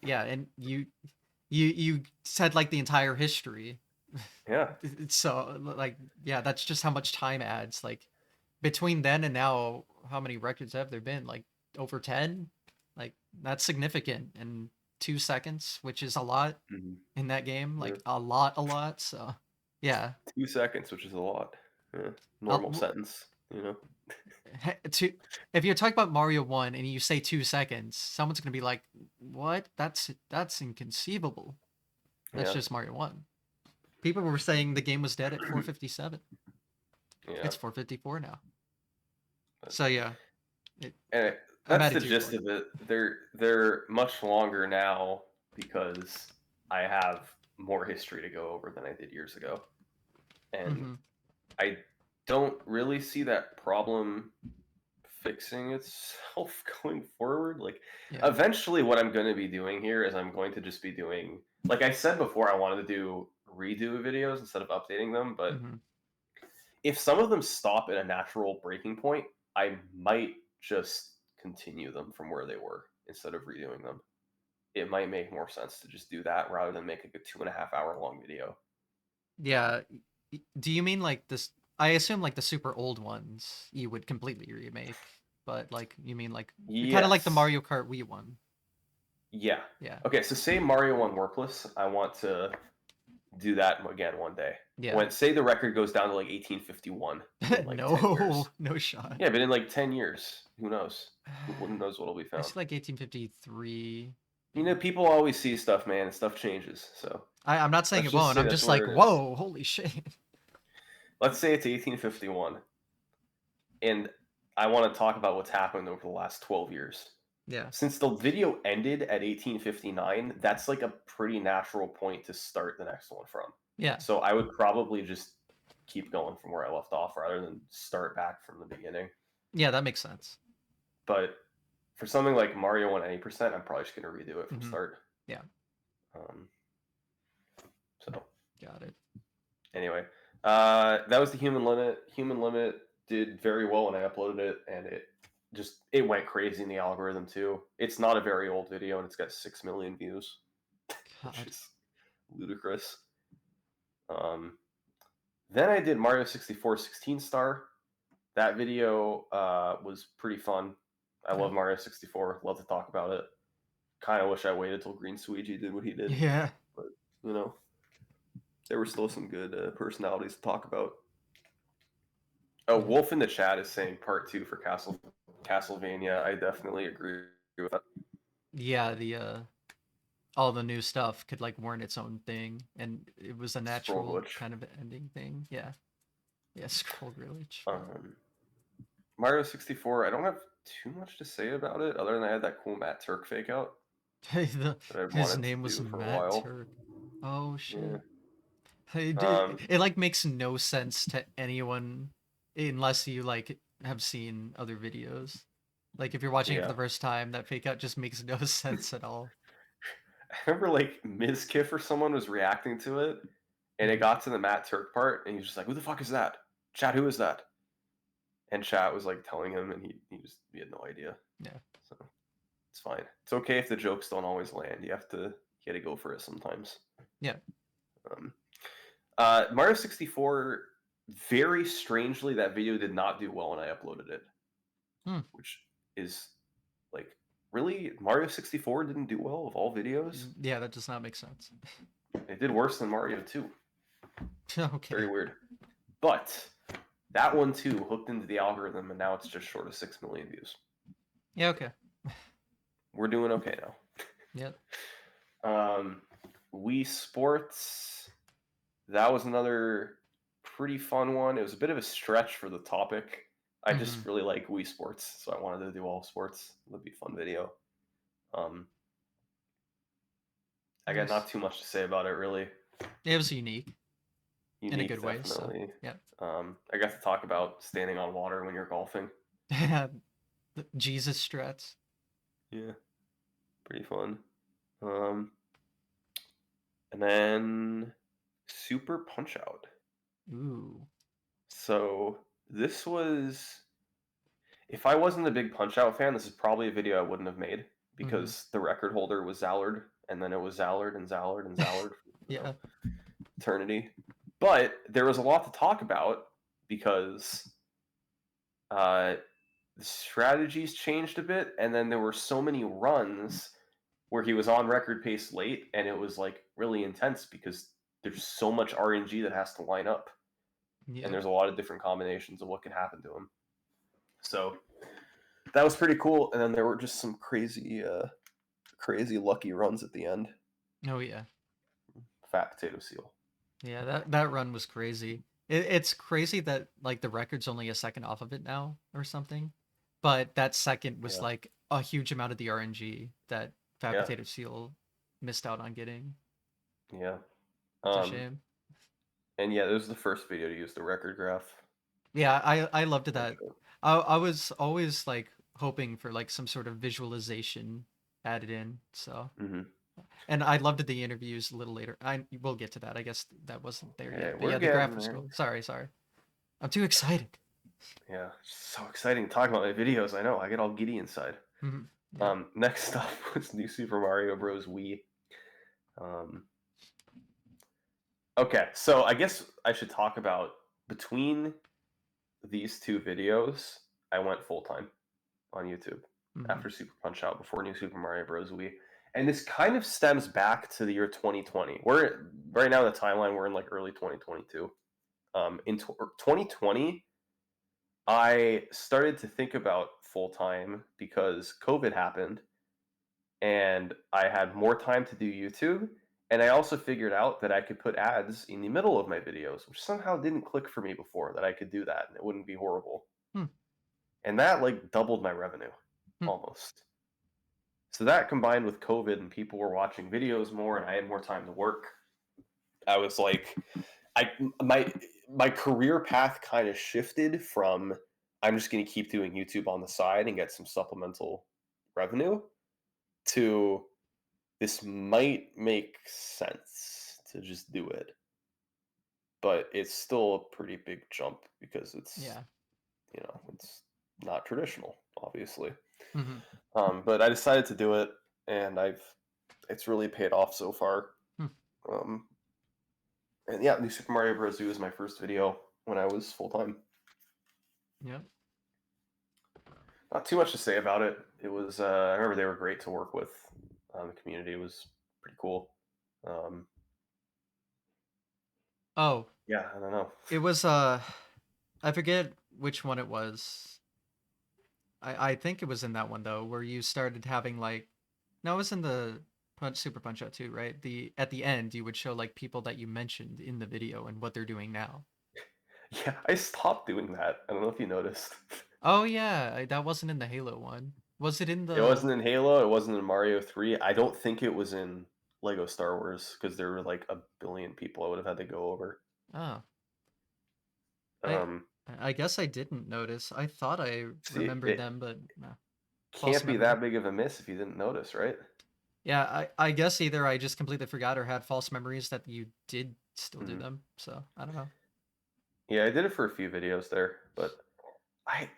S1: Yeah, and you said like the entire history.
S2: Yeah,
S1: So like, yeah, that's just how much time adds. Like between then and now, how many records have there been? Like over 10? Like that's significant in 2 seconds, which is a lot
S2: hmm,
S1: in that game.
S2: yeah.
S1: Like a lot. So yeah.
S2: 2 seconds, which is a lot. Yeah.
S1: I'll,
S2: Normal sentence.
S1: to if you're talking about Mario 1 and you say 2 seconds, someone's gonna be like, "What? That's inconceivable." That's
S2: Yeah,
S1: just Mario 1. People were saying the game was dead at 457.
S2: yeah.
S1: It's 454 now.
S2: But,
S1: So yeah,
S2: and
S1: I'm
S2: that's
S1: adding
S2: the
S1: to your
S2: gist
S1: point.
S2: of it. They're much longer now because I have more history to go over than I did years ago, and
S1: Hmm.
S2: I don't really see that problem fixing itself going forward. Like,
S1: Yeah.
S2: eventually, what I'm going to be doing here is I'm going to just be doing, like I said before, I wanted to do redo videos instead of updating them. But
S1: Hmm.
S2: if some of them stop at a natural breaking point, I might just continue them from where they were instead of redoing them. It might make more sense to just do that rather than make like a 2.5 hour long video.
S1: Yeah. Do you mean like this? I assume like the super old ones you would completely remake, but like you mean like kind of like the
S2: Yes.
S1: Mario Kart Wii one.
S2: Yeah.
S1: Yeah.
S2: Okay, so say Mario 1 Warpless, I want to do that again one day.
S1: Yeah.
S2: When say the record goes down to like 1851 in like 10
S1: No,
S2: years.
S1: no shot.
S2: Yeah, but in like 10 years, who knows? Who knows what'll be
S1: I
S2: found?
S1: see like 1853.
S2: People always see stuff, man, and stuff changes. So
S1: I'm not saying
S2: let's
S1: it
S2: just
S1: won't.
S2: say
S1: I'm
S2: that's
S1: just like,
S2: where it is.
S1: whoa, holy shit.
S2: Let's say it's 1851, and I want to talk about what's happened over the last 12 years.
S1: Yeah.
S2: Since the video ended at 1859, that's like a pretty natural point to start the next one from.
S1: Yeah.
S2: So I would probably just keep going from where I left off rather than start back from the beginning.
S1: Yeah, that makes sense.
S2: But for something like Mario 180%, I'm probably just going to redo it from
S1: Hmm.
S2: start.
S1: Yeah.
S2: Um, so
S1: Got it.
S2: anyway, that was the human limit. Human limit did very well when I uploaded it, and it went crazy in the algorithm too. It's not a very old video, and it's got 6 million views, which
S1: God.
S2: is ludicrous. Um, then I did Mario 64 16 star, that video was pretty fun. I
S1: Yeah.
S2: love Mario 64. Love to talk about it. Kind of wish I waited till Green Sweegie did what he did.
S1: Yeah.
S2: But, you know, there were still some good personalities to talk about. Oh,
S1: Yeah.
S2: Wolf in the chat is saying part 2 for Castlevania. I definitely agree with that.
S1: Yeah, the all the new stuff could like warrant its own thing, and it was a
S2: Scroll
S1: natural
S2: glitch.
S1: kind of ending thing. Yeah. Yeah, scroll glitch.
S2: Mario 64, I don't have too much to say about it, other than I had that cool Matt Turk fake out that I
S1: His
S2: wanted to
S1: name was
S2: do for a
S1: Matt
S2: while.
S1: Turk. Oh shit.
S2: Yeah.
S1: It like makes no sense to anyone unless you like have seen other videos. Like if you're watching it for
S2: Yeah.
S1: the first time, that fake out just makes no sense at all.
S2: I remember like Ms. Kiff or someone was reacting to it, and it
S1: Mhm.
S2: got to the Matt Turk part, and he was just like, "Who the fuck is that? Chat, who is that?" And chat was like telling him, and he had no idea.
S1: Yeah.
S2: So it's fine. It's okay if the jokes don't always land. You gotta go for it sometimes.
S1: Yeah.
S2: Mario 64, very strangely, that video did not do well when I uploaded it, which is like, really, Mario 64 didn't do well of all videos.
S1: Yeah, that does not make sense.
S2: It did worse than Mario 2.
S1: Okay.
S2: Very weird. But that one too hooked into the algorithm, and now it's just short of 6 million views.
S1: Yeah, okay.
S2: We're doing okay now.
S1: Yep.
S2: Wii Sports, that was another pretty fun one. It was a bit of a stretch for the topic. I just really like Wii Sports, so I wanted to do all sports. It would be a fun video. I got not too much to say about it, really.
S1: It was unique.
S2: Unique,
S1: in a good way,
S2: definitely.
S1: so yeah.
S2: I got to talk about standing on water when you're golfing.
S1: Yeah, Jesus strats.
S2: Yeah, pretty fun. And then Super Punch Out.
S1: Ooh.
S2: So this was, if I wasn't a big Punch Out fan, this is probably a video I wouldn't have made, because the record holder was Zallard, and then it was Zallard and Zallard and Zallard for
S1: Yeah.
S2: eternity. But there was a lot to talk about because the strategies changed a bit, and then there were so many runs where he was on record pace late, and it was like really intense because there's so much RNG that has to line up,
S1: Yeah.
S2: and there's a lot of different combinations of what could happen to him. So that was pretty cool, and then there were just some crazy lucky runs at the end.
S1: Oh yeah.
S2: Fat potato seal.
S1: Yeah, that run was crazy. It's crazy that like the record's only a second off of it now or something, but that second was like a huge amount of the RNG that Fat Potato Seal missed out on getting.
S2: Yeah.
S1: It's a shame.
S2: And yeah, this was the first video to use the record graph.
S1: Yeah, I loved that. I was always like hoping for like some sort of visualization added in. So, and I loved the interviews a little later. We'll get to that. I guess that wasn't there yet. But yeah, the graph was cool. Sorry. I'm too excited.
S2: Yeah, so exciting talking about my videos. I know, I get all giddy inside.
S1: Yeah.
S2: Next up was New Super Mario Bros. Wii. Okay, so I guess I should talk about, between these two videos, I went full time on YouTube after Super Punch Out, before New Super Mario Bros. Wii. And this kind of stems back to the year 2020. We're right now in the timeline, we're in like early 2022. In 2020, I started to think about full time because COVID happened, and I had more time to do YouTube. And I also figured out that I could put ads in the middle of my videos, which somehow didn't click for me before, that I could do that and it wouldn't be horrible. And that like doubled my revenue almost. So that, combined with COVID and people were watching videos more and I had more time to work, I was like, my career path kind of shifted from, I'm just going to keep doing YouTube on the side and get some supplemental revenue, to this might make sense to just do it. But it's still a pretty big jump because it's, it's not traditional, obviously. But I decided to do it, and it's really paid off so far. And yeah, New Super Mario Bros. U was my first video when I was full time.
S1: Yep.
S2: Not too much to say about it. It was I remember they were great to work with. The community was pretty cool. Um,
S1: Oh,
S2: yeah, I don't know.
S1: it was I forget which one it was. I think it was in that one though, where you started having like, no, it was in the Super Punch Out too, right? The At the end you would show like people that you mentioned in the video and what they're doing now.
S2: Yeah, I stopped doing that. I don't know if you noticed.
S1: Oh yeah, that wasn't in the Halo one. Was it in
S2: It
S1: the?
S2: wasn't in Halo. It wasn't in Mario 3. I don't think it was in Lego Star Wars because there were like a billion people I would have had to go over.
S1: Oh, I
S2: Um,
S1: I guess I didn't notice. I thought I
S2: see,
S1: remembered
S2: it
S1: them, but no, false
S2: can't be
S1: memory.
S2: that big of a miss if you didn't notice, right?
S1: Yeah, I guess either I just completely forgot or had false memories that you did still do
S2: Mhm.
S1: them. So I don't know.
S2: Yeah, I did it for a few videos there, but I,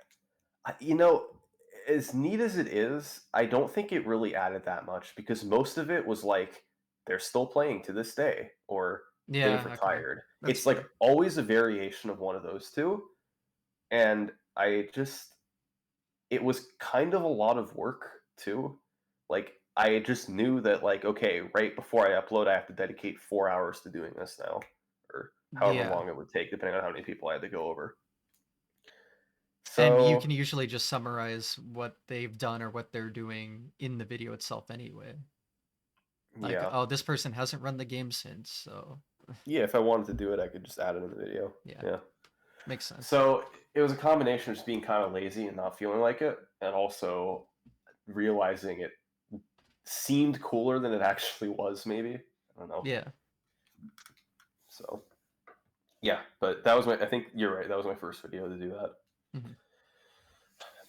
S2: you know, as neat as it is, I don't think it really added that much because most of it was like they're still playing to this day or they've
S1: Yeah, okay,
S2: retired.
S1: that's
S2: It's like
S1: fair.
S2: always a variation of one of those two, and I just it was kind of a lot of work too. Like I just knew that like okay, right before I upload, I have to dedicate 4 hours to doing this now, or however
S1: Yeah,
S2: long it would take, depending on how many people I had to go over.
S1: and you can
S2: So
S1: usually just summarize what they've done or what they're doing in the video itself anyway. Like,
S2: yeah,
S1: oh, this person hasn't run the game since, so
S2: yeah. If I wanted to do it, I could just add it in the video.
S1: yeah,
S2: Yeah.
S1: makes sense.
S2: So it was a combination of just being kind of lazy and not feeling like it, and also realizing it seemed cooler than it actually was. Maybe I don't know.
S1: Yeah.
S2: So yeah, but that was my. I think you're right. That was my first video to do that.
S1: Mhm.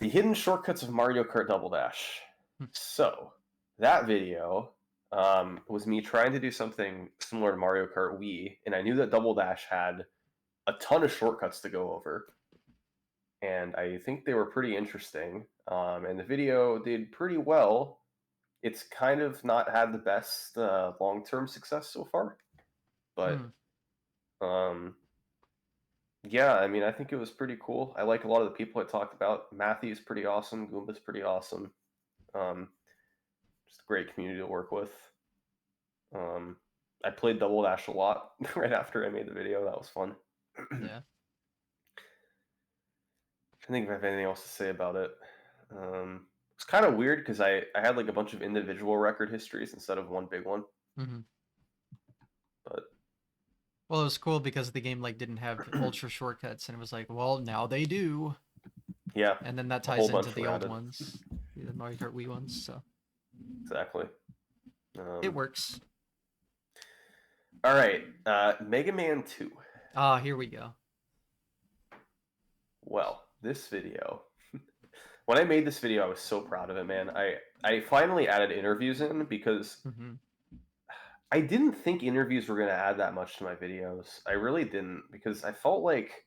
S2: The hidden shortcuts of Mario Kart Double Dash.
S1: Hmm.
S2: So that video was me trying to do something similar to Mario Kart Wii, and I knew that Double Dash had a ton of shortcuts to go over, and I think they were pretty interesting. And the video did pretty well. It's kind of not had the best long-term success so far, but
S1: Hmm.
S2: um, yeah, I mean, I think it was pretty cool. I like a lot of the people I talked about. Matthew's pretty awesome. Goomba's pretty awesome. Um, just a great community to work with. Um, I played Double Dash a lot right after I made the video. That was fun.
S1: Yeah.
S2: I think if I have anything else to say about it. It's kind of weird because I had like a bunch of individual record histories instead of one big one.
S1: Hmm.
S2: But
S1: Well, it was cool because the game like didn't have ultra shortcuts, and it was like, well, now they do.
S2: yeah,
S1: And then that
S2: a whole
S1: ties into
S2: bunch
S1: the
S2: were
S1: old
S2: added.
S1: ones, the Mario Kart Wii ones. So
S2: Exactly.
S1: it works.
S2: All right, Mega Man 2.
S1: Ah, here we go.
S2: Well, this video. When I made this video, I was so proud of it, man. I finally added interviews in because
S1: Hmm.
S2: I didn't think interviews were going to add that much to my videos. I really didn't because I felt like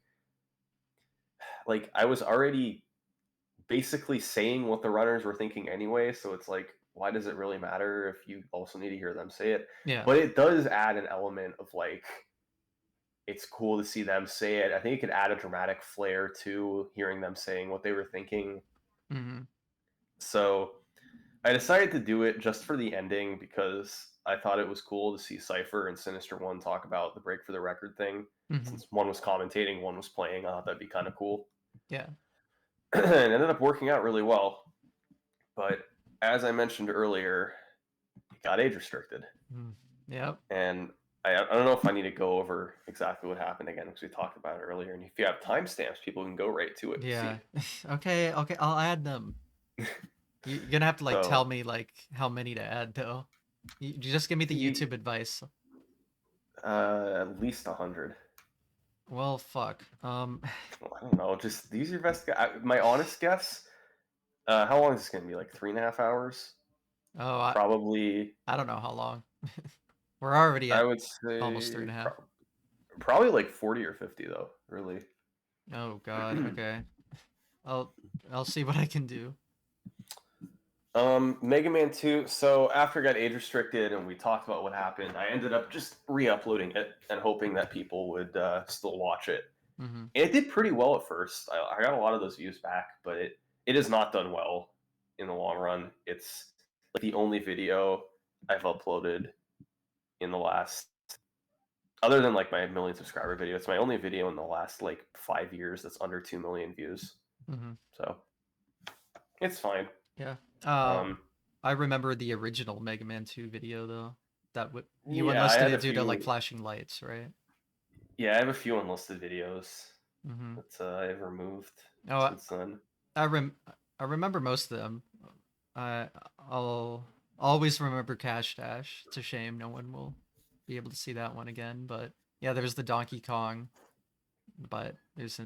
S2: I was already basically saying what the runners were thinking anyway, so it's like why does it really matter if you also need to hear them say it?
S1: Yeah.
S2: But it does add an element of like it's cool to see them say it. I think it could add a dramatic flair to hearing them saying what they were thinking.
S1: Hmm.
S2: So I decided to do it just for the ending because I thought it was cool to see Cypher and Sinister One talk about the break for the record thing.
S1: Hmm.
S2: Since one was commentating, one was playing, I thought that'd be kind of cool.
S1: Yeah.
S2: It ended up working out really well. But as I mentioned earlier, it got age restricted.
S1: Mm. Yep.
S2: And I don't know if I need to go over exactly what happened again because we talked about it earlier. And if you have timestamps, people can go right to it and see.
S1: Yeah. Okay. Okay. I'll add them. You're gonna have to like tell
S2: So
S1: me like how many to add though. You just give me the
S2: you,
S1: YouTube advice.
S2: at least 100.
S1: Well, fuck.
S2: Well, I don't know. Just these are your best. My honest guess. How long is this going to be? Like 3.5 hours?
S1: Oh,
S2: Probably.
S1: I don't know how long. We're already
S2: I
S1: at
S2: would
S1: almost three
S2: say
S1: and a half.
S2: probably like 40 or 50 though. Really.
S1: Oh God. Okay. I'll I'll see what I can do.
S2: Mega Man 2. So after it got age restricted and we talked about what happened, I ended up just re-uploading it and hoping that people would still watch it.
S1: Mm-hmm.
S2: And it did pretty well at first. I got a lot of those views back, but it has not done well in the long run. It's like the only video I've uploaded in the last, other than like my million subscriber video, it's my only video in the last like 5 years that's under 2 million views.
S1: Mm-hmm.
S2: So it's fine.
S1: Yeah.
S2: Um,
S1: I remember the original Mega Man 2 video though. That you
S2: yeah, I
S1: unlisted
S2: had
S1: it
S2: a
S1: due to like
S2: few.
S1: flashing lights, right?
S2: Yeah, I have a few unlisted videos
S1: Mm-hmm.
S2: that I've removed
S1: Oh,
S2: since then.
S1: I rem I remember most of them. I I'll always remember Cash Dash. It's a shame no one will be able to see that one again. But yeah, there's the Donkey Kong. But there's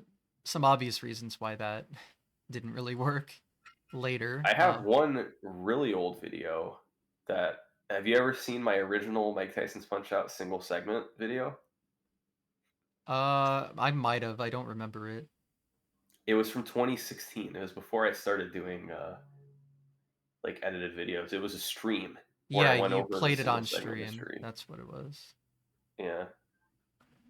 S1: some obvious reasons why that didn't really work later.
S2: I have one really old video that. Have you ever seen my original Mike Tyson's Punch Out single segment video?
S1: I might have. I don't remember it.
S2: It was from 2016. It was before I started doing like edited videos. It was a stream where
S1: Yeah,
S2: I went
S1: you
S2: over the
S1: played it
S2: single
S1: on
S2: segment
S1: stream.
S2: history.
S1: That's what it was.
S2: Yeah.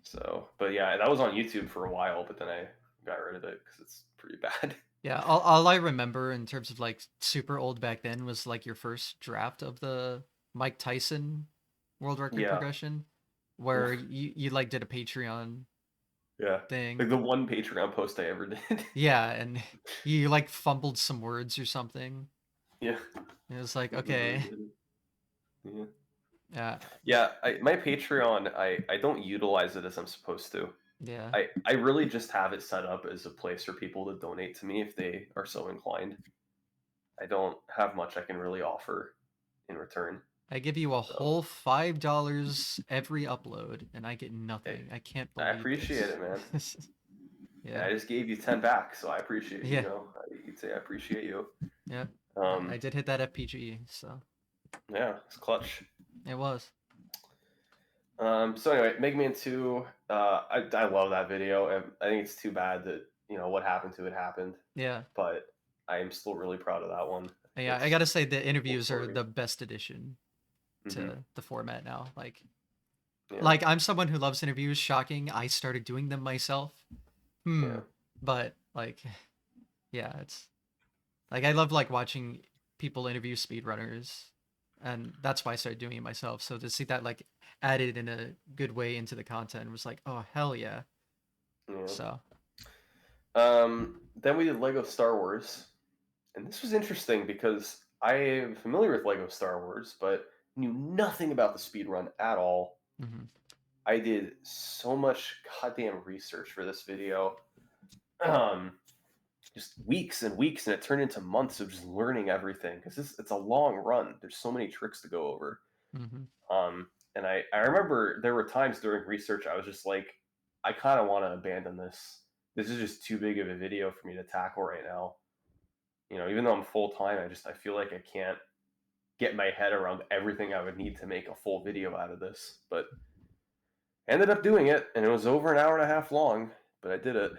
S2: So, but yeah, that was on YouTube for a while, but then I got rid of it because it's pretty bad.
S1: Yeah, all I remember in terms of like super old back then was like your first draft of the Mike Tyson world record
S2: Yeah.
S1: progression, where you like did a Patreon
S2: Yeah. Like
S1: thing.
S2: the one Patreon post I ever did.
S1: Yeah, and you like fumbled some words or something.
S2: Yeah.
S1: And it was like,
S2: That was really
S1: okay,
S2: good. Yeah.
S1: yeah,
S2: Yeah, my Patreon, I don't utilize it as I'm supposed to.
S1: yeah.
S2: I really just have it set up as a place for people to donate to me if they are so inclined. I don't have much I can really offer in return.
S1: I give you a
S2: So
S1: whole $5 every upload, and I get nothing. I can't
S2: I
S1: believe
S2: appreciate
S1: this.
S2: it, man.
S1: Yeah,
S2: I just gave you 10 back, so I appreciate
S1: yeah,
S2: you'd say I appreciate you.
S1: yeah. I
S2: Um,
S1: did hit that FPG, so
S2: yeah, it's clutch.
S1: it was.
S2: So anyway, Mega Man 2, I love that video. I think it's too bad that what happened to it happened,
S1: Yeah,
S2: but I am still really proud of that one.
S1: yeah. I
S2: It's
S1: gotta say the
S2: cool
S1: interviews are
S2: story.
S1: the best addition
S2: Hmm.
S1: to the format now.
S2: Yeah,
S1: Like I'm someone who loves interviews. Shocking, I started doing them myself. Hmm.
S2: yeah,
S1: But like, yeah, it's like I love like watching people interview speedrunners, and that's why I started doing it myself. So to see that like added in a good way into the content was like, oh hell yeah.
S2: yeah.
S1: So
S2: Then we did Lego Star Wars, and this was interesting because I am familiar with Lego Star Wars, but knew nothing about the speed run at all.
S1: mhm.
S2: I did so much goddamn research for this video. Um, just weeks and weeks, and it turned into months of just learning everything because it's a long run. There's so many tricks to go over.
S1: Mhm.
S2: And I remember there were times during research I was just like, I kind of want to abandon this. This is just too big of a video for me to tackle right now. Even though I'm full time, I feel like I can't get my head around everything I would need to make a full video out of this. But I ended up doing it, and it was over an hour and a half long, but I did it.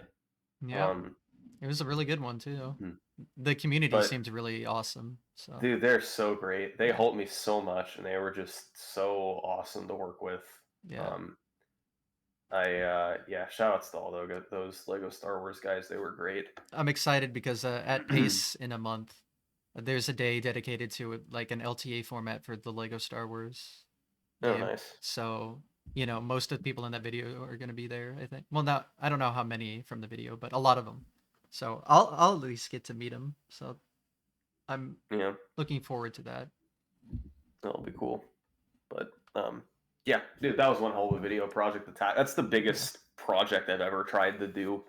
S1: Yeah,
S2: Um,
S1: it was a really good one too.
S2: hmm.
S1: The community
S2: but
S1: seemed really awesome. So
S2: dude, they're so great. They
S1: yeah,
S2: helped me so much, and they were just so awesome to work with.
S1: yeah.
S2: Um, yeah, shout outs to all those Lego Star Wars guys. They were great.
S1: I'm excited because at Pace in a month, there's a day dedicated to like an LTA format for the Lego Star Wars
S2: Oh,
S1: game.
S2: nice.
S1: So, most of the people in that video are going to be there, I think. Well, not I don't know how many from the video, but a lot of them. So, I'll at least get to meet them. So, I'm
S2: Yeah,
S1: looking forward to that.
S2: that'll be cool. But yeah, dude, that was one hell of a video project. That's the
S1: Yeah.
S2: biggest project I've ever tried to do.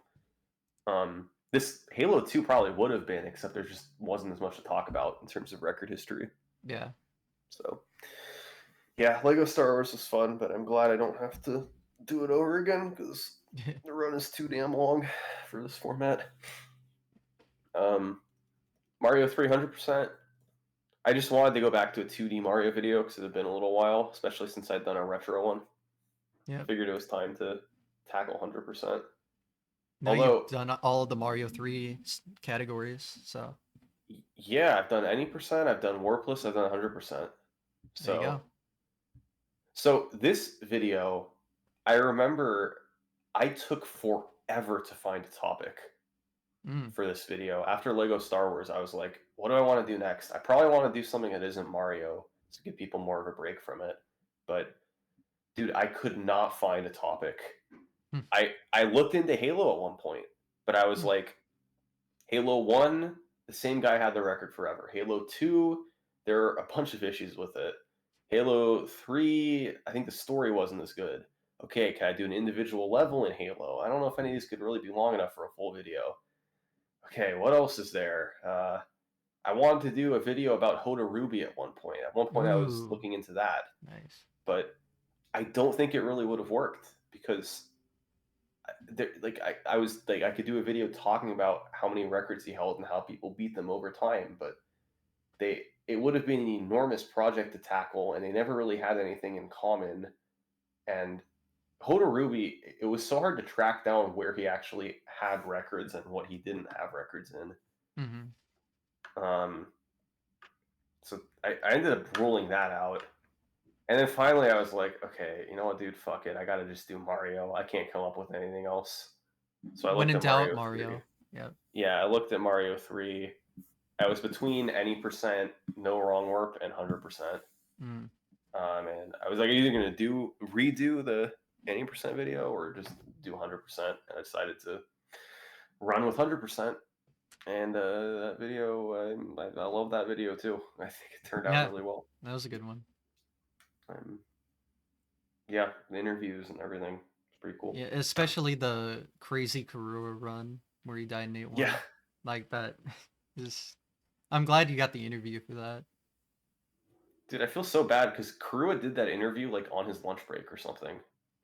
S2: This Halo 2 probably would have been, except there just wasn't as much to talk about in terms of record history.
S1: Yeah.
S2: So yeah, Lego Star Wars was fun, but I'm glad I don't have to do it over again because the run is too damn long for this format. Mario 300%. I just wanted to go back to a 2D Mario video because it had been a little while, especially since I'd done a retro one. I
S1: Yeah.
S2: figured it was time to tackle 100%.
S1: Now you've
S2: Although,
S1: done all of the Mario 3 categories, so
S2: yeah, I've done any percent, I've done Warpless, I've done 100%.
S1: there you
S2: So,
S1: go.
S2: so this video, I remember I took ever to find a topic
S1: Mm.
S2: for this video. After Lego Star Wars, I was like, what do I want to do next? I probably want to do something that isn't Mario to give people more of a break from it. But dude, I could not find a topic.
S1: Hmm.
S2: I looked into Halo at one point, but I was
S1: Hmm.
S2: like, Halo 1, the same guy had the record forever. Halo 2, there are a bunch of issues with it. Halo 3, I think the story wasn't as good. Okay, can I do an individual level in Halo? I don't know if any of these could really be long enough for a full video. Okay, what else is there? I wanted to do a video about Hoda Ruby at one point. At one point, I was
S1: Ooh,
S2: looking into that,
S1: nice.
S2: but I don't think it really would have worked because I was like I could do a video talking about how many records he held and how people beat them over time, but it would have been an enormous project to tackle, and they never really had anything in common. And Hoda Ruby, it was so hard to track down where he actually had records and what he didn't have records in. Um, so I ended up ruling that out. And then finally, I was like, okay, you know what, dude, fuck it. I got to just do Mario. I can't come up with anything else. So I
S1: When
S2: looked
S1: in
S2: at
S1: doubt,
S2: Mario 3.
S1: Mario. Yep.
S2: Yeah, I looked at Mario 3. I was between any percent, no wrong warp, and 100%.
S1: Mm.
S2: And I was like, either going to redo the any percent video or just do 100%. And I decided to run with 100%. And that video, I love that video too. I think it turned out
S1: Yeah,
S2: really well.
S1: that was a good one.
S2: Yeah, the interviews and everything. It's pretty cool.
S1: Yeah, especially the crazy Karua run where he died in 8-1.
S2: Yeah.
S1: Like that is I'm glad you got the interview for that.
S2: Dude, I feel so bad because Karua did that interview like on his lunch break or something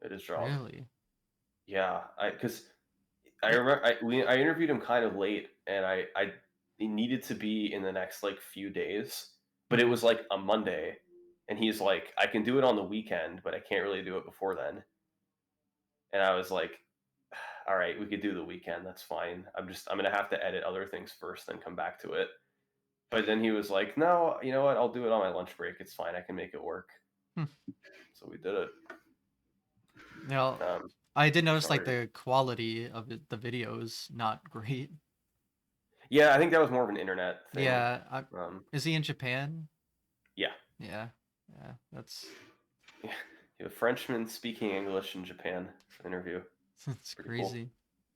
S2: at his job.
S1: Really?
S2: Yeah, because I remember I interviewed him kind of late, and he needed to be in the next like few days, but it was like a Monday, and he's like, I can do it on the weekend, but I can't really do it before then. And I was like, all right, we could do the weekend. That's fine. I'm gonna have to edit other things first, then come back to it. But then he was like, no, you know what? I'll do it on my lunch break. It's fine. I can make it work. So we did it.
S1: Now, I did notice like
S2: Sorry.
S1: the quality of the video is not great.
S2: Yeah, I think that was more of an internet thing.
S1: Yeah, is he in Japan?
S2: Yeah.
S1: Yeah, that's
S2: Yeah, a Frenchman speaking English in Japan interview.
S1: it's
S2: Pretty
S1: crazy.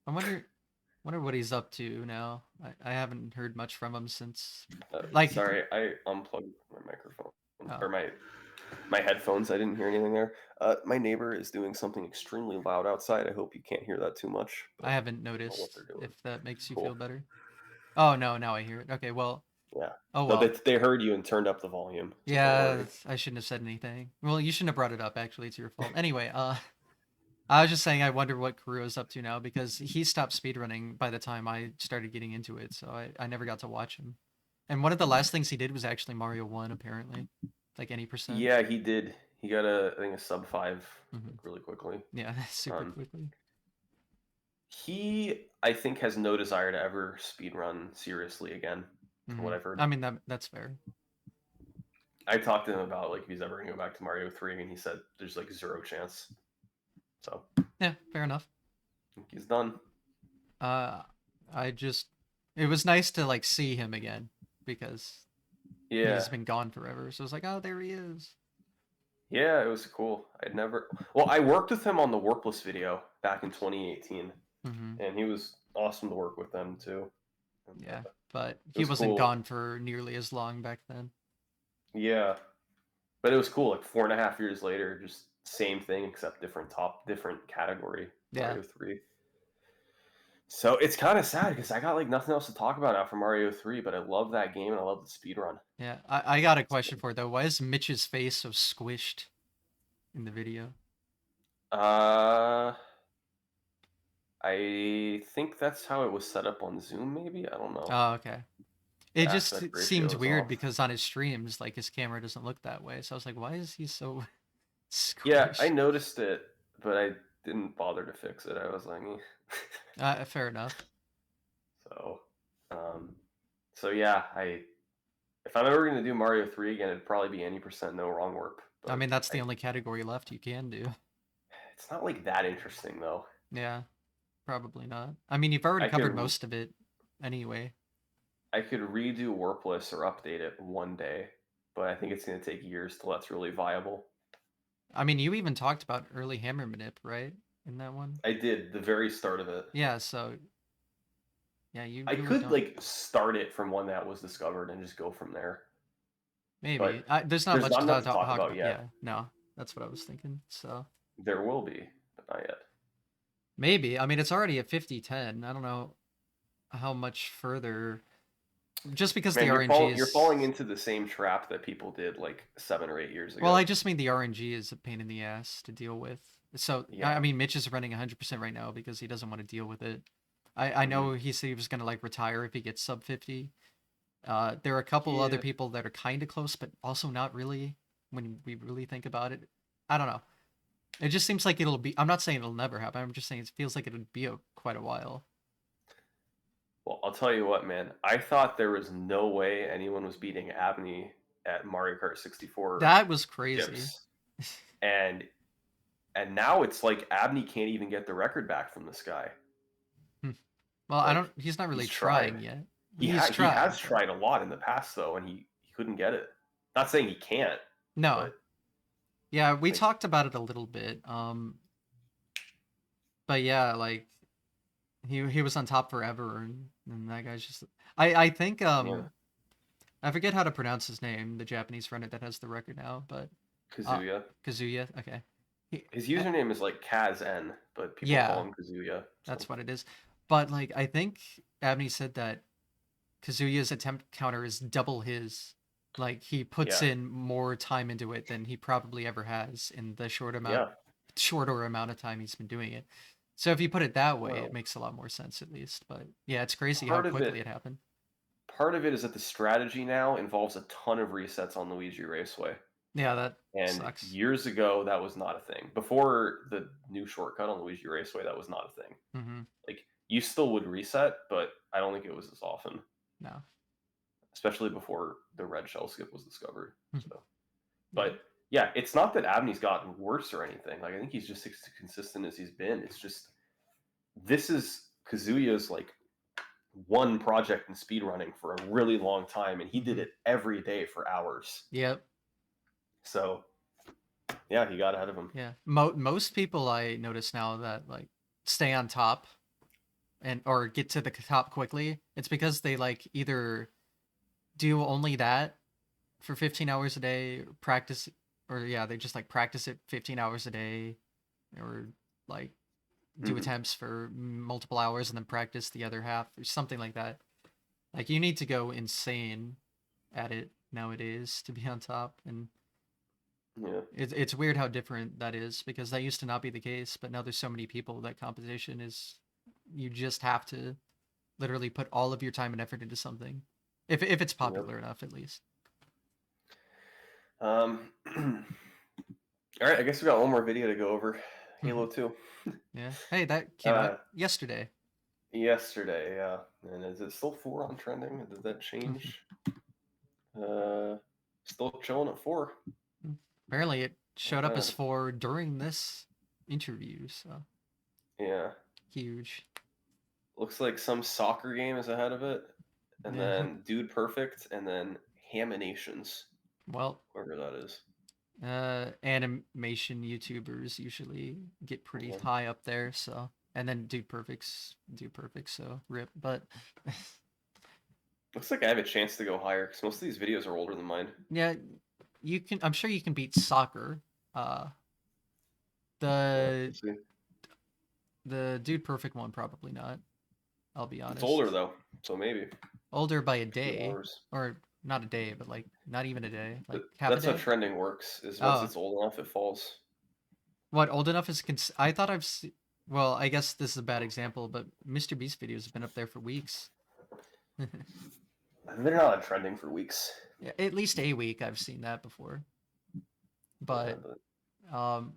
S1: I wonder what he's up to now. I haven't heard much from him since.
S2: Cool. Sorry, I unplugged my microphone or my headphones. I didn't hear anything there. My neighbor is doing something extremely loud outside. I hope you can't hear that too much.
S1: I haven't
S2: I don't know what
S1: noticed.
S2: they're doing.
S1: If that makes you
S2: Cool.
S1: feel better. Oh no, now I hear it. Okay, well.
S2: Yeah.
S1: Oh
S2: No,
S1: well.
S2: they heard you and turned up the volume. So
S1: Yeah, I shouldn't have said anything. Well, you shouldn't have brought it up. Actually, it's your fault. Anyway, I was just saying I wonder what Karuo's up to now because he stopped speedrunning by the time I started getting into it, so I never got to watch him. And one of the last things he did was actually Mario 1, apparently. Like any percent.
S2: Yeah, he did. He got I think a sub 5 like, really quickly.
S1: Yeah, super quickly.
S2: He, I think, has no desire to ever speedrun seriously again, from what I've heard.
S1: I mean, that's fair.
S2: I talked to him about like if he's ever gonna go back to Mario 3, and he said there's like 0 chance. So
S1: yeah, fair enough.
S2: I think he's done.
S1: It was nice to like see him again because
S2: Yeah,
S1: he's been gone forever. So it's like, oh, there he is.
S2: yeah, it was cool. I worked with him on the Warpless video back in 2018, and he was awesome to work with them too.
S1: Yeah, but he wasn't gone for nearly as long back then.
S2: Yeah, but it was cool. Like 4.5 years later, just same thing except different category. Mario 3. So it's kind of sad because I got like nothing else to talk about now for Mario 3, but I love that game and I love the speed run.
S1: Yeah, I got a question for it though. Why is Mitch's face so squished in the video?
S2: I think that's how it was set up on Zoom. Maybe I don't know.
S1: Oh, okay. It just
S2: Aspect
S1: seemed
S2: ratio is
S1: weird
S2: off.
S1: because on his streams, like his camera doesn't look that way. So I was like, why is he so squished?
S2: Yeah, I noticed it, but I didn't bother to fix it. I was like,
S1: fair enough.
S2: So yeah, if I'm ever gonna do Mario 3 again, it'd probably be any percent no wrong warp.
S1: I mean, that's the only category left you can do.
S2: It's not like that interesting though.
S1: Yeah. Probably not. I mean, you've already
S2: I
S1: covered
S2: could
S1: most of it anyway.
S2: I could redo Warpless or update it one day, but I think it's going to take years till that's really viable.
S1: I mean, you even talked about early hammer manip, right? In that one?
S2: I did the very start of it.
S1: Yeah, so yeah, you
S2: I
S1: really
S2: could
S1: don't.
S2: like start it from when that was discovered and just go from there, but
S1: Maybe. There's not
S2: there's
S1: much
S2: not
S1: to
S2: enough to talk
S1: talk
S2: about
S1: about.
S2: yet.
S1: Yeah, no, that's what I was thinking. So
S2: There will be, but not yet.
S1: maybe. I mean, it's already at 50-10. I don't know how much further. Just because the
S2: Man,
S1: RNG
S2: you're falling
S1: is.
S2: into the same trap that people did like 7 or 8 years
S1: Well, I
S2: ago.
S1: just mean the RNG is a pain in the ass to deal with. So, I
S2: Yeah.
S1: mean, Mitch is running 100% right now because he doesn't want to deal with it. I
S2: Hmm.
S1: know he said he was going to like retire if he gets sub 50. There are a couple other
S2: Yeah.
S1: people that are kind of close, but also not really when we really think about it. I don't know. It just seems like it'll be. I'm not saying it'll never happen. I'm just saying it feels like it would be quite a while.
S2: Well, I'll tell you what, man. I thought there was no way anyone was beating Abney at Mario Kart 64
S1: That was crazy.
S2: chips, and now it's like Abney can't even get the record back from this guy.
S1: Well, I
S2: Like
S1: don't. He's not really
S2: he's tried.
S1: trying yet. He's
S2: He
S1: tried,
S2: has
S1: but
S2: tried a lot in the past though, and he couldn't get it. Not saying he can't,
S1: no.
S2: but
S1: Yeah, we
S2: like
S1: talked about it a little bit. But yeah, like he was on top forever, and that guy's just. I think
S2: yeah,
S1: I forget how to pronounce his name. The Japanese friend that has the record now, but uh,
S2: Kazuya.
S1: Kazuya. Okay. He,
S2: His
S1: uh,
S2: username is like Kaz but people call
S1: yeah,
S2: him Kazuya. So
S1: that's what it is. But like, I think Abney said that Kazuya's attempt counter is double his. Like he puts
S2: yeah,
S1: in more time into it than he probably ever has in the
S2: yeah.
S1: shorter amount of time he's been doing it. So if you put it that way, it
S2: Well,
S1: makes a lot more sense at least. But yeah, it's crazy how
S2: part of
S1: quickly
S2: it
S1: it happened.
S2: part of it is that the strategy now involves a ton of resets on Luigi Raceway.
S1: Yeah, that
S2: And
S1: sucks.
S2: years ago, that was not a thing. Before the new shortcut on Luigi Raceway, that was not a thing.
S1: Mm-hmm.
S2: Like you still would reset, but I don't think it was as often,
S1: No.
S2: especially before the red shell skip was discovered. So,
S1: Yeah.
S2: but yeah, it's not that Abney's gotten worse or anything. Like I think he's just as consistent as he's been. It's just this is Kazuya's like one project in speedrunning for a really long time, and he did
S1: Mm-hmm.
S2: it every day for hours.
S1: Yep.
S2: So yeah, he got ahead of him.
S1: Yeah. Most people I notice now that like stay on top and or get to the top quickly, it's because they like either do only that for 15 hours a day, practice, or yeah, they just like practice it 15 hours a day, or like do
S2: Hmm.
S1: attempts for multiple hours and then practice the other half or something like that. Like you need to go insane at it nowadays to be on top, and
S2: Yeah.
S1: it's weird how different that is because that used to not be the case, but now there's so many people that competition is you just have to literally put all of your time and effort into something. If it's
S2: Yep.
S1: popular enough at least.
S2: Um, all right, I guess we got one more video to go over. Halo 2.
S1: Yeah. Hey, that came out
S2: Uh,
S1: yesterday.
S2: yesterday, yeah. And is it still 4 on trending? Did that change? Uh, still chilling at 4.
S1: Apparently it
S2: Not
S1: showed up as
S2: bad.
S1: 4 during this interview, so
S2: Yeah.
S1: huge.
S2: Looks like some soccer game is ahead of it. And
S1: Yeah.
S2: then Dude Perfect, and then Haminations,
S1: Well,
S2: whoever that is.
S1: animation YouTubers usually get pretty
S2: Yeah.
S1: high up there, so and then Dude Perfect, so rip. But
S2: Looks like I have a chance to go higher because most of these videos are older than mine.
S1: yeah, you can. I'm sure you can beat soccer. Uh,
S2: Yeah,
S1: the
S2: we'll see.
S1: the Dude Perfect one probably not. I'll be
S2: It's older
S1: honest.
S2: though, so maybe
S1: Older by a
S2: a few
S1: day,
S2: hours.
S1: or not a day, but like not even a day, like half a
S2: That's how
S1: day.
S2: trending works. Is once
S1: Oh,
S2: it's old enough, it falls.
S1: what old enough is? I thought I've seen. Well, I guess this is a bad example, but Mr. Beast videos have been up there for weeks.
S2: They're not on trending for weeks.
S1: Yeah, at least a week I've seen that before.
S2: Yeah,
S1: But
S2: but
S1: um,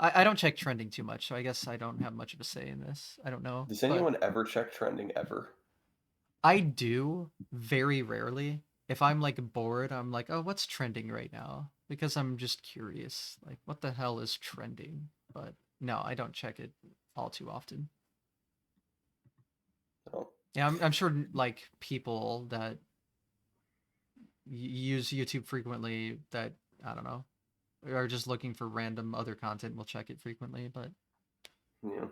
S1: I don't check trending too much, so I guess I don't have much of a say in this. I don't know,
S2: does
S1: but
S2: anyone ever check trending ever?
S1: I do very rarely. If I'm like bored, I'm like, oh, what's trending right now? Because I'm just curious, like, what the hell is trending? But no, I don't check it all too often.
S2: So,
S1: Yeah, I'm sure like people that use YouTube frequently that I don't know are just looking for random other content will check it frequently, but
S2: yeah.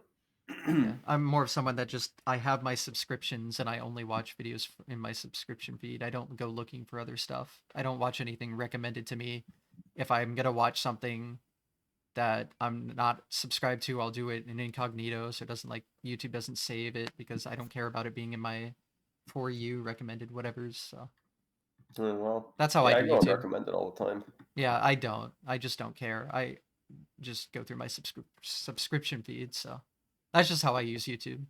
S1: yeah, I'm more of someone that just I have my subscriptions and I only watch videos in my subscription feed. I don't go looking for other stuff. I don't watch anything recommended to me. If I'm gonna watch something that I'm not subscribed to, I'll do it in incognito so it doesn't like YouTube doesn't save it because I don't care about it being in my for you recommended whatever's. So
S2: Well,
S1: that's how I
S2: yeah, I
S1: do
S2: go and
S1: YouTube.
S2: recommend it all the time.
S1: Yeah, I don't. I just don't care. I just go through my subscription feed. So that's just how I use YouTube.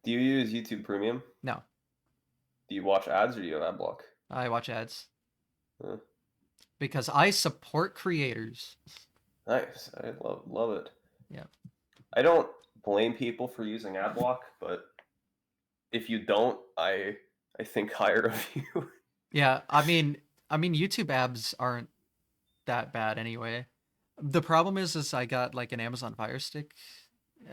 S2: Do you use YouTube Premium?
S1: No,
S2: Do you watch ads or do you have ad block?
S1: I watch ads
S2: Uh,
S1: because I support creators.
S2: nice. I love it.
S1: Yeah.
S2: I don't blame people for using ad block, but if you don't, I think higher of you.
S1: Yeah, I mean YouTube ads aren't that bad anyway. The problem is I got like an Amazon Fire Stick.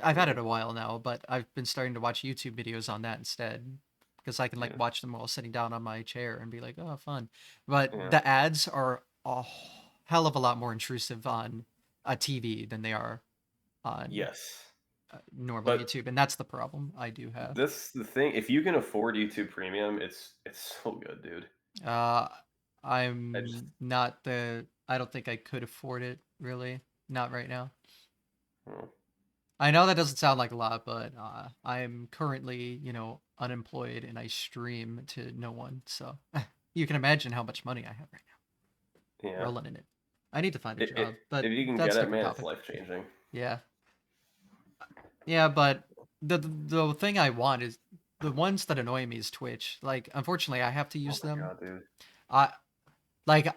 S1: I've had
S2: Yeah,
S1: it a while now, but I've been starting to watch YouTube videos on that instead because I can like
S2: yeah,
S1: watch them while sitting down on my chair and be like, "Oh, fun." But
S2: yeah.
S1: the ads are a hell of a lot more intrusive on a TV than they are on
S2: Yes.
S1: normal
S2: But
S1: YouTube, and that's the problem I do have.
S2: this the thing. If you can afford YouTube Premium, it's so good, dude.
S1: Uh,
S2: I just
S1: I'm not the. I don't think I could afford it really. Not right now.
S2: oh,
S1: I know that doesn't sound like a lot, but I'm currently, unemployed and I stream to no one. So you can imagine how much money I have right now
S2: yeah.
S1: rolling in it. I need to find a
S2: It,
S1: job, but
S2: if you can
S1: that's
S2: get
S1: a
S2: it,
S1: different
S2: man, it's
S1: topic.
S2: life changing.
S1: Yeah. Yeah, but the thing I want is the ones that annoy me is Twitch. Like, unfortunately, I have to
S2: Oh
S1: use
S2: my
S1: them.
S2: god, dude.
S1: I like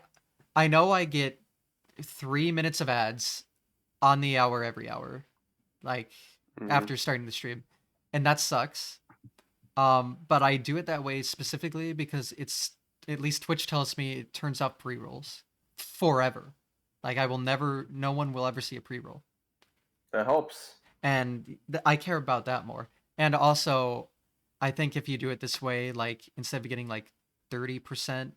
S1: I know I get 3 minutes of ads on the hour every hour, like
S2: Mm,
S1: after starting the stream, and that sucks. But I do it that way specifically because it's at least Twitch tells me it turns off pre rolls forever. Like I will never, no one will ever see a pre roll,
S2: that helps.
S1: and I care about that more. And also, I think if you do it this way, like instead of getting like 30%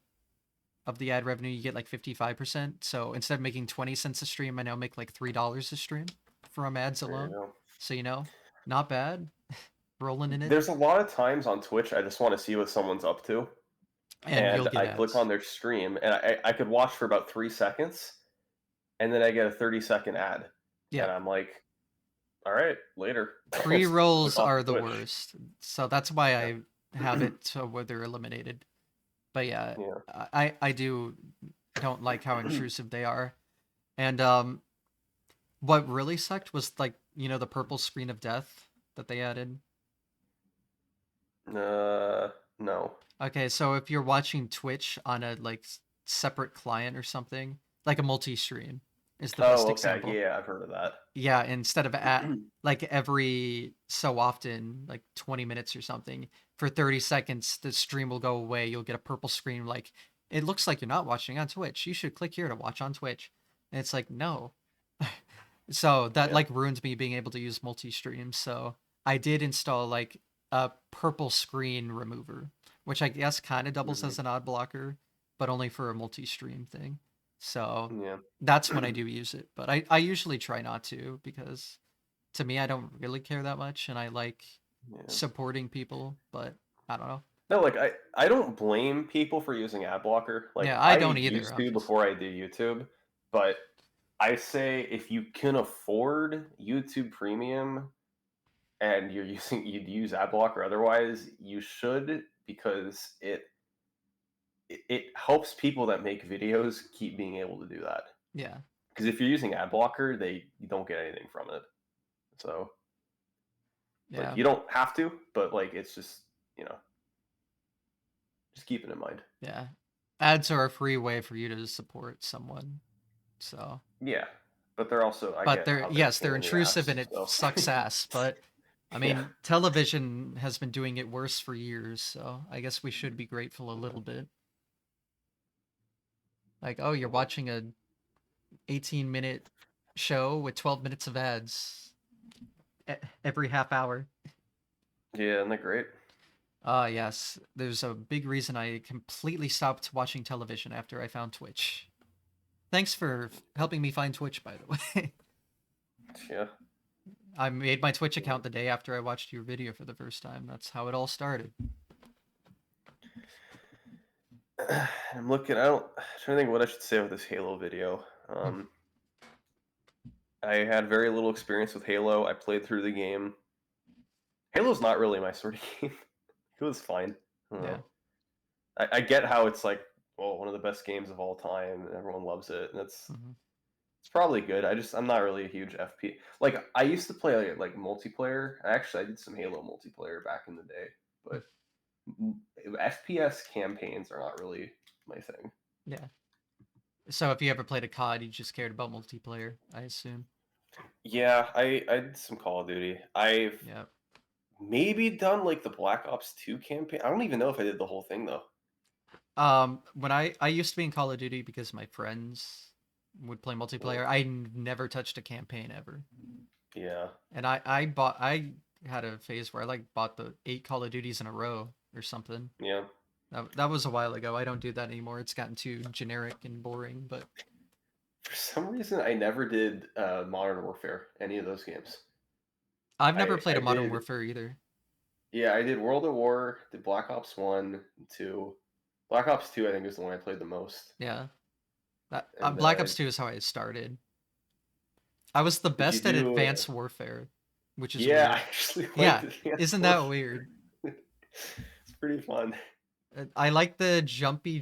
S1: of the ad revenue, you get like 55%. So instead of making 20 cents a stream, I now make like $3 a stream from ads
S2: There you
S1: alone.
S2: go.
S1: So not bad, rolling in it,
S2: There's a lot of times on Twitch I just want to see what someone's up to,
S1: and you'll
S2: and
S1: get
S2: I click on
S1: ads.
S2: their stream, and I could watch for about 3 seconds, and then I get a 30-second ad,
S1: Yeah,
S2: and I'm like, all right, later.
S1: pre
S2: Just click
S1: rolls
S2: off
S1: are
S2: the
S1: the
S2: Twitch.
S1: worst. So that's why
S2: Yeah,
S1: I have it to where they're eliminated. But yeah,
S2: yeah.
S1: I do don't like how intrusive they are. And what really sucked was like the purple screen of death that they added.
S2: No.
S1: Okay, so if you're watching Twitch on a like separate client or something, like a multi-stream is the best
S2: Oh, okay.
S1: example.
S2: Yeah, I've heard of that.
S1: Yeah, instead of at like every so often, like 20 minutes or something, for 30 seconds, the stream will go away. You'll get a purple screen like, it looks like you're not watching on Twitch. You should click here to watch on Twitch. And it's like, no. So that
S2: Yeah.
S1: like ruins me being able to use multi-stream. So I did install like a purple screen remover, which I guess kind of doubles
S2: Hmm.
S1: as an ad blocker, but only for a multi-stream thing. So
S2: Yeah.
S1: that's when I do use it. But I usually try not to because to me I don't really care that much and I like
S2: Yeah.
S1: supporting people, but I don't know.
S2: No, like I don't blame people for using ad blocker. Like
S1: Yeah, I
S2: I
S1: don't either,
S2: used to
S1: obviously.
S2: before I did YouTube, but I say if you can afford YouTube Premium and you'd use ad block or otherwise, you should because it helps people that make videos keep being able to do that.
S1: Yeah.
S2: Because if you're using ad blocker, you don't get anything from it. So like
S1: Yeah.
S2: you don't have to, but like it's just you know just keep it in mind.
S1: Yeah. Ads are a free way for you to support someone. So
S2: Yeah, but they're also I
S1: but
S2: get
S1: they're
S2: how they're a
S1: yes,
S2: pain
S1: they're
S2: in the
S1: intrusive
S2: ass.
S1: and it
S2: So
S1: sucks ass, but I
S2: yeah,
S1: mean, television has been doing it worse for years, so I guess we should be grateful a little bit. Like, oh, you're
S2: yeah.
S1: watching a 18-minute show with 12 minutes of ads every half hour.
S2: Yeah, isn't that great?
S1: Yes. There's a big reason I completely stopped watching television after I found Twitch. Thanks for helping me find Twitch, by the way.
S2: Yeah.
S1: I made my Twitch account the day after I watched your video for the first time. That's how it all started.
S2: I'm looking. I'm trying to think what I should say with this Halo video.
S1: Hmm.
S2: I had very little experience with Halo. I played through the game. Halo's not really my sort of game. It was fine. I don't
S1: Yeah.
S2: know. I get how it's like, well, one of the best games of all time, and everyone loves it, and
S1: Hmm.
S2: it's probably good. I'm not really a huge FP. Like I used to play like multiplayer. Actually, I did some Halo multiplayer back in the day, but FPS campaigns are not really my thing.
S1: Yeah. So if you ever played a COD, you just cared about multiplayer, I assume.
S2: Yeah, I did some Call of Duty. I've
S1: Yeah.
S2: maybe done like the Black Ops 2 campaign. I don't even know if I did the whole thing though.
S1: When I used to be in Call of Duty because my friends would play
S2: Mm,
S1: multiplayer. I never touched a campaign ever.
S2: yeah.
S1: And I had a phase where I like bought the 8 Call of Duties in a row or something.
S2: Yeah.
S1: That was a while ago. I don't do that anymore. It's gotten too generic and boring, but
S2: For some reason, I never did Modern Warfare, any of those games.
S1: I've never played
S2: I
S1: a Modern
S2: did,
S1: Warfare either.
S2: yeah, I did World at War, did Black Ops 1 and 2. Black Ops 2, I think, is the one I played the most.
S1: Yeah.
S2: And
S1: Black Ops 2 is how I started. I was the
S2: did you
S1: best at
S2: do?
S1: Advanced Warfare, which is
S2: Yeah, I
S1: weird.
S2: actually liked
S1: Yeah,
S2: Advanced
S1: isn't that
S2: Warfare.
S1: weird?
S2: It's pretty fun.
S1: I like the jumpy.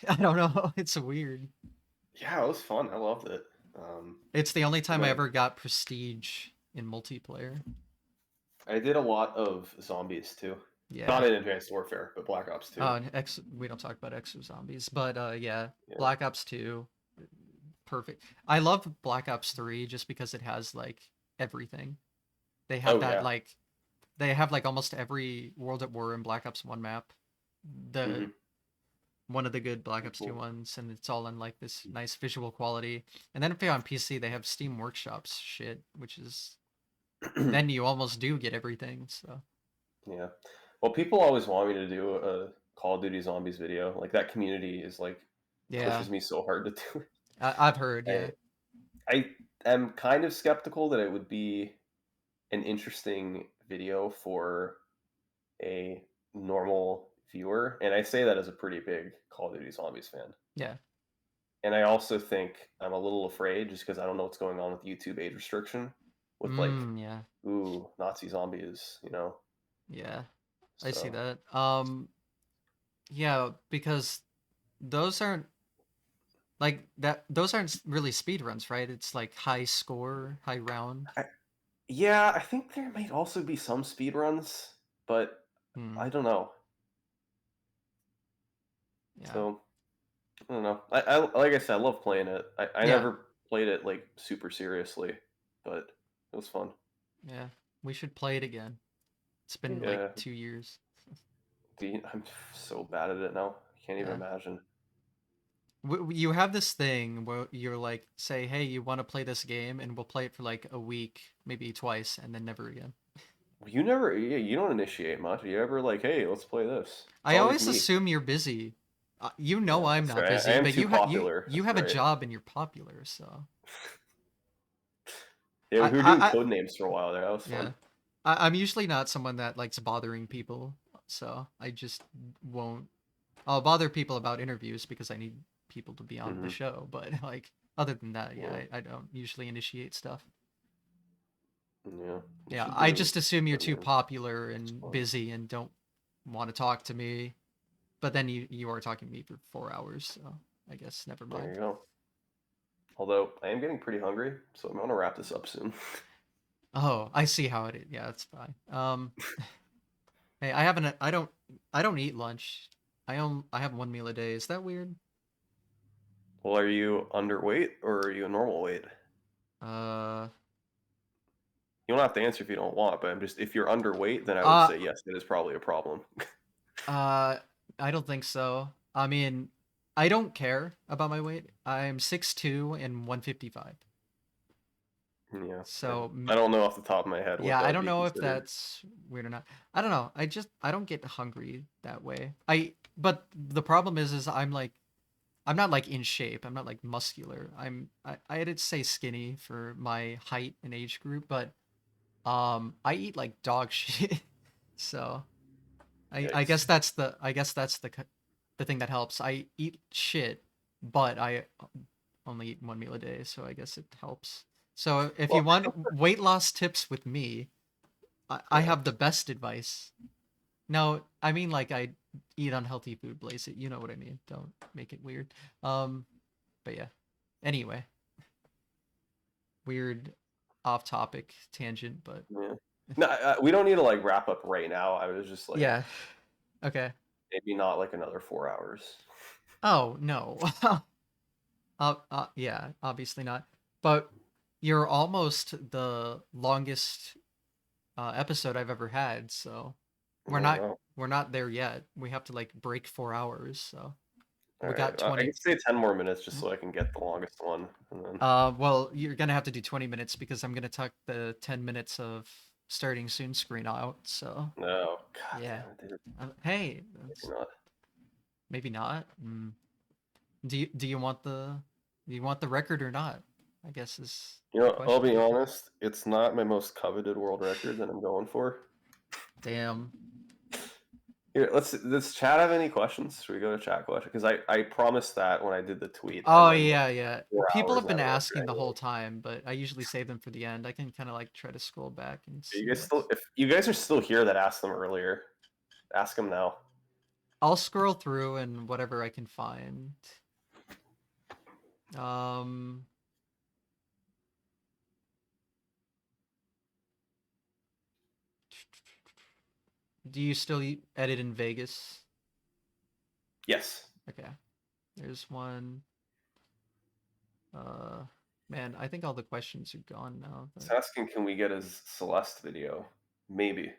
S1: I don't know. It's weird.
S2: Yeah, it was fun. I loved it. Um,
S1: It's the only
S2: you
S1: time I
S2: know,
S1: ever got prestige in multiplayer.
S2: I did a lot of zombies too.
S1: Yeah.
S2: Not in Advanced Warfare, but Black Ops 2.
S1: Oh, and X. We don't talk about Exo Zombies, but yeah,
S2: Yeah.
S1: Black Ops 2, perfect. I love Black Ops 3 just because it has like everything. They have
S2: Oh
S1: that
S2: yeah.
S1: like they have like almost every World at War in Black Ops 1 map. The
S2: Hmm.
S1: one of the good Black Ops 2
S2: Cool.
S1: ones, and it's all in like this nice visual quality. And then if you're on PC, they have Steam Workshops shit, which is then you almost do get everything. So
S2: Yeah. Well, people always want me to do a Call of Duty Zombies video. Like that community is like
S1: yeah,
S2: pushes me so hard to do
S1: I've heard. Yeah,
S2: it. I am kind of skeptical that it would be an interesting video for a normal viewer, and I say that as a pretty big Call of Duty Zombies fan.
S1: yeah,
S2: And I also think I'm a little afraid just because I don't know what's going on with YouTube age restriction with like,
S1: yeah,
S2: ooh, Nazi zombies, you know.
S1: yeah. I see
S2: So
S1: that. Yeah, because those aren't like that. Those aren't really speed runs, right? It's like high score, high round.
S2: I, yeah, I think there might also be some speed runs, but
S1: Hmm.
S2: I don't know.
S1: Yeah,
S2: So I don't know. I like I said, I love playing it. I
S1: yeah,
S2: never played it like super seriously, but it was fun.
S1: yeah. We should play it again. It's been like
S2: Yeah,
S1: 2 years.
S2: I'm so bad at it now. I can't even
S1: Yeah.
S2: imagine.
S1: You have this thing where you're like, say, hey, you want to play this game, and we'll play it for like a week, maybe twice, and then never again.
S2: You never, yeah, you don't initiate much. You ever like, hey, let's play this? It's
S1: I
S2: always
S1: always
S2: me.
S1: assume you're busy. You know
S2: Yeah,
S1: I'm
S2: that's
S1: not
S2: right. I
S1: busy,
S2: am
S1: but
S2: too popular.
S1: you
S2: That's
S1: have a
S2: right.
S1: job and you're popular, so
S2: Yeah, we were doing
S1: I
S2: code names for a while there. That was fun.
S1: yeah. I'm usually not someone that likes bothering people, so I just won't. I'll bother people about interviews because I need people to be on the
S2: Hmm.
S1: show, but like other than that, yeah,
S2: Yeah,
S1: I don't usually initiate stuff.
S2: yeah. We
S1: Yeah,
S2: should
S1: I
S2: do
S1: just assume you're
S2: code
S1: too
S2: names.
S1: popular
S2: It's
S1: and
S2: fun.
S1: busy and don't want to talk to me. But then you are talking to me for 4 hours, so I guess never
S2: There
S1: mind.
S2: you go. Although I am getting pretty hungry, so I'm gonna wrap this up soon.
S1: Oh, I see how it is. Yeah, that's fine. Hey, I haven't. I don't eat lunch. I have one meal a day. Is that weird?
S2: Well, are you underweight or are you a normal weight?
S1: Uh,
S2: You don't have to answer if you don't want, but I'm just if you're underweight, then I would
S1: uh,
S2: say yes, it is probably a problem.
S1: uh, I don't think so. I mean, I don't care about my weight. I'm 6'2" and 155.
S2: Yeah.
S1: So
S2: I don't know off the top of my head what
S1: yeah,
S2: that
S1: I
S2: would
S1: don't
S2: be
S1: know if
S2: considered.
S1: that's weird or not. I don't know. I don't get hungry that way. But the problem is I'm not like in shape. I'm not like muscular. I did say skinny for my height and age group, but I eat like dog shit. So
S2: Yikes.
S1: I guess that's the thing that helps. I eat shit, but I only eat one meal a day, so I guess it helps. So if you
S2: Well,
S1: want weight loss tips with me, I
S2: yeah.
S1: have the best advice. No, I mean like I eat unhealthy food, Blaze it. You know what I mean. Don't make it weird. Um, but yeah. Anyway, weird off topic tangent, but
S2: Yeah. No, we don't need to like wrap up right now. I was just like
S1: yeah. Okay.
S2: maybe not like another 4 hours.
S1: Oh no. Yeah, obviously not. But you're almost the longest episode I've ever had, so
S2: I don't know.
S1: we're not there yet. We have to like break 4 hours, so
S2: All
S1: we
S2: right,
S1: got
S2: I
S1: 20.
S2: can stay 10 more minutes just so I can get the longest one, and then
S1: Well, you're gonna have to do 20 minutes because I'm gonna tuck the 10 minutes of starting soon screen out. So
S2: no, god
S1: yeah.
S2: damn it, dude.
S1: Hey,
S2: Maybe not.
S1: maybe not. Do you want the record or not? I guess is
S2: You
S1: the
S2: know, I'll
S1: question.
S2: be honest. It's not my most coveted world record that I'm going for.
S1: Damn.
S2: Here, let's chat have any questions? Should we go to chat question? Because I promised that when I did the tweet, and
S1: Oh
S2: then like
S1: yeah, yeah.
S2: 4 hours
S1: People
S2: and
S1: have
S2: I
S1: been
S2: don't answer
S1: asking the
S2: anything.
S1: whole time, but I usually save them for the end. I can kind of like try to scroll back and
S2: You
S1: see
S2: guys still,
S1: what's.
S2: if you guys are still here that asked them earlier, ask them now.
S1: I'll scroll through and whatever I can find. Um, do you still edit in Vegas?
S2: Yes.
S1: Okay. There's one. Uh, man, I think all the questions are gone now,
S2: It's
S1: but
S2: asking, can we get his Celeste video? Maybe.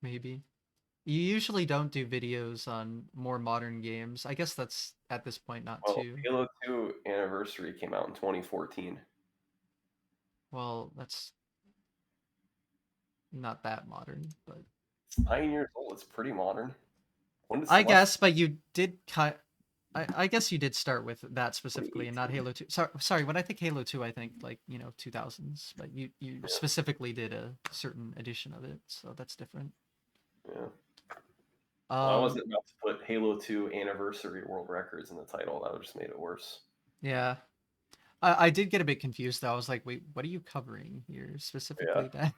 S1: maybe. You usually don't do videos on more modern games. I guess that's at this point not
S2: Well,
S1: too.
S2: Halo 2 Anniversary came out in 2014.
S1: Well, that's not that modern, but
S2: It's 9 years old. It's pretty modern. When did
S1: I
S2: Celeste?
S1: guess, but you did cut. I guess you did start with that specifically and not
S2: 2018.
S1: Halo 2. Sorry, when I think Halo 2, I think like, 2000s, but you
S2: Yeah.
S1: specifically did a certain edition of it, so that's different.
S2: Yeah. Well, I
S1: Um,
S2: wasn't about to put Halo 2 Anniversary World Records in the title. That would just made it worse.
S1: yeah. I did get a bit confused though. I was like, wait, what are you covering here
S2: Yeah.
S1: specifically then?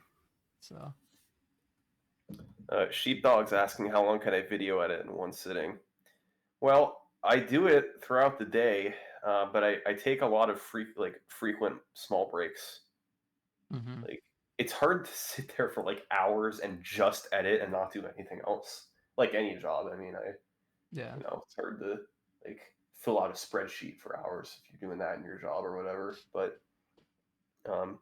S1: So,
S2: Sheepdog's asking how long can I video edit in one sitting? Well, I do it throughout the day, but I take a lot of frequent small breaks.
S1: mhm.
S2: Like it's hard to sit there for like hours and just edit and not do anything else. Like any job, I mean,
S1: Yeah.
S2: it's hard to like fill out a spreadsheet for hours if you're doing that in your job or whatever. But um,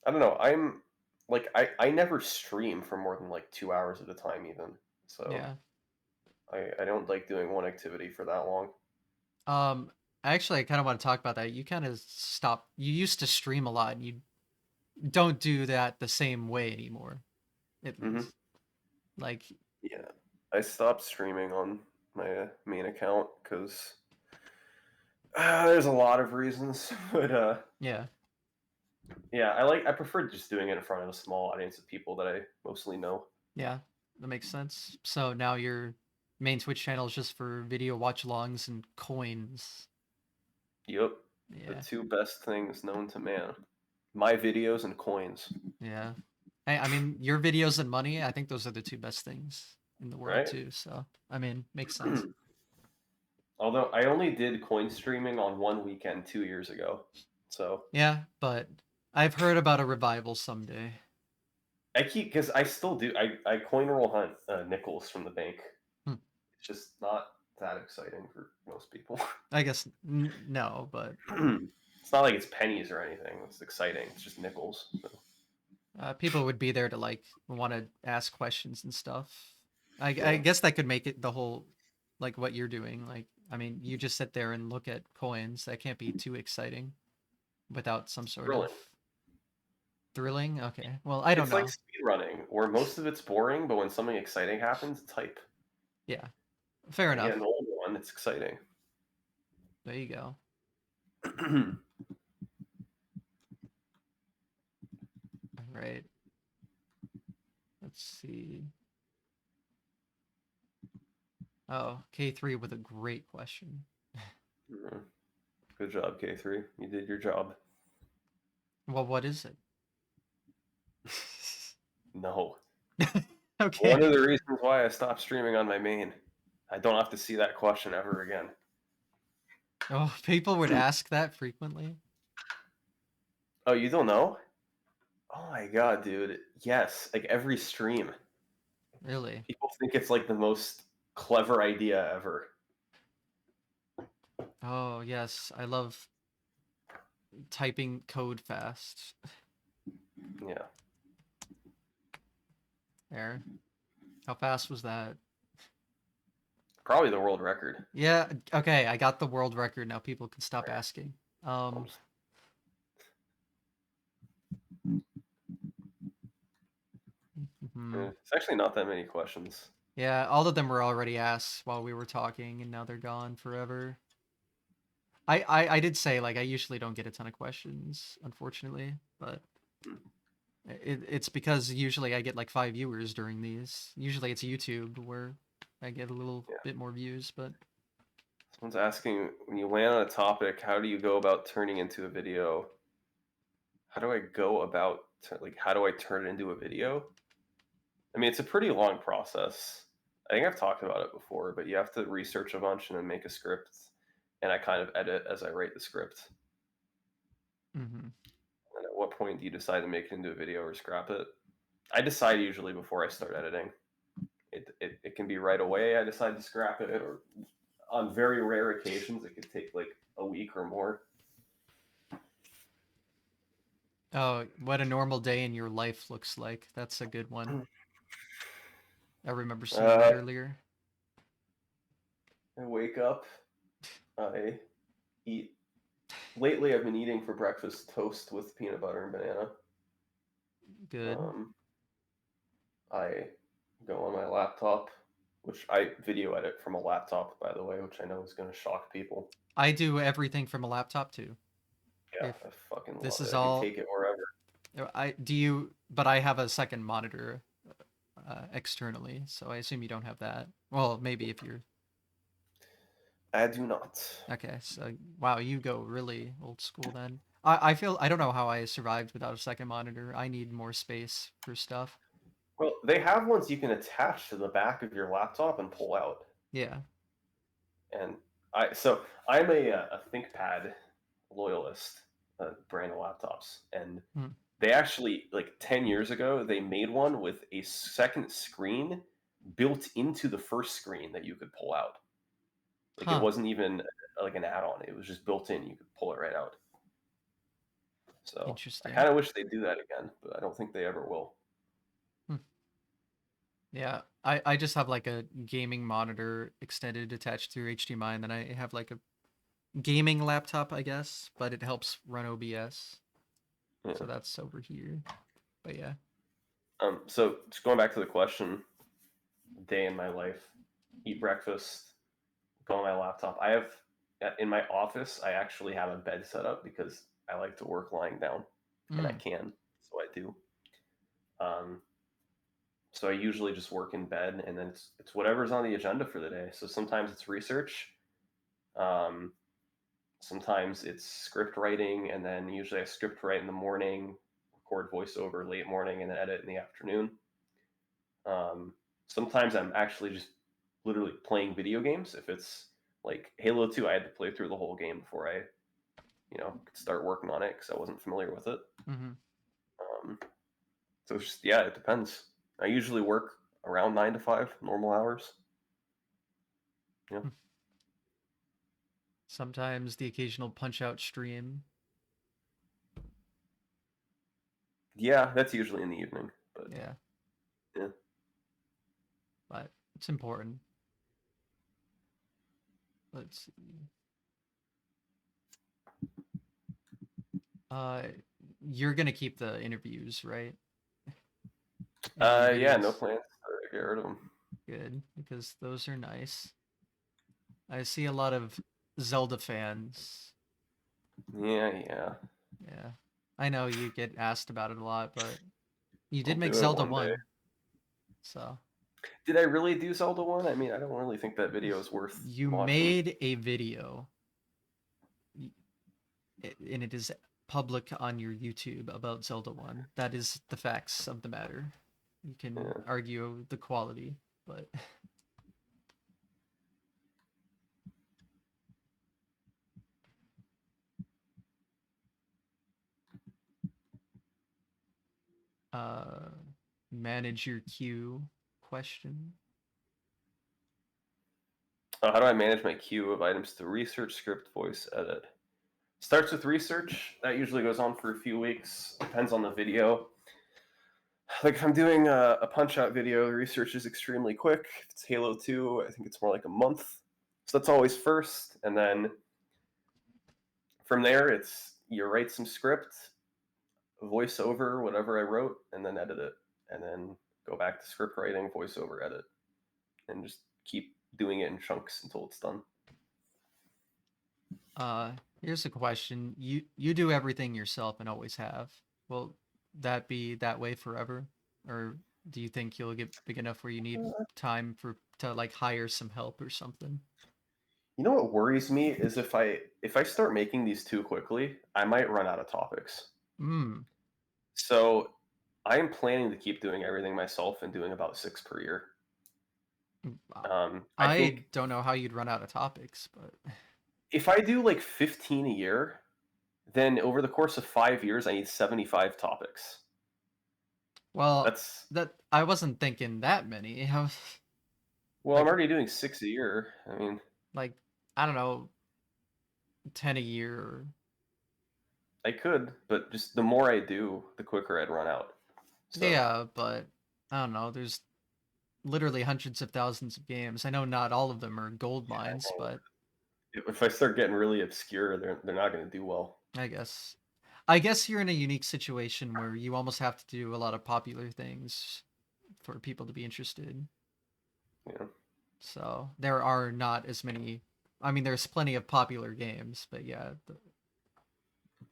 S2: I don't know. I'm like I never stream for more than like 2 hours at a time, even. So
S1: Yeah.
S2: I don't like doing one activity for that long.
S1: Um, actually, I kind of want to talk about that. You kind of stopped. You used to stream a lot, and you don't do that the same way anymore. At
S2: Hmm.
S1: least, like,
S2: Yeah, I stopped streaming on my main account because there's a lot of reasons, but
S1: yeah,
S2: yeah, I prefer just doing it in front of a small audience of people that I mostly know.
S1: yeah, that makes sense. So now your main Twitch channel is just for video watch alongs and coins.
S2: Yep, the
S1: Yeah,
S2: two best things known to man: my videos and coins.
S1: yeah. I mean, your videos and money. I think those are the two best things in the world
S2: Right?
S1: too. So I mean, makes sense.
S2: Although I only did coin streaming on one weekend 2 years ago, so
S1: Yeah, but I've heard about a revival someday.
S2: I keep because I still do. I coin roll hunt nickels from the bank.
S1: Hmm.
S2: It's just not that exciting for most people.
S1: I guess no, but
S2: It's not like it's pennies or anything. It's exciting. It's just nickels. So,
S1: people would be there to like want to ask questions and stuff. I
S2: yeah.
S1: guess that could make it the whole like what you're doing. Like, I mean, you just sit there and look at coins. That can't be too exciting without some sort of
S2: Thrilling.
S1: Thrilling? Okay. Well, I don't
S2: It's like
S1: know.
S2: speedrunning, where most of it's boring, but when something exciting happens, it's hype.
S1: Yeah. Fair
S2: And you get
S1: enough.
S2: an old one, it's exciting.
S1: There you go. All right. Let's see. Oh, K3 with a great question.
S2: Good job, K3. You did your job.
S1: Well, what is it?
S2: No.
S1: Okay.
S2: One of the reasons why I stopped streaming on my main. I don't have to see that question ever again.
S1: Oh, people would ask that frequently.
S2: Oh, you don't know? Oh my god, dude. Yes, like every stream.
S1: Really?
S2: People think it's like the most clever idea ever.
S1: Oh, yes. I love typing code fast.
S2: Yeah.
S1: There. How fast was that?
S2: Probably the world record.
S1: Yeah, okay, I got the world record. Now people can stop asking. Mhm.
S2: It's actually not that many questions.
S1: Yeah, all of them were already asked while we were talking, and now they're gone forever. I did say, like, I usually don't get a ton of questions, unfortunately, but it's because usually I get like 5 viewers during these. Usually it's YouTube where I get a little
S2: Yeah.
S1: bit more views, but
S2: Someone's asking, when you land on a topic, how do you go about turning into a video? How do I go about, like, how do I turn it into a video? I mean, it's a pretty long process. I think I've talked about it before, but you have to research a bunch and then make a script, and I kind of edit as I write the script.
S1: mhm.
S2: And at what point do you decide to make it into a video or scrap it? I decide usually before I start editing. It can be right away I decide to scrap it, or on very rare occasions it could take like a week or more.
S1: Oh, what a normal day in your life looks like. That's a good one. I remember seeing that
S2: Uh,
S1: earlier.
S2: I wake up, I eat. Lately, I've been eating for breakfast toast with peanut butter and banana.
S1: Good.
S2: Um, I go on my laptop, which I video edit from a laptop, by the way, which I know is going to shock people.
S1: I do everything from a laptop too.
S2: Yeah,
S1: If
S2: I fucking
S1: this
S2: love
S1: is
S2: it. I can
S1: all
S2: take it wherever.
S1: but I have a second monitor externally, so I assume you don't have that. Well, maybe if you're
S2: I do not.
S1: okay. So wow, you go really old school then. I feel I don't know how I survived without a second monitor. I need more space for stuff.
S2: Well, they have ones you can attach to the back of your laptop and pull out.
S1: Yeah.
S2: And I'm a ThinkPad loyalist, brand of laptops, and
S1: Hmm.
S2: they actually, like 10 years ago, they made one with a second screen built into the first screen that you could pull out. Like it
S1: Huh.
S2: wasn't even like an add-on; it was just built in. You could pull it right out. So I
S1: Interesting.
S2: kind of wish they'd do that again, but I don't think they ever will.
S1: Hmm. Yeah. I just have like a gaming monitor extended attached through HDMI, and then I have like a gaming laptop, I guess, but it helps run OBS.
S2: Yeah.
S1: So that's over here. But yeah.
S2: So just going back to the question, day in my life, eat breakfast, go on my laptop. I have in my office. I actually have a bed set up because I like to work lying down, and I
S1: Mm.
S2: can, so I do. Um, so I usually just work in bed, and then it's whatever's on the agenda for the day. So sometimes it's research, um, sometimes it's script writing, and then usually I script write in the morning, record voiceover late morning, and then edit in the afternoon. Um, Sometimes I'm actually just literally playing video games. If it's like Halo 2, I had to play through the whole game before I, could start working on it because I wasn't familiar with it.
S1: Mm-hmm.
S2: Um, so it's just, yeah, it depends. I usually work around 9 to 5, normal hours. Yeah.
S1: Sometimes the occasional punch out stream.
S2: Yeah, that's usually in the evening, but
S1: Yeah.
S2: yeah.
S1: But it's important. Let's see. Uh you're gonna keep the interviews, right?
S2: Yeah, no
S1: Videos.
S2: plans to get rid of them.
S1: Good, because those are nice. I see a lot of Zelda fans.
S2: Yeah.
S1: Yeah. I know you get asked about it a lot, but you
S2: I'll
S1: did make
S2: do it
S1: Zelda
S2: one day.
S1: 1. So,
S2: Did I really do Zelda 1? I mean, I don't really think that video is worth
S1: you
S2: watching.
S1: made a video and it is public on your YouTube about Zelda 1. That is the facts of the matter. You can
S2: Yeah.
S1: argue the quality, but uh manage your queue question.
S2: How do I manage my queue of items to research, script, voice, edit? Starts with research. That usually goes on for a few weeks. Depends on the video. Like if I'm doing a Punch-Out video, the research is extremely quick. If it's Halo 2, I think it's more like a month. So that's always first. And then from there, it's you write some script, voice over whatever I wrote, and then edit it. And then go back to script writing, voice over, edit. And just keep doing it in chunks until it's done.
S1: Here's a question. You do everything yourself and always have. Will that be that way forever? Or do you think you'll get big enough where you need time to like hire some help or something?
S2: You know what worries me is if I start making these too quickly, I might run out of topics.
S1: Hmm.
S2: So I am planning to keep doing everything myself and doing about 6 per year. I
S1: I
S2: think
S1: don't know how you'd run out of topics, but
S2: if I do like 15 a year, then over the course of 5 years, I need 75 topics.
S1: well,
S2: That's
S1: that I wasn't thinking that many. I was
S2: well, I'm
S1: like
S2: already doing 6 a year. I mean,
S1: like I don't know, 10 a year.
S2: I could, but just the more I do, the quicker I'd run out. So
S1: Yeah, but I don't know. There's literally hundreds of thousands of games. I know not all of them are gold mines, but
S2: if I start getting really obscure, they're not going to do well.
S1: I guess I guess you're in a unique situation where you almost have to do a lot of popular things for people to be interested.
S2: Yeah.
S1: So there are not as many. I mean, there's plenty of popular games, but yeah,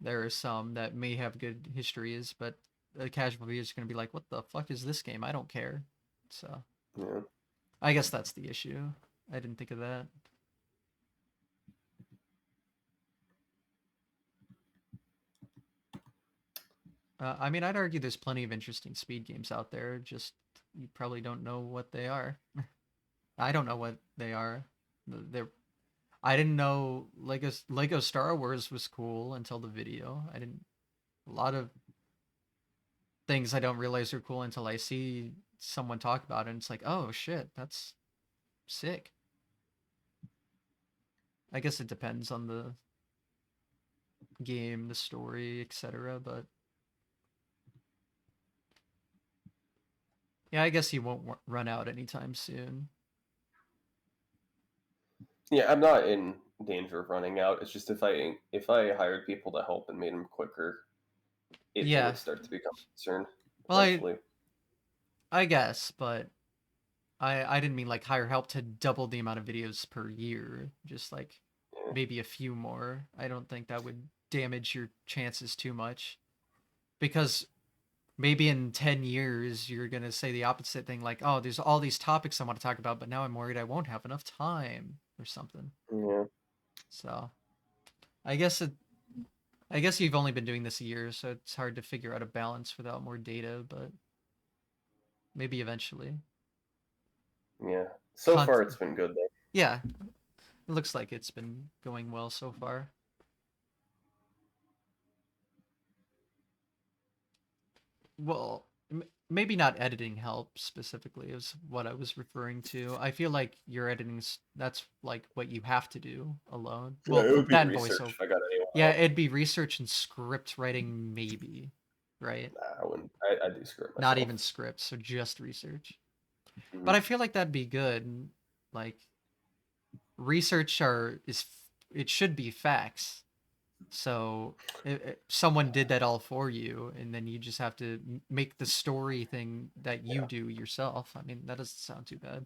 S1: there are some that may have good histories, but the casual viewer is going to be like, "What the fuck is this game? I don't care." So
S2: Yeah.
S1: I guess that's the issue. I didn't think of that. I mean, I'd argue there's plenty of interesting speed games out there. Just you probably don't know what they are. I don't know what they are. They're I didn't know Lego Star Wars was cool until the video. I didn't a lot of things I don't realize are cool until I see someone talk about it and it's like, "Oh shit, that's sick." I guess it depends on the game, the story, etc., but yeah, I guess he won't run out anytime soon.
S2: Yeah, I'm not in danger of running out. It's just if I hired people to help and made them quicker, it
S1: Yeah.
S2: would start to become a concern
S1: Well,
S2: eventually.
S1: I guess, but I didn't mean like hire help to double the amount of videos per year, just like
S2: Yeah.
S1: maybe a few more. I don't think that would damage your chances too much because maybe in 10 years you're going to say the opposite thing like, "Oh, there's all these topics I want to talk about, but now I'm worried I won't have enough time or something."
S2: Yeah.
S1: So, I guess it I guess you've only been doing this a year, so it's hard to figure out a balance without more data, but maybe eventually.
S2: Yeah. So
S1: Con-
S2: far, it's been good though.
S1: yeah, it looks like it's been going well so far. Well, maybe not editing help specifically is what I was referring to. I feel like your editing's that's like what you have to do alone.
S2: Yeah,
S1: Well,
S2: it would be
S1: that and
S2: research
S1: voiceover.
S2: if I got anyone
S1: Yeah,
S2: help.
S1: it'd be research and script writing maybe, right?
S2: Nah, I wouldn't. I do script
S1: Not
S2: myself.
S1: even script, so just research. But
S2: Mhm.
S1: I feel like that'd be good. Like research are is it should be facts. So someone did that all for you, and then you just have to make the story thing that you
S2: Yeah.
S1: do yourself. I mean, that doesn't sound too bad.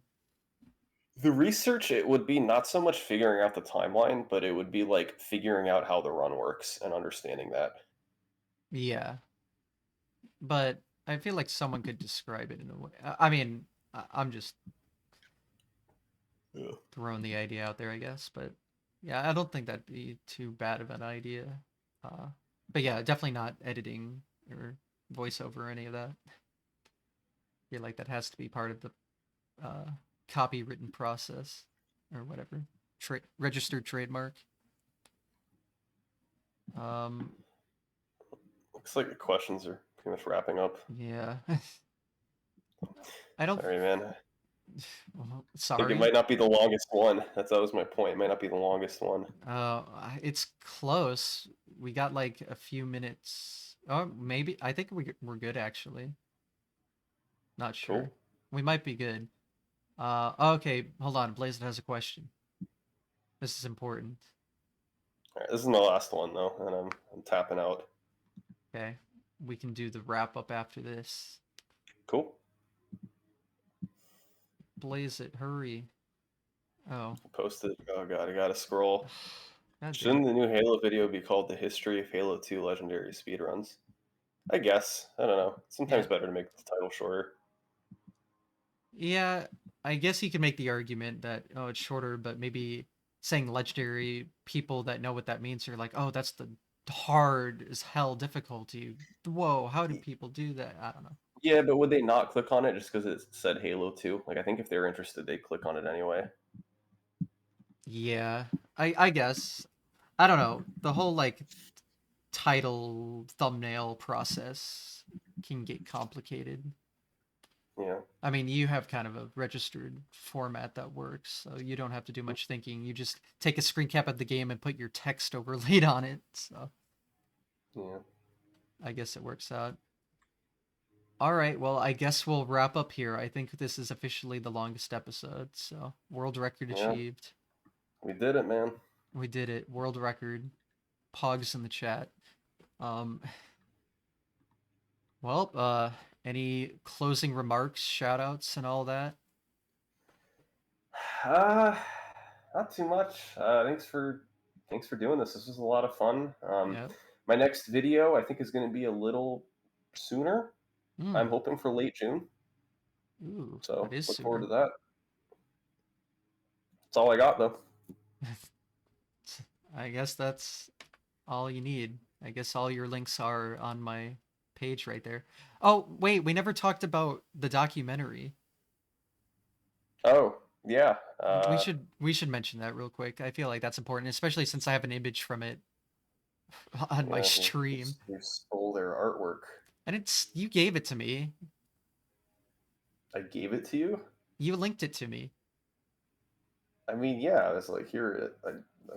S2: The research, it would be not so much figuring out the timeline, but it would be like figuring out how the run works and understanding that.
S1: Yeah, but I feel like someone could describe it in a way. I mean, I'm just
S2: Yeah.
S1: throwing the idea out there, I guess. But yeah, I don't think that'd be too bad of an idea. Uh, but yeah, definitely not editing or voiceover or any of that. I feel like that has to be part of the uh, copywritten process or whatever. Registered trademark. Um,
S2: Looks like the questions are pretty much wrapping up.
S1: yeah. I don't.
S2: Sorry, man. I think it
S1: Sorry.
S2: might not be the longest one. That was my point. It might not be the longest one.
S1: It's close. We got like a few minutes. Oh, maybe. I think we're good actually. Not sure.
S2: Cool.
S1: We might be good. Okay, hold on. Blazin has a question. This is important.
S2: All right, this is my last one though, and I'm tapping out.
S1: Okay, we can do the wrap up after this.
S2: Cool.
S1: Blaze it, hurry. Oh.
S2: Posted. Oh god, I gotta scroll.
S1: God damn
S2: Shouldn't
S1: it.
S2: the new Halo video be called "The History of Halo 2 Legendary Speedruns"? I guess. I don't know. Sometimes
S1: Yeah.
S2: better to make the title shorter.
S1: Yeah, I guess you could make the argument that oh it's shorter, but maybe saying legendary people that know what that means are like, oh that's the hard as hell difficulty. Whoa, how do people do that? I don't know.
S2: Yeah, but would they not click on it just because it said Halo 2? Like, I think if they were interested, they'd click on it anyway.
S1: Yeah, I guess. I don't know. The whole like title thumbnail process can get complicated.
S2: Yeah.
S1: I mean, you have kind of a registered format that works, so you don't have to do much thinking. You just take a screen cap of the game and put your text overlaid on it. So
S2: Yeah.
S1: I guess it works out. All right, well, I guess we'll wrap up here. I think this is officially the longest episode, so world record
S2: Yeah.
S1: achieved.
S2: We did it, man.
S1: We did it. World record. Pogs in the chat. Um, well, any closing remarks, shout outs, and all that?
S2: Uh, not too much. Thanks for doing this. This was a lot of fun.
S1: Yeah.
S2: My next video I think is going to be a little sooner. I'm
S1: Hmm.
S2: hoping for late June.
S1: Ooh, that
S2: So
S1: is
S2: look forward to
S1: sooner.
S2: that. That's all I got though.
S1: I guess that's all you need. I guess all your links are on my page right there. Oh, wait, we never talked about the documentary.
S2: Oh yeah.
S1: We should mention that real quick. I feel like that's important, especially since I have an image from it on my
S2: Yeah.
S1: stream.
S2: You stole their artwork.
S1: And it's you gave it to me.
S2: I gave it to you.
S1: You linked it to me.
S2: I mean, yeah. I was like, here.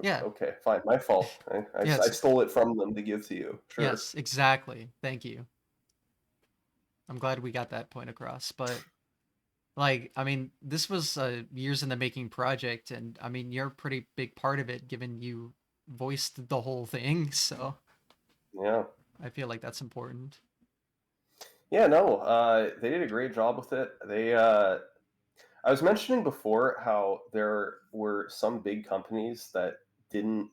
S1: Yeah.
S2: Okay, fine. My fault. I
S1: Yes.
S2: stole it from them to give to you. Sure.
S1: Yes, exactly. Thank you. I'm glad we got that point across. But like, I mean, this was a years in the making project, and I mean, you're a pretty big part of it, given you voiced the whole thing. So
S2: Yeah.
S1: I feel like that's important.
S2: Yeah. No. They did a great job with it. I was mentioning before how there were some big companies that didn't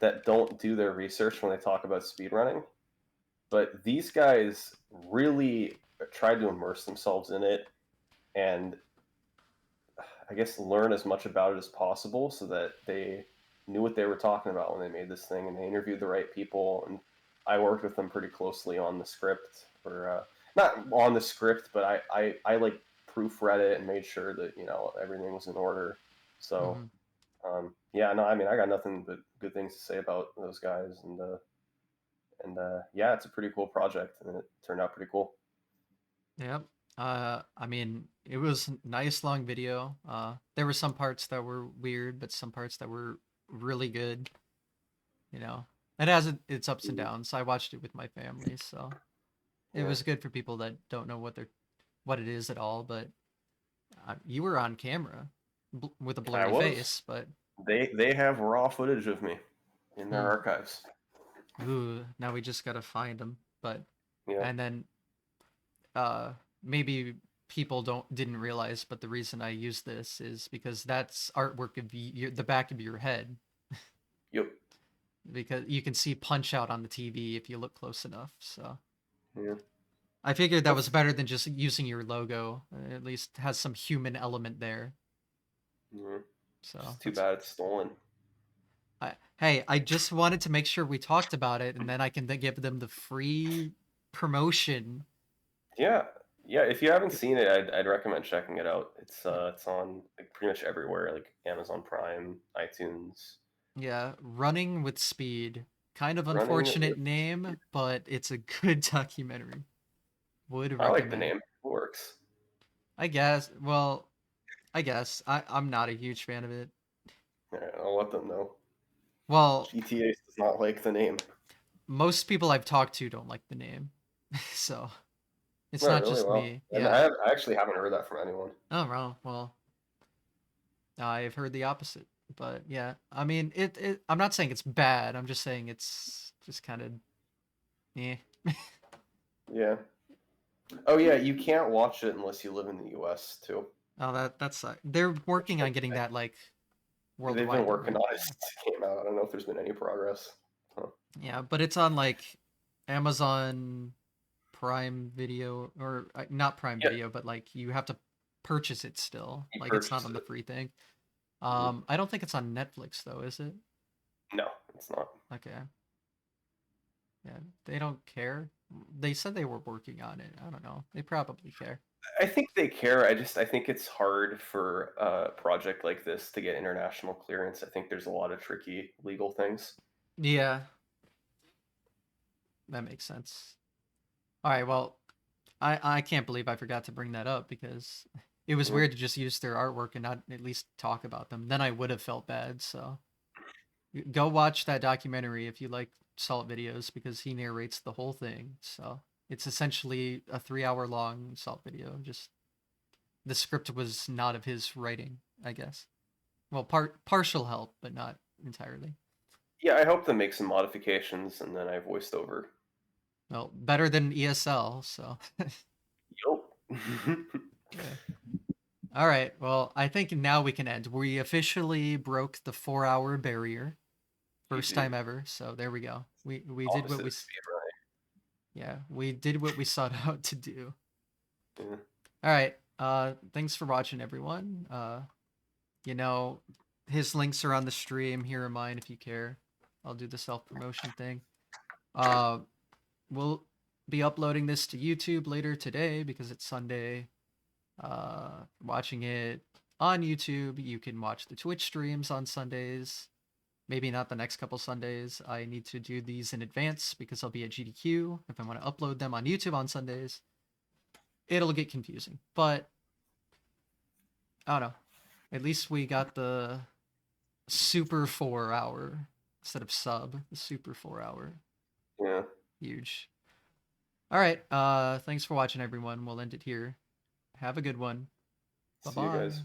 S2: that don't do their research when they talk about speedrunning, but these guys really tried to immerse themselves in it and I guess learn as much about it as possible so that they knew what they were talking about when they made this thing and they interviewed the right people and I worked with them pretty closely on the script or not on the script but I like proofread it and made sure that everything was in order so
S1: Hmm.
S2: yeah no I mean I got nothing but good things to say about those guys and yeah it's a pretty cool project and it turned out pretty cool.
S1: Yep. I mean, it was a nice long video. There were some parts that were weird, but some parts that were really good. You know, it has its ups and downs. I watched it with my family, so it
S2: Yeah.
S1: was good for people that don't know what it is at all. But you were on camera with a
S2: I
S1: blurry
S2: was.
S1: face, but
S2: They have raw footage of me. in their archives.
S1: Ooh, now we just gotta find them. But
S2: Yeah.
S1: and then maybe people didn't realize, but the reason I use this is because that's artwork of the back of your head.
S2: Yep.
S1: Because you can see Punch Out on the TV if you look close enough. So
S2: Yeah.
S1: I figured that was better than just using your logo. At least has some human element there.
S2: Yeah.
S1: So
S2: Just too bad it's stolen.
S1: Hey, I just wanted to make sure we talked about it, and then I can give them the free promotion.
S2: Yeah. Yeah, if you haven't seen it, I'd recommend checking it out. It's on like pretty much everywhere, like Amazon Prime, iTunes.
S1: Yeah, Running with Speed. Kind of
S2: Running
S1: unfortunate
S2: with
S1: name, but it's a good documentary. Would
S2: I like the
S1: recommend.
S2: name. It works.
S1: I guess. Well, I guess I'm not a huge fan of it.
S2: All right, I'll let them know.
S1: Well,
S2: GTA does not like the name.
S1: most people I've talked to don't like the name, so it's
S2: Not
S1: not
S2: really
S1: just
S2: well.
S1: me.
S2: And
S1: Yeah.
S2: I actually haven't heard that from anyone.
S1: Oh well. I've heard the opposite, but yeah. I mean, I'm not saying it's bad. I'm just saying it's just kind of, eh.
S2: Yeah. Oh yeah, you can't watch it unless you live in the U.S. too.
S1: Oh, that's they're working on getting that like
S2: They've been
S1: worldwide, though,
S2: working
S1: right?
S2: on it since it came out. I don't know if there's been any progress. Huh.
S1: Yeah, but it's on like Amazon Prime Video or not Prime
S2: Yeah,
S1: Video, but like you have to purchase it still.
S2: you
S1: Like it's not
S2: purchase
S1: on the
S2: it.
S1: free thing.
S2: Mhm.
S1: I don't think it's on Netflix though, is it?
S2: No, it's not.
S1: Okay. Yeah, they don't care. They said they were working on it. I don't know. They probably care.
S2: I think they care. I think it's hard for a project like this to get international clearance. I think there's a lot of tricky legal things.
S1: Yeah, that makes sense. All right, well, I can't believe I forgot to bring that up because it was
S2: Yeah.
S1: weird to just use their artwork and not at least talk about them. Then I would have felt bad. So go watch that documentary if you like Salt videos because he narrates the whole thing. So it's essentially a 3 hour long Salt video. Just the script was not of his writing, I guess. Well, partial help, but not entirely.
S2: Yeah, I hope to make some modifications and then I voiced over.
S1: Well, better than ESL. So
S2: Yup.
S1: yeah. All right. Well, I think now we can end. We officially broke the 4 hour barrier. First
S2: Easy.
S1: time ever. So there we go. We did what
S2: Opposite
S1: we
S2: of speedrunning.
S1: yeah, we did what we sought out to do.
S2: Yeah.
S1: All right. Thanks for watching everyone. You know, his links are on the stream. Here are mine if you care. I'll do the self-promotion thing. Uh we'll be uploading this to YouTube later today because it's Sunday. Watching it on YouTube, you can watch the Twitch streams on Sundays. Maybe not the next couple Sundays. I need to do these in advance because I'll be at GDQ. If I want to upload them on YouTube on Sundays, it'll get confusing. But I don't know. At least we got the super 4 hour instead of sub. The super 4 hour.
S2: Yeah.
S1: Huge. All right. Thanks for watching, everyone. We'll end it here. Have a good one. Bye
S2: See you
S1: bye.
S2: guys.